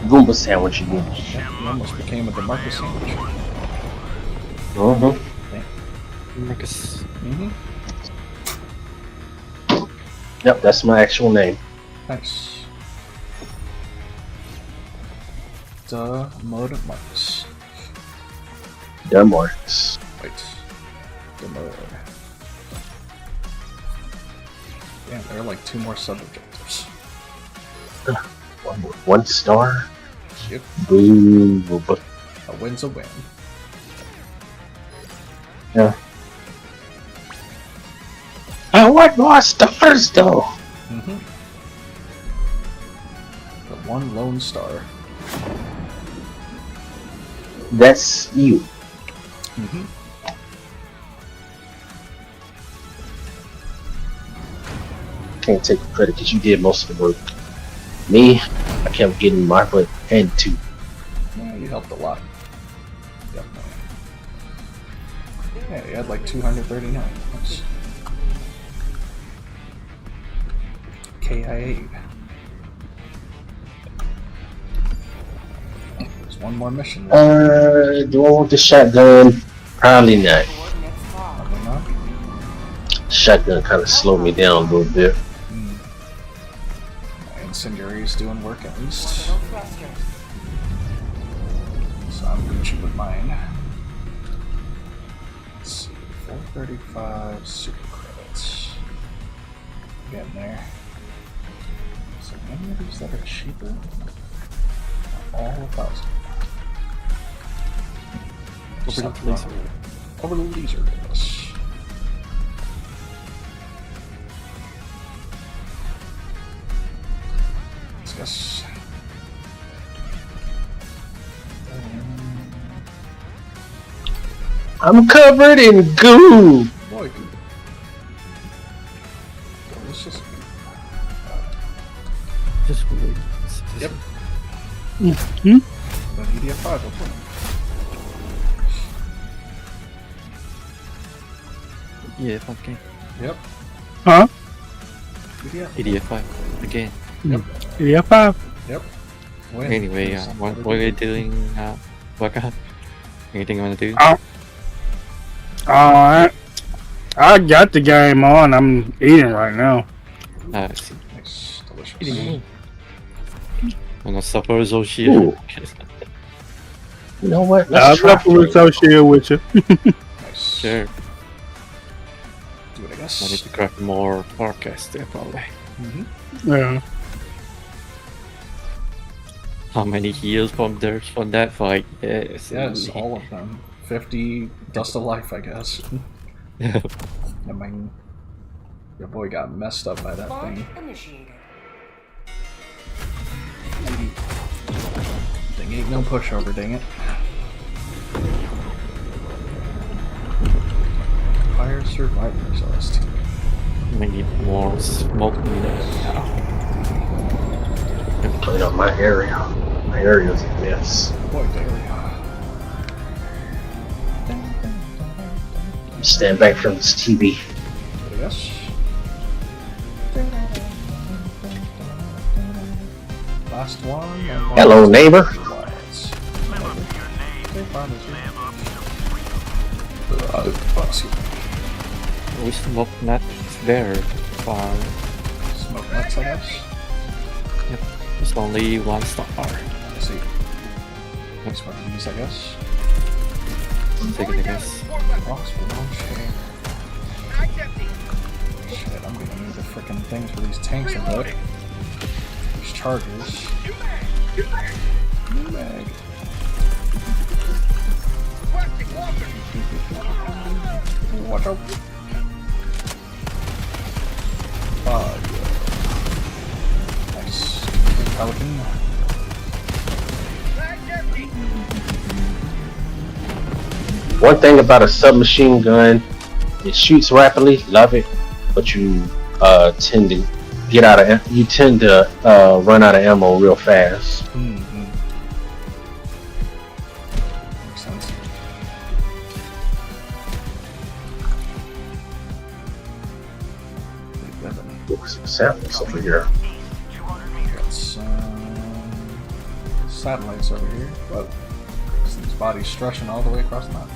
Goomba sandwich again. You almost became a DeMarcus sandwich. Mm-hmm. Marcus. Yep, that's my actual name. Nice. DeMarcus. Demarcus. Wait. DeMarcus. Damn, there are like 2 more sub-objectives. One star. Yep. Boo. A win's a win. Yeah. I want more stars though. The one lone star. That's you. Can't take the credit because you did most of the work. Me, I kept getting my butt handed to. Yeah, you helped a lot. Definitely. Yeah, you had like 239. Nice. KIA. There's one more mission left. Do I want the shotgun? Probably not. Probably not. Shotgun kind of slowed me down a little bit. My incendiary's doing work at least. So I'm Gucci with mine. Let's see, 435 super credits. Getting there. So any of these that are cheaper? All 1,000. Over the laser. Over the laser, yes. Discuss. I'm covered in goo. Boy, goo. Delicious goo. Just wait. Yep. Hmm? But EDF5 will put Yeah, okay. Yep. Huh? EDF. EDF5 again. Yeah, 5. Yep. Win. Anyway, what are you doing, Waka? Anything you wanna do? Alright. I got the game on. I'm eating right now. I see. Nice. Delicious. I'm gonna suffer Zoshi. Ooh. You know what? I'll Let's try. associate with you. Nice. Sure. Do it, I I need guess. to craft more forecast there probably. Yeah. How many heals from there from that fight? Yes. Yes, all of them. 50 Dust of Life, I guess. I mean, your boy got messed up by that Launch thing. initiated. Thing ain't no pushover, dang it. Fire Survivor Exhaust. I need more smoke now. Clean up my area. My area's a mess. Boy, dang. Stand back from this TV. Yes. Last one. And Hello, neighbor. We smoke nuts there. Far. Smoke nuts, I guess. Yep. It's only 1 star. Let's see. Next one of these, I guess. Take it, I guess. Crossbow launcher. Shit, I'm gonna need the freaking things for these tanks I bet. These chargers. New mag. Watch out. Oh, yeah. Nice. Pelican. One thing about a submachine gun, it shoots rapidly, love it, but you tend to get out of you tend to run out of ammo real fast. Mm-hmm. Makes sense. Look, some samples over here. Got some satellites over here. Whoa. This body's stretching all the way across the map.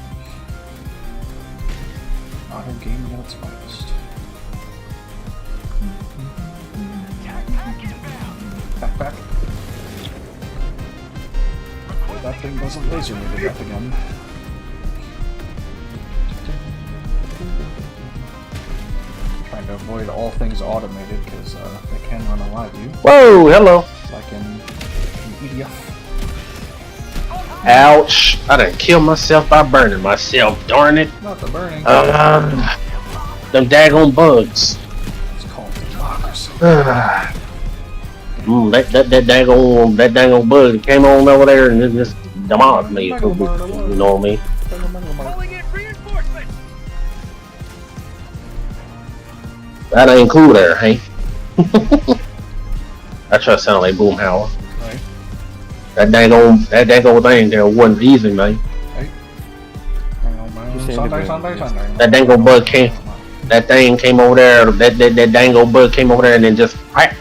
Auto gaming at its finest. Backpack. Oh, that thing doesn't laser me to death again. Trying to avoid all things automated because they can unalive you. Whoa, hello. Like in EDF. Ouch! I done killed myself by burning myself. Darn it! Not the burning. Them daggone bugs. It's called democracy. That daggone bug came on over there and it just demolished me. You know what I mean? Calling in reinforcements. That ain't cool there, hey? I try to sound like Boomhauer. Right. That daggone thing there wasn't easy, man. Right. Sunday. That daggone bug came. That thing came over there. That daggone bug came over there and then just crack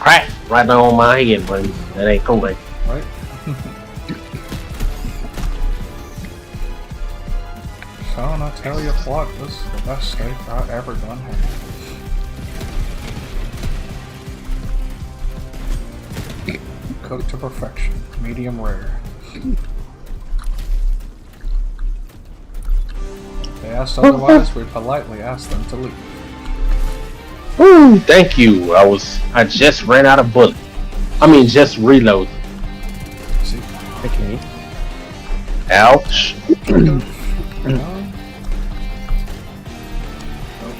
right down on my head, man. That ain't cool, man. Right. Sean, I tell you what, this is the best steak I've ever done. Cooked to perfection, medium rare. If they asked otherwise, we politely asked them to leave. Woo, thank you. I just ran out of bullets. I mean, just reload. See? Okay. Ouch.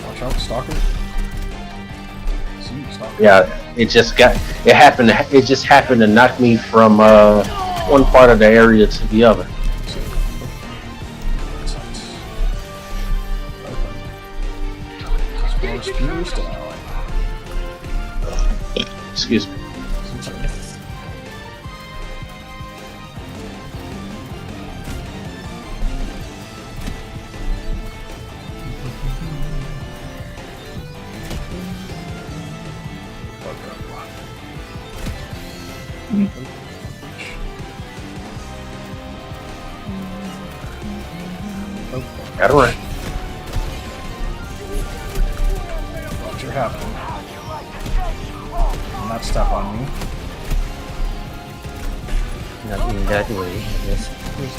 Watch out, stalker. See you, stalker. Yeah, it just happened to knock me from one part of the area to the other. Excuse me. Got it right. Watch your happen. Do not step on me. Not in that way, I guess. There's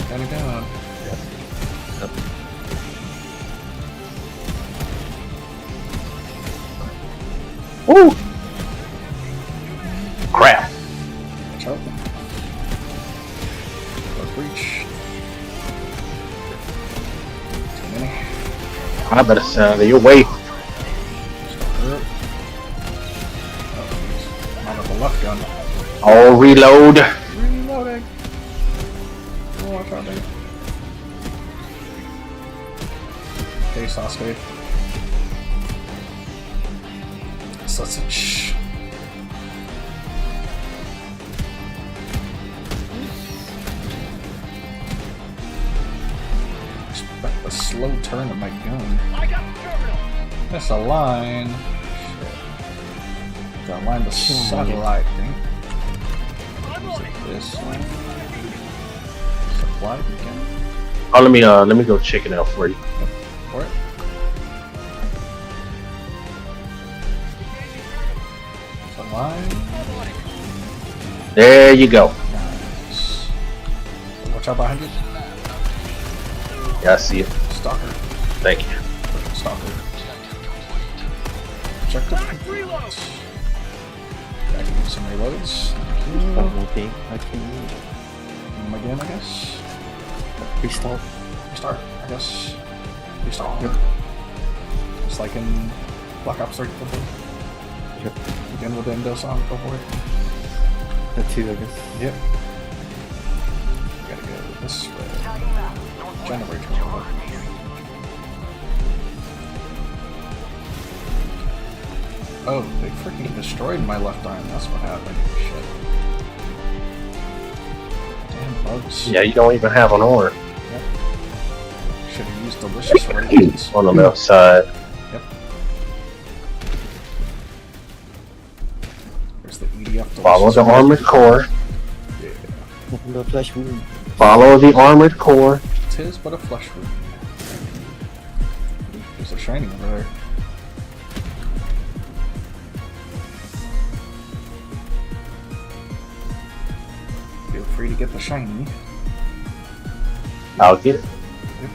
gotta go. Yep. Woo! Crap. Watch out. Breach. Too many. I better stay out of your way. Not with the left gun. I'll reload. Reloading. Watch out there. Okay, Sasuke. Sausage. Expect the slow turn of my gun. I got the terminal. That's a line. Shit. Gotta line the satellite thing. This one. Supply again. Oh, let me go check it out for you. Yep. For it. The line. There you go. Nice. Watch out behind you. Yeah, I see it. Stalker. Thank you. Stalker. Objective complete. I can use some reloads. Okay, I can Again, I guess. restart. Restart, I guess. Restart. Yep. Just like in Black Ops 3 before. Yep. Again with the Endo song, go for it. The 2, I guess. Yep. Gotta go this way. Generator. Oh, they freaking destroyed my left arm. That's what happened. Shit. Damn bugs. Yeah, you don't even have an arm. Yep. Should have used delicious raisins. On the left side. Yep. There's the EDF. Follow the armored core. Yeah. The flesh wound. Follow the armored core. Tis but a flesh wound. There's a shiny over there. Feel free to get the shiny. I'll get it. Yep.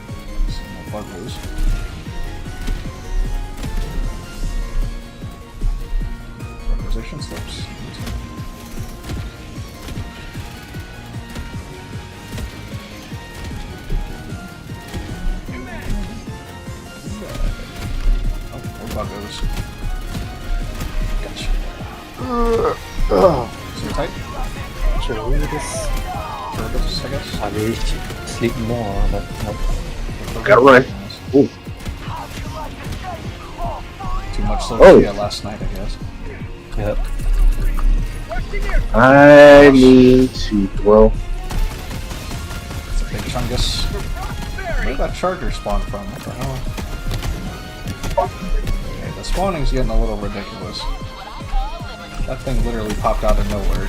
Some more buggers. Requisition slips. Oh, more buggers. Gotcha. Sit tight. Should we do this? Turbos, I guess. I really should sleep more, but no. Gotta run. Ooh. Too much Oh. social last night, I guess. Yep. I need to throw. It's a big chungus. Where'd that charger spawn from? What the hell? Okay, the spawning's getting a little ridiculous. That thing literally popped out of nowhere.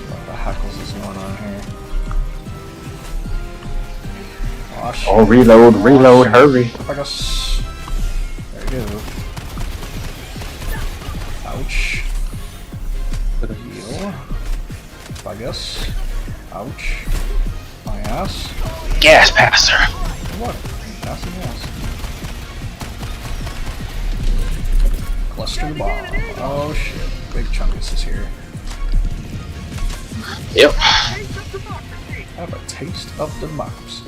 What the hackles is going on here? Oh, shit. Oh, reload, reload, hurry. I guess. There you go. Ouch. Heal. I guess. Ouch. My ass. Gas passer. What? Ass and ass. Cluster bomb. Oh shit. Big Chungus is here. Yep. Have a taste of democracy.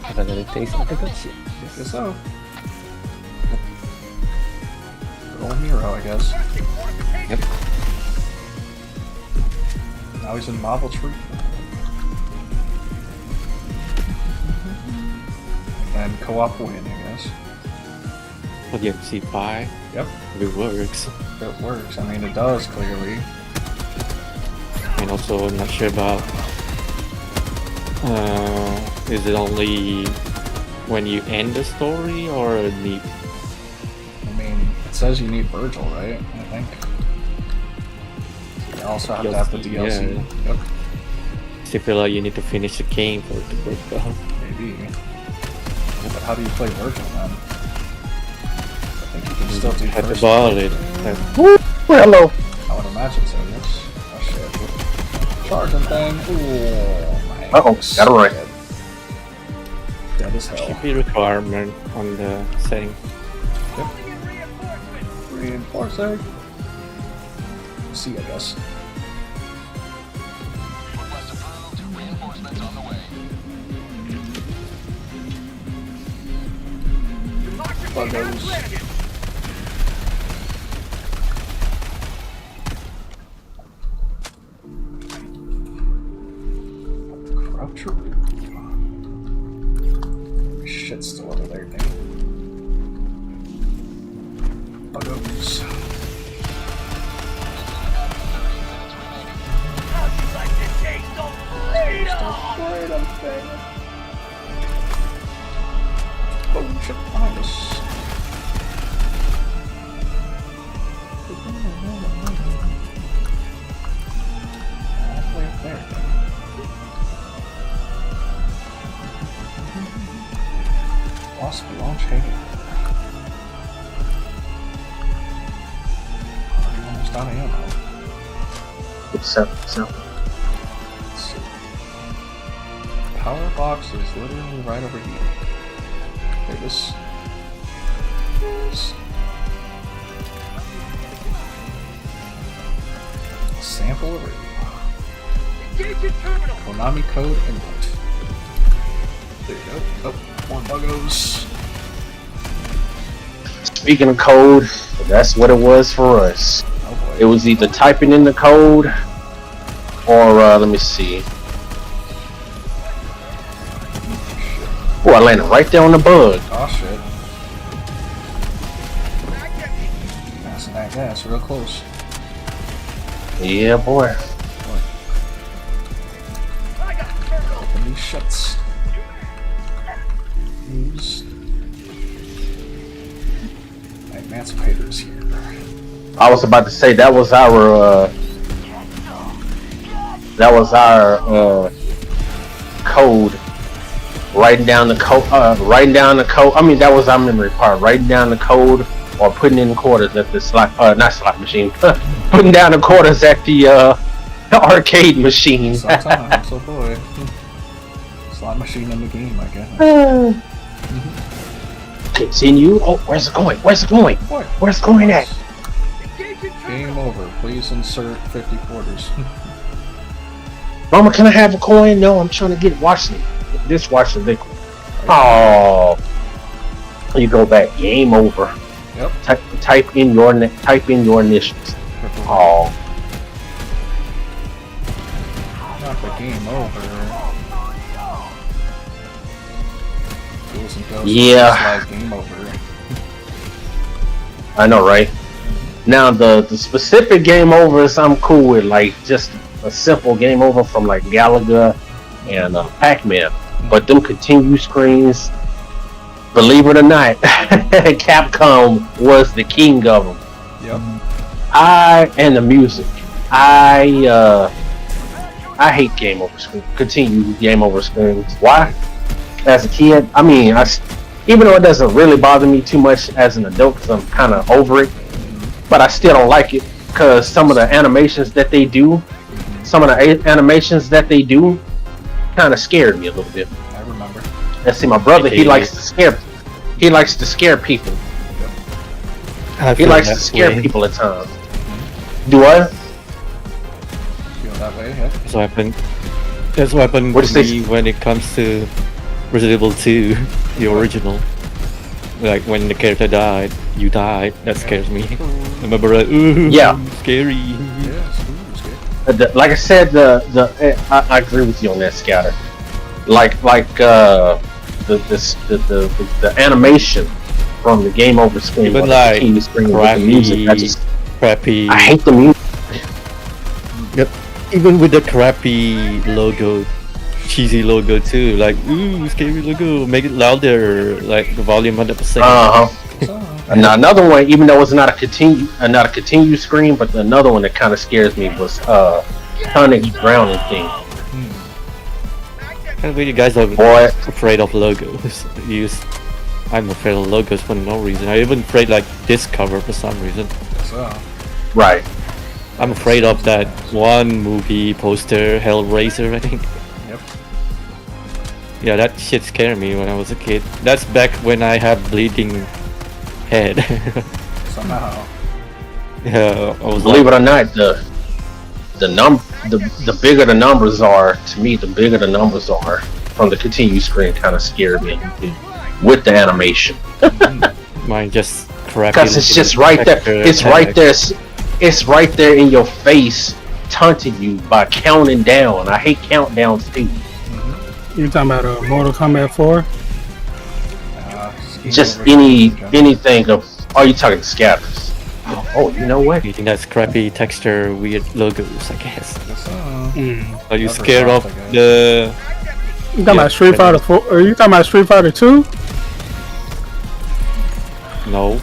Have another taste of the good shit. I guess so. Good old Miro, I guess. Yep. Now he's in Marble Tree. And co-op win, I guess. But you see pie. Yep. It works. It works. I mean, it does, clearly. And also, I'm not sure about. Is it only when you end the story or the? I mean, it says you need Virgil, right? I think. You also have to have the DLC. Yeah. Yep. Still feel like you need to finish the game for it to work out. Maybe. But how do you play Virgil then? I think you can still do Have to first. ball it. Woo! Hello. I would imagine so, yes. Oh shit. Charging thing. Ooh, my Uh-oh, ankles. got it right. Dead as hell. Should be requirement on the setting. Yep. Reinforcing. See, I guess. Request approved. Reinforcements on the way. Buggos. Croucher. Shit's still over there, damn. Buggos. Oh shit, behind us. Halfway up there. Wasp launch Heccdivers. Almost out of ammo. What's up? What's up? Let's see. power box is literally right over here. Okay, this. Sample of Engaging terminal. Konami code input. There you go. Oh, more buggos. Speaking of code, that's what it was for us. Oh boy. It was either typing in the code or let me see. Oh, I landed right there on the bug. Oh shit. Passing that gas real close. Yeah, boy. Open these shuts. Use. Emancipators here. I was about to say that was our code. Writing down the code. I mean, that was our memory part. Writing down the code or putting in quarters at the not slot machine. Putting down the quarters at the arcade machine. Sometimes, oh boy. Slot machine in the game, I guess. Continue. Oh, where's it going? Where's it going? What? Where's it going at? Game over. Please insert 50 quarters. Mama, can I have a coin? No, I'm trying to get dishwasher liquid. Oh, you go back. Game over. Yep. Type in your initials. Oh. Not the game over. Ghouls and ghosts. Yeah. Like game over. I know, right? Now the specific game overs I'm cool with, like just a simple game over from like Galaga and Pac-Man. But them continue screens, believe it or not, Capcom was the king of them. Yep. And the music. I hate game over screens. Continue game over screens. Why? As a kid, I mean, even though it doesn't really bother me too much as an adult because I'm kind of over it, but I still don't like it because some of the animations that they do, kind of scared me a little bit. I remember. And see, my brother, he likes to scare people. He likes to scare people at times. Do I? Feel that way, yeah. That's what happened What to is me when it comes to Resident Evil 2, the original. Like when the character died, you died. That scares me. I remember, ooh, Yeah. scary. Yeah, scary. Like I said, I agree with you on that, Scatter. Like the animation from the game over screen, Even or the like TV screen with the music, crappy. I hate the music. Yep. Even with the crappy logo, cheesy logo too. Like, ooh, scary logo. Make it louder. Like the volume 100%. Now another one, even though it's not a continue screen, but another one that kind of scares me was Sonic's drowning thing. And you guys are afraid of logos. I'm afraid of logos for no reason. I even afraid like this cover for some reason. Right. I'm afraid of that one movie poster, Hellraiser, I think. Yep. Yeah, that shit scared me when I was a kid. That's back when I had bleeding head. Somehow. Yeah, I was Believe it or not, the bigger the numbers are, to me, the bigger the numbers are from the continue screen kind of scared me with the animation. Mine just crappy. Because it's just right there. It's right there. It's right there in your face, taunting you by counting down. I hate countdowns too. You talking about Mortal Kombat 4? Just anything of. Oh, you talking scatters? Oh, you know what? You think that's crappy texture, weird logos, I guess. Are you Never scared of thought that, the? You talking about Street Fighter 4? Are you talking about Street Fighter 2? No.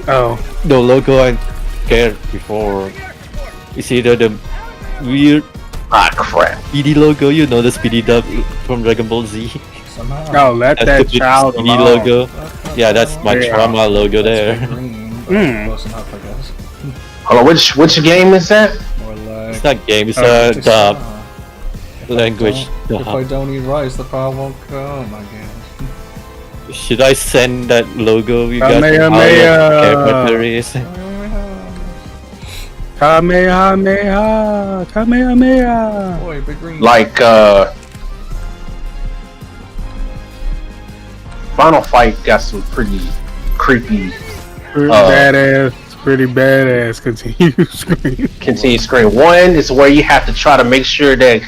Oh. The logo I scared before. It's either the weird crap. speedy logo, you know, the speedy dub from Dragon Ball Z. No, let That's that the child speedy alone. logo. Yeah, that's my trauma logo there. Close enough, I guess. Hold on, which game is that? More like It's not game, it's a dub. language. If I don't eat rice, the power won't come again. Should I send that logo you got Kamehameha, Kamehameha. Boy, big green. Like Final Fight got some pretty creepy, pretty badass continuous screen. Continuous screen. One is where you have to try to make sure that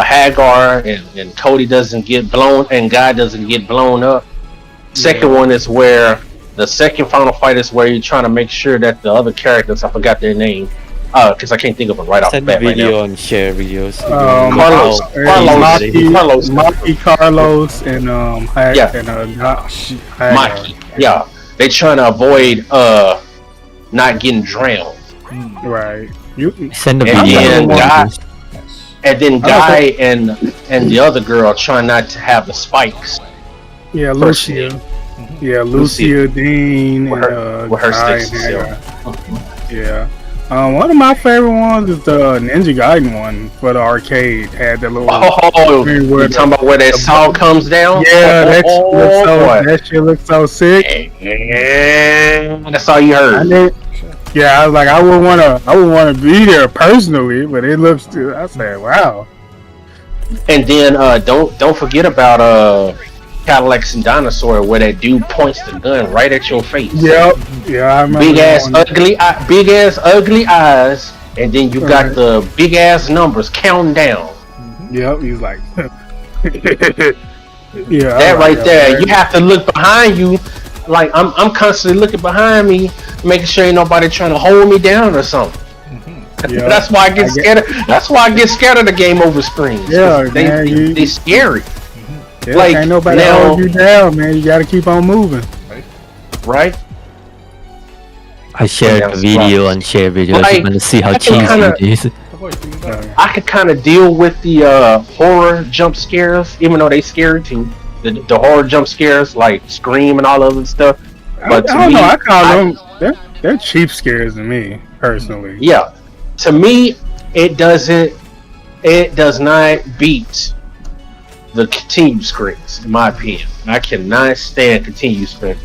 Hagar and Cody doesn't get blown and Guy doesn't get blown up. Second one is where the second Final Fight is where you're trying to make sure that the other characters, I forgot their name, because I can't think of it right off the bat right now. video and share videos. Carlos, Carlos, and Maki. Yeah, they trying to avoid not getting drowned. Right. Send the And video. then Guy and the other girl trying not to have the spikes. Yeah, Lucia. Yeah, Lucia Dean with her sticks. Yeah. One of my favorite ones is the Ninja Gaiden one for the arcade. Had the little. Oh, you talking about where that song comes down? Yeah, that shit looks so sick. Yeah, that's all you heard. I was like, I would want to be there personally, but it looks. I said, wow. And then don't forget about Cadillacs and Dinosaur, where that dude points the gun right at your face. Yep. Yeah, I remember. Big ass ugly eyes, and then you got the big ass numbers counting down. Yep. He's like, yeah. That right there. You have to look behind you. Like I'm constantly looking behind me, making sure ain't nobody trying to hold me down or something. Yep. That's why I get scared. That's why I get scared of the game over screens. Yeah, they scary. Yeah, like, ain't nobody hold you down, man. You gotta keep on moving. Right? I shared the video and share videos. Like, I'm gonna see how cheesy it is. I could kind of deal with the horror jump scares, even though they scary too. The horror jump scares, like Scream and all of that stuff. But I don't know. I call them they're cheap scares to me personally. Yeah, to me, it does not beat the continued screens, in my opinion. I cannot stand continued screens.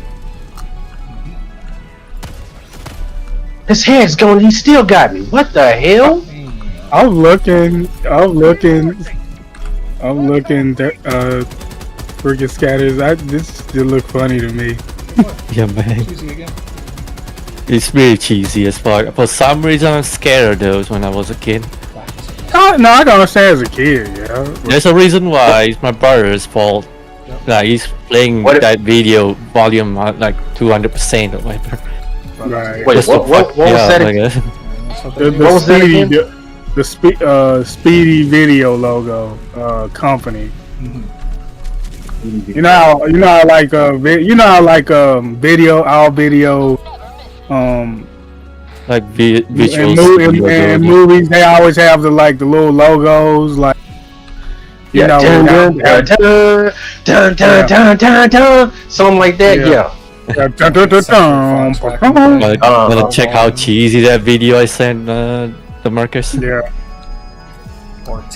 His head's going, he still got me. What the hell? I'm looking, freaking scatters. This still look funny to me. Yeah, man. It's really cheesy as fuck. For some reason, I'm scared of those when I was a kid. No, I can understand as a kid, yeah. There's a reason why it's my brother's fault. Like, he's playing that video volume at like 200% or whatever. Right. Wait, what was that? The Speedy Video logo company. You know how video like visuals in movies they always have the little logos like something like that. Wanna check how cheesy that video I sent the Marcus? Yeah.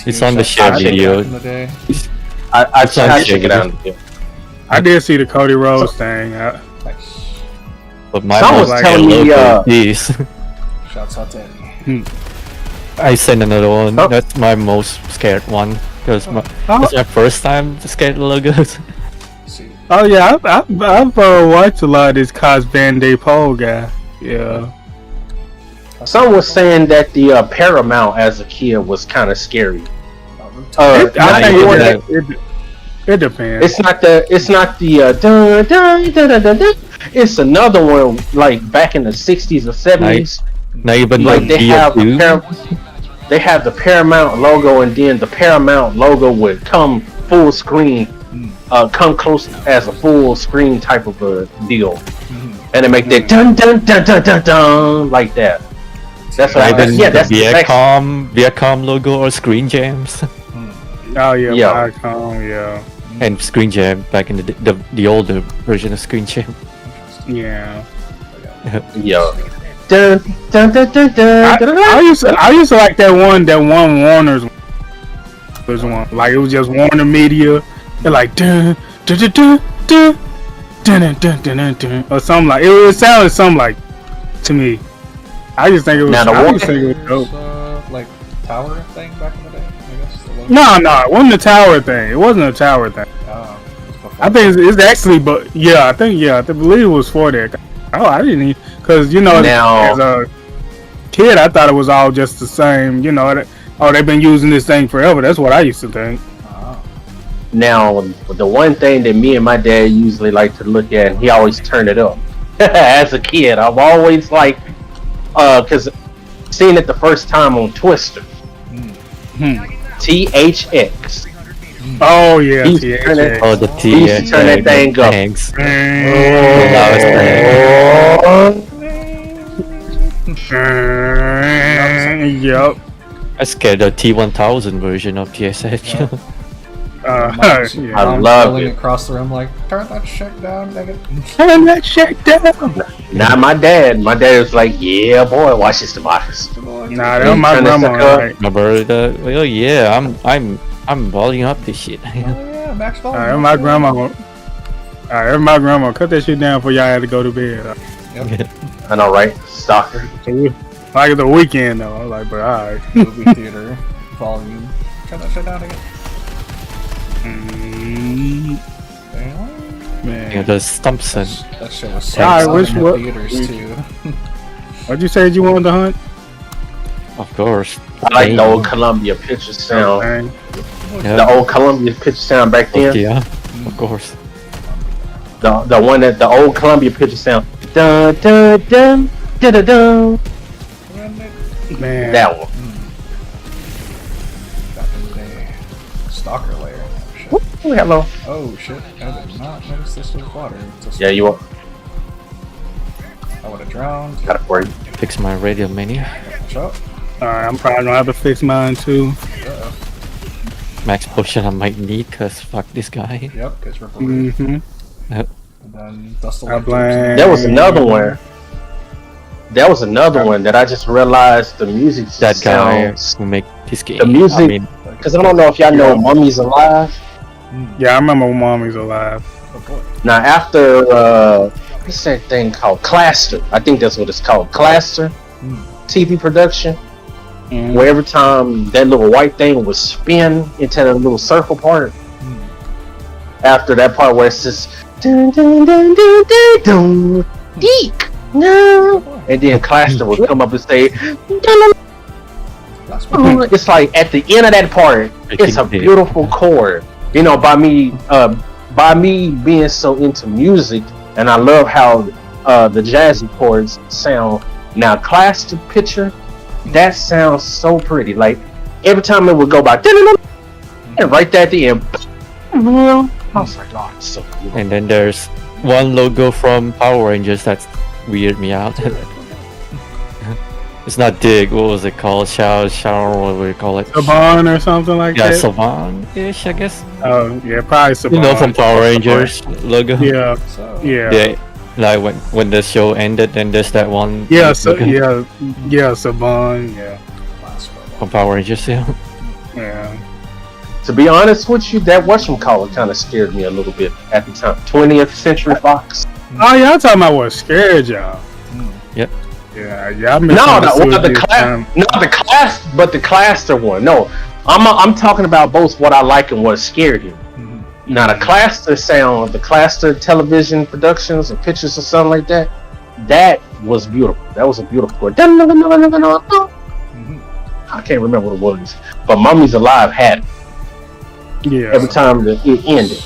It's on the share video. I check it out. I did see the Cody Rhodes thing. But my was like telling me shouts out to Eddie. I sent another one. That's my most scared one because it's my first time to scare the logos. Oh yeah, I've watched a lot of this Cos Van Day Pole guy. Yeah. Someone was saying that the Paramount as a kid was kind of scary. I think it depends. It's not the dun, dun, dun, dun, dun, dun. It's another one like back in the 60s or 70s. Not even like they have the Paramount logo, and then the Paramount logo would come full screen, come close as a full screen type of a deal, and they make that dun dun dun dun dun dun like that. That's what that's Viacom logo or Screen Jams. Oh yeah, Viacom, yeah. And Screen Jam back in the older version of Screen Jam. Yeah. Yeah. Dun, dun, dun, dun, dun, I used to like that one Warner's. was one. Like it was just Warner Media. They're like dun dun dun dun dun dun dun dun dun or something like it sounded something like to me. I just think it was. Now, the I one- just think it was dope. Like tower thing back in the day, I guess. The logo. No, it wasn't a tower thing. It wasn't a tower thing. It was before. I think it's actually, but yeah, I believe it was for that. Oh, I didn't even, because you know, Now- as a kid, I thought it was all just the same. You know, they've been using this thing forever. That's what I used to think. Now, the one thing that me and my dad usually like to look at, he always turned it up. As a kid, I'm always like, because seeing it the first time on Twister, THX. Oh yeah, He used to turn it- Oh, the T. He used to turn that thing up. Thanks. Yup. I scared the T1000 version of PSH. I I'm love yelling it. across the room like, turn that shit down, nigga. Turn that shit down. Not my dad. My dad was like, "Yeah, boy, watch this tomatoes." Nah, that was my Turn that grandma. sucker up. Right. My brother, oh yeah, I'm balling up this shit. Oh yeah, max volume. Alright, my grandma. Alright, my grandma. Cut that shit down before y'all had to go to bed. I know, right? Stalker. Like the weekend though. I was like, but alright. Movie theater volume. Turn that shit down again. Yeah, Man. the Stumpson. That shit was so Yeah, I loud wish in the what- theaters too. What'd you say you wanted to hunt? Of course. I like the old Columbia picture sound. Okay. The old Columbia picture sound back then. Yeah, of course. The one that the old Columbia picture sound. Dun dun dun dun dun dun. Man. That one. Back in the day. Stalker layer. Shit. Oh, hello. Oh shit, I did not notice this was water. Just, Yeah, you want? I would have drowned. Got it for you. Fix my radio menu. Watch out. Alright, I'm probably gonna have to fix mine too. Max potion I might need, cause fuck this guy. Yep, gets ripped away. Mm-hmm. Yep. And then dust the I light blame- There was another one. There was another one that I just realized the music That guy sounds. who make this game. The music- I mean, Because I don't know if y'all know Mummy's Alive. Yeah, I remember when Mommy's alive. Oh boy. Now after what's that thing called? Cluster. I think that's what it's called. Cluster TV production. Mm. Where every time that little white thing would spin into that little circle part. After that part where it says dun dun dun dun dun dun eek no, and then Cluster would come up and say dun, dun, That's dun. It's like at the end of that part, it's a beautiful chord. You know, by me being so into music, and I love how the jazzy chords sound. Now, Cluster picture, that sounds so pretty. Like every time it would go by, and right there at the end, I was like, oh, it's so beautiful. and then there's one logo from Power Rangers that's weird me out. It's not Dig. What was it called? Shower. What would we call it? Saban or something like Yeah, that. Saban-ish, I guess. Oh, yeah, probably Saban. You know, from Power Rangers logo. Yeah, so. yeah. Yeah, like when the show ended, then there's that one. Yeah, so logo yeah, Saban, yeah, from Power Rangers. Yeah. yeah. To be honest with you, that whatchamacallit kind of scared me a little bit at the time. 20th Century Fox. Oh, y'all talking about what scared y'all? Yep. Yeah, y'all No, the Cluster one. No, I'm talking about both what I like and what scared you. Now the Cluster sound, the Cluster television productions or pictures or something like that, that was beautiful. That was a beautiful chord. I can't remember what it was, but Mummy's Alive had it Yeah. every time it ended.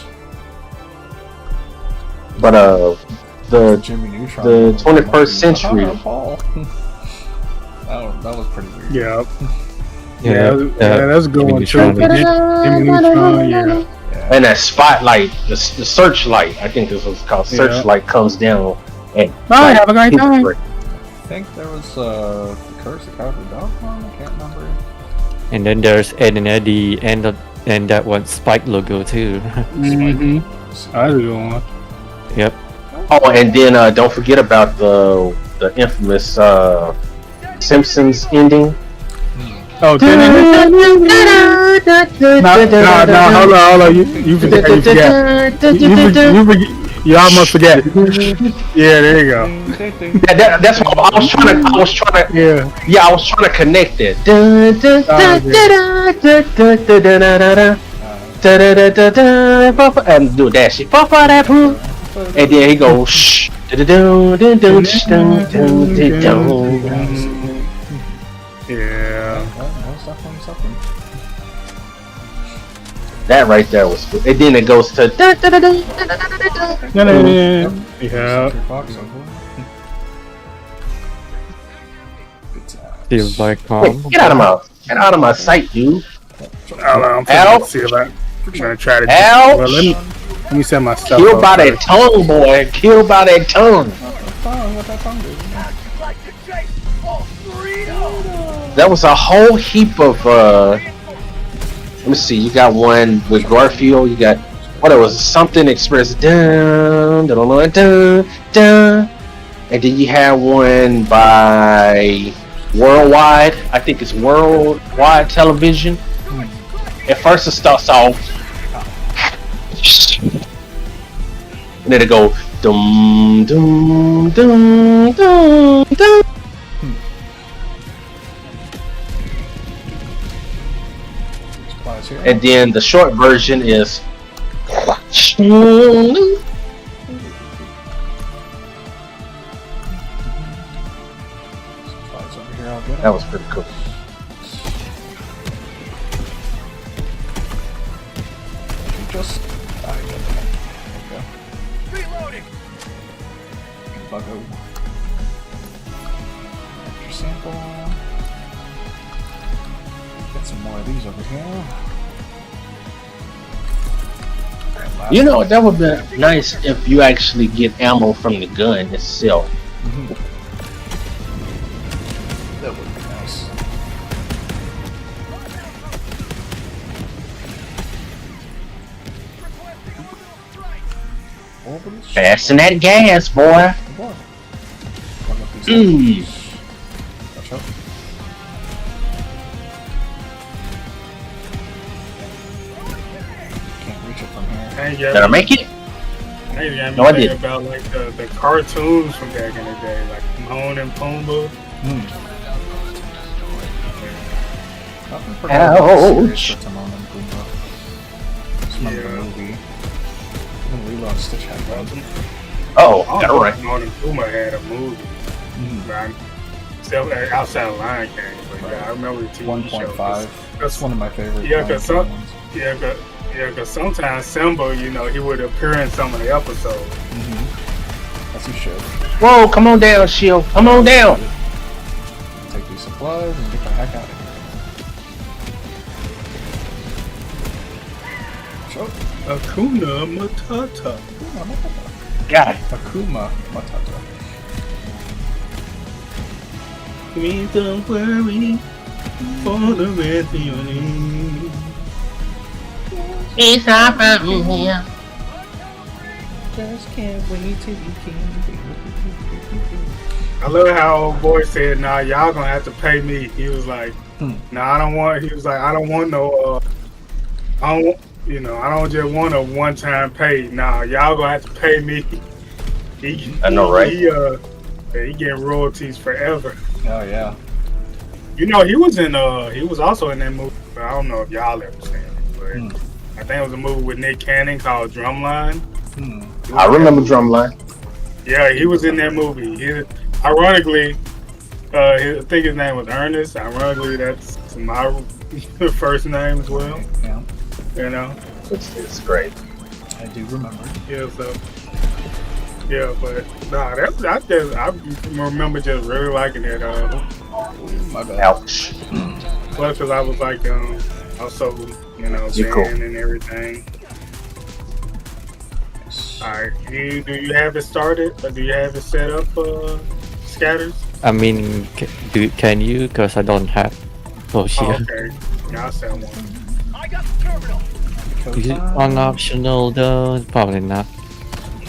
But the Jimmy Neutron. the 21st century. That was pretty weird. Yeah. Yeah, that's a good Jimmy one too. Neutron. Jimmy Neutron, yeah. And that spotlight, the searchlight, I think this was called. Yeah. Searchlight comes down and Bye, have a great it's time. great. I think there was the Curse of Cowardly Dog one. I can't remember. And then there's Ed and Eddie and that one Spike logo too. Mm-hmm. That's a good one. Yep. Oh, and then don't forget about the infamous Simpsons ending Oh, no, hold on. You forgot. You almost forgot. Yeah, there you go. That's what I was trying to. Yeah, I was trying to connect it. And do that shit. And then he goes shh. Yeah. That right there was cool. And then it goes to Yeah. Feels like calm. Get out of my sight, dude. I'm Al? gonna try to. Al? Well, let me set my stuff. Killed by that tongue, boy. Killed by that tongue. That was a whole heap of let me see, you got one with Garfield, you got it was something express dun dun dun dun dun, and then you have one by Worldwide, I think it's Worldwide Television. At first it starts off and then it go dum dum dum dum dum. And then the short version is that was pretty cool. Just Reloading. Buggo. Extra sample. Get some more of these over here. You know, that would be nice if you actually get ammo from the gun itself. That would be nice. Fasten that gas, boy. Watch out. Can't reach it from here. Did I make it? No, I did. About like the cartoons from back in the day, like Timon and Pumbaa. Nothing for serious for Timon and Pumbaa. Just remember the movie. Even Lilo and Stitch had one. Oh, got it right. Timon and Pumbaa had a movie. Right? Outside of Lion King, but yeah, I remember the TV 1.5. That's one of my favorite. Yeah, because sometimes Simba, you know, he would appear in some of the episodes. As he should. Whoa, come on down, Shield. Come on down. Take these supplies and get the heck out of here. Hakuna Matata. Got it. Akuma Matata. Please don't worry for the rest of your name. It's not from here. Just can't wait till you can. I love how old boy said, "Nah, y'all gonna have to pay me." He was like, "Nah, I don't want." He was like, "I don't want no. I don't, you know, I don't just want a one-time pay. Nah, y'all gonna have to pay me." I know, right? He getting royalties forever. Oh yeah. You know, he was also in that movie. But I don't know if y'all ever seen it, but I think it was a movie with Nick Cannon called Drumline. I remember Drumline. Yeah, he was in that movie. Ironically, I think his name was Ernest. Ironically, that's my first name as well. Yeah. You know? It's great. I do remember. Yeah, so. Yeah, but nah, I remember just really liking it. My bad. Ouch. Plus, because I was like, also, you know, band cool. and everything. Alright, do you have it started? Or do you have it set up, Scatters? I mean, can you? Because I don't have. Oh shit. Oh, okay. Yeah, I'll set one. I got the terminal. Is it unoptional though? Probably not.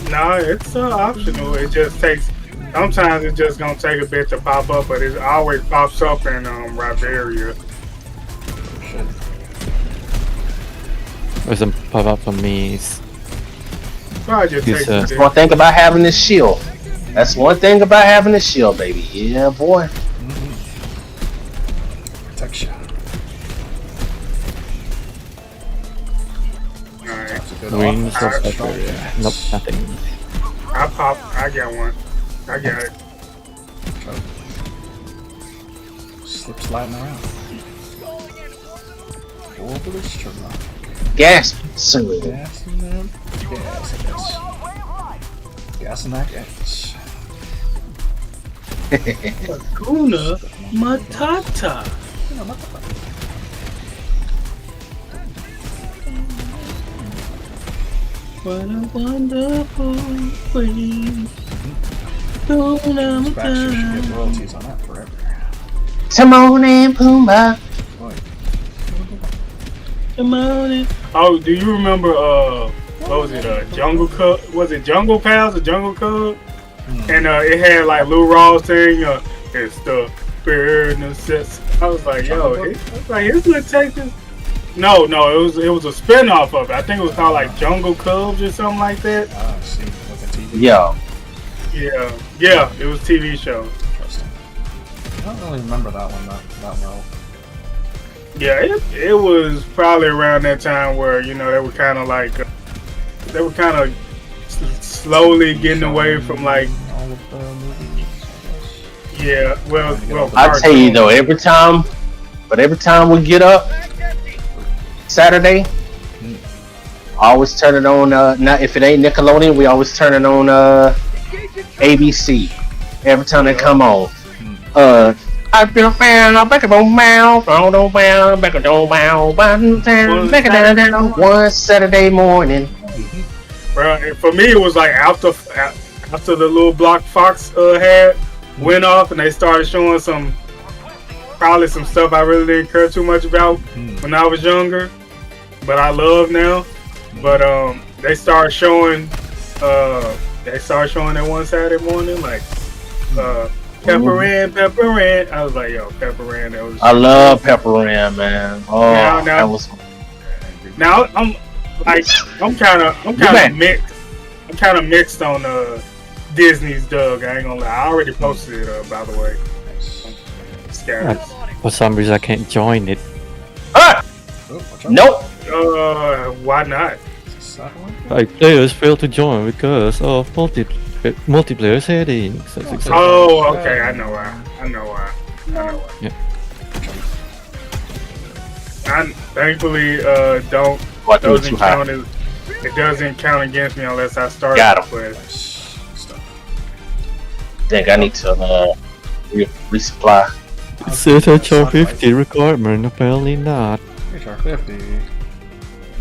No, it's optional. It just takes. Sometimes it's just gonna take a bit to pop up, but it always pops up in Riberia. Doesn't pop up for me. Probably just Yes, take sir. That's one thing about having this shield. That's one thing about having this shield, baby. Yeah, boy. Protection. Alright. Wings of Siberia. Nope, nothing. I got one. I got it. Slip sliding around. Over the sugar. Gas. Sir. Gas in that gas, I guess. Gas in that gas. Hakuna Matata. What a wonderful way. Hakuna Baxter should get Matata. royalties on that forever. Timon and Pumbaa. Boy, Come on in. Oh, do you remember what was it, Jungle Cub? Was it Jungle Pals or Jungle Cub? And it had like Lou Rawls saying, it's the bare necessity. I was like, yo, it's gonna take this. No, it was a spin-off of it. I think it was called like Jungle Cubs or something like that. I see. Like a TV. Yo. Yeah, it was a TV show. Interesting. I don't really remember that one that well. Yeah, it was probably around that time where, you know, they were kind of slowly getting away from like, all of the movies, I guess. yeah, well, I tell you though, every time we get up Saturday, I always turn it on. Not if it ain't Nickelodeon, we always turn it on ABC. Every time they come on, I've been a fan. I'm back on mound, back on one Saturday morning. Bro, and for me, it was like after the little block Fox had went off, and they started showing probably some stuff I really didn't care too much about when I was younger, but I love now. But they started showing that one Saturday morning, like Pepper Ann. I was like, yo, Pepper Ann. I love Pepper Ann, man. Oh, that was. Now I'm kind of mixed. I'm kind of mixed on Disney's Doug. I ain't gonna lie. I already posted it, by the way. Scatters. For some reason, I can't join it. Ah! Nope. Why not? Like players fail to join because of multiplayer settings. That's exactly. Oh, okay. I know why. Yeah. I thankfully don't. What doesn't count as, it doesn't count against me unless I start. Got him. But Think I need to resupply. It says HR 50 requirement, apparently not. HR 50.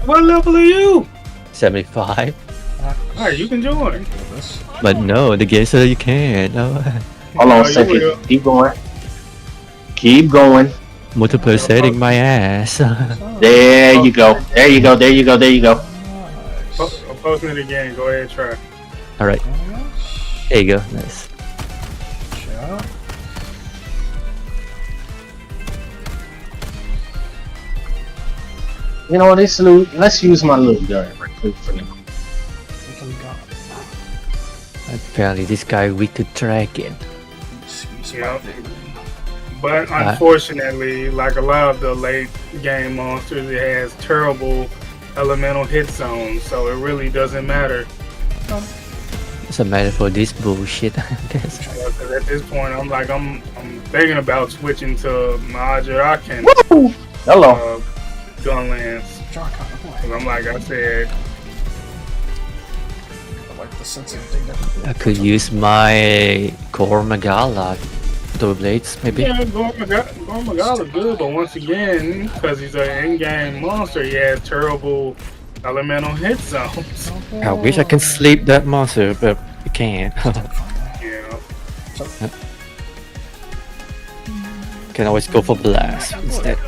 what level are you? 75. Alright, you can join. But no, the game said you can't. No. Hold on a you second. will. Keep going. Keep going. Multiplayer setting my ass. There you go. There you go. There you go. There you go. I'm posting it again. Go ahead and try. Alright. There you go. Nice. You know what? Let's use my little gun right quick for now. Apparently this guy weak to dragon. Yeah. But unfortunately, like a lot of the late game monsters, it has terrible elemental hit zones, so it really doesn't matter. What's the matter for this bullshit? Because at this point, I'm thinking about switching to Majora and Hello. Gunlance. Because I'm like I said, I could use my Core Magala double blades, maybe. yeah, Gormagala is good, but once again, because he's an in-game monster, he has terrible elemental hit zones. I wish I can sleep that monster, but I can't. Yeah. Can always go for blast instead.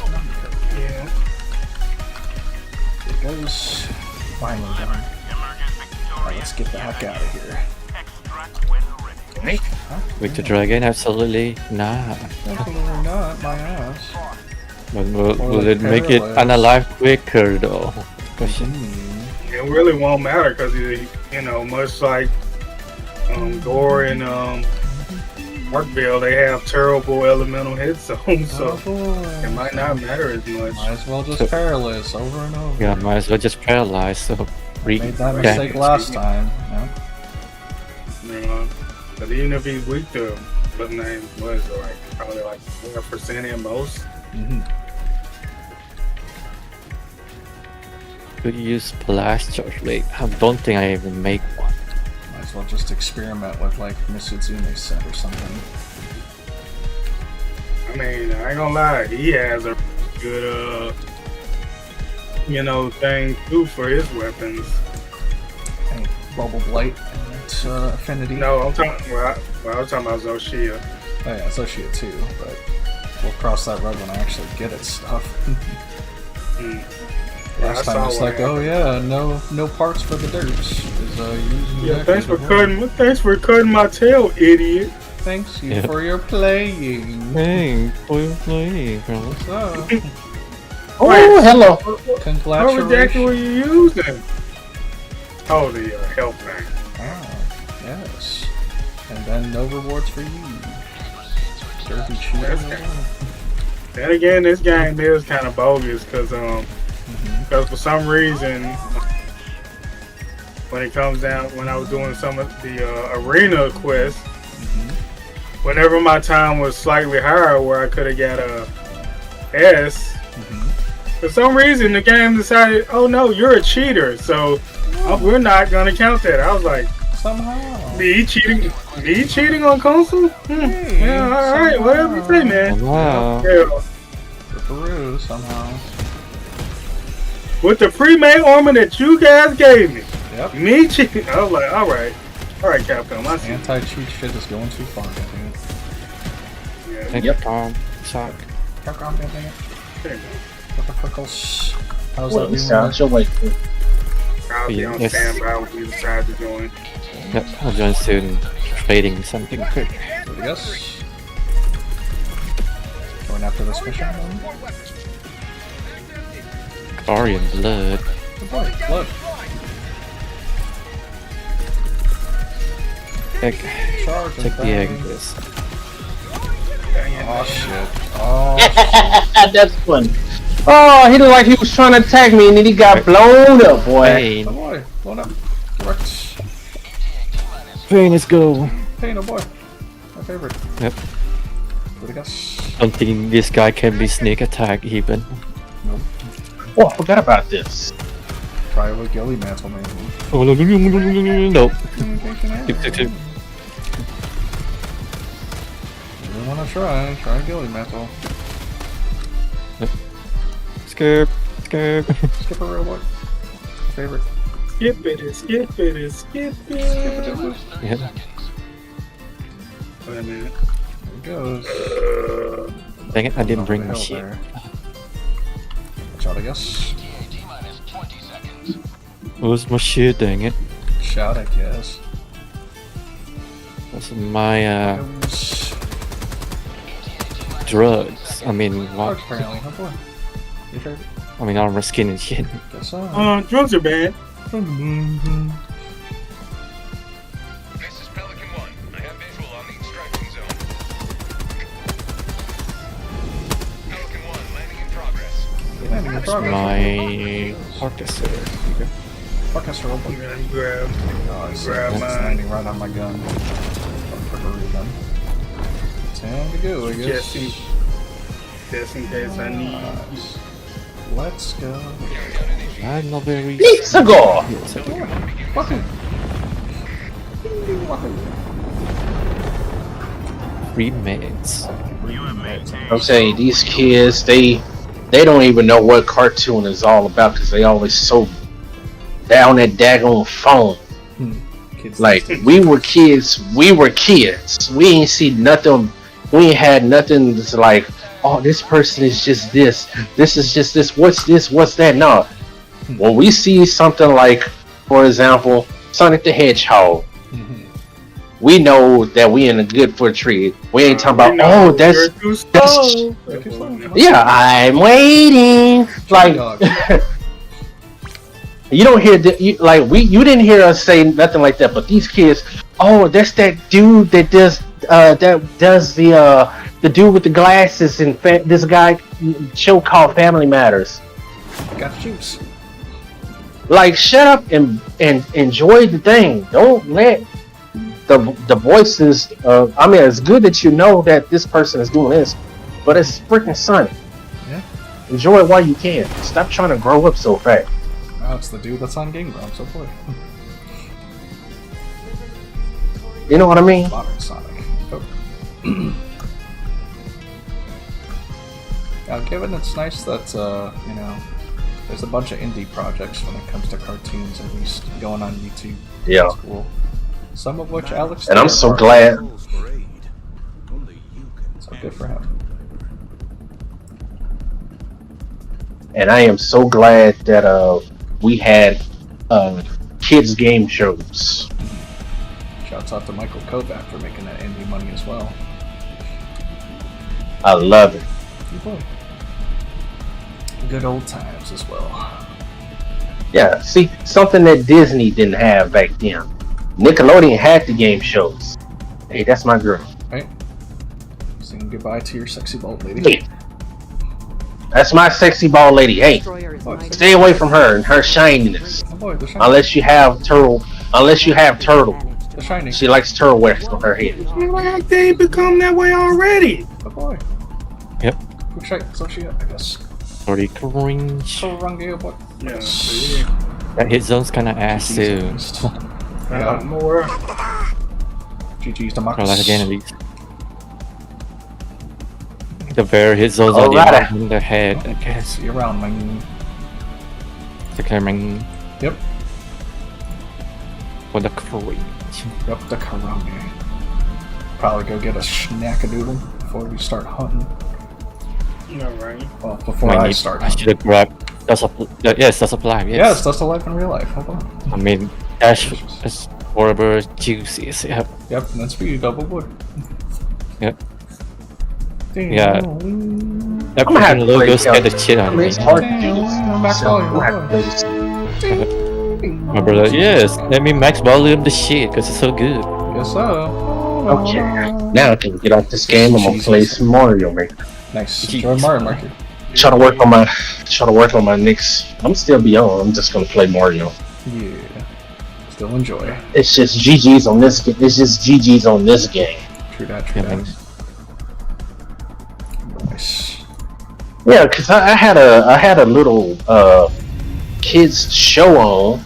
Yeah. It goes finally done. Alright, let's get the heck out of here. With the dragon, absolutely not. Definitely not my ass. But will it make it unalive quicker though? question. It really won't matter because, you know, much like Gore and Arkville, they have terrible elemental hit zones, so it might not matter as much. Might as well just paralyze over and over. Yeah, might as well just paralyze. So Made that mistake last time. Yeah. But even if he's weak to what name was like probably like 4% at most. Could use blast charge rate. I don't think I even make one. Might as well just experiment with like Misuzune set or something. I mean, I ain't gonna lie, he has a good you know, thing too for his weapons. And Bubble Blight and its affinity. No, I'm talking I was talking about Zoshia. Oh yeah, Zoshia too, but we'll cross that road when I actually get its stuff. Last time it's like, oh yeah, no parts for the dirts. Yeah, thanks for cutting my tail, idiot. Thanks you for your playing. Thanks for your playing, bro. What's up? Oh, hello. Congratulations. What exactly were you using? Oh, the health thing. Oh, yes. And then no rewards for you. Dirty cheater. Then again, this game is kind of bogus because for some reason, when it comes down, when I was doing some of the arena quests, whenever my time was slightly higher, where I could have got a S, for some reason the game decided, oh no, you're a cheater, so we're not gonna count that. I was like, somehow me cheating on console? Hey, yeah, all right, whatever you say, man. Wow. Yeah. For Peru somehow. With the pre-made armor that you guys gave me. Yep. Me cheating. I was like, all right, Capcom. I see. Anti-cheat shit is going too far, I think. Yeah. Thank you, Tom. Suck. Capcom, dang it. What the frickles? How's Well, that sounds your way. I'll be on standby when we decide to join. Yep, I'll join soon. Trading something quick. Yes. Going after this mission then? Guardian blood. Good boy, blood. Egg. Charge Take the egg. This. Oh shit. Oh That's funny. Oh, he looked like he was trying to attack me and then he got blown up, boy. Pain. oh boy, blown up. Correct. Pain, let's go. Pain, oh boy. My favorite. Yep. What I guess? Don't think this guy can be sneak attack even. Nope. Oh, I forgot about this. Try with Gilly Mantle, man. Oh, nope. You really wanna try Gilly Mantle. Skip. Skip a real boy. Favorite. Skip it. Yeah. Wait a minute. There it goes. Dang it, I didn't Off bring the my hill shit. there. Watch out, I guess. Where's my shit, dang it? Shout, I guess. That's my drugs. I mean, what? Apparently, oh boy. Your favorite? I mean, armor skin and shit. Guess so. Drugs are bad. This is Pelican 1. I have visual on the extraction zone. Pelican 1, landing in progress. Landing in progress. My Harkesser. Podcast real boy. Grab It's mine. landing right on my gun. Time to go, I guess. Just in case I need. Nice. Let's go. I'm not very. Pizza go! Remakes. I'm saying these kids, they don't even know what cartoon is all about because they always so down that daggone phone. Like we were kids. We ain't see nothing. We ain't had nothing that's like, oh, this person is just this. This is just this. What's this? What's that? No. When we see something like, for example, Sonic the Hedgehog, we know that we in a good for a treat. We ain't talking about, oh, that's slow. yeah, I'm waiting. Like, You don't hear you didn't hear us say nothing like that. But these kids, oh, that's that dude that does the dude with the glasses and this guy show called Family Matters. Got juice. Like, shut up and enjoy the thing. Don't let the voices. I mean, it's good that you know that this person is doing this, but it's freaking Sonic. Yeah. Enjoy it while you can. Stop trying to grow up so fast. Now it's the dude that's on Game Grumps, oh boy. You know what I mean? Modern Sonic. Oh. Now, given it's nice that, you know, there's a bunch of indie projects when it comes to cartoons, at least, going on YouTube. Yeah. That's cool. Some of which Alex... And I'm so glad. So good for him. And I am so glad that we had kids game shows. Shouts out to Michael Kovac for making that indie money as well. I love it. Good old times as well. Yeah, see, something that Disney didn't have back then. Nickelodeon had the game shows. Hey, that's my girl. Right. Saying goodbye to your sexy bald lady. Hey, that's my sexy bald lady. Hey, stay away from her and her shininess. Oh boy, Unless you have turtle. The shiny. She likes turtle wax on her head. Like they become that way already. Oh boy. Yep. Quick shake, so she, I guess. Pretty cringe. So wrong, boy. Yes. That hit zone's kinda ass too. Yeah. More. GG's to Max. Or like again at least. The very hit zones are Alright. in their head, I guess. See you around, man. The camera. Yep. For the cringe. Yep, the karate. Probably go get a schnack-a-doodle before we start hunting. Alright. Well, before I start I hunting. should have grabbed. That's a yes, that's a live. Yes. Yes, that's the life in real life. Hold on. I mean, Dash is horrible juices. Yep. Yep, and then speed double wood. Yep. Damn. Yeah. That I'm gonna have freaking to logo play scared the shit out of me. It's hard to do this. Max So, volume. I'm gonna have to play this. My brother, yes, let me max volume the shit because it's so good. Yes, sir. Okay, now I can get off this game. I'm gonna play some Mario Maker. Nice. Enjoy Mario Maker. Try to work on my next. I'm still beyond. I'm just gonna play Mario. Yeah. Still enjoy. It's just GG's on this game. It's just GG's on this game. True that, true Yeah, that. man. Nice. Yeah, cause I had a little kids show on.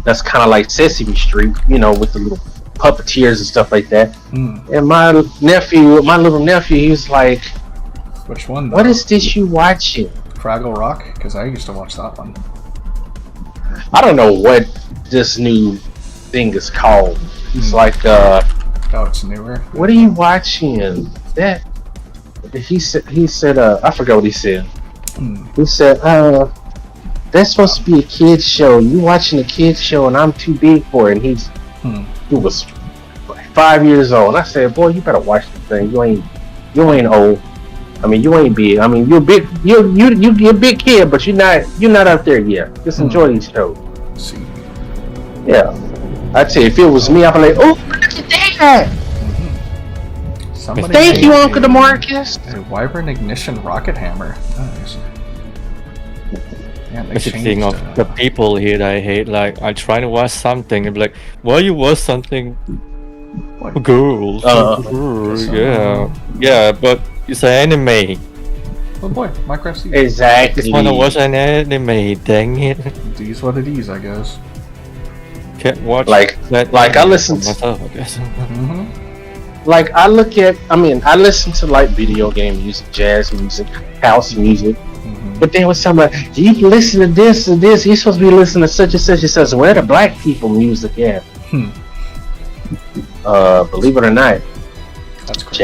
That's kind of like Sesame Street, you know, with the little puppeteers and stuff like that. And my little nephew, he was like, Which one, though? "What is this you watching?" Fraggle Rock? Because I used to watch that one. I don't know what this new thing is called. It's like, Oh, it's newer. what are you watching? That he said, I forgot what he said. He said, that's supposed to be a kid's show. You watching a kid's show and I'm too big for it. And he was 5 years old. And I said, boy, you better watch the thing. You ain't old. I mean, you ain't big. I mean, you're big. You're a big kid, but you're not up there yet. Just enjoy these shows. See. Yeah. I'd say if it was me, I'd be like, oh, look at that. Somebody Thank you, made Uncle DeMarcus. A Wyvern Ignition rocket hammer. Nice. Yeah, they That's the changed, thing of the people here that I hate. Like, I try to watch something and be like, why you watch something for girls? Yeah, but it's an anime. Oh boy, Minecraft Seed. Exactly. I just wanna watch an anime, dang it. It is what it is, I guess. Can't watch Like I listen to myself, I guess. like I listen to like video game music, jazz music, house music. But then with somebody, you listen to this and this, you're supposed to be listening to such and such and such. Where the black people music at? Believe it or not, That's crazy.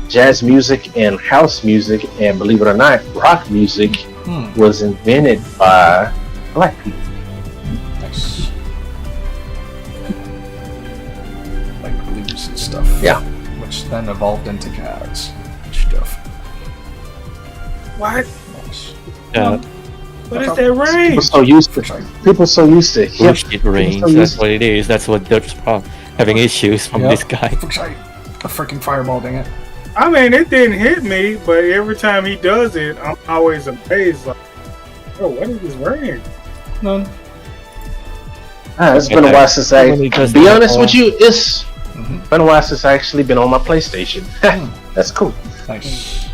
jazz music and house music, and believe it or not, rock music was invented by black people. Nice. Like blues and stuff. Yeah. Which then evolved into jazz and stuff. What? Nice. Yeah. What is that rain? People so used to him. Bullshit range. That's what it is. That's what they're having issues from this guy. A freaking fireball, dang it. I mean, it didn't hit me, but every time he does it, I'm always amazed. Like, oh, what is this rain? None. It's been a while since be honest with you, it's been a while since I actually been on my PlayStation. That's cool. Nice.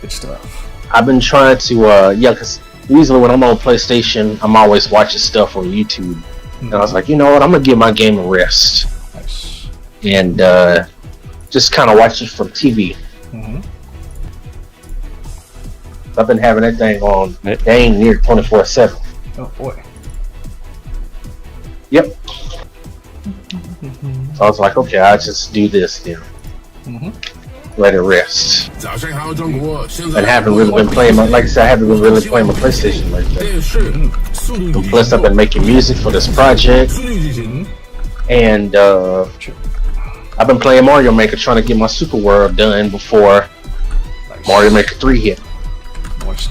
Good stuff. I've been trying to, because usually when I'm on PlayStation, I'm always watching stuff on YouTube. And I was like, you know what, I'm going to give my game a rest. Nice. And just kind of watch it from TV. I've been having that thing on dang near 24/7. Oh boy. Yep. So I was like, okay, I'll just do this then. Let it rest. And haven't really been playing like I said, I haven't been really playing my PlayStation like that. And plus I've been making music for this project. And I've been playing Mario Maker, trying to get my Super World done before Mario Maker 3 hit.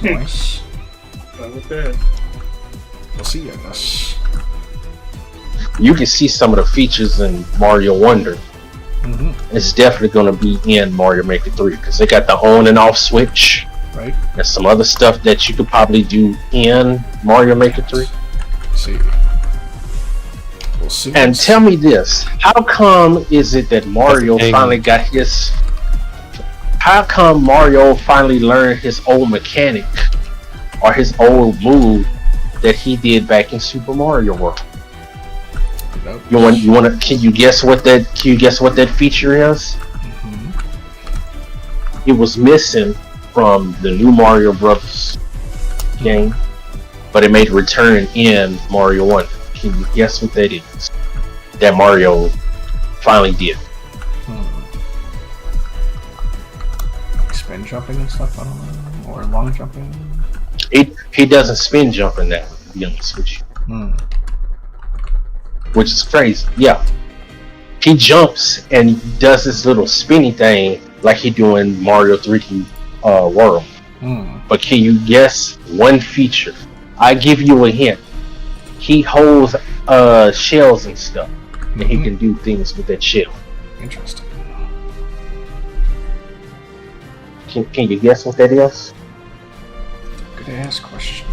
Nice. Look at that. We'll see, I guess. You can see some of the features in Mario Wonder. It's definitely going to be in Mario Maker 3 because they got the on and off switch. Right. There's some other stuff that you could probably do in Mario Maker 3. See. We'll see. And tell me this: how come is it that Mario finally got his? How come Mario finally learned his old mechanic or his old move that he did back in Super Mario World? You want to? Can you guess what that feature is? It was missing from the new Mario Brothers game, but it made a return in Mario Wonder. Can you guess what that is? That Mario finally did. Spin jumping and stuff, I don't know. Or long jumping. He doesn't spin jump in that one, to be honest with you. Which is crazy. Yeah. He jumps and does this little spinny thing like he do in Mario 3D World. But can you guess one feature? I give you a hint. He holds shells and stuff. And he can do things with that shell. Interesting. Can you guess what that is? Good ass question.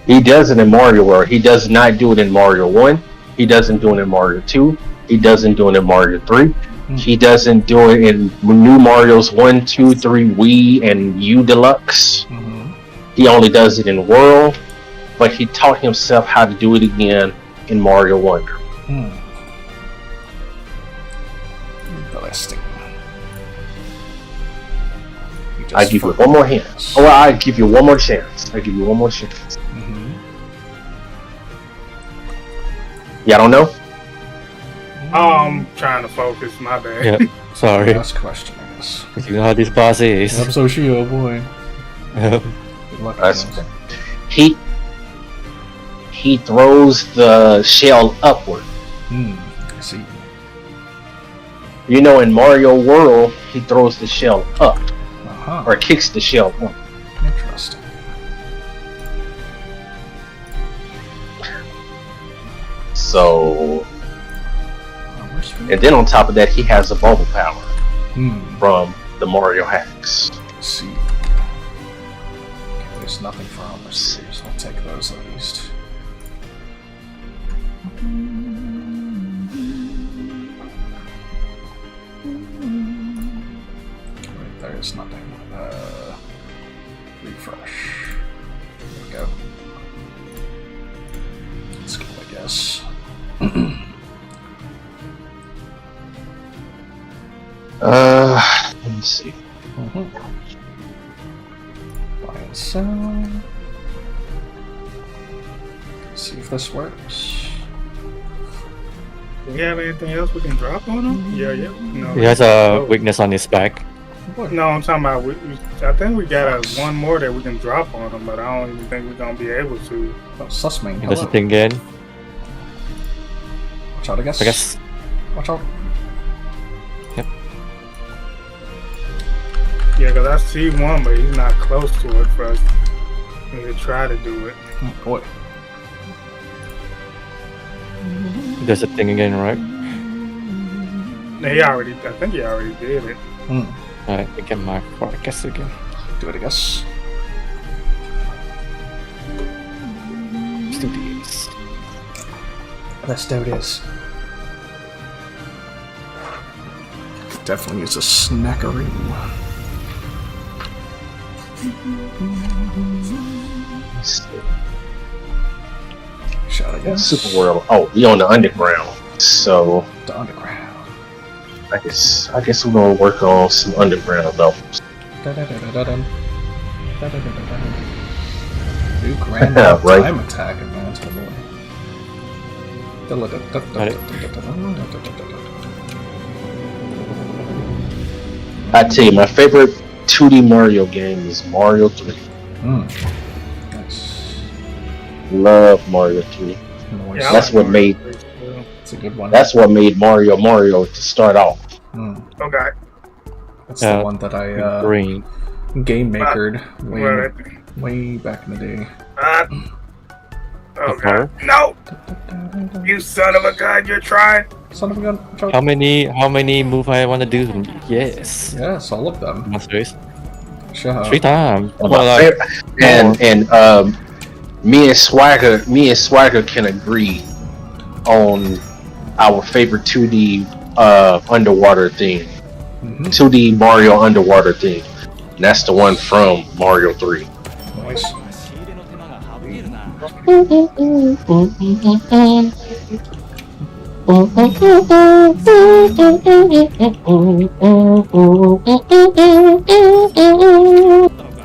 He does it in Mario World. He does not do it in Mario 1. He doesn't do it in Mario 2. He doesn't do it in Mario 3. He doesn't do it in new Mario's 1, 2, 3, Wii, and U Deluxe. He only does it in World, but he taught himself how to do it again in Mario Wonder. Interesting. I give you one more hint. Oh, I give you one more chance. I give you one more chance. Y'all don't know? I'm trying to focus. My bad. Yeah, sorry. Last question, I guess. You know how this boss is. I'm so she, oh boy. Good luck. He throws the shell upward. I see. You know, in Mario World, he throws the shell up. Or kicks the shell up. Interesting. So, and then on top of that, he has a bubble power from the Mario hacks. Let's see. Okay, there's nothing for armor series. I'll take those at least. Right there is nothing. Refresh. There we go. Let's go, I guess. Let me see. Buy and sell. See if this works. Do we have anything else we can drop on him? Yeah. No. He has a weakness on his back. No, I'm talking about. I think we got one more that we can drop on him, but I don't even think we're gonna be able to. Oh, Sussman. He does a thing again. Watch out, I guess. Watch out. Yep. Yeah, because I see one, but he's not close to it for us to try to do it. Oh, boy. There's a thing again, right? I think he already did it. Alright, I get my forecast again. Do it, I guess. Let's do this. Let's do this. Definitely use a snackaroo. Shot, I guess. Super World. Oh, we on the underground. So The underground. I guess we're gonna work on some underground levels. Da-da-da-da-da-dum. Da-da-da-da-da-dum. New grand Right. time attack advance. I tell you, my favorite 2D Mario game is Mario 3. Nice. Love Mario 3. Nice. That's what made It's a good one. That's what made Mario to start off. Okay. That's the one that I green. game makered way back in the day. Oh god. No! You son of a gun, you're trying! Son of a gun. How many move I want to do? Yes. Yes, all of them. Masters. Sure. 3 times. And me and Swagger can agree on our favorite 2D underwater theme. 2D Mario underwater theme. And that's the one from Mario 3. Nice.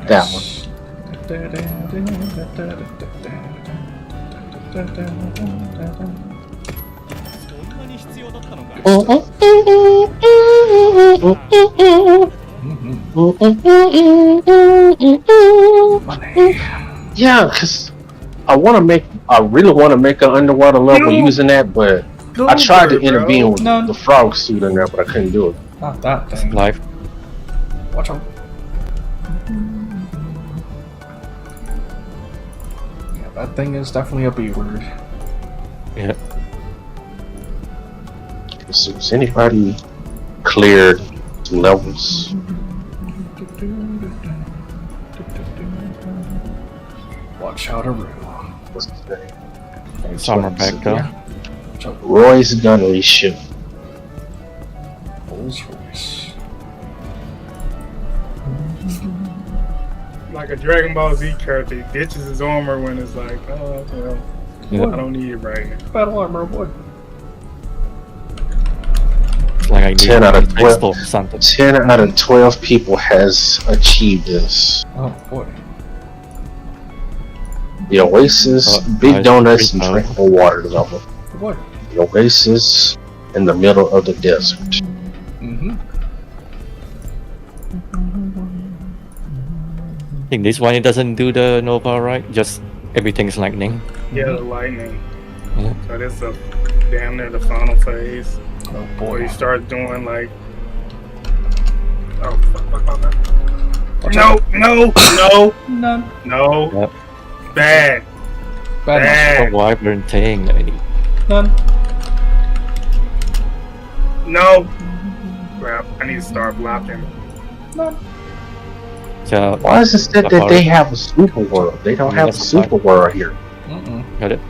That one. Yeah, because I really want to make an underwater level using that, but I tried to intervene with the frog suit in there, but I couldn't do it. Not that thing. Live. Watch out. Yeah, that thing is definitely a B word. Yeah. So has anybody cleared some levels? Watch out, Aru. What's his name? Summer back though. Watch out. Roy's gunnery ship. Rolls Royce. Like a Dragon Ball Z character, he ditches his armor when it's like, oh, well, Yeah. I don't need it right now. Battle armor, boy. Like I need 10 out of 12. or something. 10 out of 12 people has achieved this. Oh boy. The Oasis, Big Donuts, and Drinkable Water level. Oh boy. The Oasis in the middle of the desert. I think this one it doesn't do the Nova, right? Just everything's lightning. Yeah, the lightning. Yeah. So this is damn near the final phase. Oh Where boy. you start doing like, oh fuck. Watch No, out. no, None. no, Yep. bad. Bad. The wyvern thing that I need. None. No. Crap, I need to start blocking. None. So Why is it said that they have a super world? They don't have a super world here. got it.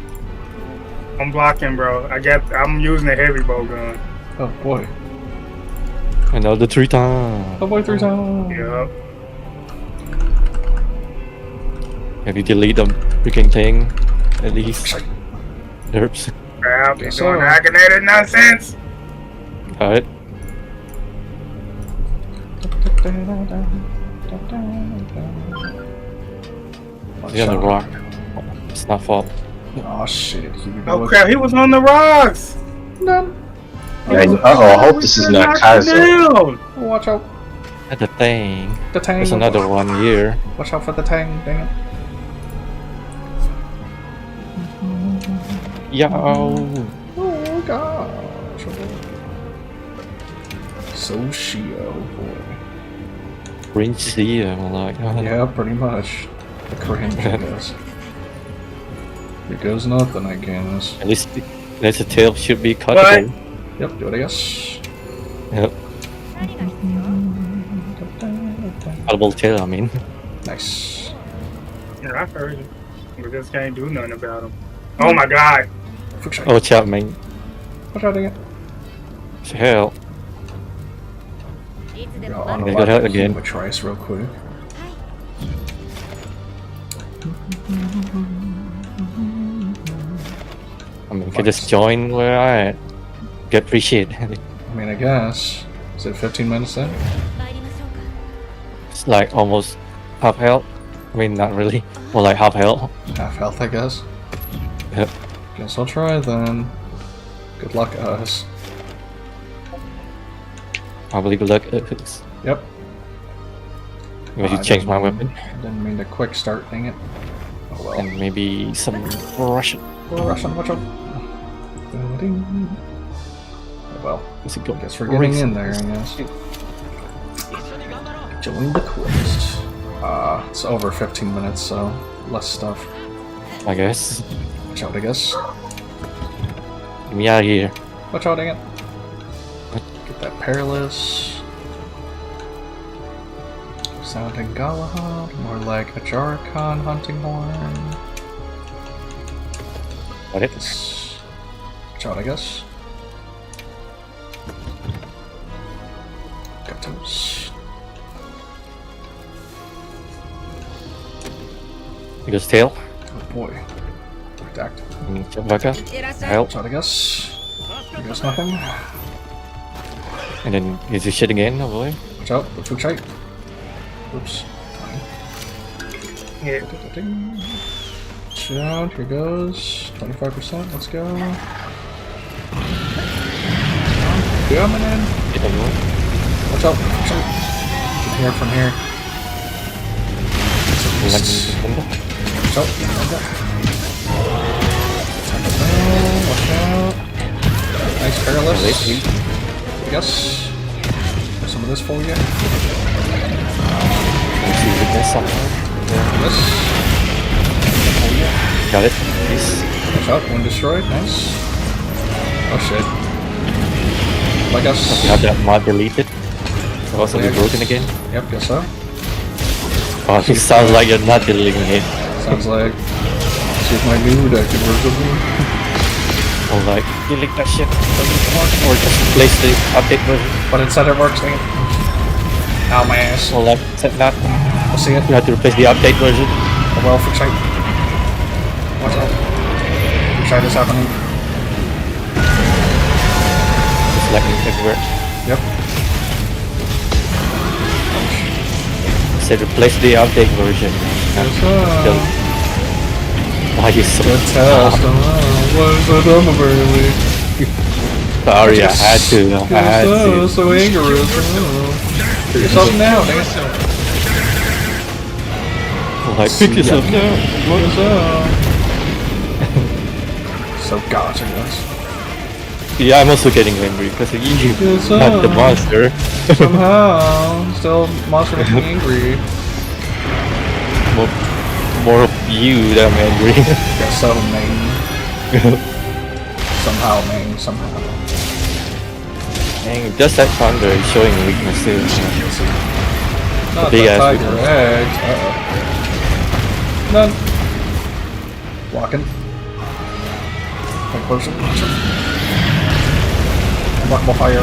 I'm blocking, bro. I'm using a heavy bow gun. Oh boy. Another 3 times. Oh boy, 3 times. Yup. Have you delete them freaking thing? At least. Derps. Crap, you're Yes, doing sir. activated nonsense. Got it. Yeah, the rock. It's not fault. Oh shit. Here we go. Oh crap, he was on the rocks. None. I hope this is not Kaiser. Down. Watch out. At the thing. The tang. There's another one here. Watch out for the tang. Dang it. Yo. Oh gosh. So Shio, boy. cringy. I'm like, Yeah, pretty much. The cringe, I guess. Here goes nothing, I guess. at least the tail should be cuttable. Yep, do it, I guess. Yep. Cuttable tail, I mean. Nice. Yeah, I heard it. We just can't do nothing about them. Oh my god! Oh, watch out, man. Watch out again. Hell. On They got out again. With Trice real quick. I mean, you could just join where I at. Get appreciated. I mean, I guess. Is it 15 minutes in? It's like almost half health. I mean, not really. More like half health. Half health, I guess. Yep. Guess I'll try then. Good luck, us. Probably good luck. Yep. Maybe change my weapon. Didn't mean to quick start, dang it. Oh well. And maybe some Russian. Russian, watch out. Oh well. Is it good? Guess we're getting in there, I guess. Join the quest. It's over 15 minutes, so less stuff. I guess. Watch out, I guess. Get me out of here. Watch out, dang it. Get that perilous. Sounding Galahad, more like a Jarkon hunting horn. Got it. Watch out, I guess. Got those. It goes tail. Oh boy. Protect. Jump back up. Help. Watch out, I guess. Here goes nothing. And then is this shit again, oh boy. Watch out, the food shite. Oops. Yeah. Watch out, here goes. 25%, let's go. Coming in. Get on board. Watch out, watch out. From here. Watch out. Watch out. Nice perilous. Yes. There's some of this for you. This somehow. This. Got it. Nice. Watch out, one destroyed. Nice. Oh shit. I guess. You have that mod deleted. So also be broken again. Yep, guess so. Oh, it sounds like you're not deleting it. Sounds like. See if my new deck can work with me. Or like, delete that shit. Or just replace the update version. But instead it works, dang it. Ow, my ass. Or like, set that. We'll see it. You have to replace the update version. Oh well, for sight. Watch out. Try this happening. Just like everywhere. Yep. Said replace the update version. Why you so good test? Why is so dumb apparently? Sorry, I had to. So angry. Pick yourself now, dang it. Like, pick yourself now. What's up? So gosh, I guess. Yeah, I'm also getting angry because of you, not the monster. Somehow, still monster makes me angry. More of you that I'm angry. Guess so, man. Somehow, man, somehow. Dang, just that thunder is showing weakness too. Not big the ass tiger weakness. eggs. None. Walking. Come closer. Unblockable fire.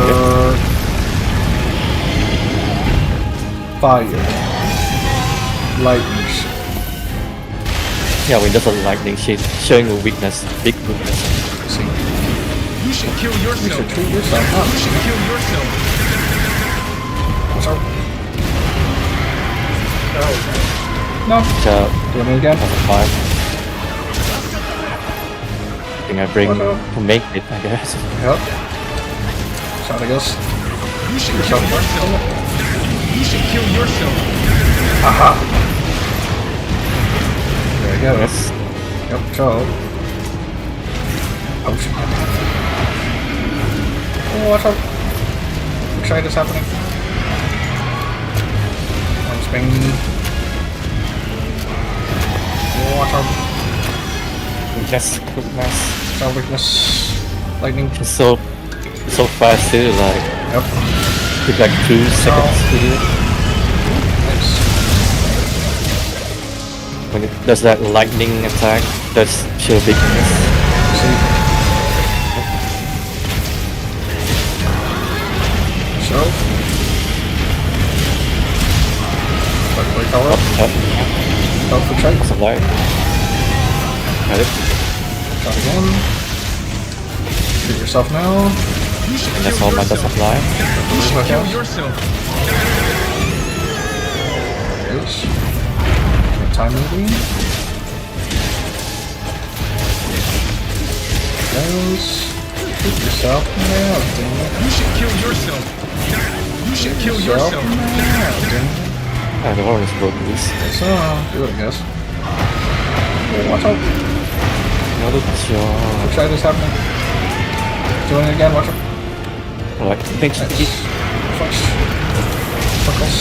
Fire. Lightning. Yeah, when there's a lightning shit showing a weakness, big weakness. See. You should kill You yourself. should treat yourself, You huh? should kill yourself. Watch out. No. So, Doing it again. that's a fine. I think I bring Watch out. to make it, I guess. Yep. Shot, I guess. You should kill yourself. You should kill yourself. Aha. There you go. Yes. Yep, go. Oh shit. Oh, watch out. Which side is happening? Bing. Watch out. Weakness, quickness. Our weakness. Lightning. It's so fast too, like Yep. took like 2 seconds to do it. Nice. When it does that lightning attack, that's sheer weakness. See. So. Wait, power up. Go for try. That's a light. Got it. Shot again. Shoot yourself now. And that's all my does apply. Kill yourself. Yes. Time moving. Goes. Shoot yourself now, damn it. You should kill yourself. You should kill yourself. Now, damn it. The orange broke loose. So, do it, I guess. Oh, watch out. Another shot. Try this happening. Doing it again, watch out. Alright, thanks. Flex. Focus.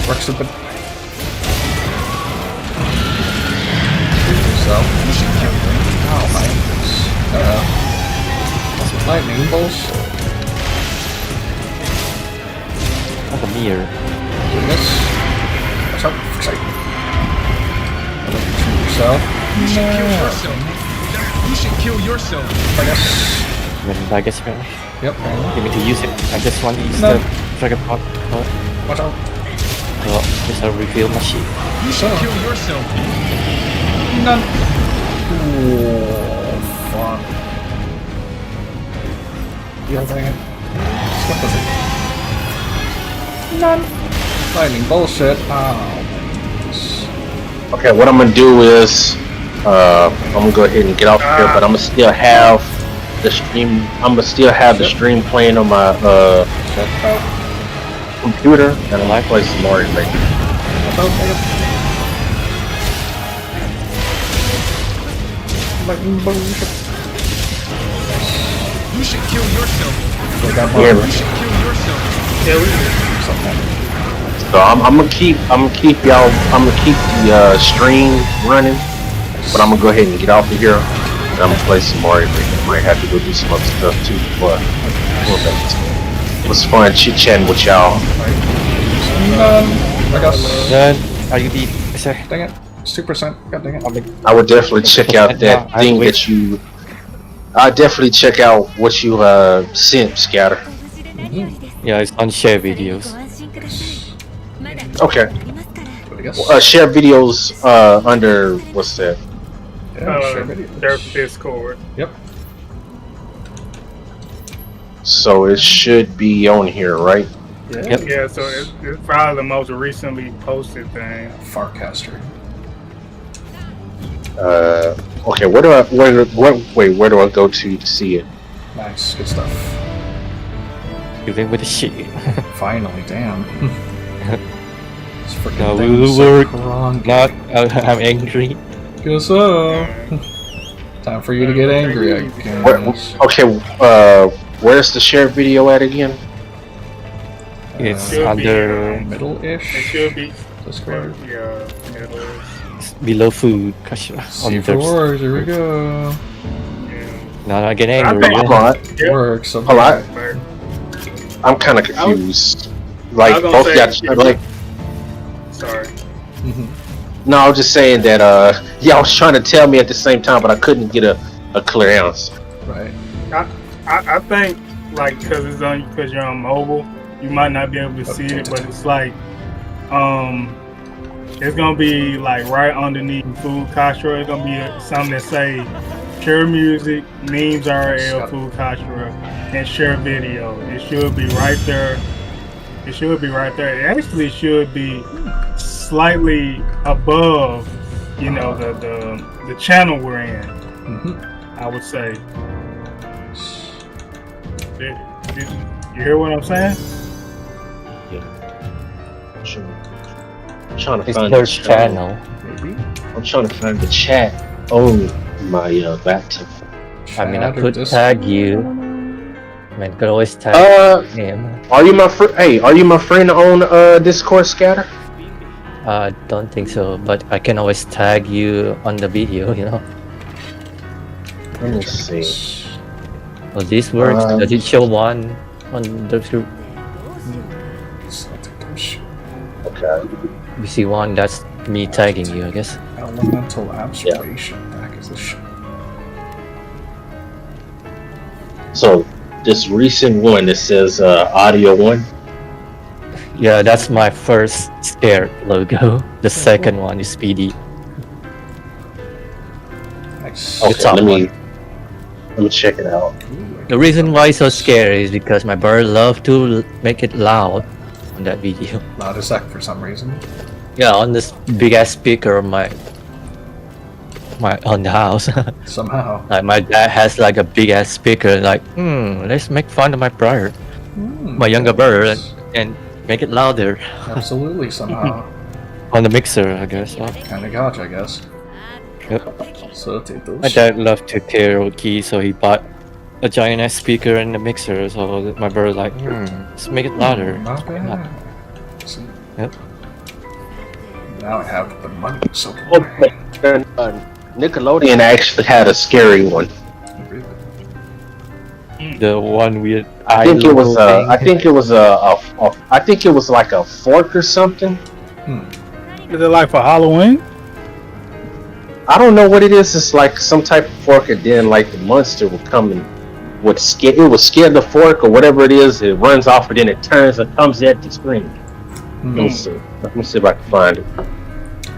Work stupid. Shoot yourself. Oh my goodness. That's lightning bolts. Like a mirror. Do this. Watch out. Shoot yourself. You should kill yourself. You should kill yourself. I guess. Then I guess you're Yep. give me to use it. I just want to use No. the dragon pot. Watch out. Well, just a reveal machine. You should kill yourself. None. Oh, fuck. Yeah, dang it. What was it? None. Lightning bullshit. Oh. Okay, what I'm gonna do is I'm gonna go ahead and get off here, but I'm gonna still have the stream. I'm gonna still have the stream playing on my computer, and I'm gonna play some more later. Lightning bullshit. You should kill yourself. Yeah, You should kill yourself. so I'm gonna keep y'all. I'm gonna keep the stream running, but I'm gonna go ahead and get off of here. And I'm gonna play some more. I might have to go do some other stuff too, but it was fun chit chatting with y'all. I got. Are you the... Dang it. It's 2%. God dang it. I would definitely check out that thing that you. I definitely check out what you sent, Scatter. Yeah, it's on share videos. Okay. I guess. Share videos under what's that? Yeah, share videos. Their Discord. Yep. So it should be on here, right? Yep. Yeah, so it's probably the most recently posted thing. Farcaster. Okay. Where do I go to see it? Nice. Good stuff. Even with the shit. Finally, damn. This freaking No, thing we is will so work. cronky. Not, I'm angry. Guess so. Time for you to get angry, I guess. Okay. Where's the share video at again? It's Should be, under... Middle-ish? It should be. Discord. Yeah, middle. below food. Gosh, C4, here we go. Now I get angry. Hold on. Works. Hold on. I'm kind of confused. Like both got like. Sorry. No, I was just saying that y'all was trying to tell me at the same time, but I couldn't get a clear answer. Right. I think like because you're on mobile, you might not be able to see it, but it's like it's gonna be like right underneath food Kastra. It's gonna be something that say share music, memes RL, food Kastra, and share video. It should be right there. It should be right there. It actually should be slightly above, you know, the channel we're in. I would say. You hear what I'm saying? Yeah. Sure. I'm trying to It's find their the channel. I'm trying to find the chat on my laptop. I mean, I could tag you Man, could always tag him. Are you my are you my friend on Discord, Scatter? Don't think so, but I can always tag you on the video, you know. Let me see. Well, this works. Does it show one on the group? Okay. You see one, that's me tagging you, I guess. Elemental absorption. Back is the shit. So this recent one that says audio 1. Yeah, that's my first scare logo. The second one is Speedy. Nice. Okay, let me check it out. The reason why it's so scary is because my bird love to make it loud on that video. Loud as heck for some reason. Yeah, on this big ass speaker on my on the house. Somehow. Like my dad has like a big ass speaker. Like, let's make fun of my bird, my younger bird, and make it louder. Absolutely, somehow. On the mixer, I guess. Yeah. Kinda gotcha, I guess. Yep. So take those. My dad loved to karaoke, so he bought a giant ass speaker and the mixer. So my bird like, let's make it louder. Not bad. See, Yep. now I have the money, so Nickelodeon actually had a scary one. The one with I think it was I think it was like a fork or something. Is it like for Halloween? I don't know what it is. It's like some type of fork, and then like the monster would come and would scare. It would scare the fork or whatever it is. It runs off, and then it turns and comes at the screen. Let me see. Let me see if I can find it.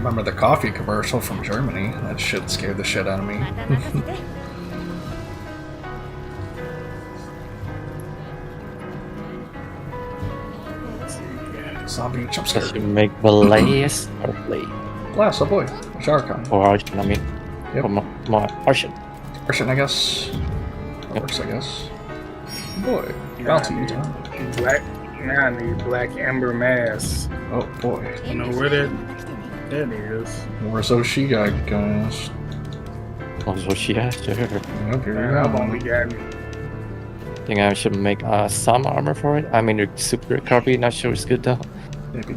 remember the coffee commercial from Germany. That shit scared the shit out of me. Zombie jump scare. Does it make Blaze or Play? Blast, oh boy. Jarkon. Or Archon, I mean. Yep. Or my Archon. Archon, I guess. That works, I guess. Boy. Bounty, you done. Black. Now I need Black Ember Mask. Oh boy. I don't know where that is. Where's Oshi guys? Oh, so she has to her. Yep, here How we long we go. got? I think I should make some armor for it. I mean, the super recovery, not sure it's good though. Maybe.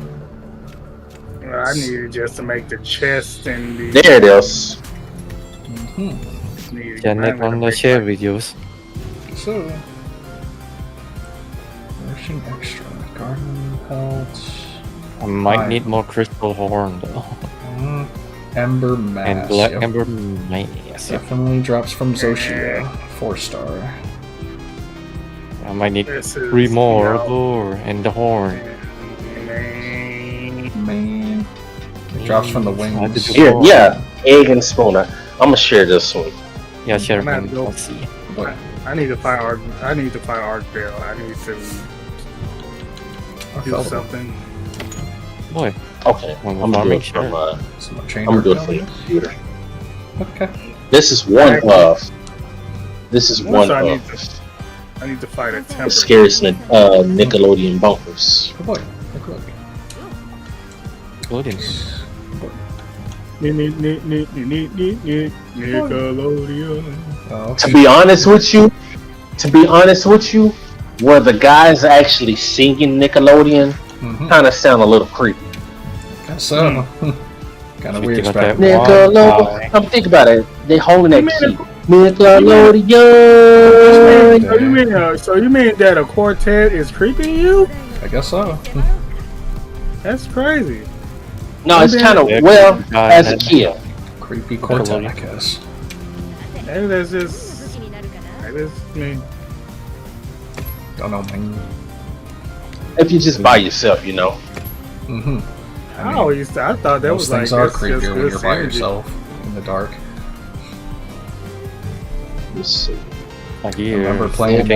I needed just to make the chest and the. There it is. Can make on the share videos. So. Version extra. Garden pelts. I might need more crystal horn though. Ember mask. And black yep. ember mask. Yep. Definitely drops from Zoshia. 4-star. I might need This is, 3 more you know, lure and the horn. Man. It drops from the wings. Here, yeah, egg and spoon. I'm gonna share this one. Yeah, share I'm not one. dope. Let's see. Boy. I need to find Arc. I need to find Arcvale. I need to do something. Boy. Okay, One I'm more gonna do make it sure. from Some I'm chain gonna do it from the repellent. computer. Okay. This is one of. This is one I need of I need to fight a the temper. scariest Nickelodeon bumpers. Good boy. Good boy. Loadings. Nickelodeon. Oh, To be honest with you, where the guys actually singing Nickelodeon kind of sound a little creepy. guess so. Kind of weird. Think about that. Nickelodeon. I'm thinking about it. They holding that key. Nickelodeon. So you mean that a quartet is creeping you? I guess so. That's crazy. No, it's kind of as a kid. Creepy quartet, I guess. Maybe that's just. Maybe it's me. Don't know, man. If you just by yourself, you know. I thought that was Those things like are that's creepier just when you're good by energy. yourself in the dark. Let's see. Like I remember playing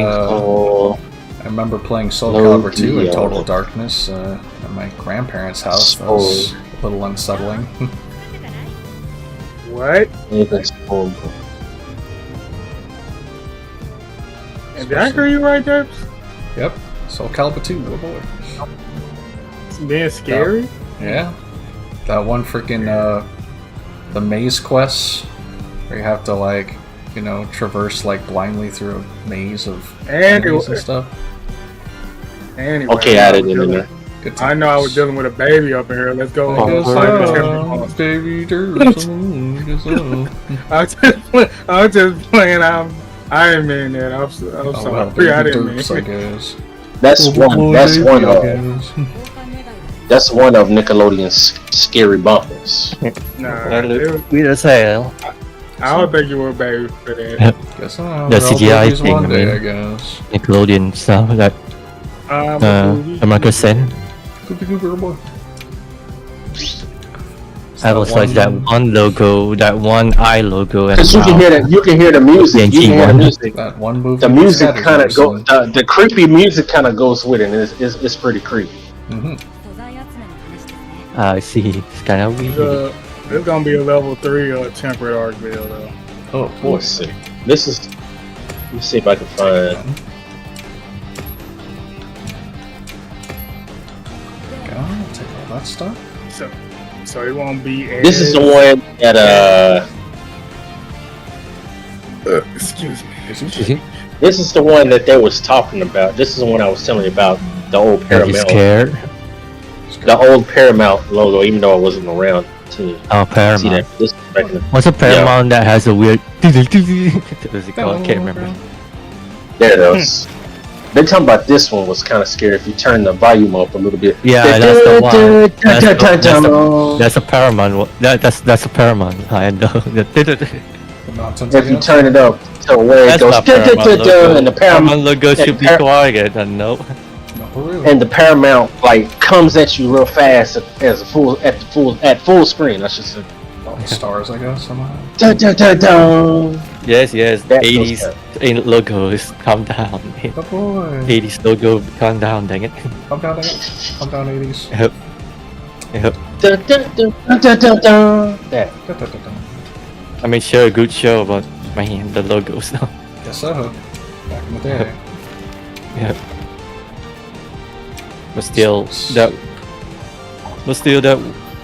Soul Low Calibur 2 in DL. total darkness at my grandparents' house. That was a little unsettling. What? Anything's cool. And did I hear you right there? Yep. Soul Calibur 2, oh boy. It's being scary. Yeah. That one freaking the maze quest where you have to like you know, traverse like blindly through a maze of Anyway. enemies and stuff. Anyway, Okay, add it in there. Good I know I was times. dealing with a baby up in here. Let's go. I guess find the so, temple. baby, I was just playing. I didn't mean that. I'm sorry. I didn't mean I it. guess. That's one. That's Baby, one I of. guess. That's one of Nickelodeon's scary bumpers. Nah, We just say, I don't think you were a baby for that. Guess so. The We're all CGI babies thing, one I day, mean. I guess. Nickelodeon stuff like America Sen. Goopy gooper boy. I was like that one logo, that one eye logo, and Because you can hear that. You can hear the music. You can hear the music. That one movie. The music Scatters kind of recently. go. The creepy music kind of goes with it. And it's pretty creepy. Mhm. I see. It's kind of weird. It's gonna be a level 3 temperate arc build though. Oh boy. Let's see. This is. Let me see if I can find. God, take all that stuff. So it won't be. This is the one that Excuse me. This is the one that they was talking about. This is the one I was telling you about. The old Are you Paramount. scared? The old Paramount logo, even though I wasn't around to Oh, see Paramount. that. This back in the, What's a Paramount that has a weird? What is it called? I can't remember. there it is. They're talking about this one was kind of scary if you turn the volume up a little bit. Yeah, that's the one. That's a Paramount. That's a Paramount. I know. The nonsense. If you turn it up to where it That's goes, not Paramount logo. and the Paramount logo should be and quiet. And no. and the Paramount like comes at you real fast as a at full screen. I should say. Stars, I guess, somehow. Dun, dun, dun, dun. Yes. That 80s logos. Calm down. Oh boy. 80s logo. Calm down. Dang it. Calm down, 80s. Yep. Yep. Dun, dun, dun, dun, dun, dun. That. I mean, sure, a good show, but man, the logos. Guess so. Back in the day. Yeah. But still,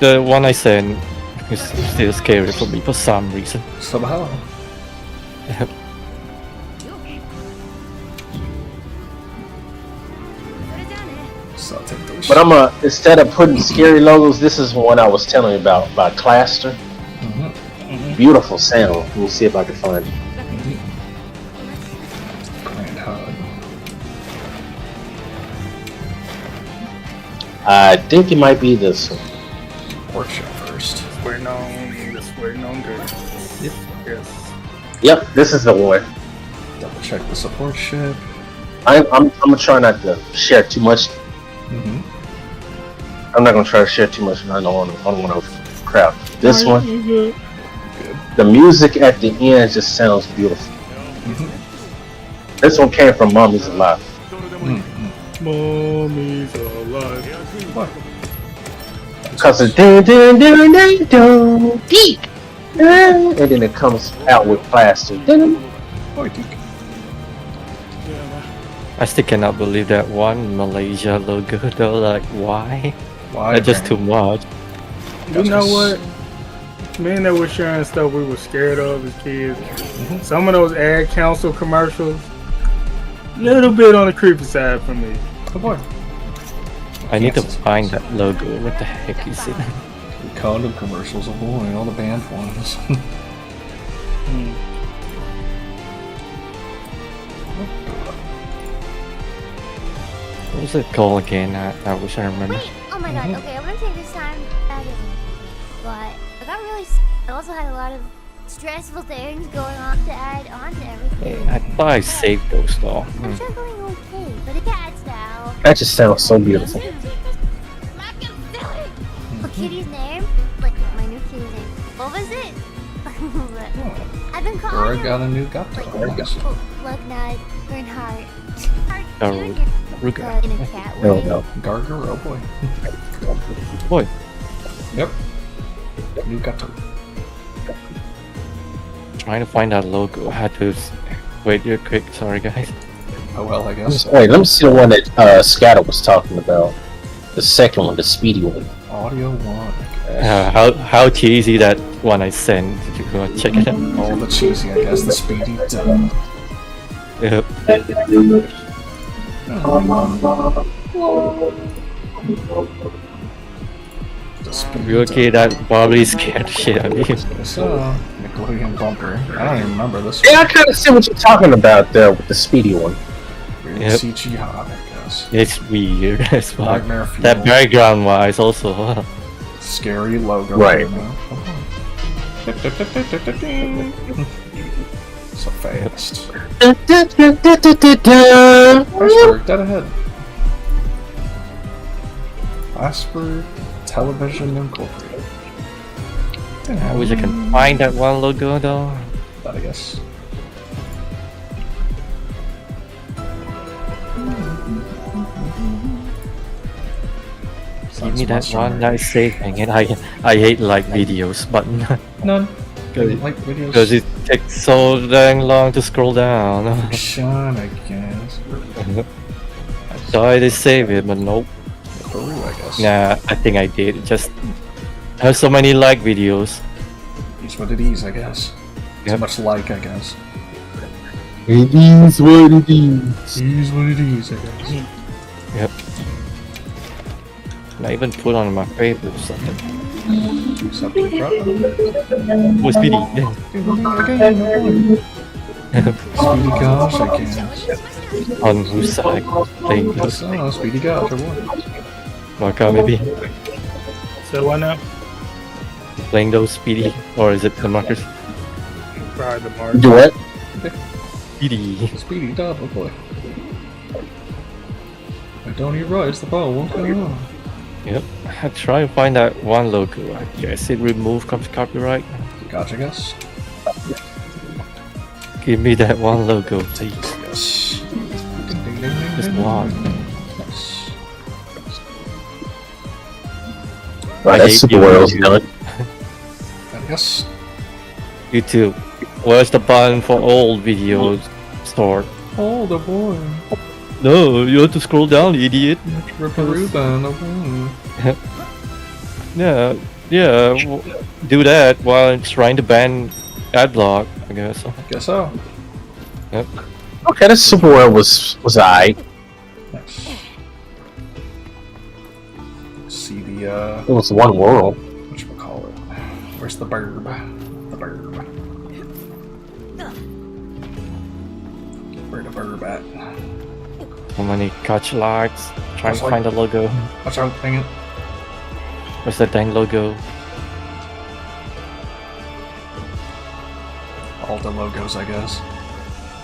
the one I sent is still scary for me for some reason. Somehow. Yep. So I'll take those. But instead of putting scary logos, this is one I was telling you about by Claster. Beautiful sound. Let me see if I can find it. Grand hug. I think it might be this one. Workshop first. Waiting on good. Yep. Yes. Yep, this is the one. Double check the support ship. I'm gonna try not to share too much. I'm not gonna try to share too much. I don't want to crowd. This one. The music at the end just sounds beautiful. This one came from Mommy's Alive. Mommy's alive. What? Because it's dun dun dun dun dun deep. And then it comes out with Plaster. Dun. I still cannot believe that one Malaysia logo though. Like, why? Why? That's just too much. You know what? Me and they were sharing stuff we were scared of as kids. Some of those ad council commercials, little bit on the creepy side for me. Oh boy. I need to find that logo. What the heck is it? The condom commercials, oh boy, all the banned ones. What was it called again? I wish I remember. Wait, oh my god, okay, I'm gonna take this time back in. But I got really I also had a lot of stressful things going on to add on to everything. I thought I saved those though. I'm sure going okay, but the cat's now. That just sounds so beautiful. A kitty's name? Like my new kitty's name. What was it? I've been calling Or I got a new gato. Lugnut, Bernhardt. Ruger. In a cat way. No. Garger, oh boy. Boy. Yep. New gato. Trying to find that logo. I had to wait real quick. Sorry, guys. Oh well, I guess. Wait, let me see the one that Scatter was talking about. The second one, the speedy one. Oh, Audio 1. How cheesy that one I sent. Did you go check it out? Oh, the cheesy, I guess. The speedy dub. Yep. You okay? That probably scared the shit out of you. So, Nickelodeon bumper. I don't even remember this Yeah, I kind of see what you're talking about there with the speedy one. one. Yep. CGI, I guess. It's weird as well. Nightmare Fuel. That background wise also. Scary logo. Right. So fast. Iceberg, dead ahead. Iceberg Television Incorporated. I wish I can find that one logo though. That I guess. Give me that one nice saving, and I hate like videos button. None. Like videos. Because it takes so dang long to scroll down. Sean, I guess. Try to save it, but nope. Furry, I guess. Nah, I think I did. Just I have so many like videos. It's what it is, I guess. Yep. So much like, I guess. It is what it is. It is what it is, I guess. Yep. And I even put on my favorite or something. Something Speedy Oh, Speedy. Speedy gosh, I guess. On whose side? Playing those. Oh, Speedy gosh, I won. Marka maybe? So what now? Playing those Speedy? Or is it the markers? Probably the mark. Do what? Speedy. Speedy double boy. I don't eat rice, the ball won't go on. Yep. I try to find that one logo. I guess it removed copyright. Gotcha, guess. Give me that one logo, please. Yes. Just one. Nice. Right, that's super well done. I guess. YouTube. Where's the button for old videos stored? Oh, the boy. No, you have to scroll down, idiot. Yeah, do that while trying to ban adblock, I guess. Guess so. Yep. Okay, this super well was alright. Nice. See the It was one world. whatchamacallit. Where's the burb? The burb. Where the burb at? How many catch lights? Trying to find the logo. Watch out, dang it. Where's the dang logo? All the logos, I guess.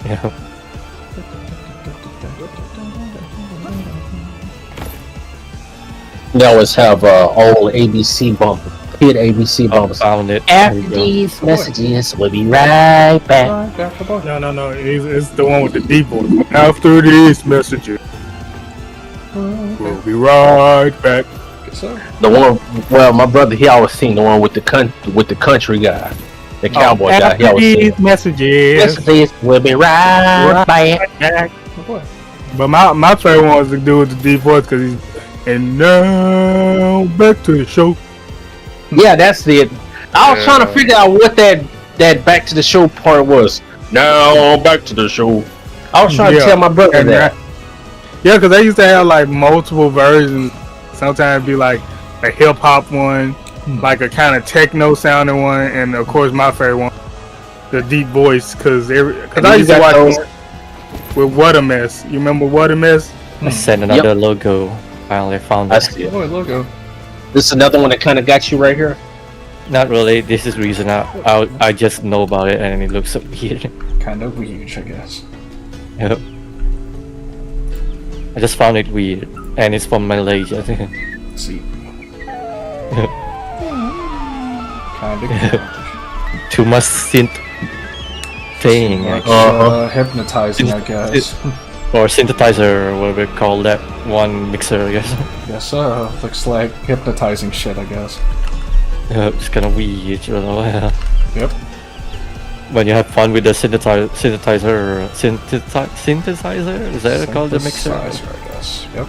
Yeah. They always have old ABC bumper. Hit ABC bumper. Found it. After these messages, we'll be right back. No. It's the one with the deep voice. After these messages, we'll be right back. Guess so. The one, well, my brother, he always seen the one with the country guy, the cowboy guy. He always These seen. messages, We'll be right back. Oh boy. But my favorite one was the dude with the deep voice because he's. And now back to the show. Yeah, that's it. I was trying to figure out what that back to the show part was. Now back to the show. I was trying to tell my brother that. Yeah, because they used to have like multiple versions. Sometimes it'd be like a hip hop one, like a kind of techno sounding one, and of course my favorite one, the deep voice. Because I used to watch those with What a Mess. You remember What a Mess? I sent another logo. Finally found it. I see it. Oh, logo. This is another one that kind of got you right here. Not really. This is the reason I just know about it and it looks so weird. Kind of weird, I guess. Yep. I just found it weird, and it's from Malaysia. I think. Let's see. Kind of. Too much synth thing. Like, hypnotizing, I guess. Or synthesizer, or whatever you call that one mixer, I guess. Yes, looks like hypnotizing shit, I guess. It's kind of weird, you know. Yep. When you have fun with the synthesizer, is that called the mixer? Synthesizer, I guess. Yep.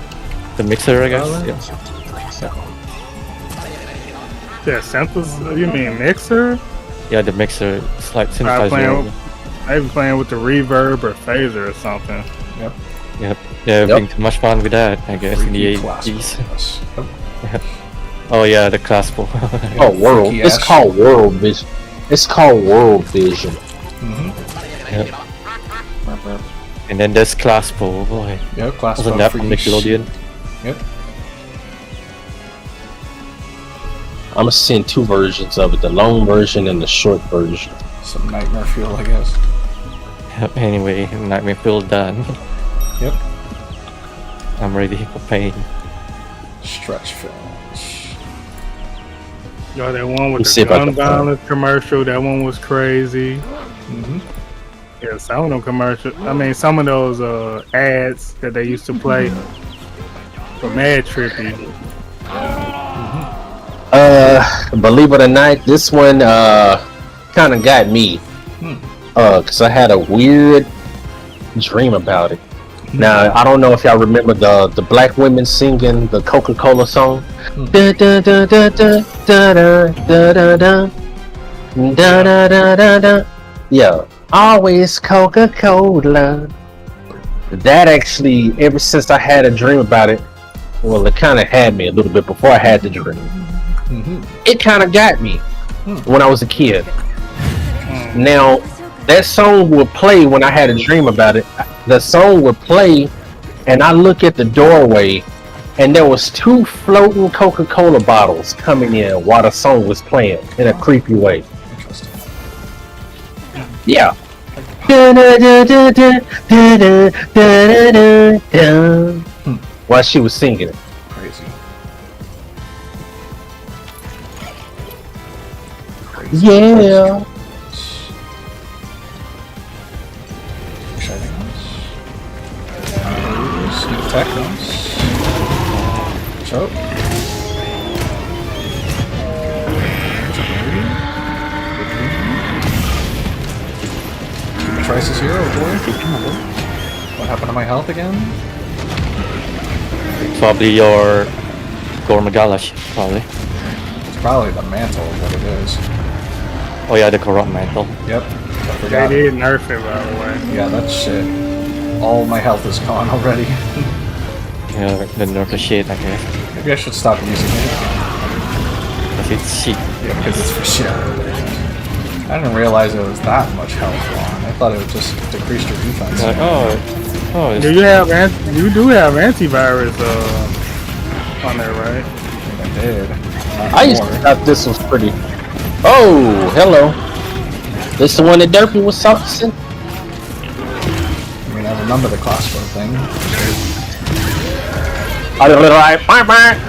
The mixer, I guess. Yeah. Yeah, synthesizer. You mean mixer? Yeah, the mixer. It's like Maybe synthesizer. playing with the reverb or phaser or something. Yep. Yep. Yeah, having too much fun with that, I guess, in the 80s. Yep. Oh yeah, the classical. Oh, world. It's called World Vision. It's called World Vision. Yep. And then there's classical. Oh boy. Yep, classical. Wasn't that from Nickelodeon? Yep. I'm gonna send two versions of it: the long version and the short version. Some nightmare fuel, I guess. Yep, anyway, nightmare fuel done. Yep. I'm ready for pain. Stretch films. Yo, that one with the gun violence commercial, that one was crazy. Yeah, some of them commercials. I mean, some of those ads that they used to play were mad trippy. Believe it or not, this one kind of got me. Cause I had a weird dream about it. Now I don't know if y'all remember the black women singing the Coca-Cola song. Da da da da da da da da da da da da da. Yeah, always Coca-Cola. That actually, ever since I had a dream about it, well, it kind of had me a little bit before I had the dream. It kind of got me when I was a kid. Now, that song would play when I had a dream about it. The song would play, and I look at the doorway, and there was two floating Coca-Cola bottles coming in while the song was playing in a creepy way. Yeah. While she was singing it. Crazy. Yeah. Sneak attack guns. Choke. Trice is here, oh boy. What happened to my health again? Probably your Gormagalash, probably. It's probably the mantle of what it is. Oh yeah, the corrupt mantle. Yep. I forgot. They did nerf it, by the way. Yeah, that's shit. All my health is gone already. Yeah, the nerf the shit, I guess. Maybe I should stop using it. Because it's shit. Yeah, because it's for shit. I didn't realize it was that much health gone. I thought it would just decrease your defense. Like, oh, do you do have antivirus on there, right? I did. I used to thought this was pretty. Oh, hello. This the one that Derpy was saucing? I mean, I remember the classical thing.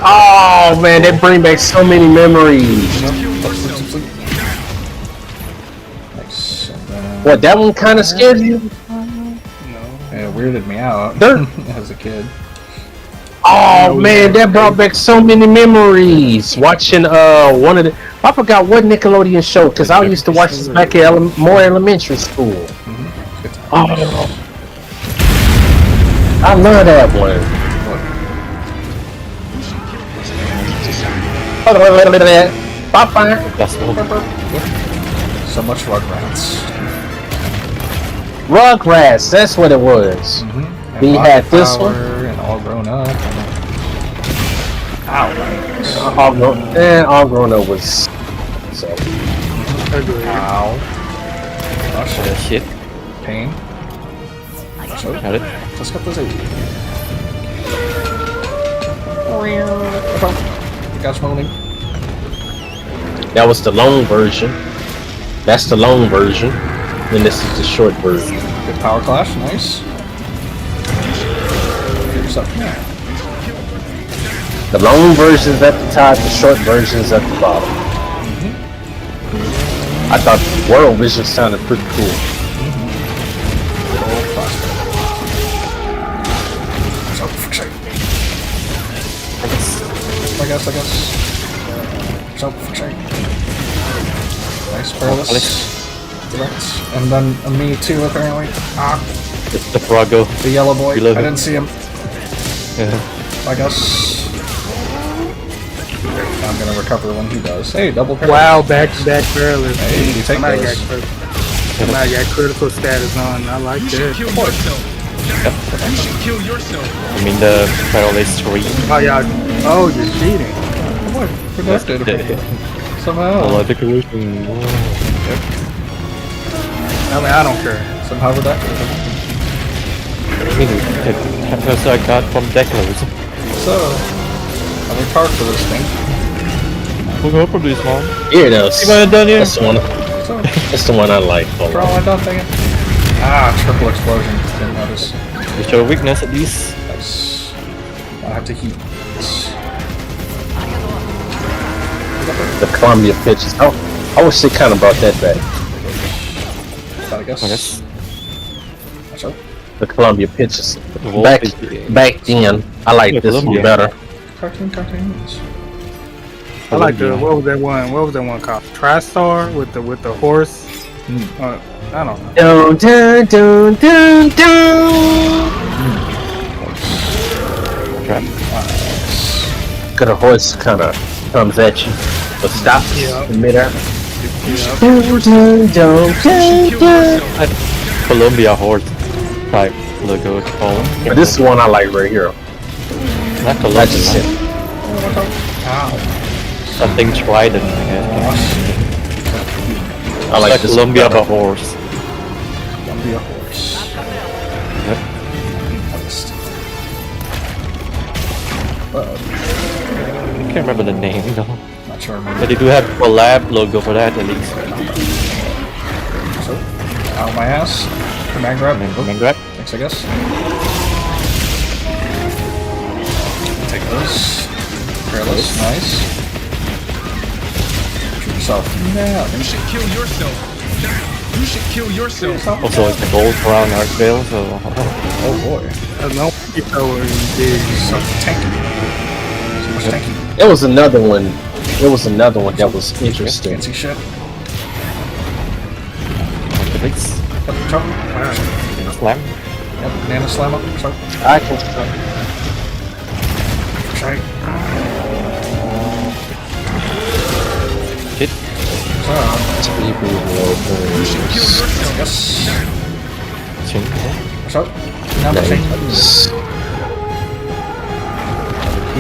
Oh man, they bring back so many memories. Nice. What, that one kind of scared you? No. It weirded me out as a kid. Oh man, that brought back so many memories. Watching one of the, I forgot what Nickelodeon show, because I used to watch this back at more elementary school. Oh, I love that one. So much Rugrats. Rugrats, that's what it was. We had this one. And All Grown Up. Ow. All Grown Up was. So. Ow. Oh shit. Pain. Got it. Let's get this 80. Got smoking. That was the long version. That's the long version. And this is the short version. Good power clash, nice. Get yourself. The long version's at the top, the short version's at the bottom. I thought the World Vision sounded pretty cool. I guess. Jump for sure. Nice paralysis. And then me too, apparently. Ah. It's the Froggo. The yellow boy. I didn't see him. Yeah. I guess. I'm gonna recover when he does. Hey, double parry. Wow, back-to-back parallels. Hey, you take Somebody those. Somebody got critical status on. I like that. Kill yourself. You should kill yourself. I mean the Paralysis 3. Oh, y'all. Oh, you're cheating. What? Productive. Somehow. Logical illusion. I mean, I don't care. Somehow redacted. I mean, that's what I got from Declos. So, I'm a card for this thing. Look up for this one. Here it is. See what I done here? That's the one. So, That's the one I like. for all I done thinking. Ah, triple explosion. Didn't notice. You show weakness at least. Nice. I have to heat. The Columbia pitches. Oh, I wish they kind of brought that back. I guess. I guess. Watch out. The Columbia pitches. Wolf Back is- then, I like Yeah, this one Columbia. better. Cartoons. I like the what was that one? What was that one called? TriStar with the horse. I don't know. Dun dun dun dun dun. Cause the horse kind of comes at you, but stops in midair. Dun dun dun dun dun. Columbia Horde type logo it's called. But this is the one I like right here. Not I Columbia. just said. Something Trident, I guess. I like Like this Columbia better. the horse. Columbia horse. Yep. I can't remember the name though. Not sure. But they do have a collab logo for that at least. So, out my ass. Command grab. Command grab. Thanks, I guess. Take those. Careless. Nice. Shoot yourself. Yeah. You should kill yourself. You should kill yourself. Also it's the gold crown art bill, so Oh boy. There's no people where you did. So tanky. So much tanky. There was another one. There was another one that was interesting. Fancy shit. please. Yep, chop. Slam. Yep, banana slam up. Chop. I can. Try. Hit. Yes. Ching. What's up? Now we're changing.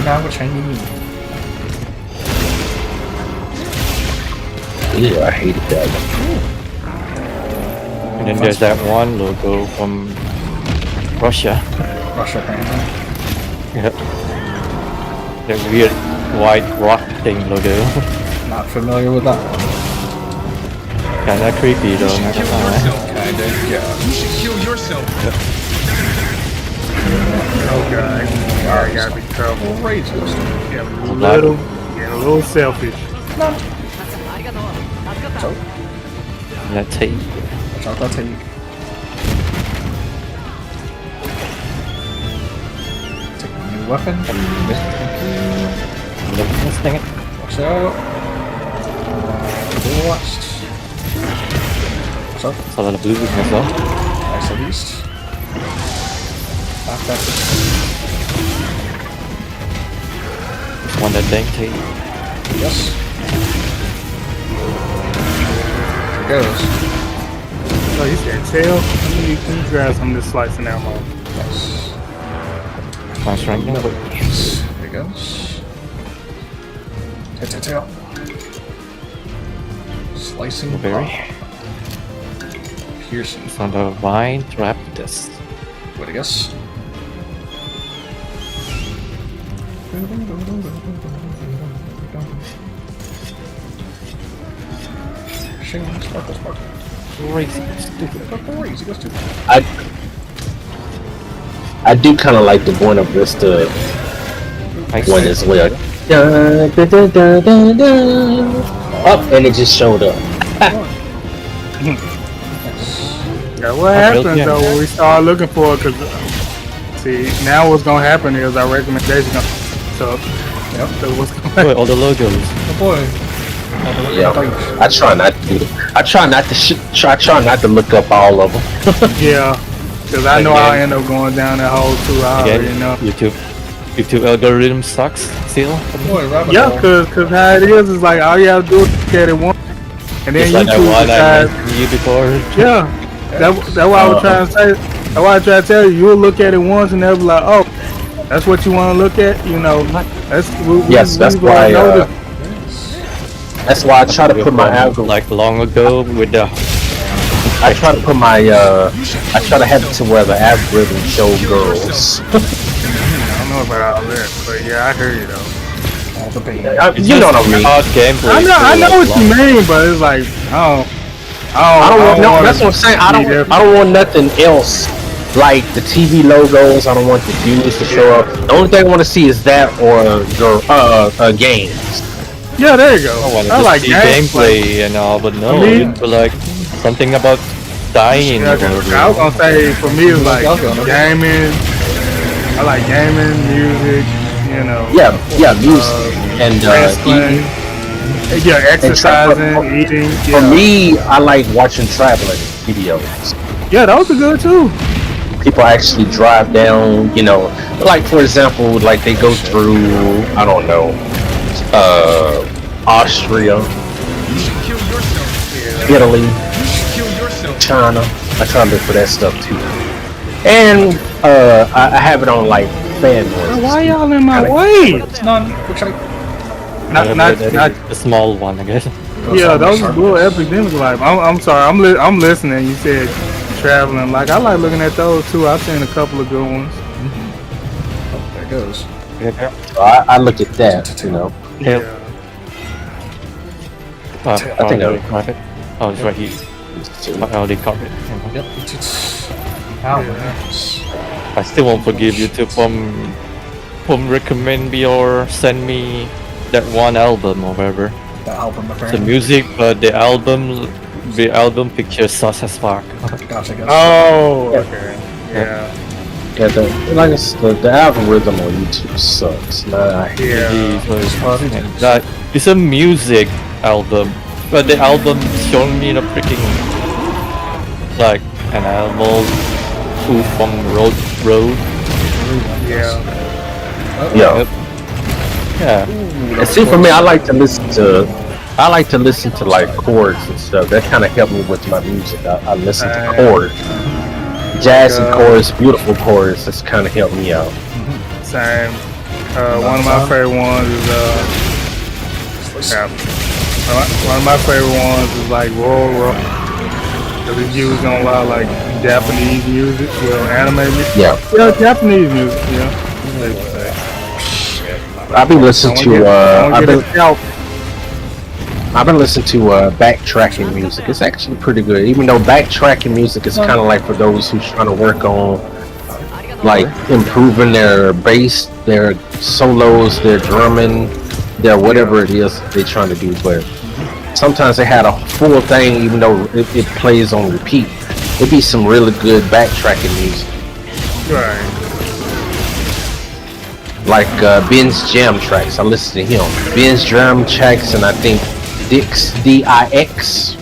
Now we're changing. Yeah, I hated that one. And then there's that one logo from Russia. Russia, apparently. Yep. That weird white rock thing logo. Not familiar with that one. Kinda creepy though, not gonna lie. Kinda, yeah. You should kill yourself. Oh god, I gotta be careful. Rage booster. Get a little selfish. So, That tape. watch out that tape. Take a new weapon. This thing. Watch out. Watched. Watch out. Saw a lot of blue as well. Nice at least. Back that. Just one that dang tape. Yes. There goes. Oh, you said tail? Can you grab some of this slicing ammo? Yes. My strength now. There goes. Tail. Slicing. Berry. Piercing. It's on the vine trap test. What I guess. Sparkle, sparkle. Crazy, stupid. Crazy, go stupid. I do kind of like the Buena Vista one as well. Dun, dun, dun, dun, dun, dun. Up, and it just showed up. Yeah, what happens though when we start looking for it? Cause see, now what's gonna happen is our recommendation gonna so. Yep. So what's gonna happen? Boy, all the logos. Oh boy. Yeah, I try not to. I try not to look up all of them. Yeah, cause I know I'll end up going down that whole 2 hours. Again, You know. YouTube. YouTube algorithm sucks still. Boy, rabbit Yeah, hole. cause how it is like all you have to do is look at it once, and then Just like that YouTube one I decides. mentioned you before. Yeah, that's why I was trying to say. That's why I try to tell you. You'll look at it once, and they'll be like, "Oh, that's what you want to look at." You know, that's That's why. That's why I try to put my algorithm. Like long ago with the. I try to put my. I try to have it to where the algorithm show girls. I don't know about all that, but yeah, I hear you though. All the pain. You know what I mean. Gameplay I know what you mean, but it's like, I don't want. No, that's what I'm saying. I don't want nothing else. Like the TV logos, I don't want the views to show up. The only thing I want to see is that or games. Yeah, there you go. I like gameplay and all, but no, it's like something about dying. Yeah, I was gonna say for me it's like gaming. I like gaming, music, you know. Yeah, music and eating. Yeah, exercising, eating. For me, I like watching traveling videos. Yeah, those are good too. People actually drive down, you know, like for example, like they go through, I don't know, Austria, Italy, China. I try to look for that stuff too. And I have it on like fan noise. Why y'all in my way? None. Which I. Not the small one, I guess. Yeah, those are little epidemic life. I'm sorry, I'm listening. You said traveling. Like I like looking at those too. I've seen a couple of good ones. Oh, there it goes. So I look at that, you know. Yeah. I think I it. Oh, it's right here. I already covered it. Yep, it's albums. I still won't forgive you to recommend me or send me that one album or whatever. The album, The apparently. music, but the album picture sus as fuck. Gotcha. Oh, okay. Yeah. Yeah, the algorithm on YouTube sucks. Nah, It's a music album, but the album showing me the freaking like an animal poop from road. Yeah. Yeah. And see, for me, I like to listen to like chords and stuff. That kind of helped me with my music. I listen to chords, jazzy chords, beautiful chords. That's kind of helped me out. Same. One of my favorite ones is one of my favorite ones is like Roll. Cause it's used on a lot of like Japanese music, anime music. Yeah, Japanese music. Yeah. They would say. I've been listening to I've been listening to backtracking music. It's actually pretty good, even though backtracking music is kind of like for those who's trying to work on like improving their bass, their solos, their drumming, their whatever it is they're trying to do. But sometimes they had a full thing, even though it plays on repeat. It'd be some really good backtracking music. Right. Like Ben's jam tracks. I listen to him. Ben's jam tracks, and I think Dix DIX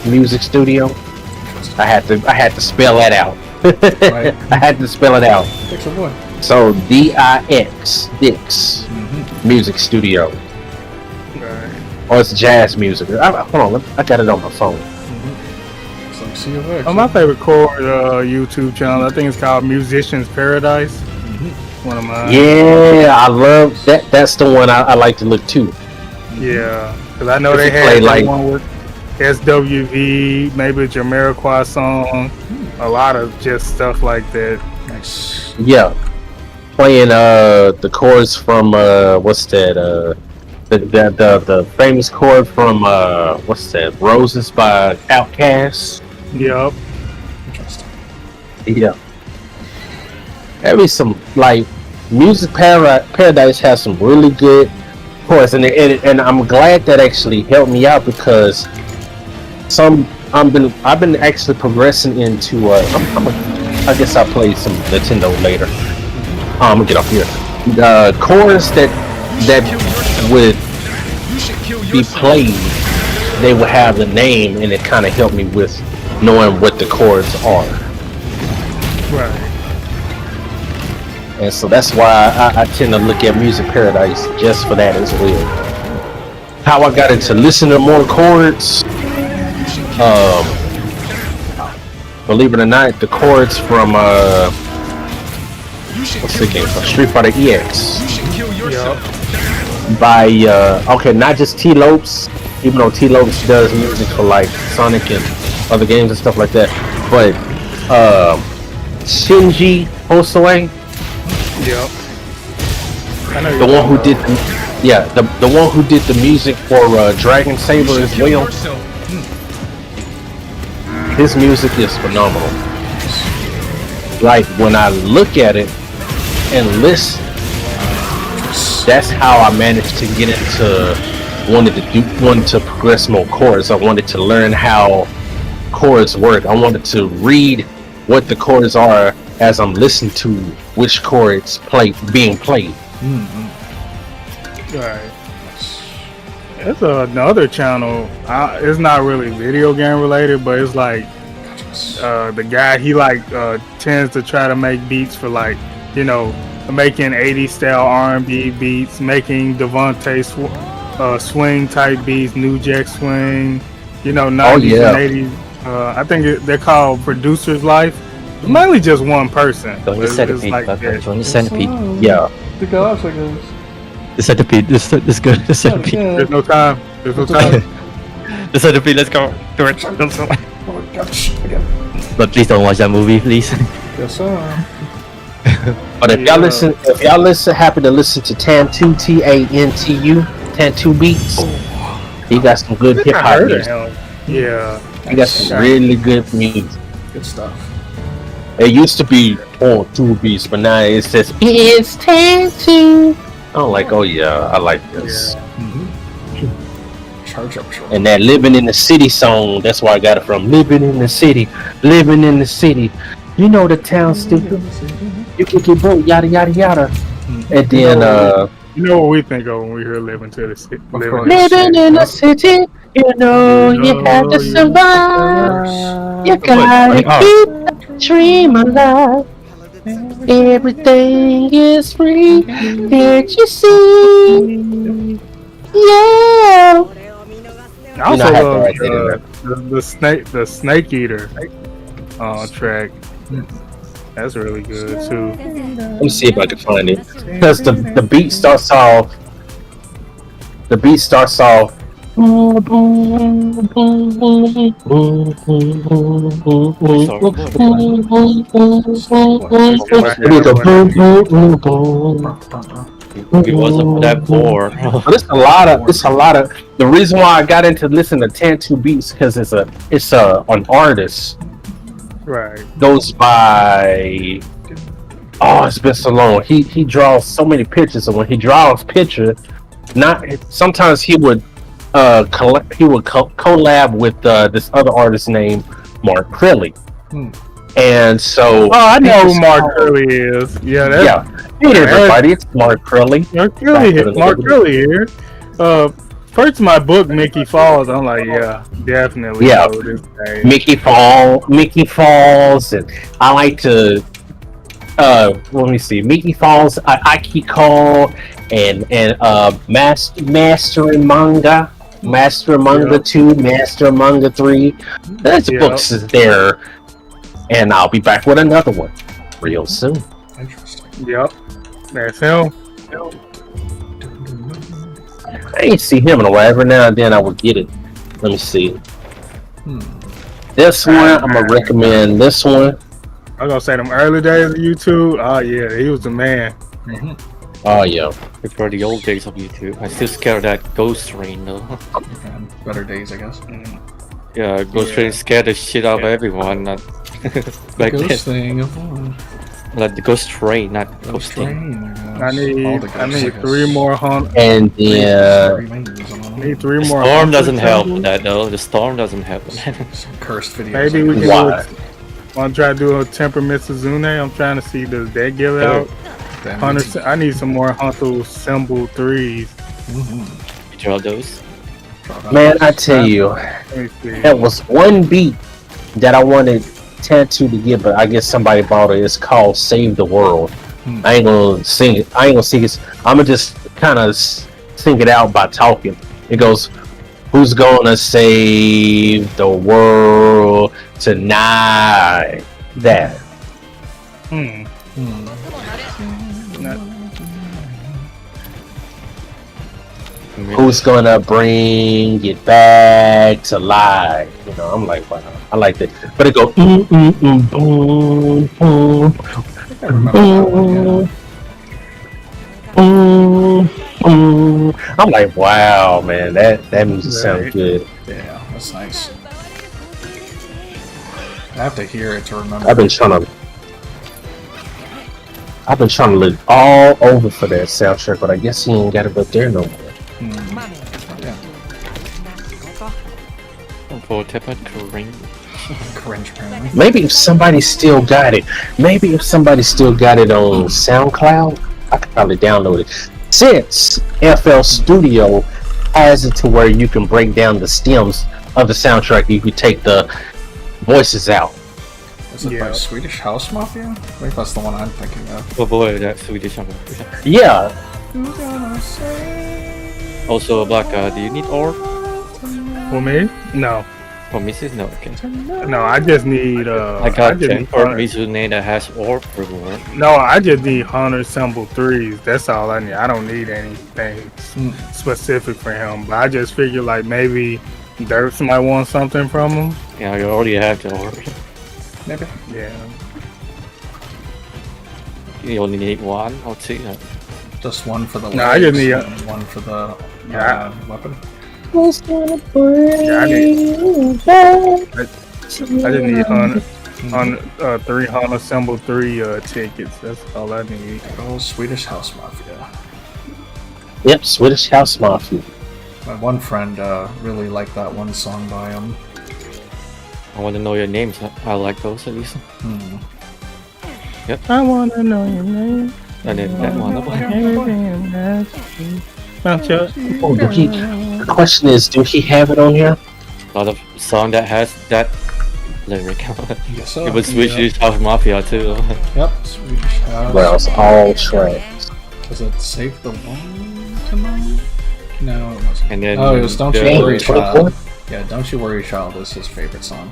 Music Studio. I had to spell that out. Right. I had to spell it out. Fix your boy. So DIX Music Studio. Right. Or it's jazz music. Hold on, I got it on my phone. It's like C of X. My favorite chord YouTube channel, I think it's called Musician's Paradise. One of mine. Yeah, I love that. That's the one I like to look to. Yeah, because I know they play had like one with SWV, maybe a Jamiroquai song, a lot of just stuff like that. Nice. Yeah, playing the chords from what's that the famous chord from what's that, Roses by Outkast. Yep. Interesting. Yeah. There is some like Music Paradise has some really good chords, and I'm glad that actually helped me out because I've been actually progressing into I guess I'll play some Nintendo later. I'm gonna get off here. The chords that would be played, they would have the name, and it kind of helped me with knowing what the chords are. Right. And so that's why I tend to look at Music Paradise just for that as well. How I got into listening to more chords, believe it or not, the chords from what's the game? Street Fighter EX. By okay, not just T Lopes, even though T Lopes does music for like Sonic and other games and stuff like that, but Shinji Hosoe. Yep. The one who did the one who did the music for Dragon Saber as well. His music is phenomenal. Like when I look at it and listen, that's how I managed to get into wanting to progress more chords. I wanted to learn how chords work. I wanted to read what the chords are as I'm listening to which chords being played. Right. It's another channel. It's not really video game related, but it's like the guy he tends to try to make beats for making 80s style R&B beats, making Devontae swing type beats, New Jack Swing, 90s and 80s. I think they're called Producer's Life. Mainly just one person. Join the centipede, join the centipede. Yeah. The gosh, I guess. The centipede, this good. The centipede. Yeah. There's no time. The centipede, let's go. Do it. But please don't watch that movie, please. Yes, sir. But if y'all happen to listen to Tantu, Tantu, Tantu Beats, he got some good hip hop music. Yeah. He got some really good music. Good stuff. It used to be Tantu Beats, but now it says it's Tantu. I'm like, oh yeah, I like this. Yeah. Charge up, sure. And that "Living in the City" song, that's where I got it from. Living in the city, living in the city. You know the town stupid. You can get broke, yada yada yada. And then you know what we think of when we hear "Living to the City." Living in the city, you have to survive. You gotta keep the dream alive. Everything is free. Can't you see? Yeah. I also love the Snake Eater track. That's really good too. Let me see if I can find it. Because the beat starts off. The beat starts off. It wasn't that poor. It's a lot of. The reason why I got into listening to Tantu Beats because it's an artist. Right. Goes by. Oh, it's been so long. He draws so many pictures, and when he draws pictures, sometimes he would collab with this other artist named Mark Crilley. And so I know who Mark Crilley is. Yeah. Hey everybody, it's Mark Crilley. Mark Crilley here. First my book Mickey Falls, I'm like, yeah, definitely know this guy. Mickey Falls, and I like to let me see, Mickey Falls, Aiki Call, and Master Manga 2, Master Manga 3. There's books there, and I'll be back with another one real soon. Interesting. Yep, that's him. I ain't see him in a while. Every now and then I would get it. Let me see. This one, I'm gonna recommend this one. I'm gonna say them early days of YouTube. Oh yeah, he was the man. Oh yeah. Before the old days of YouTube. I'm still scared of that Ghost Rain though. Better days, I guess. Yeah, Ghost Rain scared the shit out of everyone. Not back Ghost then. thing. Like the Ghost Train, not Ghost Thing. I need 3 more hunters. And the need 3 more. Storm doesn't help with that though. The storm doesn't help with that. Some cursed videos. Maybe we can want to try to do a Temper Mitsuzune. I'm trying to see, does that give out? Hunters, I need some more Hunter Symbol 3s. You draw those? Man, I tell you, there was one beat that I wanted Tattoo to get, but I guess somebody bought it. It's called Save the World. I ain't gonna sing it. I ain't gonna sing it. I'm gonna just kind of sing it out by talking. It goes, "Who's gonna save the world tonight?" That. Who's gonna bring it back to life? You know, I'm like, wow, I like that. But it go, boom, boom, boom. I'm like, wow, man, that music sounds good. Yeah, that's nice. I have to hear it to remember. I've been trying to look all over for that soundtrack, but I guess he ain't got it up there no more. Cringe, apparently. Maybe if somebody still got it. Maybe if somebody still got it on SoundCloud, I could probably download it. Since FL Studio has it to where you can break down the stems of the soundtrack, you could take the voices out. Is it by Swedish House Mafia? I think that's the one I'm thinking of. Oh boy, that Swedish one. Yeah. Also, Black, do you need orb? For me? No. For Mrs. No, okay. No, I just need I got 10 for Mizune that has orb reward. No, I just need Hunter Symbol 3s. That's all I need. I don't need anything specific for him. But I just figure like maybe Dirks might want something from him. Yeah, you already have the orb. Maybe. Yeah. You only need one or two. Just one for the legs, no, I just need one for the weapon. Who's gonna bring I just need Hunter, 3 Hunter Symbol 3 tickets. That's all I need. Oh, Swedish House Mafia. Yep, Swedish House Mafia. My one friend really liked that one song by him. I want to know your names. I like those at least. Yep. I want to know your name. And then that one. Oh, the question is, do he have it on here? A lot of song that has that lyric. Yes, so. It was Swedish House Mafia too. Yep, Swedish House. Well, it's all tracks. Was it Save the One Tonight? No, it wasn't. And then it was Don't You Worry, 24? Child. Yeah, Don't You Worry, Child is his favorite song.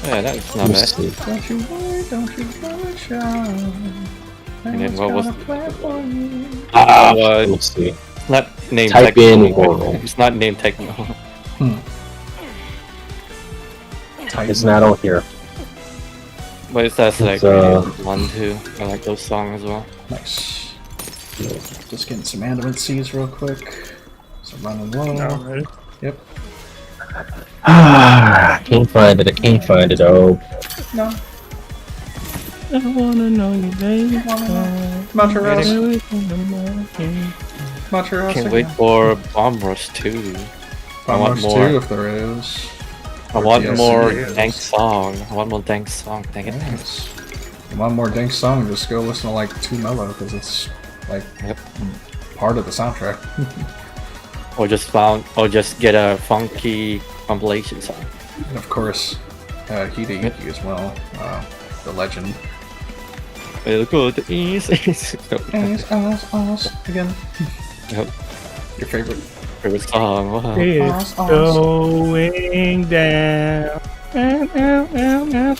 Yeah, that's not bad. Don't you worry, child. And then what was let's see. It's not named Type Techno. in World. It's not named Techno. It's not on here. But it's that's like It's, 1, 2. I like those songs as well. Nice. Just getting some animate seeds real quick. Some running low. Alright. Yep. I can't find it. Oh. No. I wanna know your name. Come out your house. Come out your house. Can't wait for Bomb Rush 2. Bomb Rush 2 if there is. I want more is. dank song. I want more dank song. Dang it. Yes. You want more dank song? Just go listen to like 2 Mellow because it's like part of the soundtrack. Or just get a funky compilation song. And of course, Heccdivers as well. The legend. It'll go to east. Again. Yep. Your favorite song. Wow. It's going down. The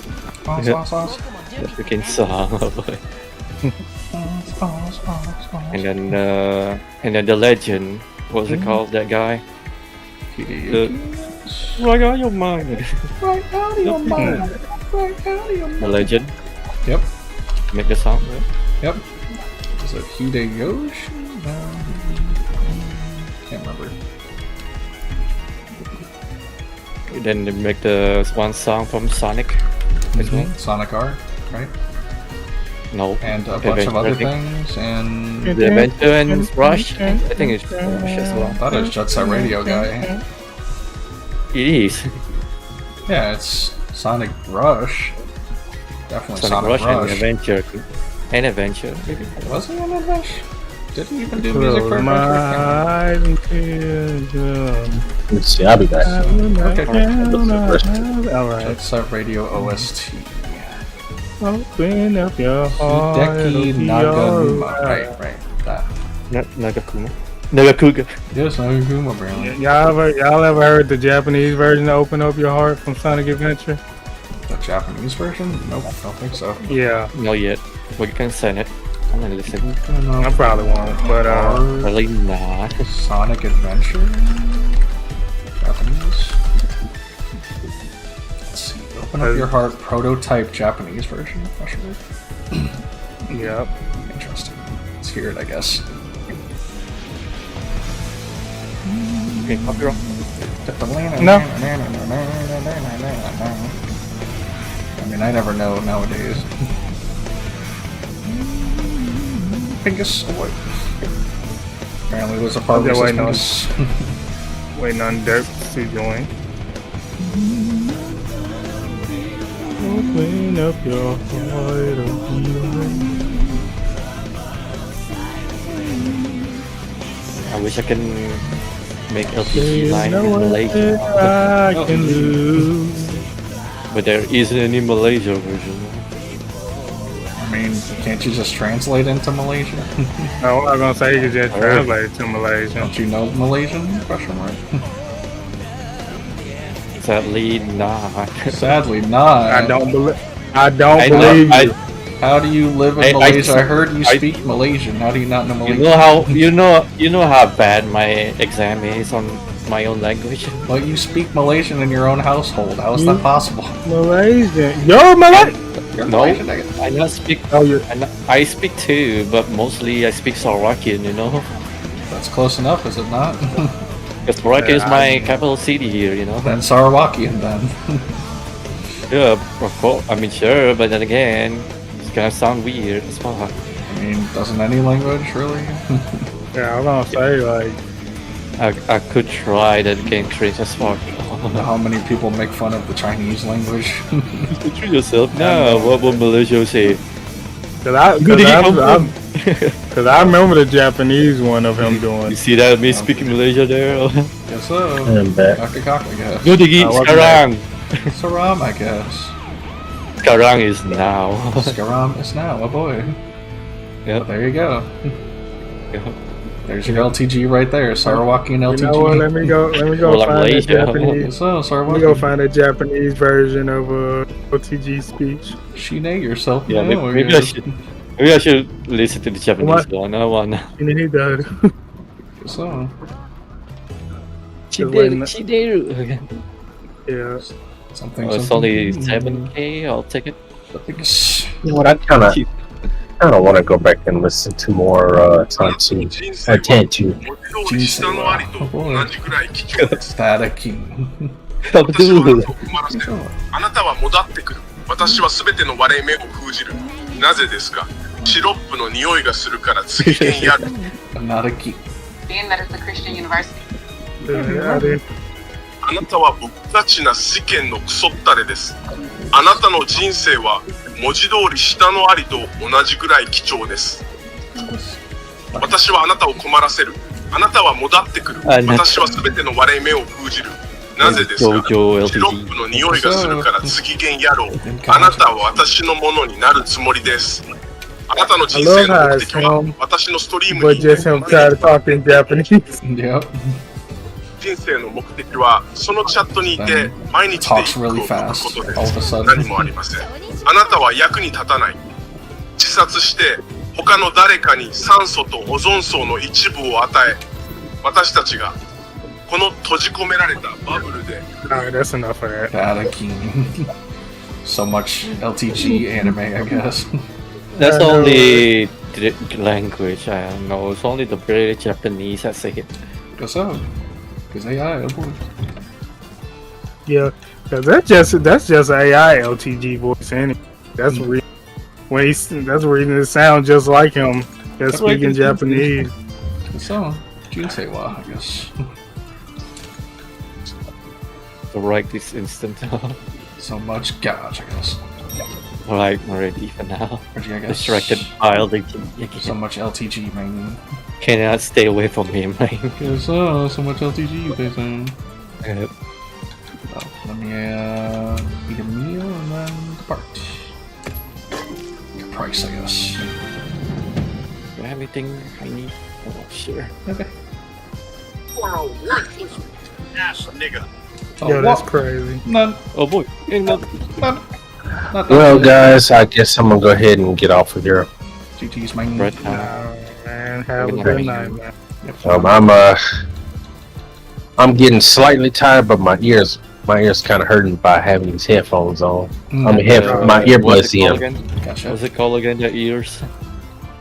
freaking song. And then the legend. What's it called? That guy. Right out of your mind. Right out of your mind. Right out of your mind. The legend. Yep. Make the song. Yep. Is it Heccdivers? Can't remember. Then they make the one song from Sonic. Sonic R, right? No. And a bunch of other things, and The Adventure and Rush. I think it's Rush as well. I thought it was Jet Set Radio guy. It is. Yeah, it's Sonic Rush. Definitely Sonic Rush. And Adventure. And Adventure. Maybe. Was he on Adventure? Did he even do music for Adventure? Let's see, I'll be back. Okay. Alright. Jet Set Radio OST. Open up your heart. Hideki it'll be Naganuma. alright. Right. That. Nagakuma. Nagakuga. Yes, Naganuma, apparently. Y'all ever heard the Japanese version of Open Up Your Heart from Sonic Adventure? The Japanese version? Nope, I don't think so. Yeah. Not yet. We can send it. I'm gonna listen. I probably won't, but Probably not. Sonic Adventure? Japanese? Let's see. Open Up Your Heart prototype Japanese version? Yep. Interesting. Let's hear it, I guess. Okay, copyright. No. I mean, I never know nowadays. Pingus, what? Apparently there's a part where waiting on Pingus. waiting on Dirk to join. Open up your heart. I wish I can make LTG line in Malaysia. I can lose. But there isn't any Malaysia version. I mean, can't you just translate into Malaysian? No, I'm not gonna say you can just translate it to Malaysian. Don't you know Malaysian? Question mark. Sadly, not. Sadly, not. I don't believe you. How do you live in Malaysia? I heard you speak Malaysian. How do you not know Malaysian? You know how bad my exam is on my own language. Well, you speak Malaysian in your own household. How is that possible? Malaysian. You're Malaysian. You're No, Malaysian, I guess. I not speak. Oh, you're. I speak too, but mostly I speak Slovakian. You know, That's close enough, is it not? because Slovakia is my capital city here. You know. Then Sarawakian, then. Yeah, of course. I mean, sure, but then again, it's gonna sound weird as well. I mean, doesn't any language really? Yeah, I'm gonna say like. I could try that game cringe as fuck. How many people make fun of the Chinese language? Treat yourself. No, what would Malaysia say? Cause I remember the Japanese one of him doing. You see that me speaking Malaysia there? Guess so. I'm back. Kakak, I guess. Gudigi, sekarang. Saram, I guess. Sekarang is now. Skaram is now, oh boy. Yep. There you go. Yep. There's your LTG right there, Sarawakian LTG. You know what? Let me go Well, I'm find a Malaysia. Japanese. So, Let me go Sarawakian. find a Japanese version of OTG speech. Shine yourself. Yeah, no, maybe I should. Maybe I should listen to the Japanese one. I wanna. You need that. So, Chideru. Yeah. something. Oh, it's only 7K. I'll take it. I think it's. You know what? I kind of want to go back and listen to more Tansu. Tantu. 文字通り下のありと同じくらい貴重です。 Static. 私はあなたを困らせる。あなたは戻ってくる。私は全ての割れ目を封じる。なぜですか？シロップの匂いがするから次元やる。 Not a key. Being that it's a Christian university. あなたは僕たちな世間のクソったれです。あなたの人生は文字通り下のありと同じくらい貴重です。私はあなたを困らせる。あなたは戻ってくる。私は全ての割れ目を封じる。なぜですか？シロップの匂いがするから次元やろう。あなたは私のものになるつもりです。あなたの人生の目的は私のストリーム But に just him trying to talk in Japanese. Yep. 人生の目的はそのチャットにいて毎日で一句を書くことです。何もありません。あなたは役に立たない。自殺して他の誰かに酸素とオゾン層の一部を与え、私たちがこの閉じ込められたバブルで。Alright, that's enough for that. Static. So much LTG anime, I guess. That's only the language. I don't know. It's only the British Japanese that say it. Guess so. Because AI, oh boy. Yeah, cause that's just AI LTG voice anyway. That's that's the reason it sounds just like him. Just speaking Japanese. So, Jinseiwa, I guess. So right this instant. So much gouge, I guess. Right, already for now. I guess. Distracted by all the so much LTG, man. Cannot stay away from him, man. Guess so much LTG, basically. Yep. Well, let me eat a meal and then depart. price, I guess. Everything I need. Oh, sure. Okay. For a worthless ass nigga. Yo, that's crazy. None. Oh boy. None. Not that Well, good. guys, I guess I'm gonna go ahead and get off of here. GT's main. Right now. Man, have a good night, man. I'm getting slightly tired, but my ears kind of hurting by having these headphones on. I mean, my earbuds in. Gotcha. What's it called again? Your ears?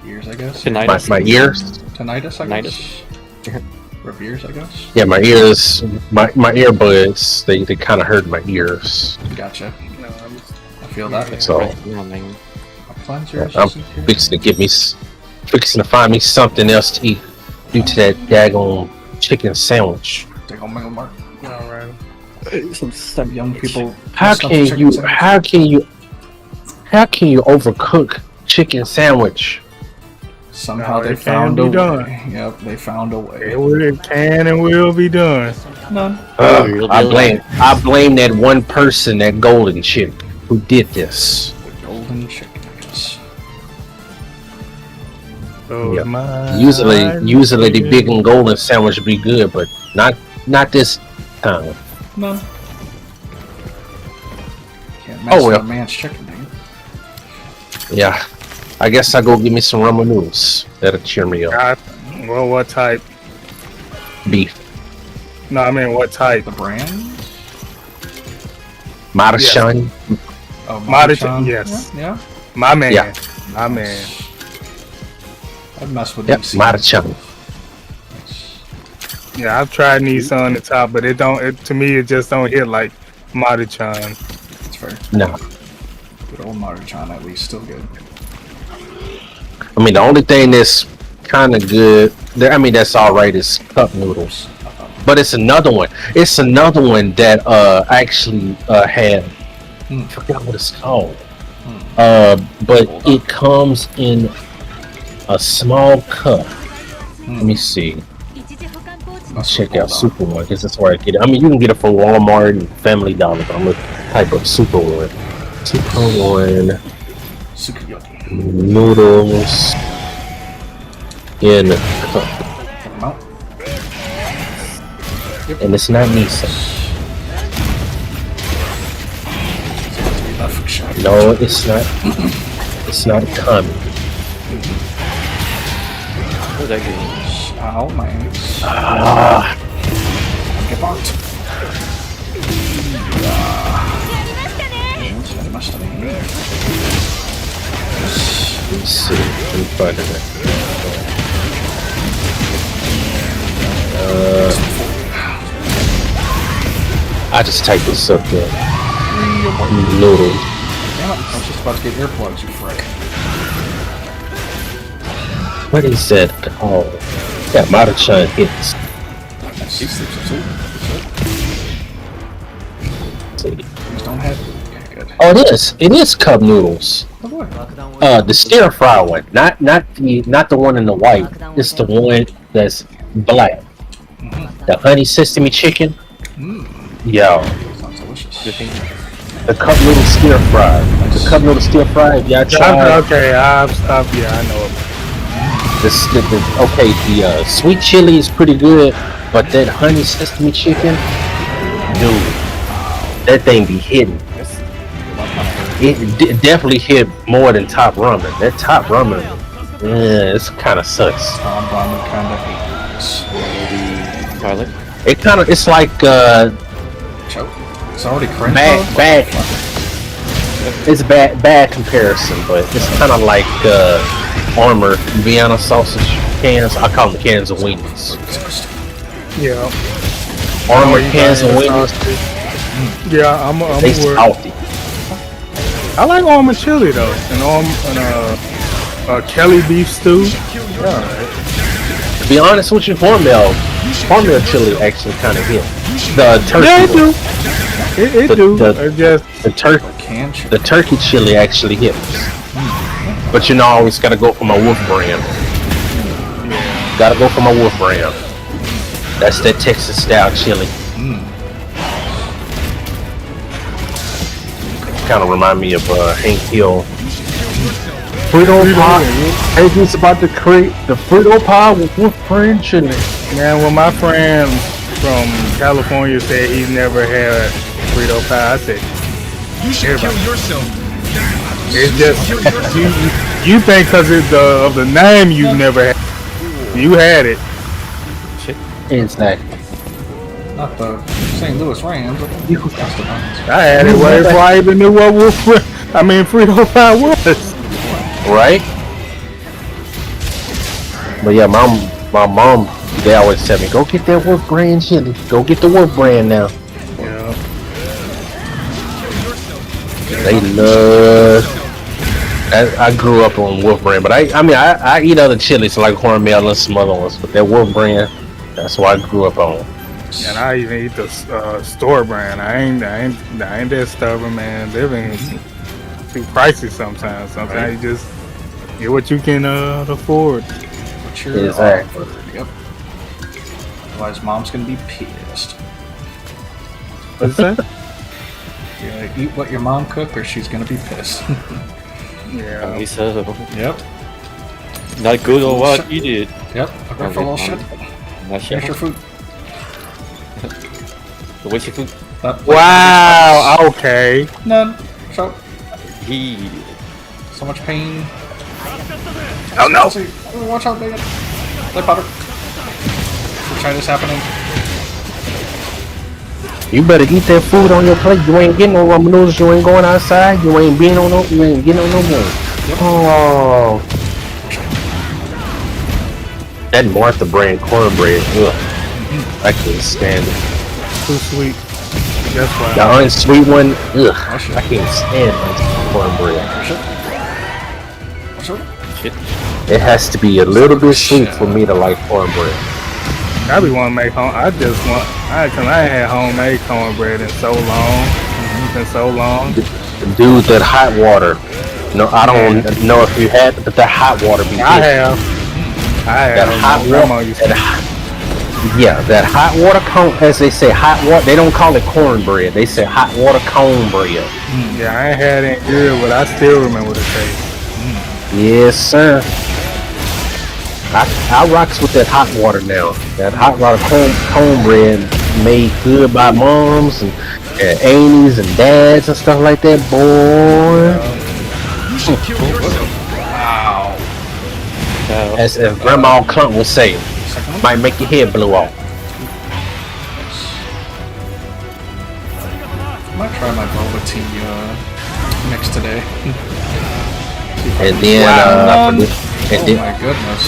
Ears, I guess. Tinnitus. My ears. Tinnitus, I guess. Or ears, I guess. Yeah, my ears. My earbuds. They kind of hurt my ears. Gotcha. I feel that. So I'm fixing to find me something else to eat due to that daggone chicken sandwich. Alright. Some young people. How can you overcook chicken sandwich? Somehow No, they it found can a be done. way. Yep, they found a way. It can and will be done. None. I blame that one person, that golden chick, who did this. The golden chicken, I guess. Oh, Usually the big and golden sandwich be good, but not this time. No. Can't mess Oh, well. with a man's chicken, dude. Yeah, I guess I go get me some ramen noodles. That'll cheer me up. Well, what type? Beef. No, I mean what type? The brand? Maruchan. Oh, Maruchan, yes. Yeah. My man. Yeah. My man. I'd mess with Yep, DC. Maruchan. Yeah, I've tried Nissan on the top, but to me it just don't hit like Maruchan. That's fair. No. Good old Maruchan, at least, still good. I mean, the only thing that's kind of good, that's alright, is cup noodles. But it's another one. It's another one that actually had. I forgot what it's called. But it comes in a small cup. Let me see. Let's check out Super One, because that's where I get it. I mean, you can get it from Walmart and Family Dollar, but I'm gonna type up Super One. Super One noodles in a cup. And it's not Nissan. No, it's not. It's not a common. What's that game? Oh, man. Get out. Let's see. Let me find it. I just typed this up there. Noodles. Damn it, I was just about to get earplugs, you frick. What is that called? Yeah, Maruchan hits. Please don't have it. Okay, good. Oh, it is. It is cup noodles. Oh boy. The stir fry one, not the one in the white. It's the one that's black. The honey sesame chicken. Yo, Sounds delicious. the cup noodle stir fry. The cup noodle stir fry. Y'all try. Okay, I've stopped. Yeah, I know it. The sweet chili is pretty good, but that honey sesame chicken, dude, that thing be hitting. It definitely hit more than top ramen. That top ramen, it's kind of sucks. Tom Ramen kind of hates. Garlic? It's like Choke. It's already crunched. bad. It's bad comparison, but it's kind of like Armor Vienna sausage cans. I call them cans of wings. Yeah. Armor cans of wings. Yeah, I'm They aware. salty. I like almond chili though, and Kelly beef stew. Yeah. To be honest with you, hormel chili actually kind of hit. The turkey. Yeah, it do. It do. The turkey chili actually hits. But you know, I always gotta go for my Wolf brand. Gotta go for my Wolf brand. That's that Texas style chili. Kind of remind me of Hank Hill Frito pie. Hey, he's about to create the Frito pie with Wolfram chili. Man, when my friend from California said he's never had Frito pie, I said, You should kill yourself. it's just, you think because of the name you've never had. You had it. Exactly. Not the St. Louis Rams. I had it way before I even knew what Frito pie was. Right? But yeah, my mom, they always tell me, go get that Wolf brand chili. Go get the Wolf brand now. Yeah. They love. I grew up on Wolf brand, but I eat other chilies like Hormel and some other ones, but that Wolf brand, that's what I grew up on. And I even eat the store brand. I ain't that stubborn, man. Living too pricey sometimes. Sometimes you just get what you can afford. What you're Exactly. offered. Yep. Otherwise, mom's gonna be pissed. What's that? You gotta eat what your mom cooked, or she's gonna be pissed. Yeah. So, Yep. not good or what you did. Yep. I got for a little shit. Not sure. Here's your food. What's your food? Wow. Okay. None. So He. so much pain. Oh no. Watch out, Megan. Play Potter. Try this happening. You better eat that food on your plate. You ain't getting no ramen noodles. You ain't going outside. You ain't getting on no more. Yep. Oh. That Martha brand cornbread. Ugh. I can't stand it. Too sweet. That's why. The unsweet one. Ugh. I can't stand cornbread. It has to be a little bit sweet for me to like cornbread. I be want to make home. I ain't had homemade cornbread in so long. Dude, that hot water. No, I don't know if you had, but that hot water be I have. That hot grandma water. used to. Yeah, that hot water corn, as they say, hot water. They don't call it cornbread. They say hot water cornbread. Yeah, I ain't had it in years, but I still remember the taste. Yes, sir. I rocks with that hot water now. That hot water cornbread made good by moms and aunties and dads and stuff like that, boy. You should kill yourself. Wow. As if Grandma Clump would say, might make your head blow off. Might try my boba tea mix today. And then, oh my goodness.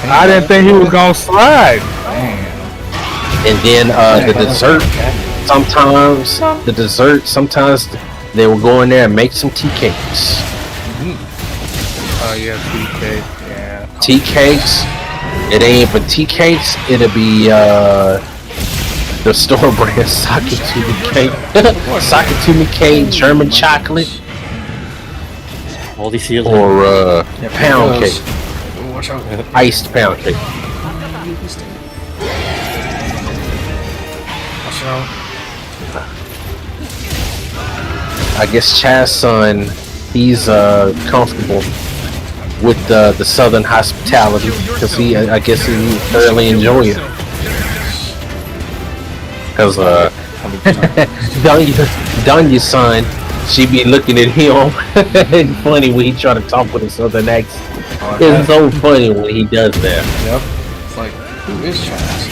I didn't think he was gonna slide. Man. And then the dessert, sometimes they will go in there and make some tea cakes. Oh yeah, tea cake. Yeah. Tea cakes. It ain't even tea cakes. It'll be the store brand Sakatumi cake, Sakatumi cake, German chocolate, All these heels. or pound cake, Watch out. iced pound cake. Watch out. I guess Chaz's son, he's comfortable with the southern hospitality because I guess he thoroughly enjoy it. Because Donya's son, she be looking at him. It's funny when he try to talk with a southern accent. It's so funny when he does that. Yep. It's like, who is Chaz?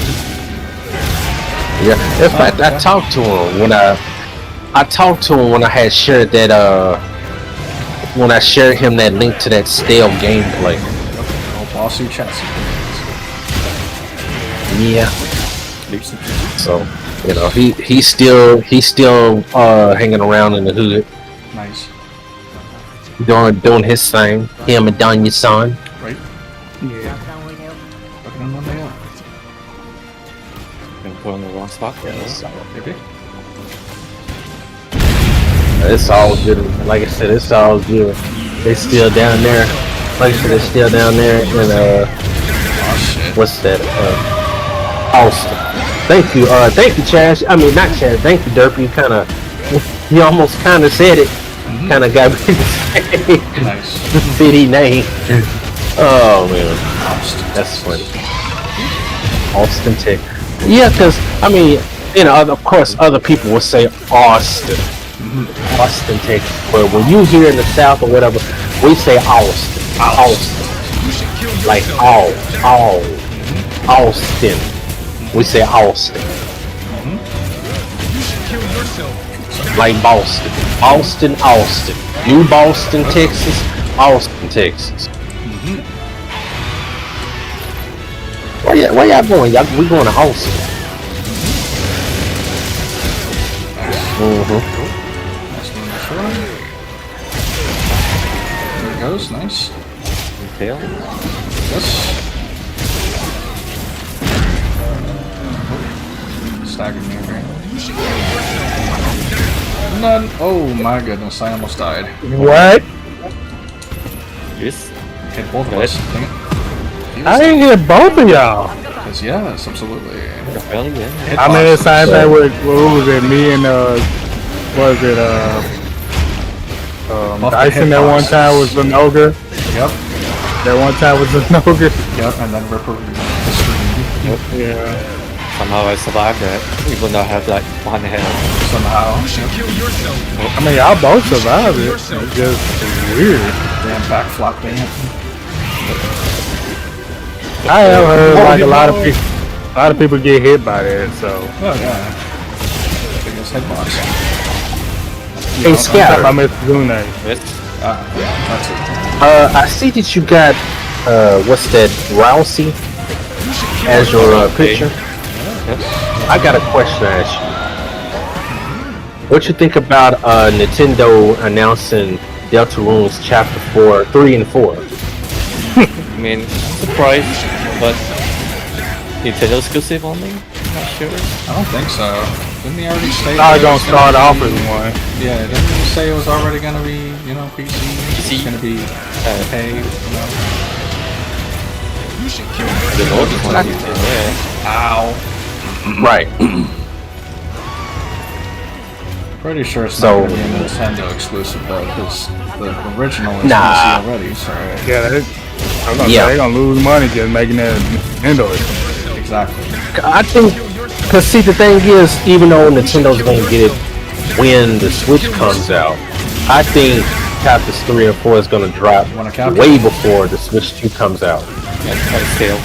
Yeah. In fact, I talked to him when I had shared that when I shared him that link to that stale gameplay. Oh, bossy Chaz. Yeah. So, you know, he's still hanging around in the hood. Nice. Doing his thing. Him and Donya's son. Right? Yeah. Fucking on Monday up. Been put in the wrong spot. Maybe. It's all good. Like I said, it's all good. They still down there. Like I said, they're still down there in Oh shit. what's that? Austin. Thank you, Chaz. I mean, not Chaz. Thank you, Derp. You almost kind of said it. Kind of got me Nice. The city name. Oh man, that's funny. Austin, Texas. Yeah, because I mean, you know, of course, other people will say Austin, Austin, Texas. But when you hear in the South or whatever, we say Austin, Austin, like Austin. We say Austin, like Boston, Austin, Austin, New Boston, Texas, Austin, Texas. Where y'all going? We going to Austin. There it goes, nice. Tail. Yes. Staggered me over here. None. Oh my goodness, I almost died. What? Yes. Hit both of us. Dang it. I didn't hit both of y'all. Yes, absolutely. Well, yeah. I mean, it's same thing with what was it? Me and was it Dyson that one time was an ogre. Yep. That one time was an ogre. Yep, and then Ripper Yeah. Somehow I survived that, even though I have like one health. somehow. I mean, y'all both survived it. It's just weird. Damn back flopping. I have heard like a lot of people get hit by that, so. Oh yeah. Biggest hitbox. Hey, Scatter. I missed Zune. Yeah, that's it. I see that you got what's that, Rousey as your picture. I got a question to ask you. What you think about Nintendo announcing Deltarune's Chapter 4, 3, and 4? I mean, surprised, but Nintendo exclusive only? Not sure. I don't think so. Didn't he already say? Probably gonna start off as one. Yeah, didn't he say it was already gonna be, you know, PC? It's gonna be paid, you know. You should kill yourself. Ow. Right. Pretty sure it's not gonna be a Nintendo exclusive though, because the original is PC already. So yeah, I'm gonna say they're gonna lose money just making that Nintendo exclusive. Exactly. I think, cause see the thing is, even though Nintendo's gonna get it when the Switch comes out, I think Chapters 3 and 4 is gonna drop way before the Switch 2 comes out. Still.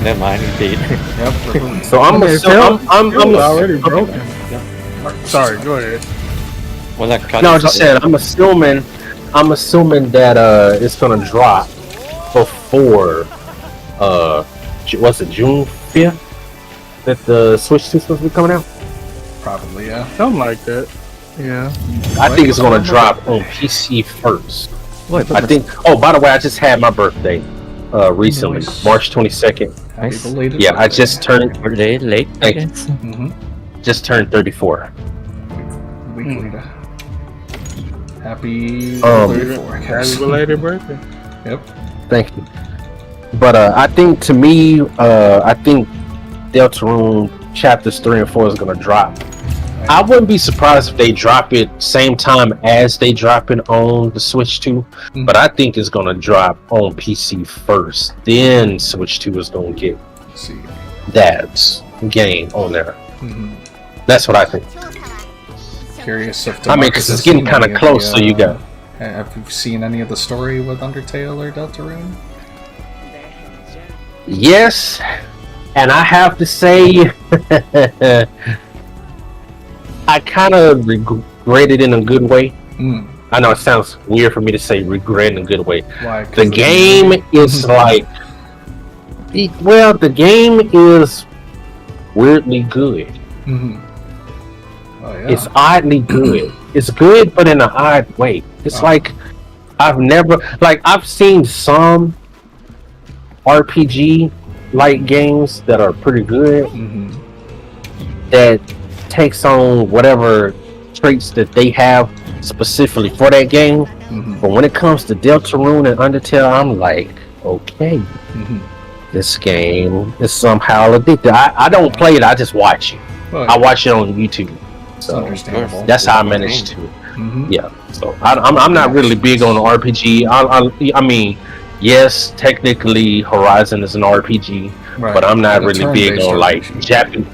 Never mind, indeed. Yep. So I'm already broken. Sorry, go ahead. Well, like, no, I just said I'm assuming that it's gonna drop before what's it, June 5th that the Switch 2 is supposed to be coming out? Probably, yeah. Something like that. Yeah. I think it's gonna drop on PC first. What? I think. Oh, by the way, I just had my birthday recently, March 22nd. Happy belated Yeah, birthday. I just turned late. Thank you. Just turned 34. Week later. Happy 34, I guess. Happy belated birthday. Yep. Thank you. But I think to me, I think Deltarune Chapters 3 and 4 is gonna drop. I wouldn't be surprised if they drop it same time as they drop it on the Switch 2, but I think it's gonna drop on PC first. Then Switch 2 is gonna get that game on there. That's what I think. Curious if I mean, because it's getting kind of close, so you got. Have you seen any of the story with Undertale or Deltarune? Yes, and I have to say, I kind of regret it in a good way. I know it sounds weird for me to say regret in a good way. Why? The game is like, well, the game is weirdly good. Oh, yeah. It's oddly good. It's good, but in an odd way. It's like I've seen some RPG like games that are pretty good that takes on whatever traits that they have specifically for that game. But when it comes to Deltarune and Undertale, I'm like, okay, this game is somehow addictive. I don't play it, I just watch it. I watch it on YouTube. So understandable. That's how I managed to. Mm-hmm. Yeah. So I'm not really big on RPG. I mean, yes, technically Horizon is an RPG, but I'm not really big on like Japanese.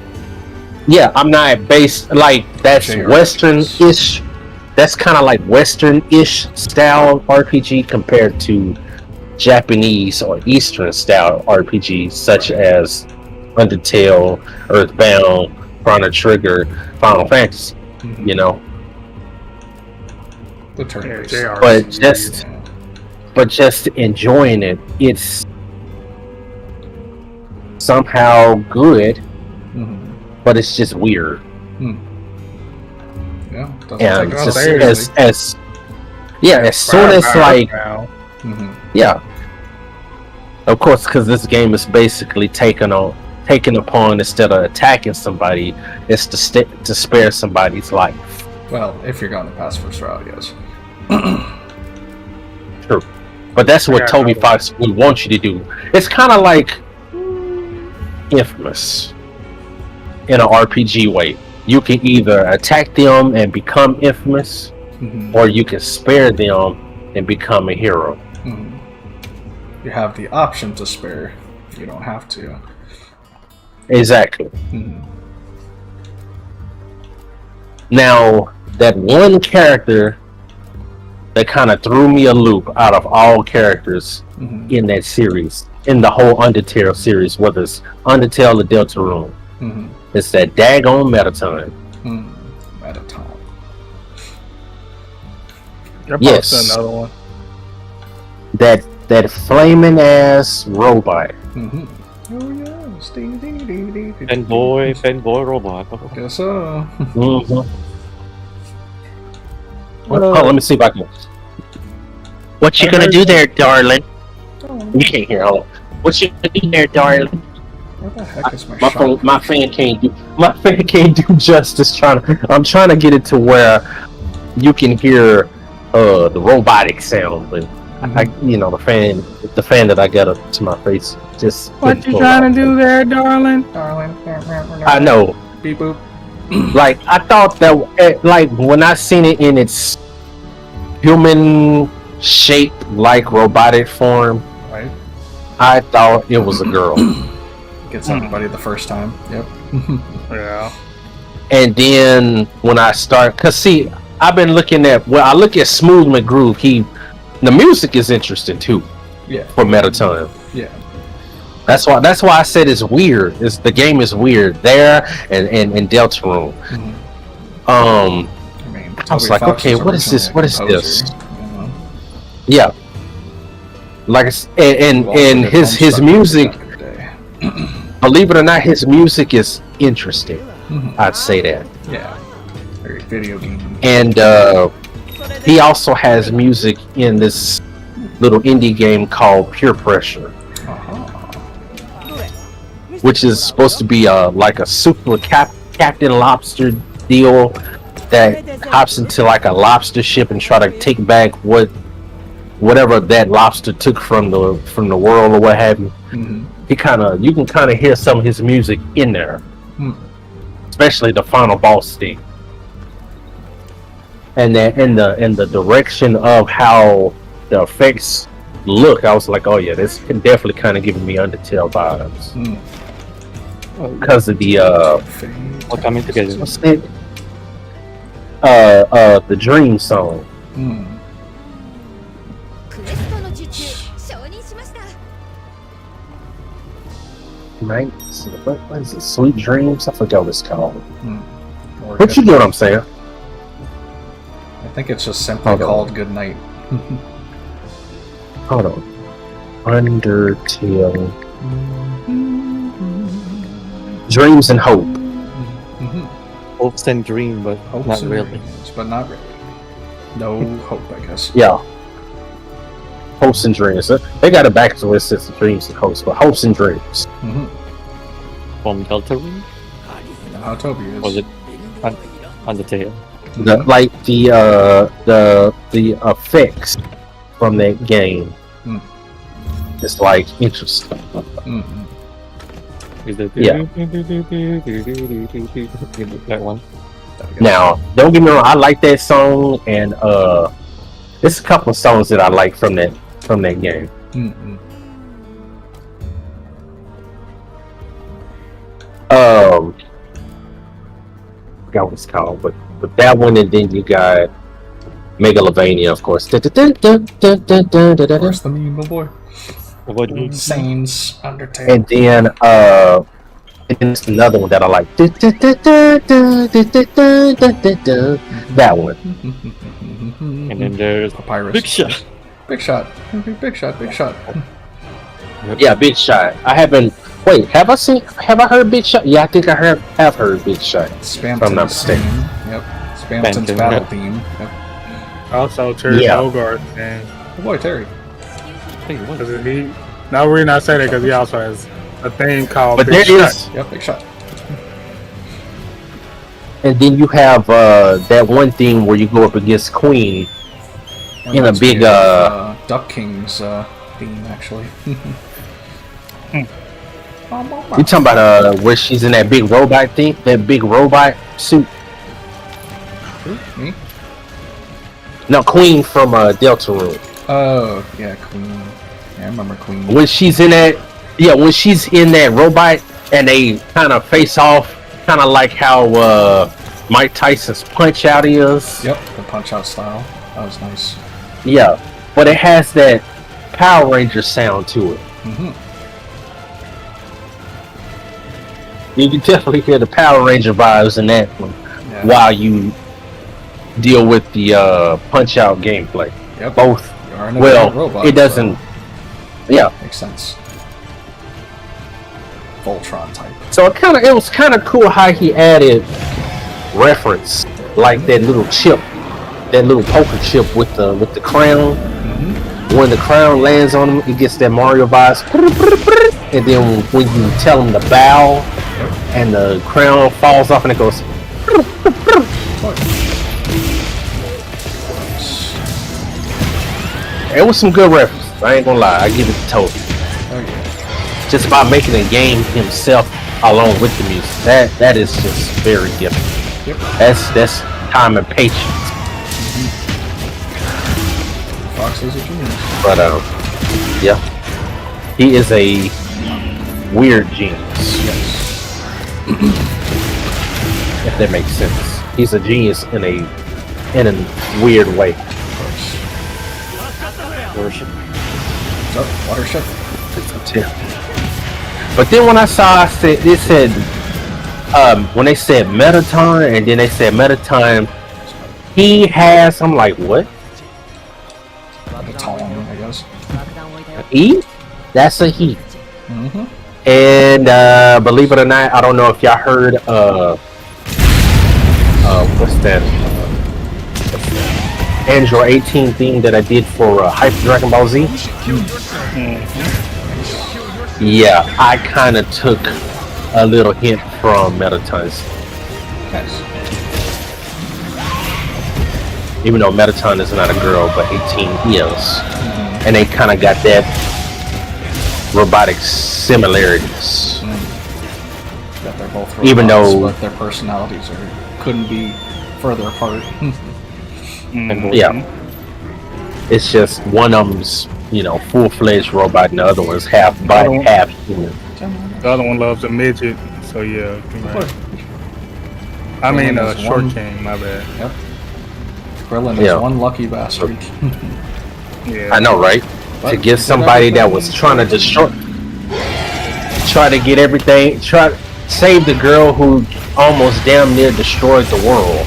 Yeah, I'm not based like that's Western-ish. That's kind of like Western-ish style RPG compared to Japanese or Eastern style RPGs such as Undertale, Earthbound, Chrono Trigger, Final Fantasy. You know, the turn-based. but just enjoying it, it's somehow good, but it's just weird. Yeah, and as soon as like, yeah, of course, because this game is basically taken upon instead of attacking somebody, it's to spare somebody's life. Well, if you're going to pass first route, yes. True, but that's what Toby Fox would want you to do. It's kind of like Infamous in an RPG way. You can either attack them and become infamous, or you can spare them and become a hero. You have the option to spare. You don't have to. Exactly. Now, that one character that kind of threw me a loop out of all characters in that series, in the whole Undertale series, whether it's Undertale or Deltarune, it's that daggone Metroid. Metroid. Yes. Another one. That flaming ass robot. Oh yes. Fanboy robot. Guess so. Let me see if I can. What you gonna do there, darling? You can't hear. Hold on. What you gonna do there, darling? Where the heck is my fan can't do justice. I'm trying to get it to where you can hear the robotic sound, but the fan that I got up to my face just. What you trying to do there, darling? I know. Beep boop. Like I thought that, like when I seen it in its human shaped like robotic form, right? I thought it was a girl. Gets everybody the first time. Yep. Yeah. And then when I start, cause see, I've been looking at I look at Smooth McGroove. The music is interesting too. Yeah. For Metroid. Yeah. That's why I said it's weird. The game is weird there and Deltarune. I was like, okay, what is this? What is this? Yeah. Like and his music. Believe it or not, his music is interesting. I'd say that. Yeah. Very video game. And he also has music in this little indie game called Pure Pressure, which is supposed to be like a super Captain Lobster deal that hops into like a lobster ship and try to take back whatever that lobster took from the world or what have you. You can kind of hear some of his music in there, especially the final boss theme, and then in the direction of how the effects look. I was like, oh yeah, this can definitely kind of give me Undertale vibes because of the all coming together. What's it? The Dream song. Right? What is it? Sweet Dreams? I forgot what it's called. But you know what I'm saying? I think it's just simply called Good Night. Hold on. Undertale. Dreams and Hope. Hopes and dream, but not really. Dreams, but not really. No hope, I guess. Yeah. Hopes and dreams. They got a backstory that says dreams and hopes, but hopes and dreams. From Deltarune? You know how Toby is. Was it Undertale? The effects from that game. It's like interesting. Is that yeah. That one? Now, don't get me wrong, I like that song, and there's a couple of songs that I like from that game. Mm-hmm. Forgot what it's called, but that one, and then you got Megalovania, of course. Where's the meme, my boy? Saints, Undertale. And then it's another one that I like. That one. And then there's Papyrus. Big Shot. Big Shot. Big Shot. Big Shot. Yeah, Big Shot. I haven't. Wait, have I heard Big Shot? Yeah, I think I have heard Big Shot. Spamton's theme. Yep. Spamton's battle theme. Yep. Also, Terry Bogard. And oh boy, Terry. No reason I say that because he also has a thing called But Big there Shot. is. Yep, Big Shot. And then you have that one thing where you go up against Queen in a big Duck King's theme, actually. You talking about where she's in that big robot thing, that big robot suit? Who? Me? No, Queen from Deltarune. Oh, yeah, Queen. Yeah, I remember Queen. When she's in that, when she's in that robot and they kind of face off, kind of like how Mike Tyson's Punch Out is. Yep, the Punch Out style. That was nice. Yeah, but it has that Power Ranger sound to it. Mm-hmm. You can definitely hear the Power Ranger vibes in that one while you deal with the Punch Out gameplay. Yep. Both. Well, robot, it doesn't. So yeah, makes sense. Voltron type. So it was kind of cool how he added reference, like that little chip, that little poker chip with the crown. Mm-hmm. When the crown lands on him, it gets that Mario vibes. And then when you tell him to bow, and the crown falls off, and it goes. It was some good references. I ain't gonna lie. I give it to Toby. Oh, yeah. Just by making a game himself along with the music, that is just very different. Yep. That's time and patience. Mm-hmm. Fox is a genius. But yeah, he is a weird genius. Yes. If that makes sense. He's a genius in a weird way. Worship. Oh, Watership. But then when I saw, they said when they said Metaton, and then they said Metaton, he has. I'm like, what? Meton, I guess. E? That's a he. Mm-hmm. And believe it or not, I don't know if y'all heard what's that? Android 18 theme that I did for Hyper Dragon Ball Z. Yeah, I kind of took a little hint from Metatons. Nice. Even though Metaton is not a girl, but 18 is. And they kind of got that robotic similarities. That they're both robots, even though but their personalities couldn't be further apart. Yeah, it's just one of them's full-fledged robot, and the other one's half bot, half human. The other one loves a midget, so yeah. Right. I mean, Short King. My bad. Yep. Krillin is one lucky bastard. I know, right? To get somebody that was trying to try to get everything, save the girl who almost damn near destroyed the world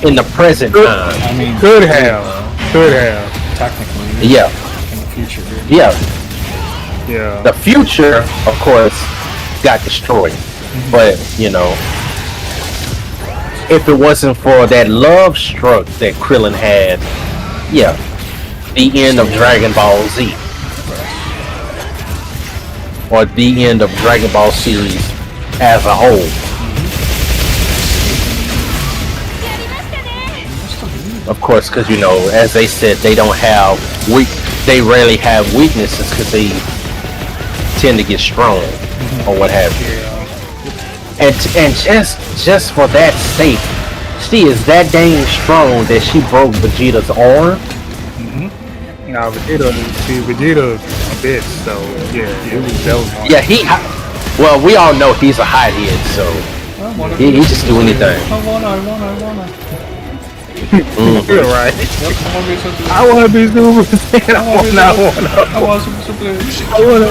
in the present time. I mean, could have. Technically. Yeah. In the future. Yeah. Yeah. The future, of course, got destroyed. But, if it wasn't for that love struck that Krillin had, the end of Dragon Ball Z. Or the end of Dragon Ball series as a whole. Of course, because as they said, they don't have they rarely have weaknesses because they tend to get strong or what have you. And just for that sake, she is that dang strong that she broke Vegeta's arm. No, Vegeta a bitch, so yeah, that was one. Yeah, well, we all know he's a hothead, so he just do anything. I wanna. You're right. Yep, I wanna be Super Saiyan. I wanna.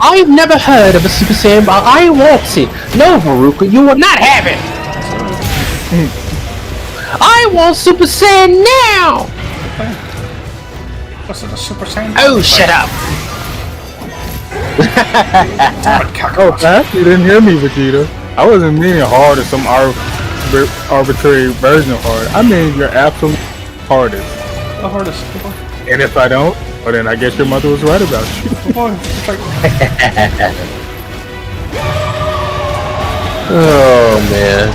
I've never heard of a Super Saiyan, but I want it. No, Haruka, you will not have it. I want Super Saiyan now. What's it, a Super Saiyan? Oh, shut up. Oh, you didn't hear me, Vegeta. I wasn't meaning hard or some arbitrary version of hard. I mean your absolute hardest. The hardest. And if I don't, well then I guess your mother was right about you. Oh man.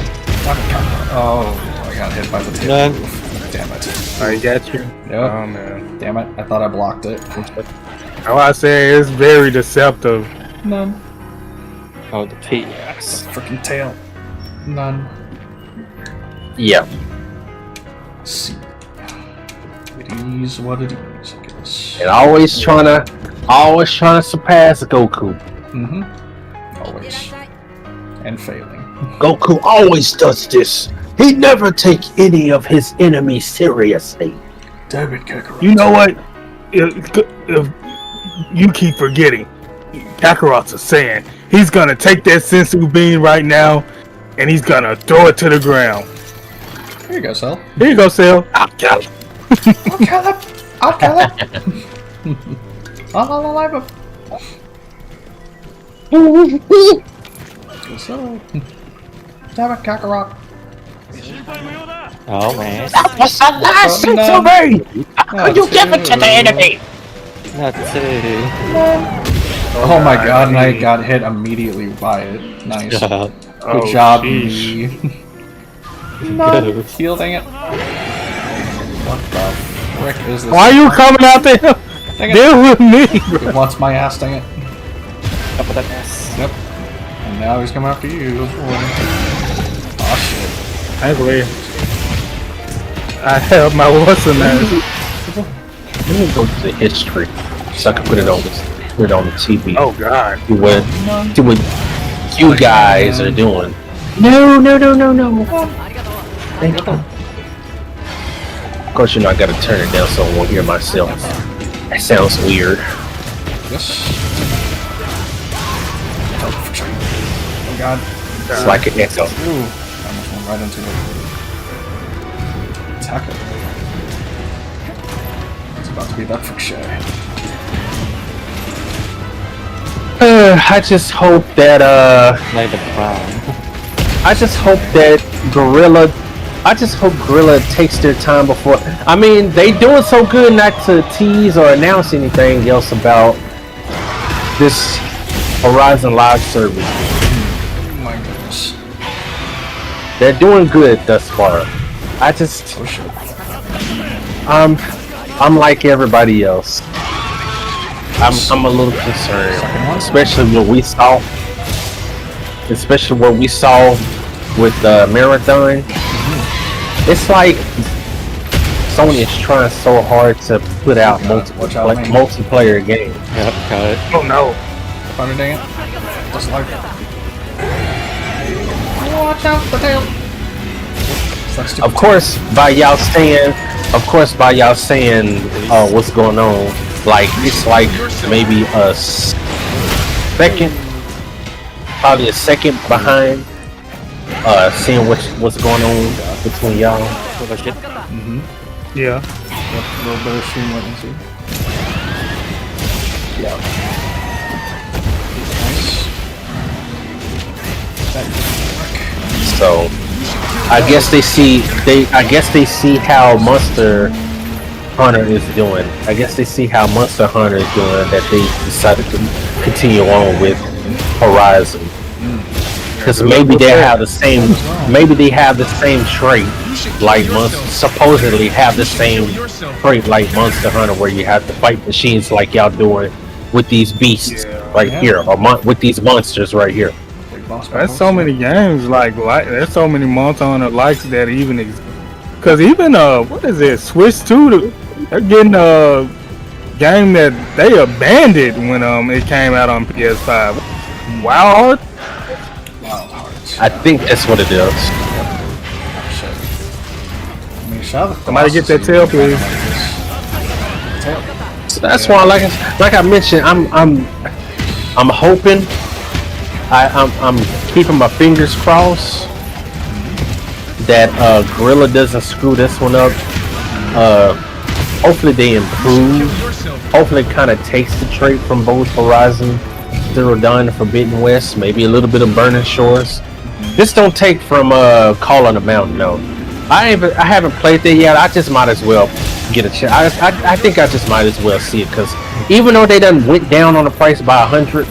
Oh, I got hit by the tail. None. Damn it. I got you. Yep. Oh man. Damn it. I thought I blocked it. How I say it's very deceptive. None. Oh, the PS. Freaking tail. None. Yeah. Let's see. It is what it is, I guess. And always trying to surpass Goku. Always. And failing. Goku always does this. He never takes any of his enemies seriously. Damn it, Kakarot. You know what? If you keep forgetting, Kakarot's a Saiyan. He's gonna take that sensu bean right now, and he's gonna throw it to the ground. Here you go, Cell. Here you go, Cell. I'll kill him. I'll kill him. I'll kill him. I'll alive him. So, damn it, Kakarot. Oh man. That was the last sensu bean. How could you give it to the enemy? Not two. Oh my god, and I got hit immediately by it. Nice. Good job, me. No, heal, dang it. What the frick is this? Why are you coming out there? Deal with me, bro. It wants my ass, dang it. Up with that ass. Yep. And now he's coming after you. Oh shit. I believe. I have my Watson man. Let me go to the history so I can put it on the TV. Oh god. Do what you guys are doing. No. Thank you. Of course, you know I gotta turn it down so I won't hear myself. That sounds weird. Yes. Oh god. It's like an echo. Ooh, I almost went right into it. Attack it. It's about to be that frick shy. I just hope that Like the crown. I just hope Gorilla takes their time before. I mean, they doing so good not to tease or announce anything else about this Horizon Live service. Oh my goodness. They're doing good thus far. I just, Oh shit. I'm like everybody else. I'm a little concerned, especially what we saw with Marathon. It's like Sony is trying so hard to put out multiplayer games. Yep, got it. Oh no. Thunder, dang it. Just like it. Watch out, the tail. Of course, by y'all saying what's going on, like it's like maybe a second, probably a second behind, seeing what's going on between y'all. Yeah. A little bit of stream latency. Yeah. Nice. So I guess they see how Monster Hunter is doing. That they decided to continue on with Horizon. Because maybe they have the same trait like supposedly have the same trait like Monster Hunter, where you have to fight machines like y'all doing with these beasts right here, or with these monsters right here. boss There's battles. so many games like there's so many MonHun or likes that even exist. Cause even what is it? Switch 2, they're getting a game that they abandoned when it came out on PS5. Wild Hearts. I think that's what it is. Shit. I mean, shout out Somebody get that tail, please. So that's why, like I mentioned, I'm hoping. I'm keeping my fingers crossed that Gorilla doesn't screw this one up. Hopefully they improve. Hopefully it kind of takes the trait from both Horizon Zero Dawn and Forbidden West. Maybe a little bit of Burning Shores. This don't take from Call on the Mountain, no. I haven't played that yet. I just might as well get a chance. I think I just might as well see it, because even though they done went down on the price by 100,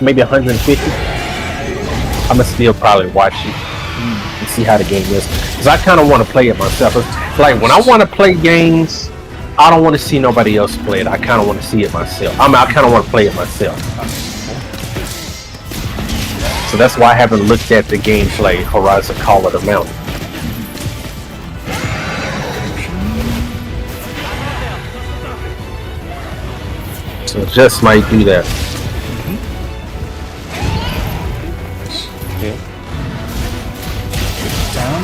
maybe 150, I'ma still probably watch it and see how the game is, because I kind of want to play it myself. It's like when I want to play games, I don't want to see nobody else play it. I kind of want to see it myself. I kind of want to play it myself. So that's why I haven't looked at the gameplay Horizon Call of the Mountain. So just might do that. Okay. Down.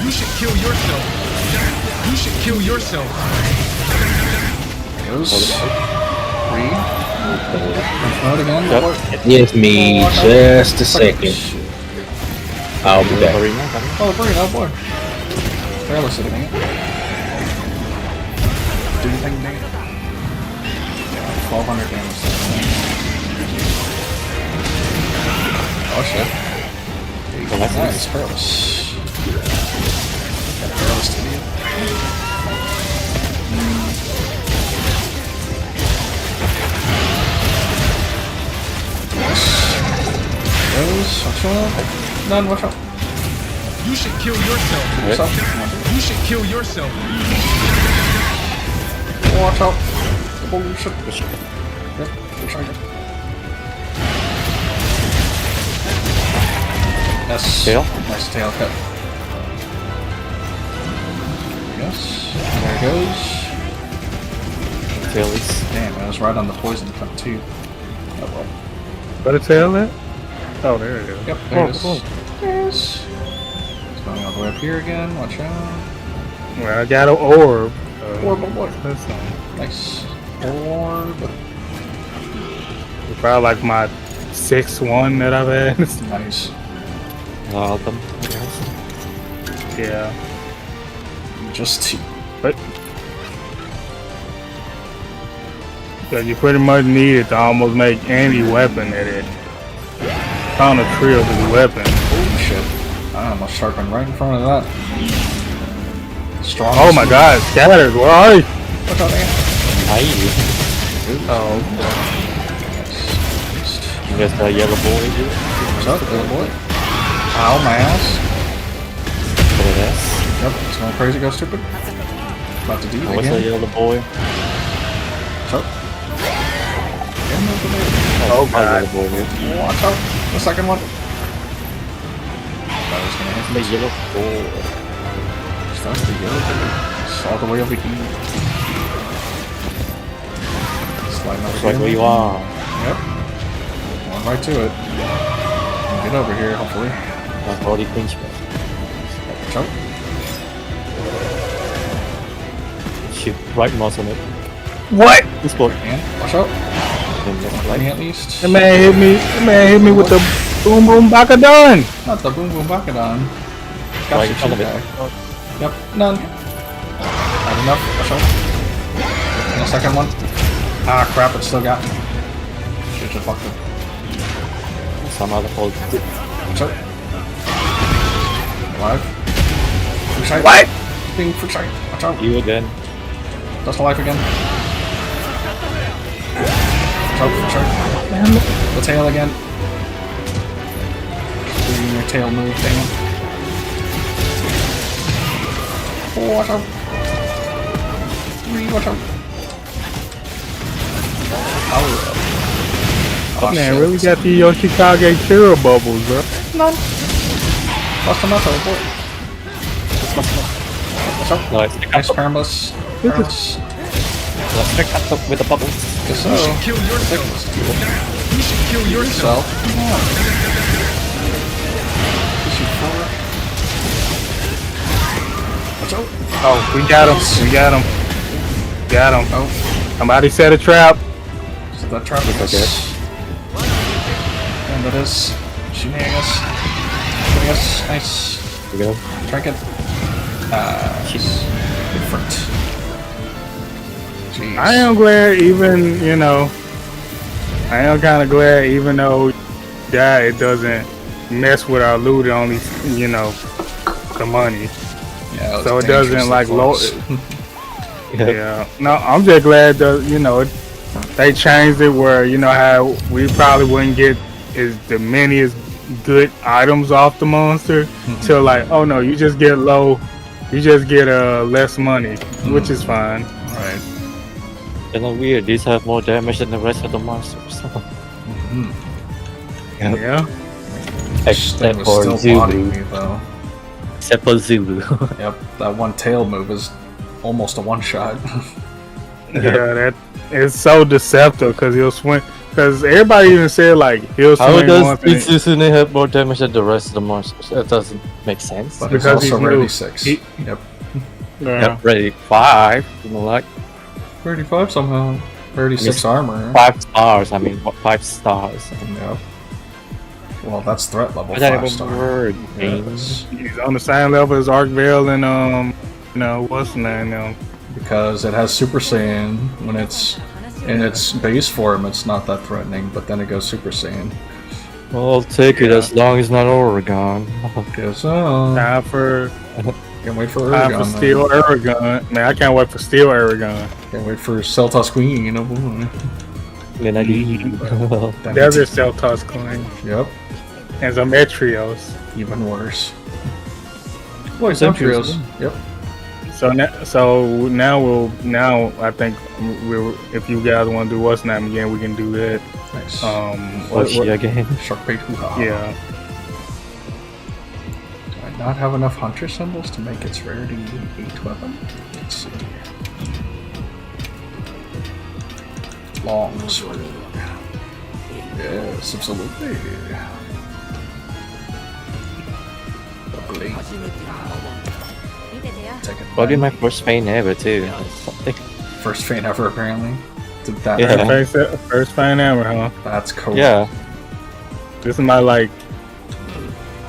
You should kill yourself. You should kill yourself. Goes. Three. Mode again. Give me just a second. I'll be back. Oh, bring oh boy. Barely sitting it. Do you think, Nate? 1200 damage. Oh shit. Well, that's nice. Perilous. Got Perilous to me. Watch out. None, watch out. You should kill yourself. You should kill yourself. Watch out. Oh shit. Yep, we're trying to. Yes. Tail? Nice tail cut. Yes. There it goes. Tail is. Damn, I was right on the poison cut too. Oh well. What a tail that? Oh, there it is. Yep, there it is. Yes. It's going all the way up here again. Watch out. Well, I got an orb. Orb. That's Nice. Orb. It's probably like my 6th one that I've had. Nice. All of them, I guess. Yeah. Just two. But you pretty much need it to almost make any weapon at it. Found a trio of the weapon. Oh shit. I almost sharpened right in front of that. Strong. Oh my god, Scatters, where are you? Watch out, man. Oh. You guys got a yellow boy, dude? What's up, little boy? Ow, my ass. Look at this. Yep, it's going crazy, go stupid. About to do it What's again. that yellow boy? Watch out. Oh god. Yellow boy, dude. Watch out. The second one. The yellow boy. That's the yellow boy. It's all the way over here. Sliding over It's like here. where you are. Yep. Going right to it. Get over here, hopefully. My body pinch me. Watch out. Shoot right mouse on it. What? This boy. And watch out. Lightning at least. That man hit me with the boom boom baka done. Not the boom boom bakadon. Got Right you, in front of it. guy. Yep, none. Not enough. Watch out. And the second one. Ah, crap, it still got me. Shit, just fucked up. Some other hold. Watch out. Alive. Free sight. What? Being free sight. Watch out. You again. Just alive again. Watch out, free sight. The tail again. Doing your tail move, damn. Oh, watch out. Watch out. Power up. Oh, Man, shit. really got the Yoshikage Kira bubbles, bro. None. Lost a muscle, boy. What's up? Nice harmless. Harmless. Let's pick up with the bubbles. Guess so. You should kill yourself. You should kill yourself. Come on. Watch out. Oh, we got him. We got him. Got him. Oh. Somebody set a trap. So that trap is okay. And that is shooting us. Shooting us. Nice. We go. Trinket. Different. Jeez. I am glad, even I am kind of glad, even though it doesn't mess with our loot, only the money. Yeah, so it doesn't like low. Yeah. Yeah. No, I'm just glad that they changed it where how we probably wouldn't get the many as good items off the monster till like, oh no, you just get low, you just get less money, which is fine. Right. You know, weird. These have more damage than the rest of the monsters. Yeah. Except was for still Zulu. bodying me though. Except for Zulu. Yep, that one tail move is almost a one shot. Yeah, that it's so deceptive because he'll swing. Because everybody even said like he'll swing. How does once and Mitsuzune have more damage than the rest of the monsters? That doesn't make sense. But Because it's also he's ready new. 6. He- Yep. Yep, ready 5. Like 35 somehow. 36 armor. 5 stars. I mean, 5 stars. Yep. Well, that's threat level I don't 5 even star. word Yes. He's on the same level as Arcvale and what's the name now? Because it has Super Saiyan. When it's in its base form, it's not that threatening, but then it goes Super Saiyan. Well, I'll take it as long as not Oregon. Guess so. Time for Can't wait for time Aragon. for Steel Aragon. Man, I can't wait for Steel Aragon. Can't wait for Celtos Queen. Oh boy. Then I Desert Celtos Coin Yep. and Zometrios. Even worse. Boy, Same Trios. Yep. So now I think if you guys want to do what's name again, we can do that. Nice. What's she again? Shark bait hoo-ha. Yeah. Do I not have enough hunter symbols to make its rarity 8 weapon? Let's see. Long sword. Yes, absolutely. The blade. Take it. Probably my first pain ever too. Something. First feint ever, apparently. Did that? Yeah. First fan ever, huh? That's cool. Yeah. This is my like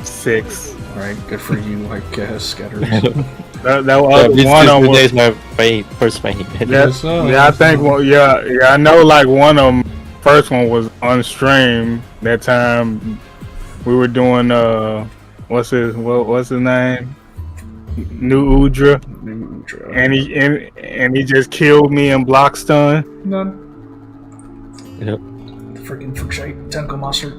6. Right. Good for you, I guess, Scatters. That was one of them. Today's my first pain. Yeah, I think. Well, yeah. I know. Like one of them. First one was on stream. That time we were doing what's his name? New Udra. And he just killed me in block stun. None. Yep. Freaking Fuchsia tentacle monster.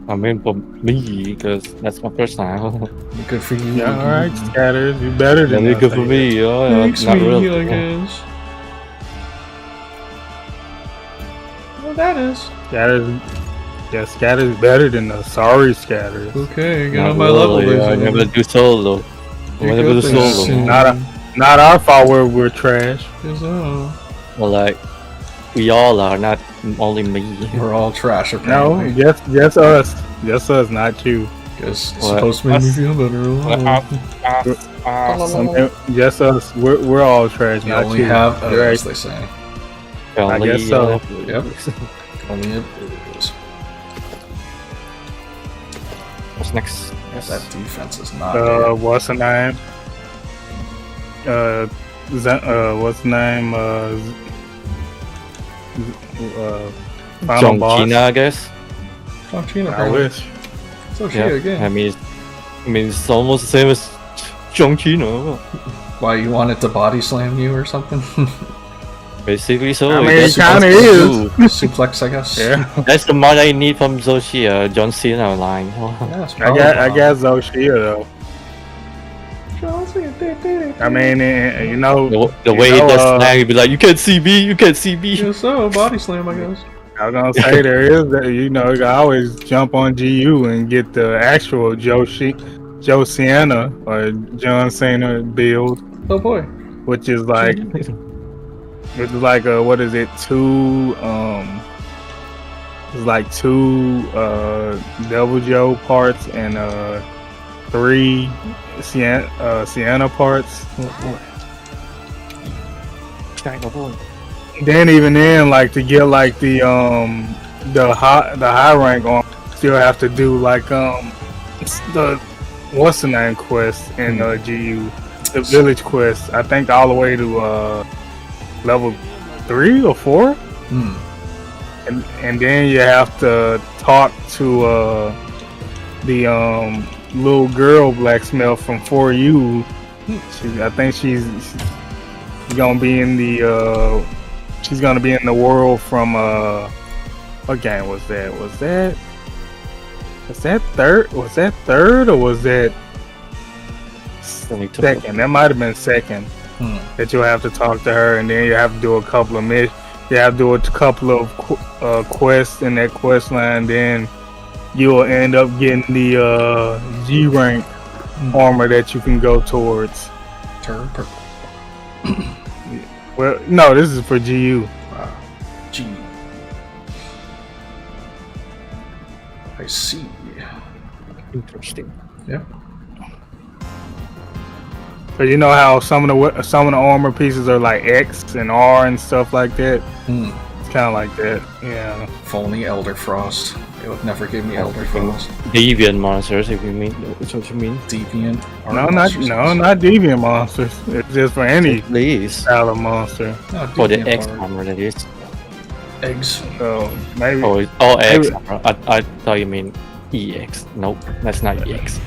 I mean, for me, because that's my first time. Good for you. Yeah, alright, Scatters. You better than Really good for me. Oh, yeah, Thanks, not me, really. I guess. Well, that is. Scatters better than the sorry Scatters. Okay, get Not on my level, really, I basically. never do solo. I never do solo. Not our fault. We're trash. Well, like we all are, not only me. we're all trash, No, apparently. just us. Just us, not you. Guess it's What? supposed to make me feel better. Just us. We're all trash, You not only you. have Right. as they say. I guess so. Yep. Only it is. What's next? Yes, that defense is not good. What's the name? What's the name? Final boss. China, I guess. China, I wish. So she Yeah, again. I mean, it's almost the same as China. Why, you wanted to body slam you or something? Basically, so I mean, that's it kind of is. Suplex, I guess. Yeah. That's the mod I need from Zoshia, John Cena online. Yeah, it's I got Zoshia though. I mean, you know, the way he does slang, he'd be like, "You can't see me, you can't see me." Yeah, so body slam, I guess. I was gonna say there is that, you know, you can always jump on GU and get the actual Joe Sienna or John Cena build. Oh boy. Which is like what is it? It's like two Devil Joe parts and 3 Sienna parts. Then even then, like to get like the high rank on, still have to do like the what's the name quest in GU, the village quest. I think all the way to level 3 or 4. And then you have to talk to the little girl blacksmith from 4U. I think she's gonna be in the world from what game was that? Was that third or was that second? That might have been second. That you'll have to talk to her, and then you have to do a couple of missions. You have to do a couple of quests in that quest line, then you'll end up getting the G rank armor that you can go towards. Turn purple. Well, no, this is for GU. G. I see. Interesting. Yeah. But you know how some of the armor pieces are like X and R and stuff like that. It's kind of like that. Yeah. If only Elder Frost. They would never give me Elder Frost. Deviant monsters, if you mean. That's what you mean? Deviant. Not deviant monsters. It's just for any style of monster. No, for the X armor, that is. Eggs. So maybe. Oh, X armor. I thought you mean EX. Nope, that's not EX.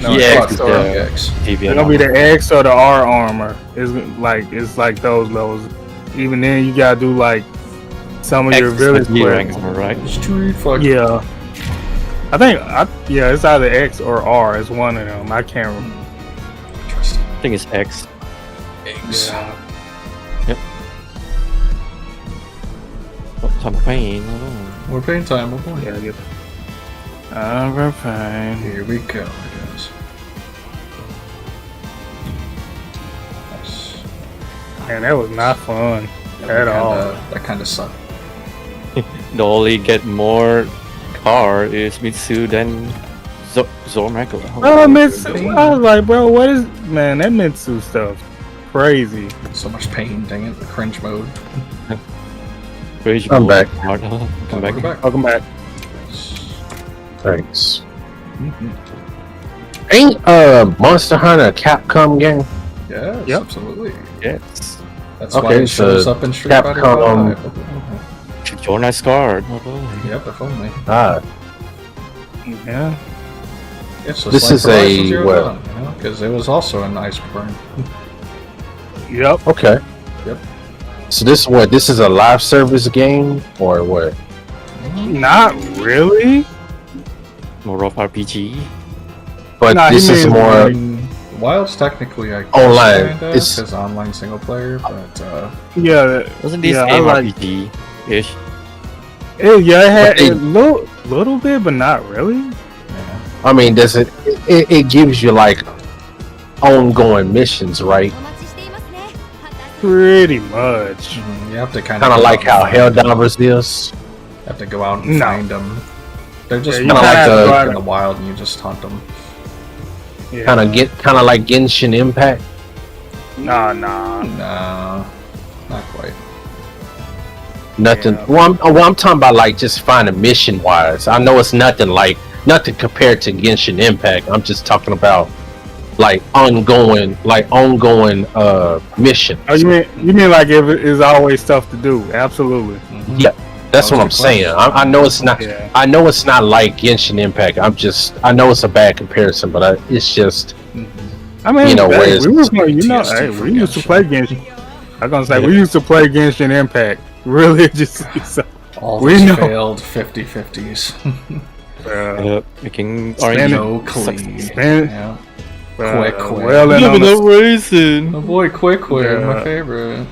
No, EX is the deviant. It's gonna be the X or the R armor. It's like those levels. Even then, you gotta do like some of your village quests. Right? Street Fighter. Yeah. I think it's either X or R. It's one of them. I can't remember. Interesting. I think it's X. Eggs. Yeah. Yep. Some pain. More pain time. Oh boy. Yeah. Pain. Here we go, guys. Nice. Man, that was not fun at all. That kind of sucked. The only get more car is Mitsu than Zormekla. Oh, Mitsu! I was like, bro, what is that Mitsu stuff? Crazy. So much pain, dang it. Cringe mode. I'm back. Come back. Welcome back. Thanks. Ain't Monster Hunter a Capcom game? Yes, Yep. absolutely. Yes. That's why it shows up in Street Fighter Capcom. 5. Join us card. Yep, if only. Yeah. It's just This like is Horizon a Zero what? Dawn, you know, because it was also an ice burn. Yep. Okay. Yep. So this is a live service game or what? Not really. More of RPG. But Nah, this he is means more Wild's technically I guess Online. kinda, It's- 'cause online single player, but Yeah. Wasn't this Yeah, I game like- RPG-ish? It had But a little bit, but not really. I mean, does it gives you like ongoing missions, right? Pretty much. you have to kind Kind of like how Heccdivers is. have to go out and No. find them. They're just Yeah, you kinda kinda like have to the go out in the wild, and you just hunt them. Yeah. Kind of like Genshin Impact. Nah. No, not quite. Nothing. Yeah. Well, I'm talking about like just finding mission wise. I know it's nothing compared to Genshin Impact. I'm just talking about like ongoing missions. Oh, you mean like if it's always stuff to do? Absolutely. Yeah, that's what I'm saying. I know it's not. Yeah. I know it's not like Genshin Impact. I know it's a bad comparison, but it's just I mean, You know, hey, whereas- we used to PTSD play Genshin. I'm gonna say we used to play Genshin Impact religiously. So All we these know. failed 50-50s. Making No clean. Yeah. Quick. Well, and on no the, reason. Oh boy, Quick, Yeah. my favorite.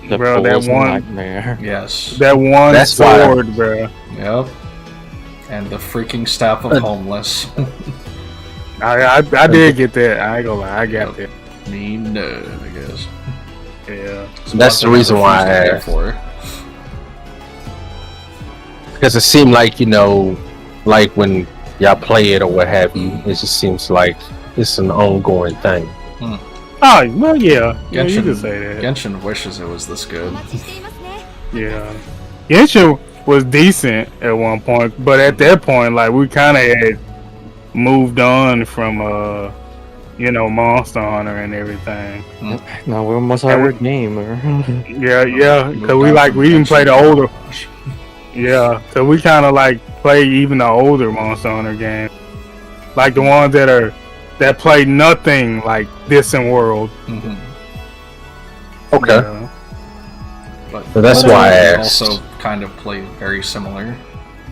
The Bro, that Paul's one- nightmare. Yes. that one That's why- sword, bro. Yep. And the freaking staff of homeless. I did get that. I ain't gonna lie, I got that. Me, no, I guess. Yeah. That's the reason why I refuse to pay asked. for it. Because it seemed like, you know, like when y'all play it or what have you, it just seems like it's an ongoing thing. Oh, well, yeah. Yeah, you Genshin, can say that. Genshin wishes it was this good. Yeah. Genshin was decent at one point, but at that point, like, we kind of had moved on from, you know, Monster Hunter and everything. Now we're almost out of gamer. Yeah, because we even played the older. Yeah, because we kind of like play even the older Monster Hunter games, like the ones that play nothing like Distant World. Okay. Yeah. But So that's why I they asked. also kind of play very similar.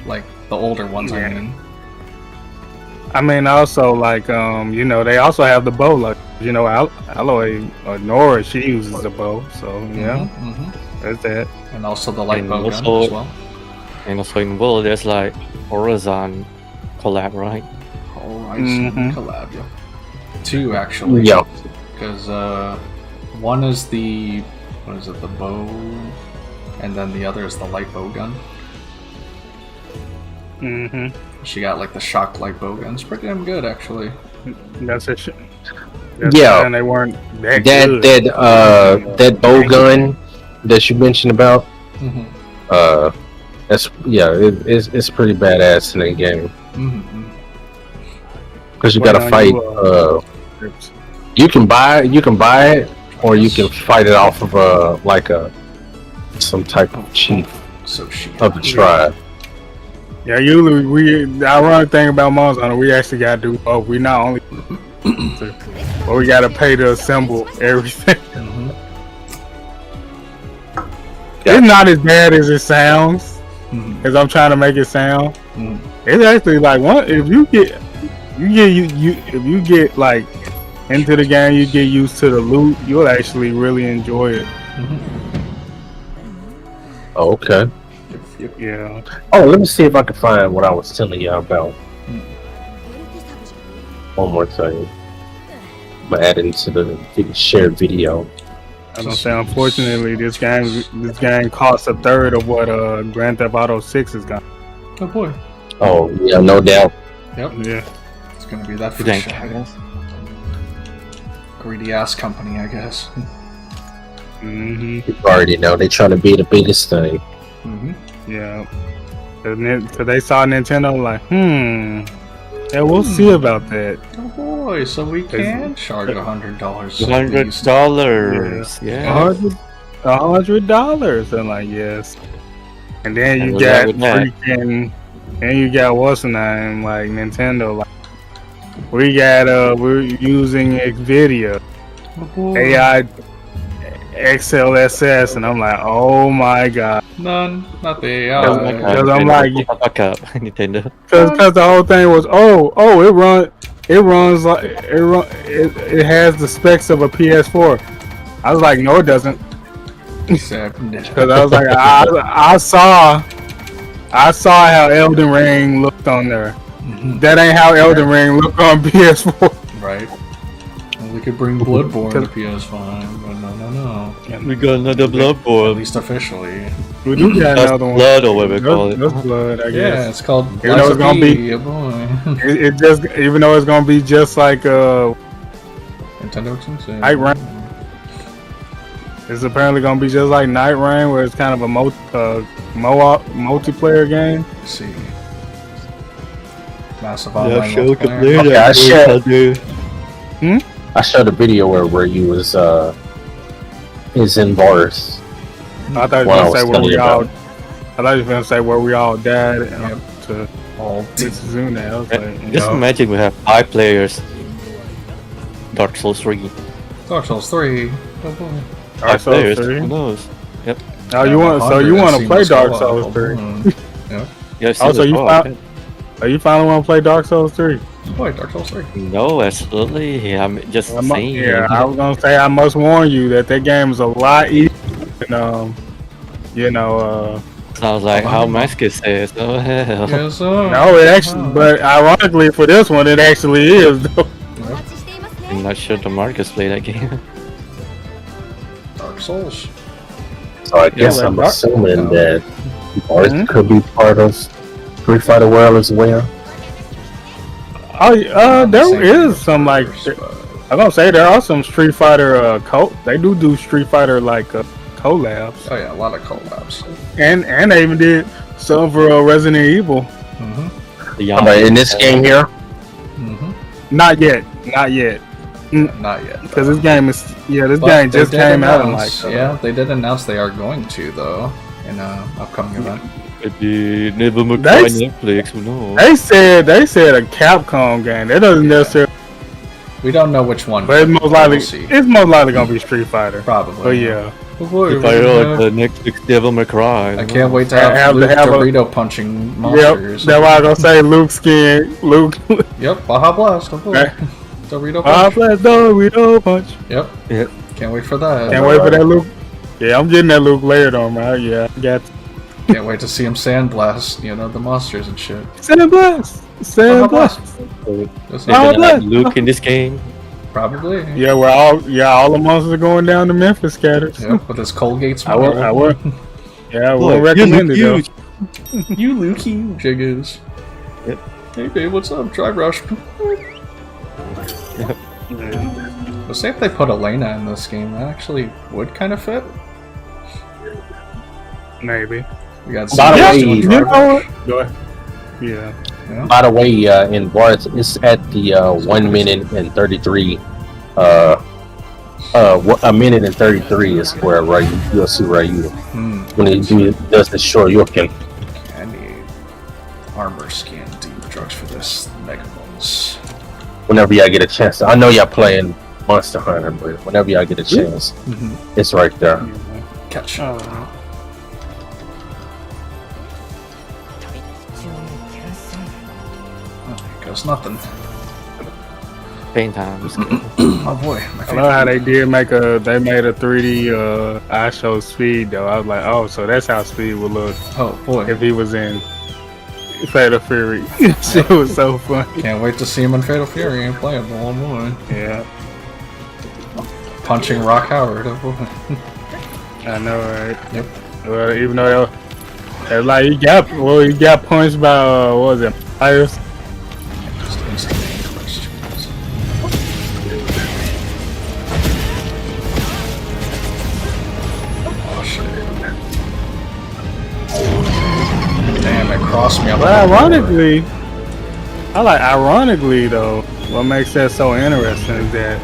Like the older ones, I mean. I mean, also like you know, they also have the bow. Like, you know, Aloy or Nora, she uses the bow. So yeah, that's that. And also the light And bow gun also- as well. And also in World, there's like Horizon collab, right? Horizon collab, yeah. Two actually. Yeah. Because one is the the bow, and then the other is the light bow gun. She got like the shock light bow gun. It's pretty damn good actually. That's it. Yeah. And they weren't that That good. that bow gun that you mentioned about, that's it's pretty badass in that game. Because you gotta fight. You can buy it, or you can fight it off of some type of chief of the tribe. Yeah, usually the ironic thing about Monster Hunter, we actually gotta do both. We not only, but we gotta pay to assemble everything. It's not as bad as it sounds, as I'm trying to make it sound. It's actually like if you get like into the game, you get used to the loot, you'll actually really enjoy it. Oh, okay. Yeah. Oh, let me see if I can find what I was telling you about. One more thing. I'm gonna add it into the shared video. I don't say, unfortunately, this game costs a third of what Grand Theft Auto 6 is got. Oh boy. Oh yeah, no doubt. Yep. Yeah. It's gonna be that for Thank sure. you. Greedy ass company, I guess. You already know they trying to be the biggest thing. Yeah. Cause they saw Nintendo like, yeah, we'll see about that. Oh boy, so we can charge $100. $100. Yeah. $100. And like, yes. And then And you was got that with that? freaking, and you got what's the name, like Nintendo. Like, we're using Nvidia AI XLSS, and I'm like, oh my god. None, not the AI. Because I'm like, Back up, Nintendo. because the whole thing was, it runs like it has the specs of a PS4. I was like, no, it doesn't. Because I was like, I saw how Elden Ring looked on there. That ain't how Elden Ring looked on PS4. Right. Well, we could bring Bloodborne to PS5, but no. We got another At Bloodborne. least officially. We do got That's another one. blood or whatever we call it. That's blood, I guess. Yeah, it's called Even though it's gonna be, yeah, boy. it just, even though it's gonna be just like Nintendo exclusive. Night Rain. It's apparently gonna be just like Night Rain, where it's kind of a multiplayer game. Let's see. Massive online show multiplayer. complete. I showed a video where you was in bars. I thought you were gonna say where we all. I thought you were gonna say where we all died to all Mitsuzune. I was like, Just imagine we have 5 players. Dark Souls 3. Dark Souls 3. Oh boy. Dark Souls 3. Who knows? Yep. Oh, you want? So you want to play Dark Souls 3? Yeah. Yeah. Oh, so you finally want to play Dark Souls 3? Boy, Dark Souls 3. No, absolutely. I'm just saying. Yeah, I was gonna say I must warn you that game is a lot easier than Sounds like how Mascot says. Oh hell. Yes, sir. No, it actually, but ironically for this one, it actually is though. I'm not sure the Marcus play that game. Dark Souls. So I guess I'm Dark- assuming that Art could be part of Street Fighter World as well. Oh, there is some like I'm gonna say there are some Street Fighter they do Street Fighter like collabs. Oh yeah, a lot of collabs. And they even did some for Resident Evil. In this game here? Not yet. Not yet. Because this game is this But game they just did came out. announce- yeah, they did announce they are going to though in an upcoming event. Maybe never try Netflix. Who knows? They said a Capcom game. That doesn't necessarily. We don't know which one. But it's most likely gonna be Street Fighter. Probably. But yeah. Street Fighter like the Netflix Devil May Cry. I can't wait to have Luke Dorito punching monsters. Yep, that's why I gonna say Luke skin. Luke. Yep, Baja Blast. Dorito Baja punch. Blast, Dorito punch. Yep. Can't wait for that. Can't wait for that Luke. Yeah, I'm getting that Luke layered on, man. Yeah, I got. Can't wait to see him sandblast, the monsters and shit. Sandblast! Is gonna like Luke in this game? Probably. Yeah, all the monsters are going down to Memphis scatters. Yep, with his Colgate I smile. would. Yeah, I would recommend it though. You Lukey jiggers. Yep. Hey babe, what's up? Dry brush. Let's say if they put Elena in this game, that actually would kind of fit. Maybe. We got By the way, Go ahead. Yeah. By the way, in Bart, it's at the 1 minute and 33. A minute and 33 is where you'll see Ryu when he does the short yoking. I need armor skin deep drugs for this Mega Bones. Whenever y'all get a chance, I know y'all playing Monster Hunter, but whenever y'all get a chance, it's right there. Catch. Goes nothing. Pain time. Oh boy, I love how they made a 3D ISO Speed though. I was like, oh, so that's how Speed would look. Oh boy, if he was in Fatal Fury. Shit was so fun. Can't wait to see him in Fatal Fury and play it. Oh boy. Yeah. Punching Rock Howard. Oh boy. I know, right? Yep. Well, even though like he got punched by what was it? Myers. Just instant questions. Oh shit. Damn, it crossed me up. But ironically though, what makes that so interesting is that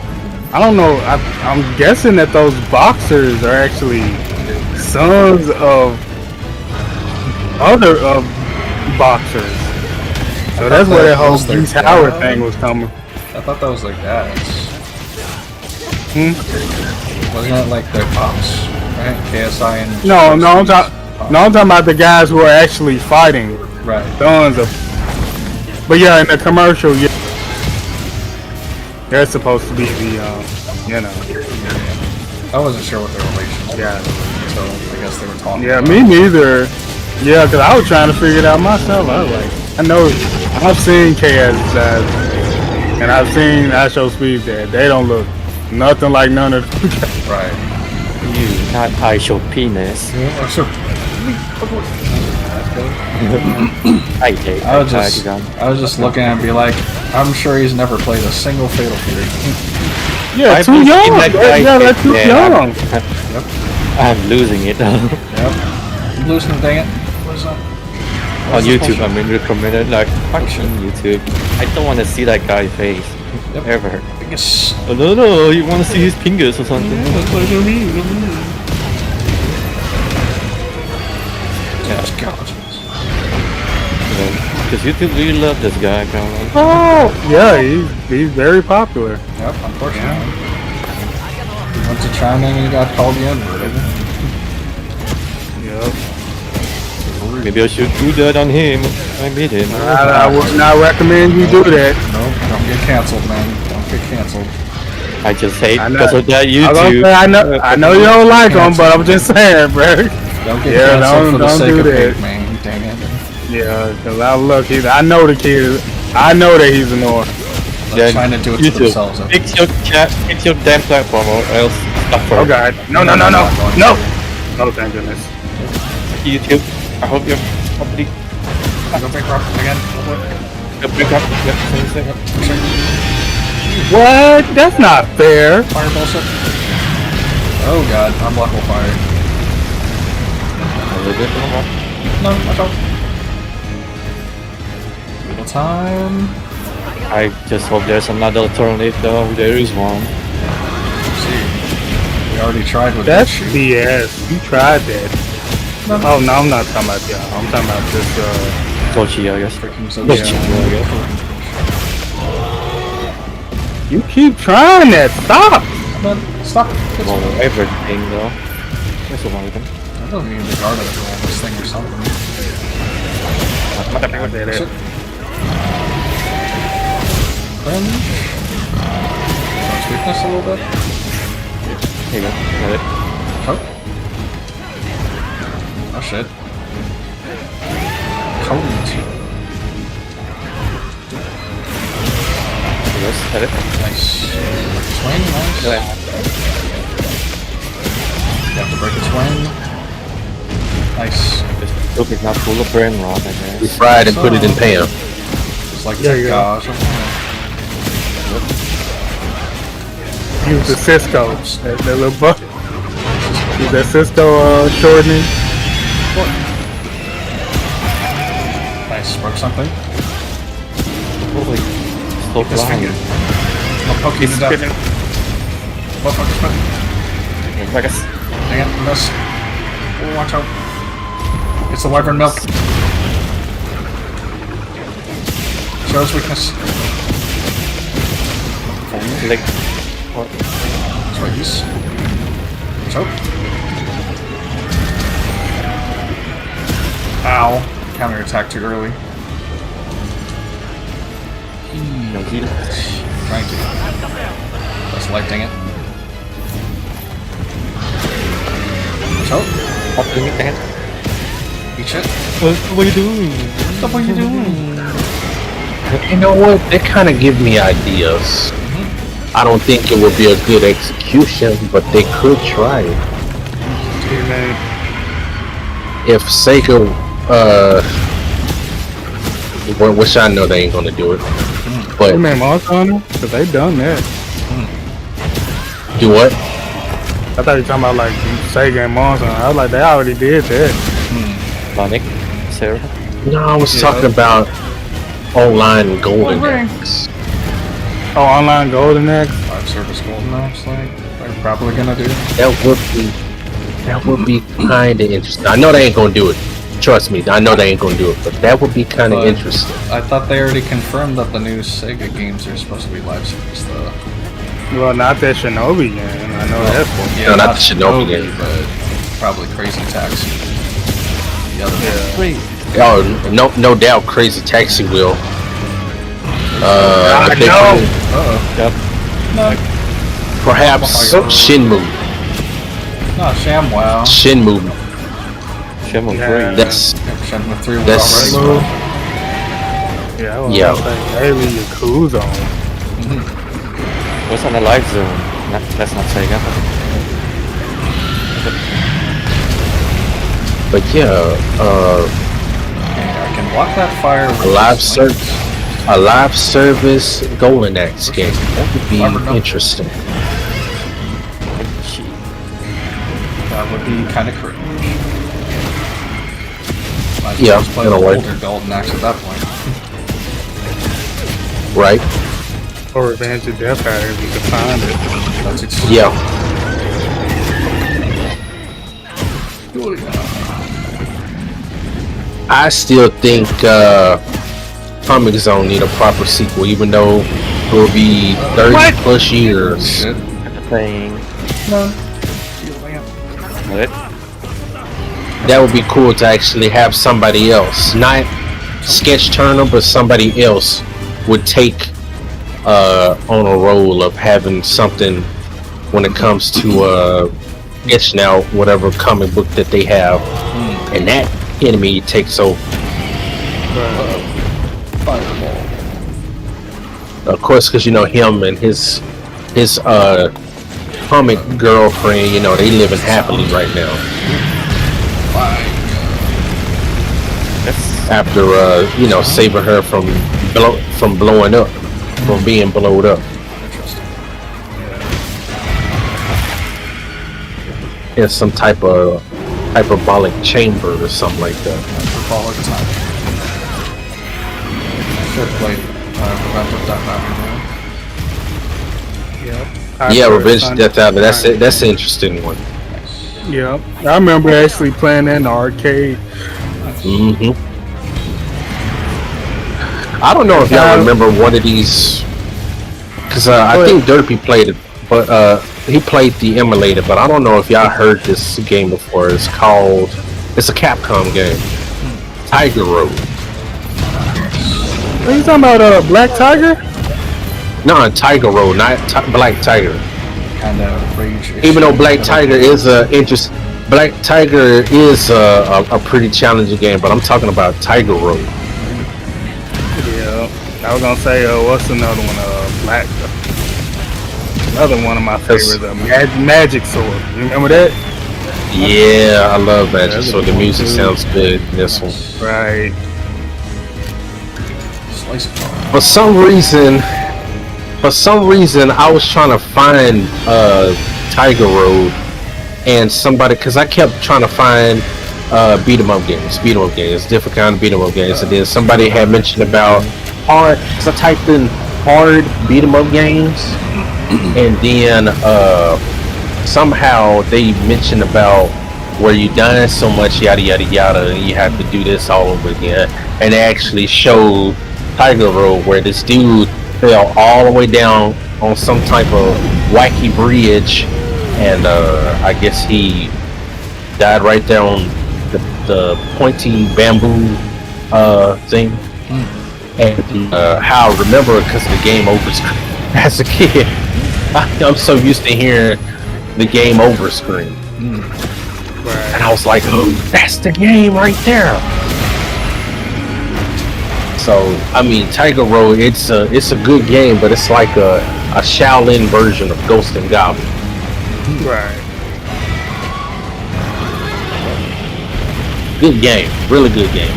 I don't know. I'm guessing that those boxers are actually sons of other boxers. So that's where that whole Beast Howard thing was coming. I thought that was their dads. Wasn't it like their pops, right? KSI and No, I'm talking about the guys who are actually fighting. Right. Sons of. But yeah, in the commercial, yeah, they're supposed to be the, I wasn't sure what their relationship was, so I guess they were talking. Yeah, me neither. Yeah, because I was trying to figure it out myself. I was like, I've seen KS's dads, and I've seen ISO Speed's dad. They don't look nothing like none of them. Right. You not ISO penis. I was just looking at him and be like, I'm sure he's never played a single Fatal Fury. Yeah, too young. They're too young. Yep. I'm losing it. Yep. You losing it, dang it. What is that? On YouTube, I mean, recommended like function YouTube. I don't want to see that guy's face ever. Biggest. Oh, no, you want to see his fingers or something? Yeah, that's what I mean. Because YouTube really love this guy, apparently. Oh, yeah, he's very popular. Yep, unfortunately. You went to China and you got called the N-word. Yep. Maybe I should do that on him. I meet him. I would not recommend you do that. No, don't get canceled, man. Don't get canceled. I just hate I know. because of that YouTube. I know you don't like him, but I'm just saying, bro. Don't get canceled for the sake of hate, man. Dang it. Yeah, because I know the kid. I know that he's annoying. They're trying to do it to themselves. Fix your damn platform or else suffer. Oh god. No. No, thank goodness. YouTube. I hope you're probably. Go back up again. Yep. What? That's not fair. Fireball set. Oh god, unblockable fire. No, watch out. Little time. I just hope there's another tornado. There is one. See, we already tried with That's that shoot. BS. You tried that. No, I'm not talking about y'all. I'm talking about this. Sochi, I guess. You keep trying that. Stop. Stop. Well, everything though. There's one of them. I don't need to guard it for all this thing or something. Cringe. Touch weakness a little bit. Here you go. Got it. Oh. Oh shit. Cold. Yes, hit it. Nice. Swing, nice. Yeah. You have to break its wing. Nice. This book is not full of brain rot, I guess. We fried and put it in pan. It's like There you go. or something. Use the Cisco. That little buck. Use that Cisco shortening. Nice. Broke something. Holy. Keep this finger. I'll poke you to death. Motherfucker, spin. I guess. Dang it, miss. Oh, watch out. It's the wyvern milk. Shows weakness. Like. Squeeze. Choke. Ow. Counter attack too early. No heal. Trying to. That's light, dang it. Choke. What do you think? Eat shit. What are you doing? What are you doing? You know what? They kind of give me ideas. I don't think it would be a good execution, but they could try it. If Sega, which I know they ain't gonna do it, but You made MonHun? Cause they done that. do what? I thought you were talking about like Sega and MonHun. I was like, they already did that. Sonic? Sarah? No, I was talking about online Golden Axe. Oh, online Golden Axe? Live service Golden Axe, like, they're probably gonna do. That would be kind of interesting. I know they ain't gonna do it. Trust me, I know they ain't gonna do it, but that would be kind of interesting. I thought they already confirmed that the new Sega games are supposed to be live service, though. Well, not that Shinobi game. I know that's one. Yeah, No, not the Shinobi game. but probably Crazy Taxi. The other one. Oh, no doubt, Crazy Taxi will. I know. Yep. Perhaps Shenmue. No, ShamWow. Shenmue. Shenmue 3. That's Shenmue 3 was that's- already Yeah, I was Yeah. maybe Yakuza on. What's on the live zone? That's not Sega. but yeah, I can block that fire with a live service Golden Axe game. That would be interesting. That would be kind of cringe. Might as Yeah, well just play in a the way. older Golden Axe at that point. Right? Or Revenge of Death Rider if you can find it. That's it. Yeah. I still think Comic Zone need a proper sequel, even though it will be 30 plus years. Shit. Playing. No. What? That would be cool to actually have somebody else, not Sketch Turner, but somebody else would take on a role of having something when it comes to sketching out whatever comic book that they have, and that enemy takes over. Fireball. Of course, because you know him and his comic girlfriend, you know, they living happily right now. After you know, saving her from blowing up, from being blowed up. In some type of hyperbolic chamber or something like that. Hyperbolic time. Should have played Revenge of Death Hour. Yep. Yeah, Revenge of Death Hour. That's it. That's an interesting one. Yep. I remember actually playing that in the arcade. I don't know if y'all remember one of these, because I think Derpy played it, but he played the emulator, but I don't know if y'all heard this game before. It's a Capcom game, Tiger Road. Are you talking about Black Tiger? No, Tiger Road, not Black Tiger. Kind of rage. Even though Black Tiger is a pretty challenging game, but I'm talking about Tiger Road. Yeah, I was gonna say, what's another one? Black. Another one of my favorites, Magic Sword. You remember that? Yeah, I love Magic Sword. The music sounds good in this one. Right. For some reason, I was trying to find Tiger Road and somebody, because I kept trying to find beat 'em up games, different kind of beat 'em up games, and then somebody had mentioned about hard, because I typed in hard beat 'em up games, and then somehow they mentioned about where you done so much yada yada yada, and you have to do this all over again, and they actually showed Tiger Road where this dude fell all the way down on some type of wacky bridge, and I guess he died right there on the pointy bamboo thing. And how I remember, because the game over screen as a kid, I'm so used to hearing the game over screen, and I was like, oh, that's the game right there. So I mean, Tiger Road, it's a good game, but it's like a Shaolin version of Ghost and Goblin. Right. Good game, really good game.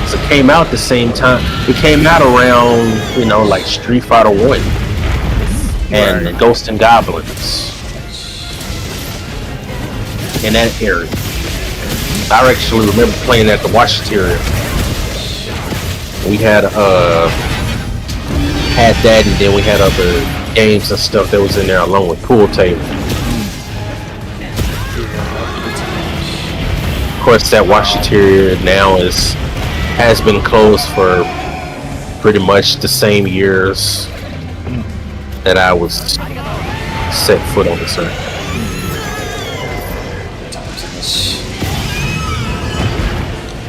So it came out the same time. It came out around, you know, like Street Fighter 1 and Ghost and Goblins in that area. I actually remember playing at the Washateria. We had that, and then we had other games and stuff that was in there along with pool table. Of course, that Washateria now has been closed for pretty much the same years that I was set foot on this earth.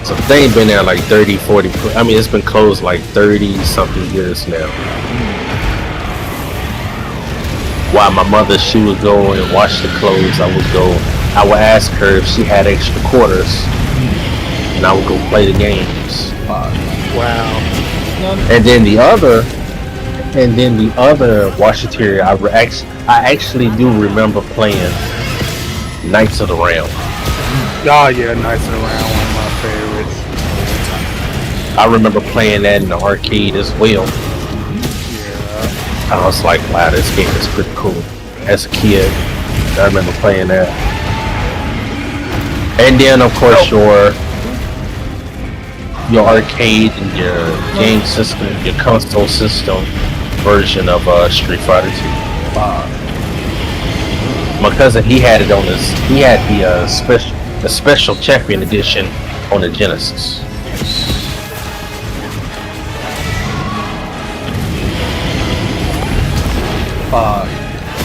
So they ain't been there like 30, 40, I mean, it's been closed like 30 something years now. While my mother, she would go and wash the clothes, I would ask her if she had extra quarters, and I would go play the games. Wow. And then the other Washateria, I actually do remember playing Knights of the Round. Oh yeah, Knights of the Round, one of my favorites. I remember playing that in the arcade as well. I was like, wow, this game is pretty cool. As a kid, I remember playing that. And then, of course, your arcade and your game system, your console system version of Street Fighter 2. My cousin, he had it on he had the special champion edition on the Genesis.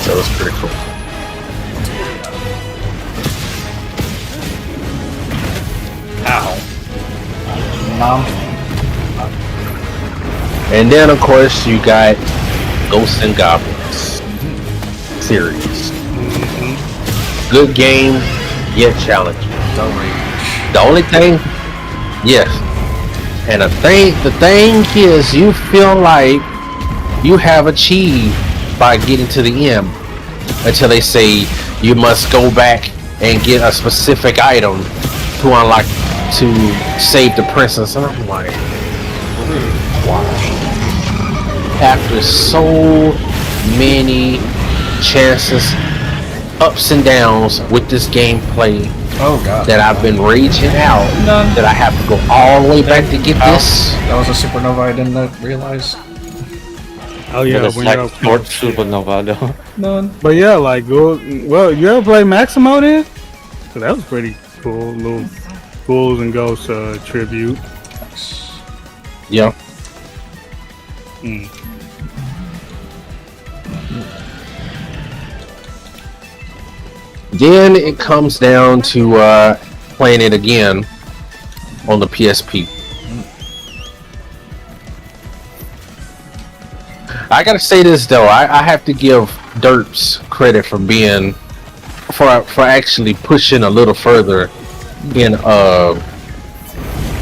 So it was pretty cool. Nom. And then, of course, you got Ghosts and Goblins series. Good game, yet challenging. The only thing, yes. And the thing is, you feel like you have achieved by getting to the end until they say you must go back and get a specific item to unlock to save the princess. And I'm like, wow. After so many chances, ups and downs with this gameplay, that I've been raging out, that I have to go all the way back to get this. That was a supernova I didn't realize. Oh yeah, it's like short supernova though. None. But yeah, like well, you ever play Maximo then? So that was pretty cool. Little Ghouls and Ghosts tribute. Yeah. Then it comes down to playing it again on the PSP. I gotta say this though, I have to give Derps credit for being for actually pushing a little further in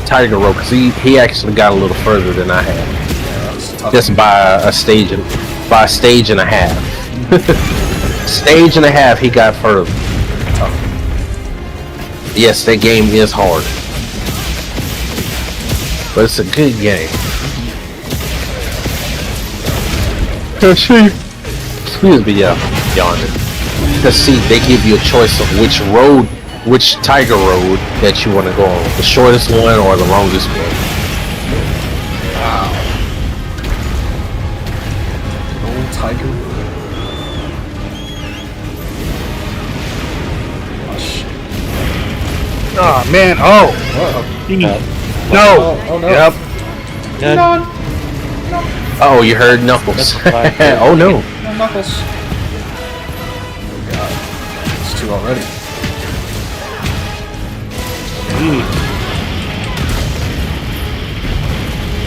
Tiger Road, because he actually got a little further than I had, just by a stage and a half. Stage and a half, he got further. Yes, that game is hard, but it's a good game. Excuse me, yawning. Let's see, they give you a choice of which Tiger Road that you want to go on, the shortest one or the longest one. Wow. Old Tiger Road. Oh man! Oh! No! Oh no! Yep. No. Oh, you heard Knuckles. Oh no! No Knuckles. Oh god, it's two already. Oh,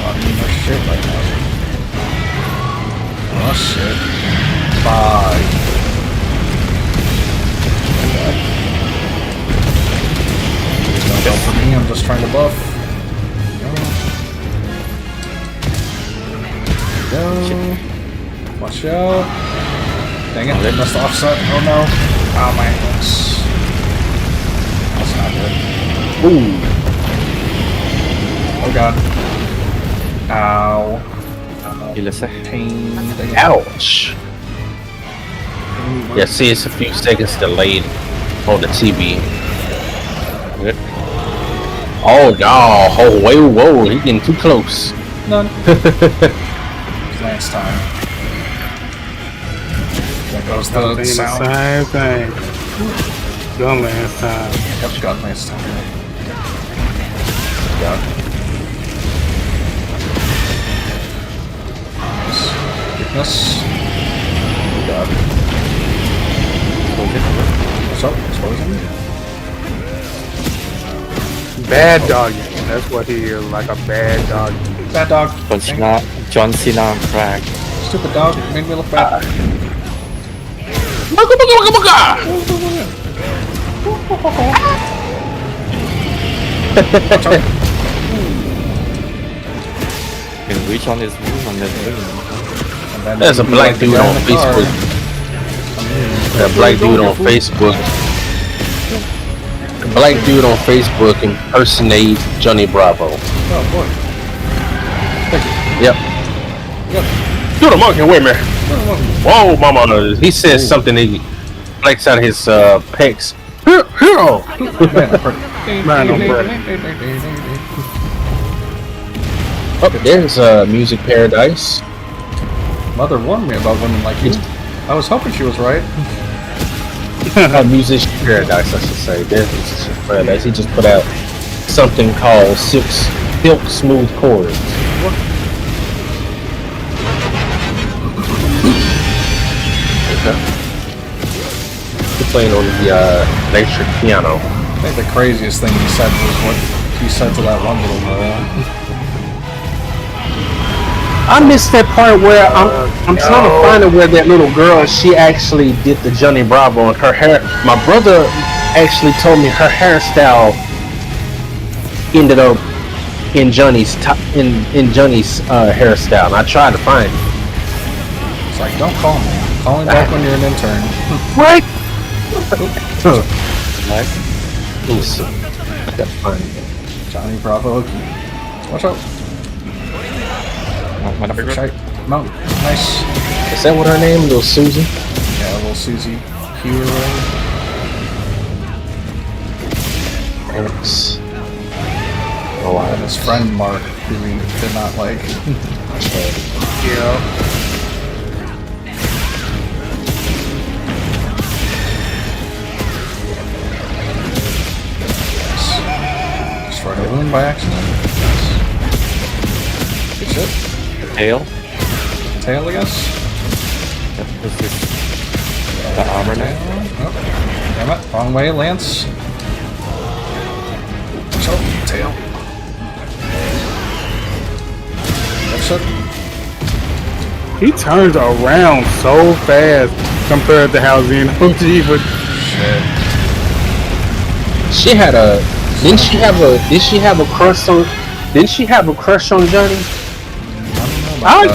I need more shit right now. Oh shit! Bye. Don't go for me, I'm just trying to buff. Go. Watch out. Dang it, they must offset. Oh no. Oh my goodness. That's not good. Ooh. Oh god. Ow. Pain. Ouch. Yeah, see, it's a few seconds delayed on the TV. Oh no! Oh whoa! He's getting too close. None. Last time. There goes the sound. Same thing. Gun last time. Yep, gun last time. Gun. Weakness. Gun. What's up? Explosion? Bad dogging. That's what he is, like a bad dog. Bad dog. John Cena on crack. Stupid dog. Made me look bad. Can reach on his move on that thing. There's a black dude on Facebook. That black dude on Facebook. A black dude on Facebook impersonate Johnny Bravo. Oh boy. Thank you. Yep. Do the monkey with me. Whoa, mama. He says something, he flex out his pecs. Hero! Man, I'm ready. Oh, there's Music Paradise. Mother warned me about women like you. I was hoping she was right. Musician Paradise, I should say. There's Musician Paradise. He just put out something called Silk Smooth Chords. He's playing on the electric piano. I think the craziest thing he said was what he said to that one little girl. I missed that part where I'm trying to find it where that little girl, she actually did the Johnny Bravo and her hair. My brother actually told me her hairstyle ended up in Johnny's hairstyle. And I tried to find it. It's like, don't call me. Call me back when you're an intern. Right? Like, Johnny Bravo. Watch out. Mount. Nice. Is that what her name? Little Susie? Yeah, little Susie. Hero. Thanks. And his friend Mark, who he did not like. Yeah. Destroyed a balloon by accident. Good shit. tail. Tail, I guess. This is the armor now. Oh, damn it. Wrong way, Lance. So, tail. That's it. He turns around so fast compared to how Xeno G would. Shit. She had a. Didn't she have a crush on? Didn't she have a crush on Johnny? I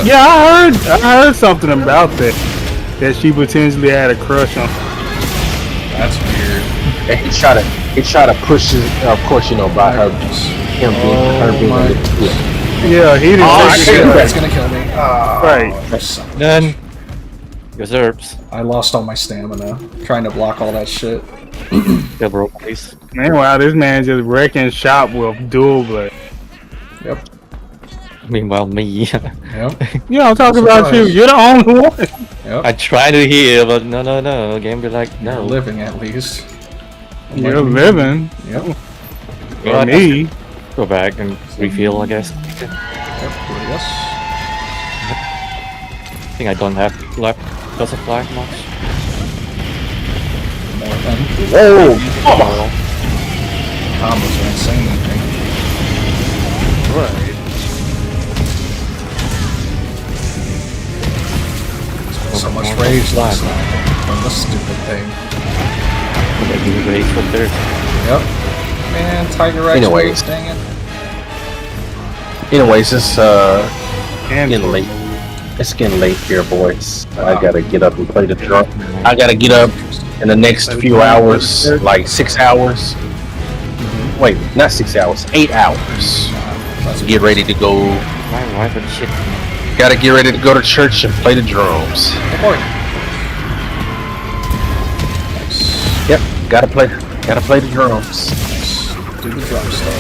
heard something about that. That she potentially had a crush on. That's weird. And he tried to push his, of course, you know, by her being a little kid. Yeah, he didn't. That's gonna kill me. Right. Done. Reserves. I lost all my stamina trying to block all that shit. Yeah, bro, please. Meanwhile, this man just wrecking shop with dual blade. Yep. Meanwhile, me. Yep. You know, I'm talking about you. You're the only one. Yep. I try to heal, but no. Game be like, no. You're living at least. You're living. Yep. For me. Go back and refill, I guess. Yep. Yes. I think I don't have left because of flag much. More than. Whoa! Combos are insane, I think. Right. So much rage last night from this stupid thing. Maybe rage from there. Yep. Man, Tiger Rex. Anyways. Dang it. Anyways, it's getting late. It's getting late here, boys. I gotta get up and play the drum. I gotta get up in the next few hours, like 6 hours. Wait, not 6 hours, 8 hours. Get ready to go. My wife and shit. Gotta get ready to go to church and play the drums. Nice. Yep, gotta play the drums. Nice. Do the drum stuff.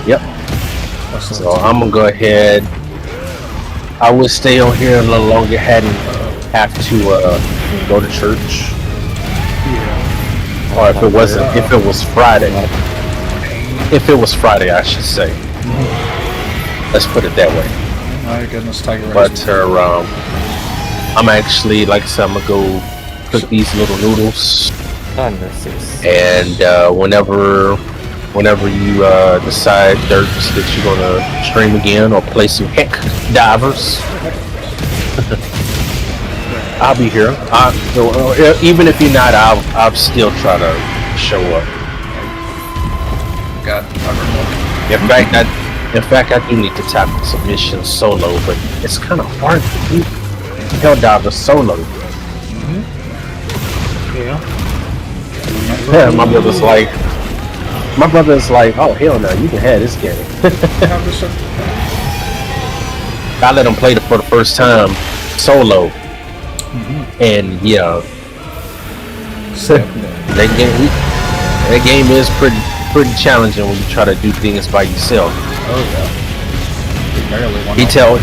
Yep. So I'm gonna go ahead. I would stay on here a little longer, hadn't have to go to church. Or if it wasn't, if it was Friday. If it was Friday, I should say. Let's put it that way. My goodness, Tiger But Rex. I'm actually, like I said, I'm gonna go cook these little noodles. And whenever you decide, Dirks, that you're gonna stream again or play some Heccdivers, I'll be here. Even if you're not, I'll still try to show up. God, In fact, I do need to tackle some missions solo, but it's kind of hard to do Heccdivers solo. Yeah, my brother's like, oh hell no, you can have this game. I let him play it for the first time solo, and yeah, that game is pretty challenging when you try to do things by yourself. Oh yeah. He tells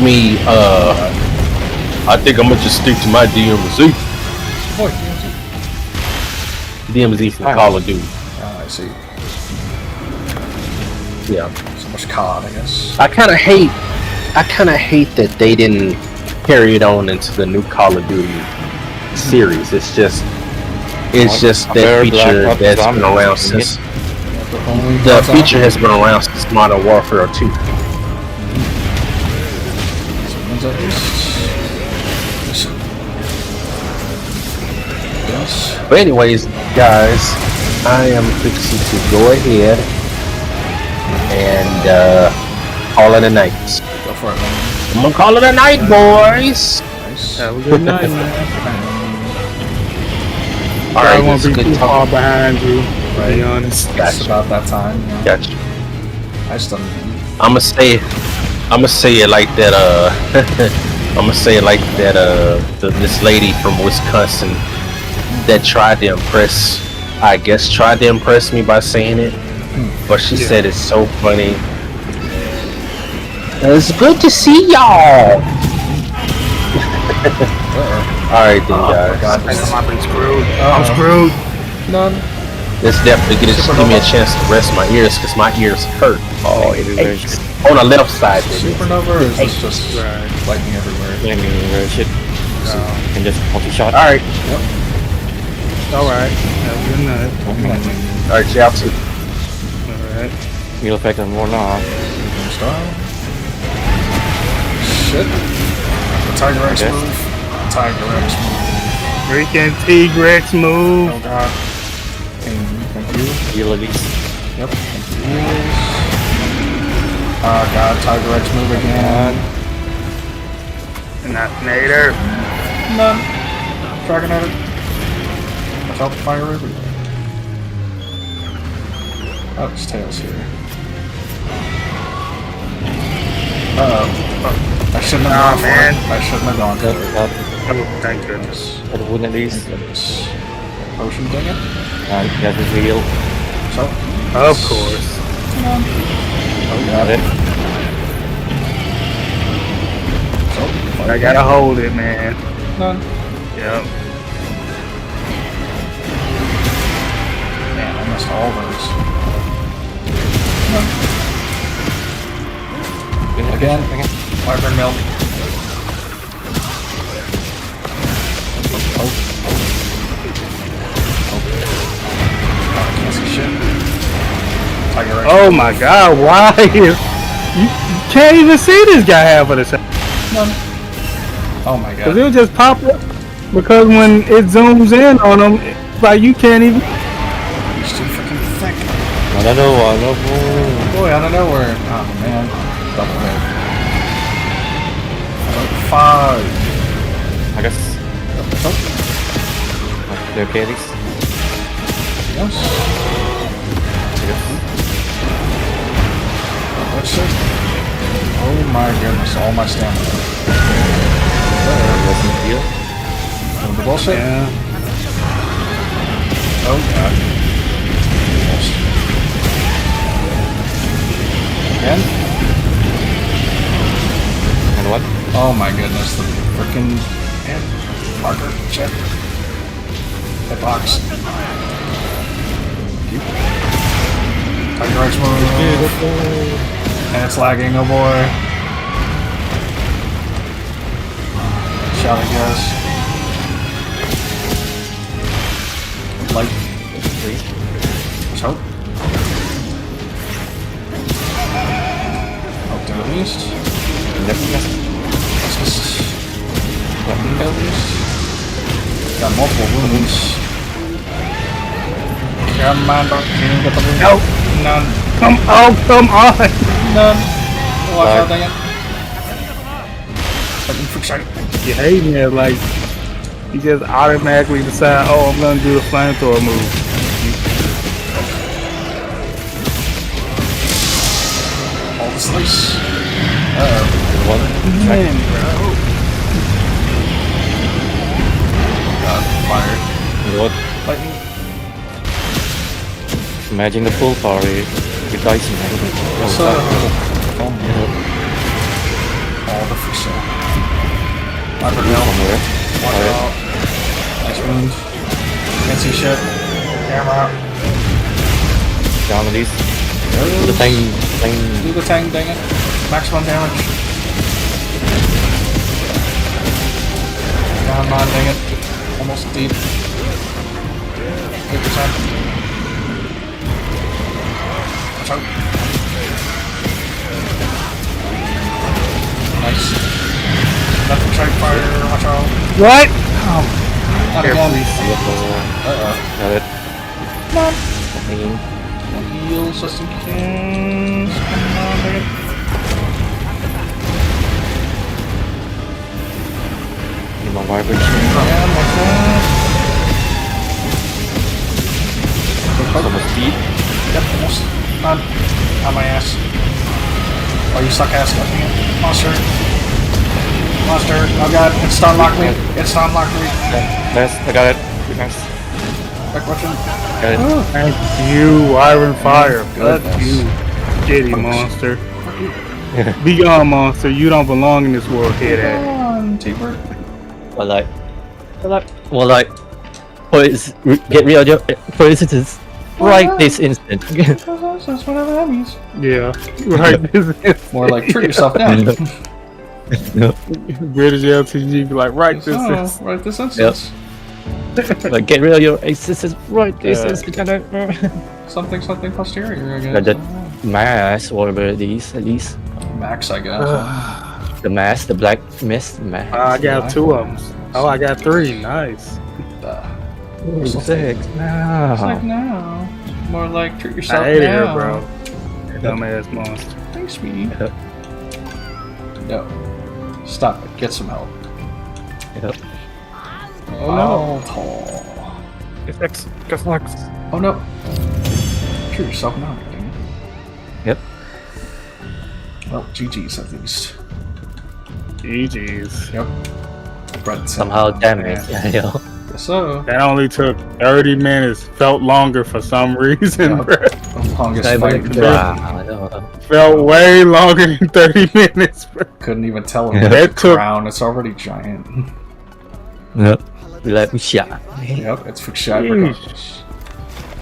me, I think I'm gonna just stick to my DMZ. Boy, DMZ from Call of Duty. Ah, I see. Yeah. So much COD, I guess. I kind of hate that they didn't carry it on into the new Call of Duty series. It's just It's just that feature that's been around since the feature has been around since Modern Warfare 2. But anyways, guys, I am fixing to go ahead and call it a night. Go for it, man. I'm gonna call it a night, boys. Nice. Have a good night, man. Alright, I won't that's be good too far talk. behind you, to be honest. It's Gotcha. about that time. Yeah. Gotcha. I just don't. I'ma say it like that. I'ma say it like that. This lady from Wisconsin that tried to impress me by saying it, but she said it's so funny. It's good to see y'all. Alright then, guys. I'm screwed. I'm screwed. None. Let's definitely give me a chance to rest my ears because my ears hurt. Oh, it aches on the left side. Supernova, or is this just lightning everywhere? Lightning shit. And just multi-shot. Alright. Yep. Alright. Have a good night. Alright, y'all too. Alright. Meal effect and more now. Shit. The Tiger X move. Tiger X move. Freaking T-Rex move. Oh god. Thank you. Heal at least. Yep. Thank you. Oh god, Tiger X move again. Not Nader. None. Dragonator. Watch out, fire everywhere. Oh, it's Tails here. Uh-oh. I shouldn't have gone for it. I shouldn't have gone for it. Oh, thank goodness. What wouldn't at least? Thank goodness. Potion thing it? That's his heal. So? Of course. Oh, got it. So? I gotta hold it, man. None. Yep. Man, I missed all those. None. Again. Wyvern milk. Oh. I can't see shit. Tiger X. Oh my god, why? You can't even see this guy half of the time. None. Oh my god. Cause it'll just pop up. Because when it zooms in on him, like you can't even. He's too freaking thick. I don't know. Boy, out of nowhere. Oh man. Double hit. 5. I guess. Oh. They're okay at least. Yes. That's it. Oh my goodness, all my stamina. Wasn't heal. The bullshit? Yeah. Oh god. Almost. Again? And what? Oh my goodness, the frickin' marker. Shit. Hitbox. Tiger X move. And it's lagging, oh boy. Shot, I guess. Light. Let's hope. Hope to at least. Weapon failures. Got multiple wounds. Come on, Doc. Can you get the wound? Nope. None. Come on. None. Watch out, dang it. Fucking freak shot. You hate it, like you just automatically decide, oh, I'm gonna do the flamethrower move. All the slice. Uh-oh. Man, bro. God, fire. What? Lightning. Imagine the full party with dice and everything. Yes, all the freak shot. Wyvern milk. Somewhere. Watch out. Nice wound. Can't see shit. Camera. Down at least. There it The is. thing. Do the tang, dang it. Maximum damage. Come on, dang it. Almost deep. Watch out. Nice. Nothing strike fire, watch out. What? Not again. Got it. Come on. Heals just in case. Come on, baby. Need more vibration. Yeah, more fun. Almost deep. Yep, almost. On my ass. Oh, you suck ass. Monster. Monster. Oh god, it's stun locked me. It's stun locked me. Nice, I got it. Nice. Back watching. Got it. Oh, thank you, Iron Fire. Fuck Goodness. you, shitty monster. Be gone, monster. You don't belong in this world. Hear that? Come on, T-Bird. Well, like, get rid of your, for instance, right this instant. That's one of the enemies. Yeah. Right. More like treat yourself down. British LTG be like, right this is. Right this instance. Like, get rid of your existence right this instant. Something posterior, I guess. Like the mass or abilities, at least. Max, I guess. The mass, the black mist mass. I got 2 of them. Oh, I got 3. Nice. Six. It's No. like no. More like treat yourself I hate now. her, bro. Dumbass monster. Thanks, sweetie. No. Stop it. Get some help. Yep. Oh no. Oh no. Treat yourself now, dang it. Yep. Well, GG's at least. GG's. Yep. Right, Somehow damaged. Yes, so. That only took 30 minutes. Felt longer for some reason, Yep. bro. The longest fight. Wow. Felt way longer than 30 minutes, bro. Couldn't even tell him Yeah. that crown. It's already giant. Yep. Let me shot. Yep, it's for shy regardless.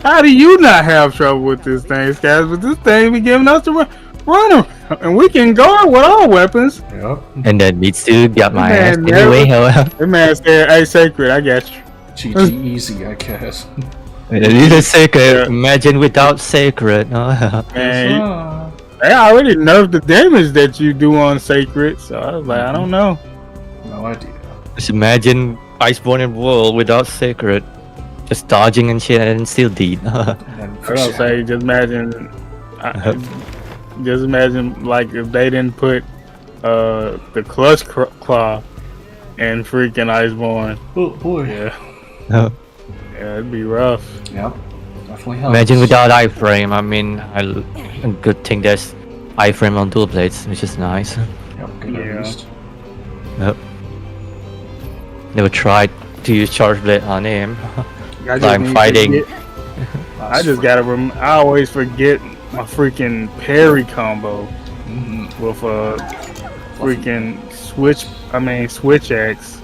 How do you not have trouble with this thing, guys? But this thing be giving us the run around, and we can guard with all weapons. Yep. And then needs to get my ass Man, anyway. The man said, "Hey, sacred, I got you." GG easy, I guess. It is a sacred. Imagine without sacred. Man, they already nerfed the damage that you do on sacred, so I was like, I don't know. No idea. Just imagine Iceborne and World without sacred. Just dodging and shit and still deed. I don't say, just imagine, like if they didn't put the clutch claw in freaking Iceborne. Oh boy. Yeah, it'd be rough. Yep, definitely helps. Imagine without iframe. I mean, a good thing there's iframe on dual blades, which is nice. Yep, good at least. Yep. Never tried to use charge blade on him. I'm fighting. I just gotta I always forget my freaking parry combo with a freaking switch axe.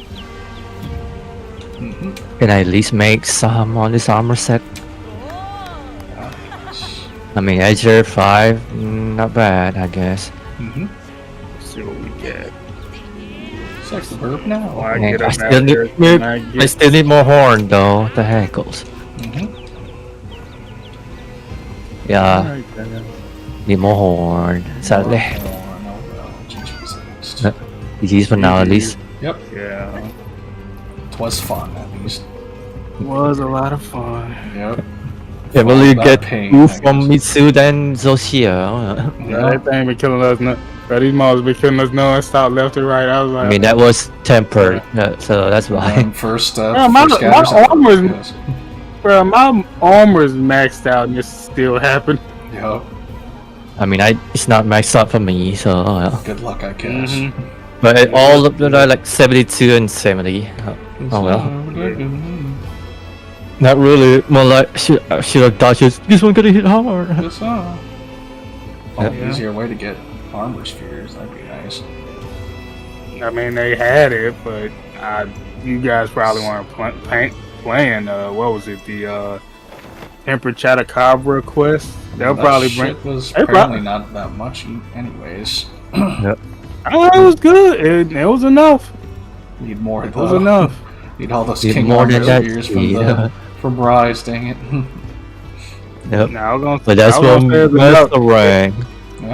Can I at least make some on this armor set? I mean, Edger 5, not bad, I guess. Let's see what we get. Sex the burp now. I still need more horn though. What the heck goes? Yeah. Need more horn. Sadly. GG's for now at least. Yep. Yeah. It was fun at least. It was a lot of fun. Yep. Can't believe you get pain, two from Mitsu and Zoshia. Yeah, that thing been killing us. Bro, these models been killing us non-stop left and right. I was like, I mean, that was tempered, so that's why. First, my armor's maxed out and this still happened. Yep. I mean, it's not maxed out for me, so. Good luck, I guess. But all of them are like 72 and 70. Oh well. Not really. More like should have dodges. This one gonna hit hard. Yes, easier way to get armor spheres. That'd be nice. I mean, they had it, but you guys probably weren't playing. What was it? The Emperor Chatacabra quest. They'll probably bring. It was apparently not that much, anyways. Yep. Oh, it was good. It was enough. Need more. It was enough. Need all those Need king more armor than that. spheres from the For Bryce, dang it. Yep. Now I'm gonna, But that's I was what gonna say that's the rank.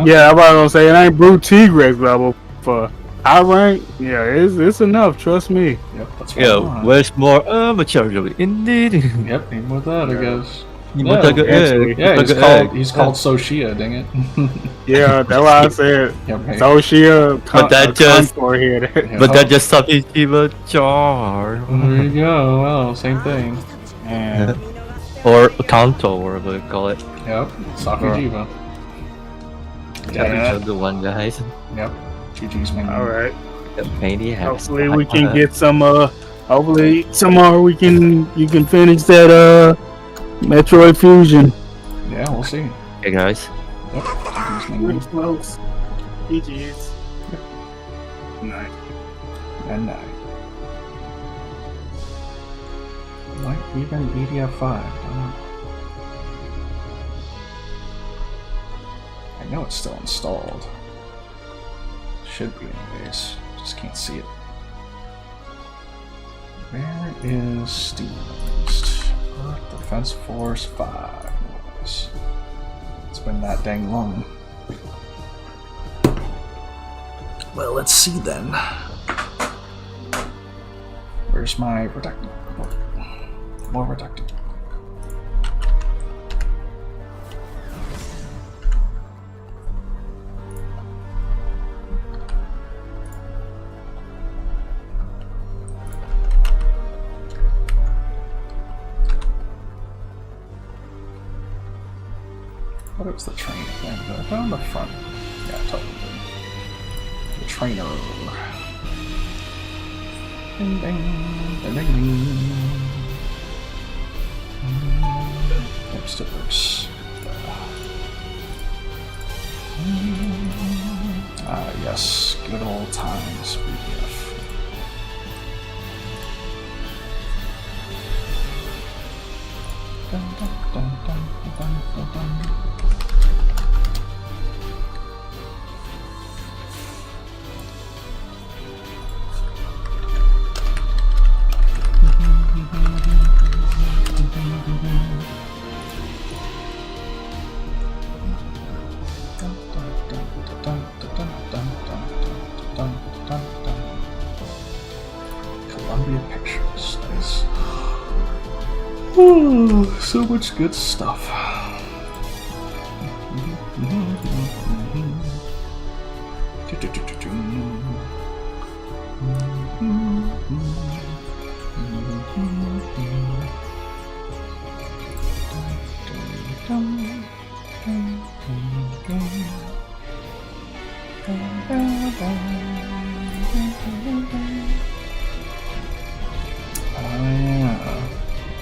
Yeah, I was gonna say it ain't Brute T-Rex level for high rank. Yeah, it's enough. Trust me. Yep, that's Yeah, what where's more mature? Indeed. Yep, even with that, I guess. Yeah, like an egg. Yeah, Like he's an called egg. he's called Soshia, dang it. Yeah, that's why I said Yep, hey. Soshia. But that just here. but that just Sakichiba jar. There you go. Well, same thing. And Or Kanto, or whatever they call it. Yep, Sakujiba. That's a good one, guys. Yep, GG's man. all right. Maniacs. Hopefully we can get some. Hopefully tomorrow you can finish that Metroid Fusion. Yeah, we'll see. Hey guys. Yep, GG's man. Close. GG's. Night. And night. Might even BDF5. Don't know. I know it's still installed. Should be anyways. Just can't see it. Where is Steam's Earth Defense Force 5? Nice. It's been that dang long. Well, let's see then. Where's my protector? More protector. What was the train thing? Did I put on the front? Yeah, totally did. The trainer. Ding ding, ding ding ding. Yep, still works. Ah, yes, good old times, BDF. Dun, dun, dun, dun, dun, dun, dun. Columbia Pictures, nice. Oh, so much good stuff.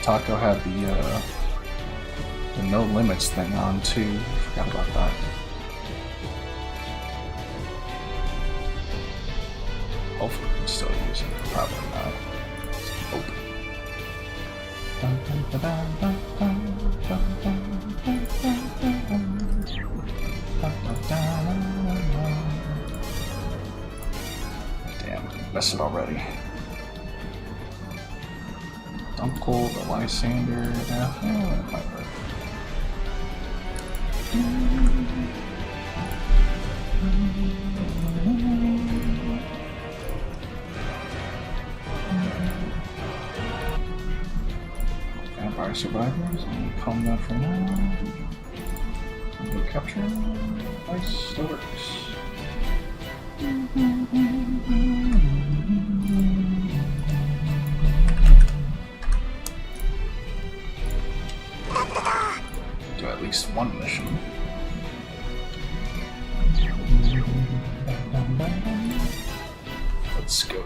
Taco had the no limits thing on too. Forgot about that. Hopefully we can still use it. Probably not. Let's keep open. Damn, messed it already. Uncle, the Lysander, yeah, that might work. Vampire Survivors, I'm gonna calm that for now. New capture, nice, still works. Do at least one mission. Let's go.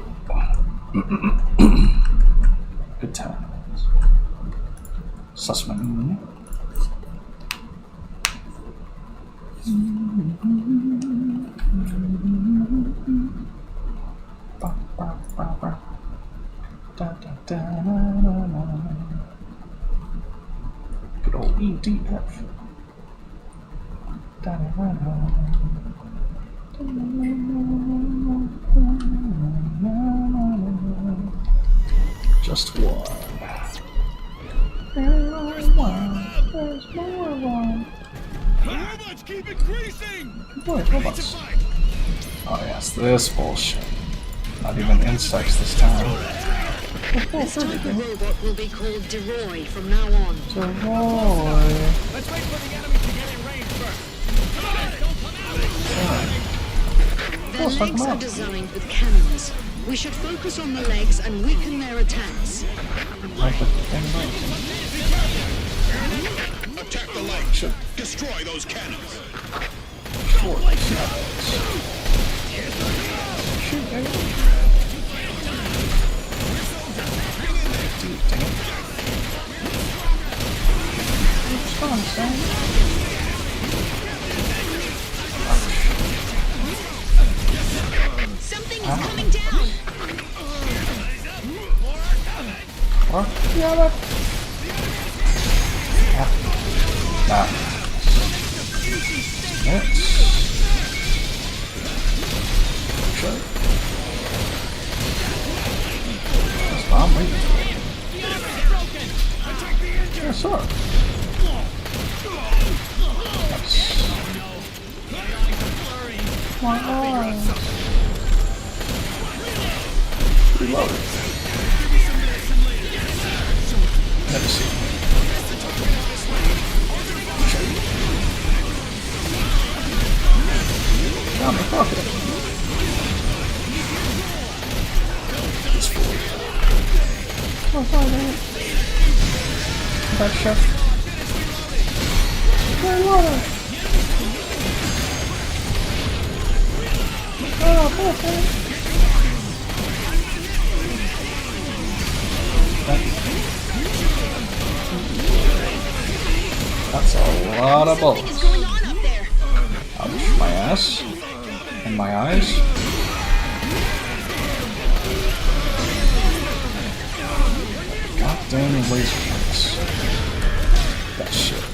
Good times. Sussman. Good old EDF. Just one. There's more of them. Robots keep increasing. Boy, robots. Oh yes, this bullshit. Not even insects this time. This type of robot will be called Deroy from now on. Deroy. Let's wait for the enemy to get in range first. Come on, don't come out. Their legs are designed with cannons. We should focus on the legs and weaken their attacks. Attack the legs. Destroy those cannons. Shoot, baby. Something is coming down. What? Yeah, nah. Yes. Sure. That's bomb waiting. Yes, sir. Nice. My eyes. Reload it. Let me see. Down the pocket. It's full. Oh, fine, man. That chef. Play water. Oh, okay. That's a lot of bullets. Ouch, my ass. And my eyes. Goddamn laser lights. That shit.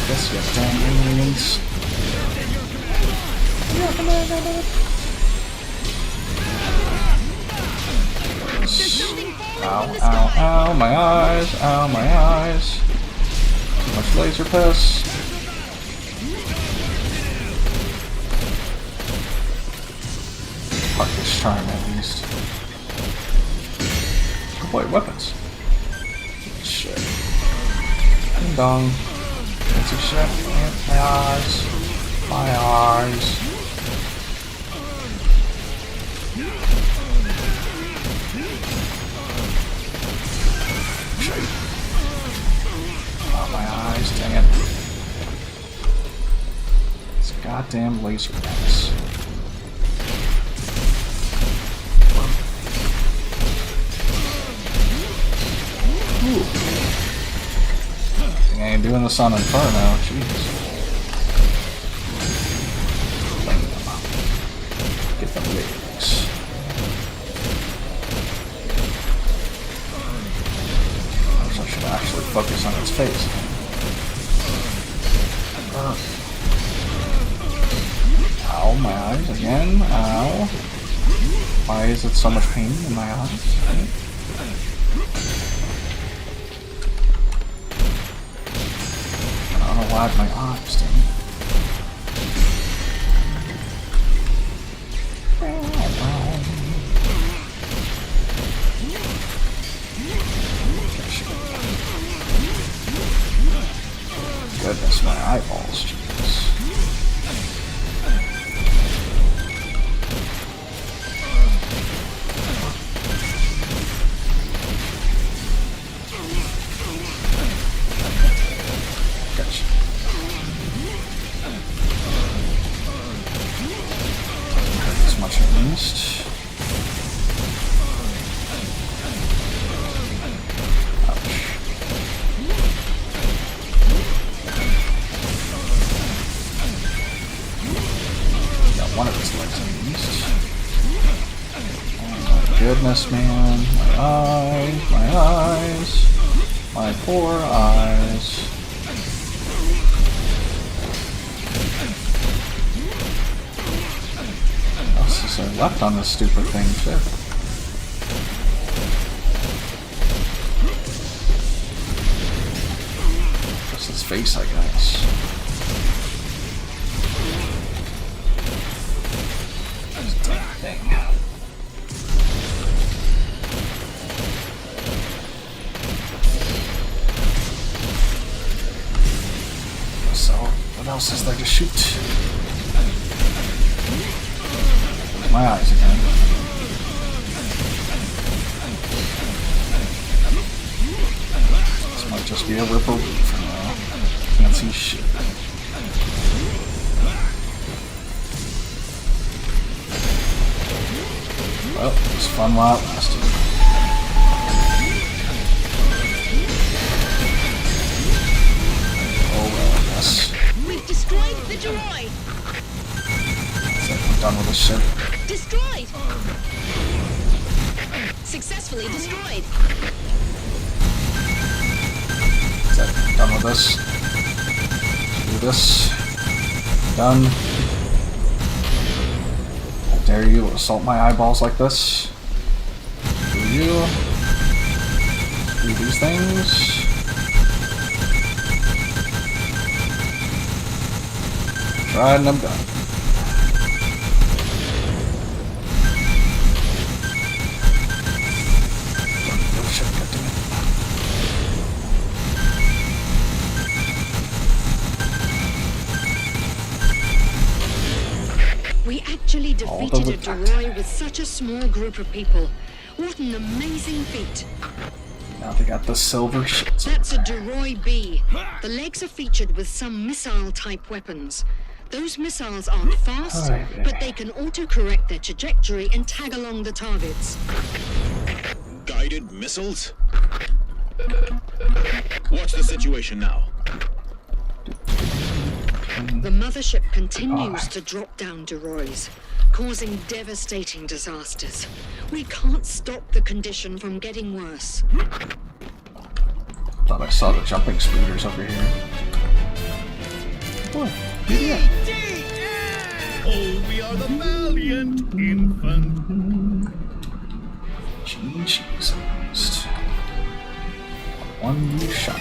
Guess you got damn aliens. Ow, ow, ow, my eyes, ow, my eyes. Too much laser piss. Fuck this charm at least. Oh boy, weapons. Shit. Ding dong. That's a shit. My eyes. My eyes. Oh, my eyes, dang it. It's goddamn laser guns. I ain't doing this on Inferno, jeez. Get the legs. I should actually focus on its face. Ow, my eyes again. Ow. Why is it so much pain in my eyes? I don't know why my eyes, damn Goodness, my eyeballs, jeez. Gotcha. As much at least. One of his legs at least. Oh my goodness, man. My eyes, my eyes. My poor eyes. What else is there left on this stupid thing? Shit. Just his face, I guess. Thing. So, what else is there to shoot? My eyes again. This might just be a ripple for now. Can't see shit. Well, it was fun while it lasted. Oh well, I guess. We've destroyed the droid. I'm done with this shit. Destroyed. Successfully destroyed. Is that done with this? Do this. Done. How dare you assault my eyeballs like this? Do you? Do these things? Tried and I'm done. Oh shit, goddammit. We actually defeated a droid with such a small group of people. What an amazing feat. Now they got the silver shit. That's a droid B. The legs are featured with some missile-type weapons. Those missiles aren't fast, but they can auto-correct their trajectory and tag along the targets. Guided missiles? What's the situation now? The mothership continues to drop down droids, causing devastating disasters. We can't stop the condition from getting worse. Thought I saw the jumping speeders over here. What? Yeah. Oh, we are the valiant infant. Cheese. One shot.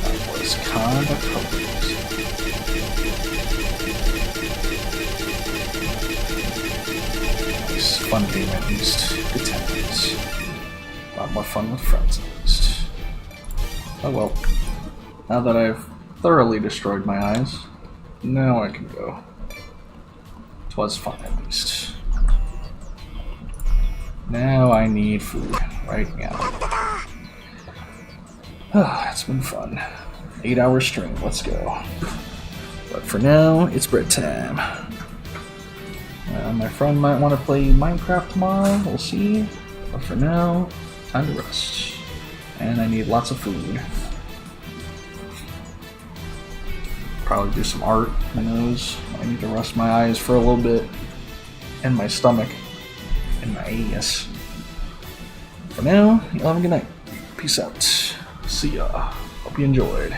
That was kinda cozy. Nice fun game at least. Good times. A lot more fun with friends at least. Oh well. Now that I've thoroughly destroyed my eyes, now I can go. 'Twas fun at least. Now I need food right now. It's been fun. 8-hour stream, let's go. But for now, it's bread time. My friend might want to play Minecraft tomorrow, we'll see. But for now, time to rest. And I need lots of food. Probably do some art, who knows. I need to rest my eyes for a little bit. And my stomach. And my ass. For now, y'all have a good night. Peace out. See ya. Hope you enjoyed.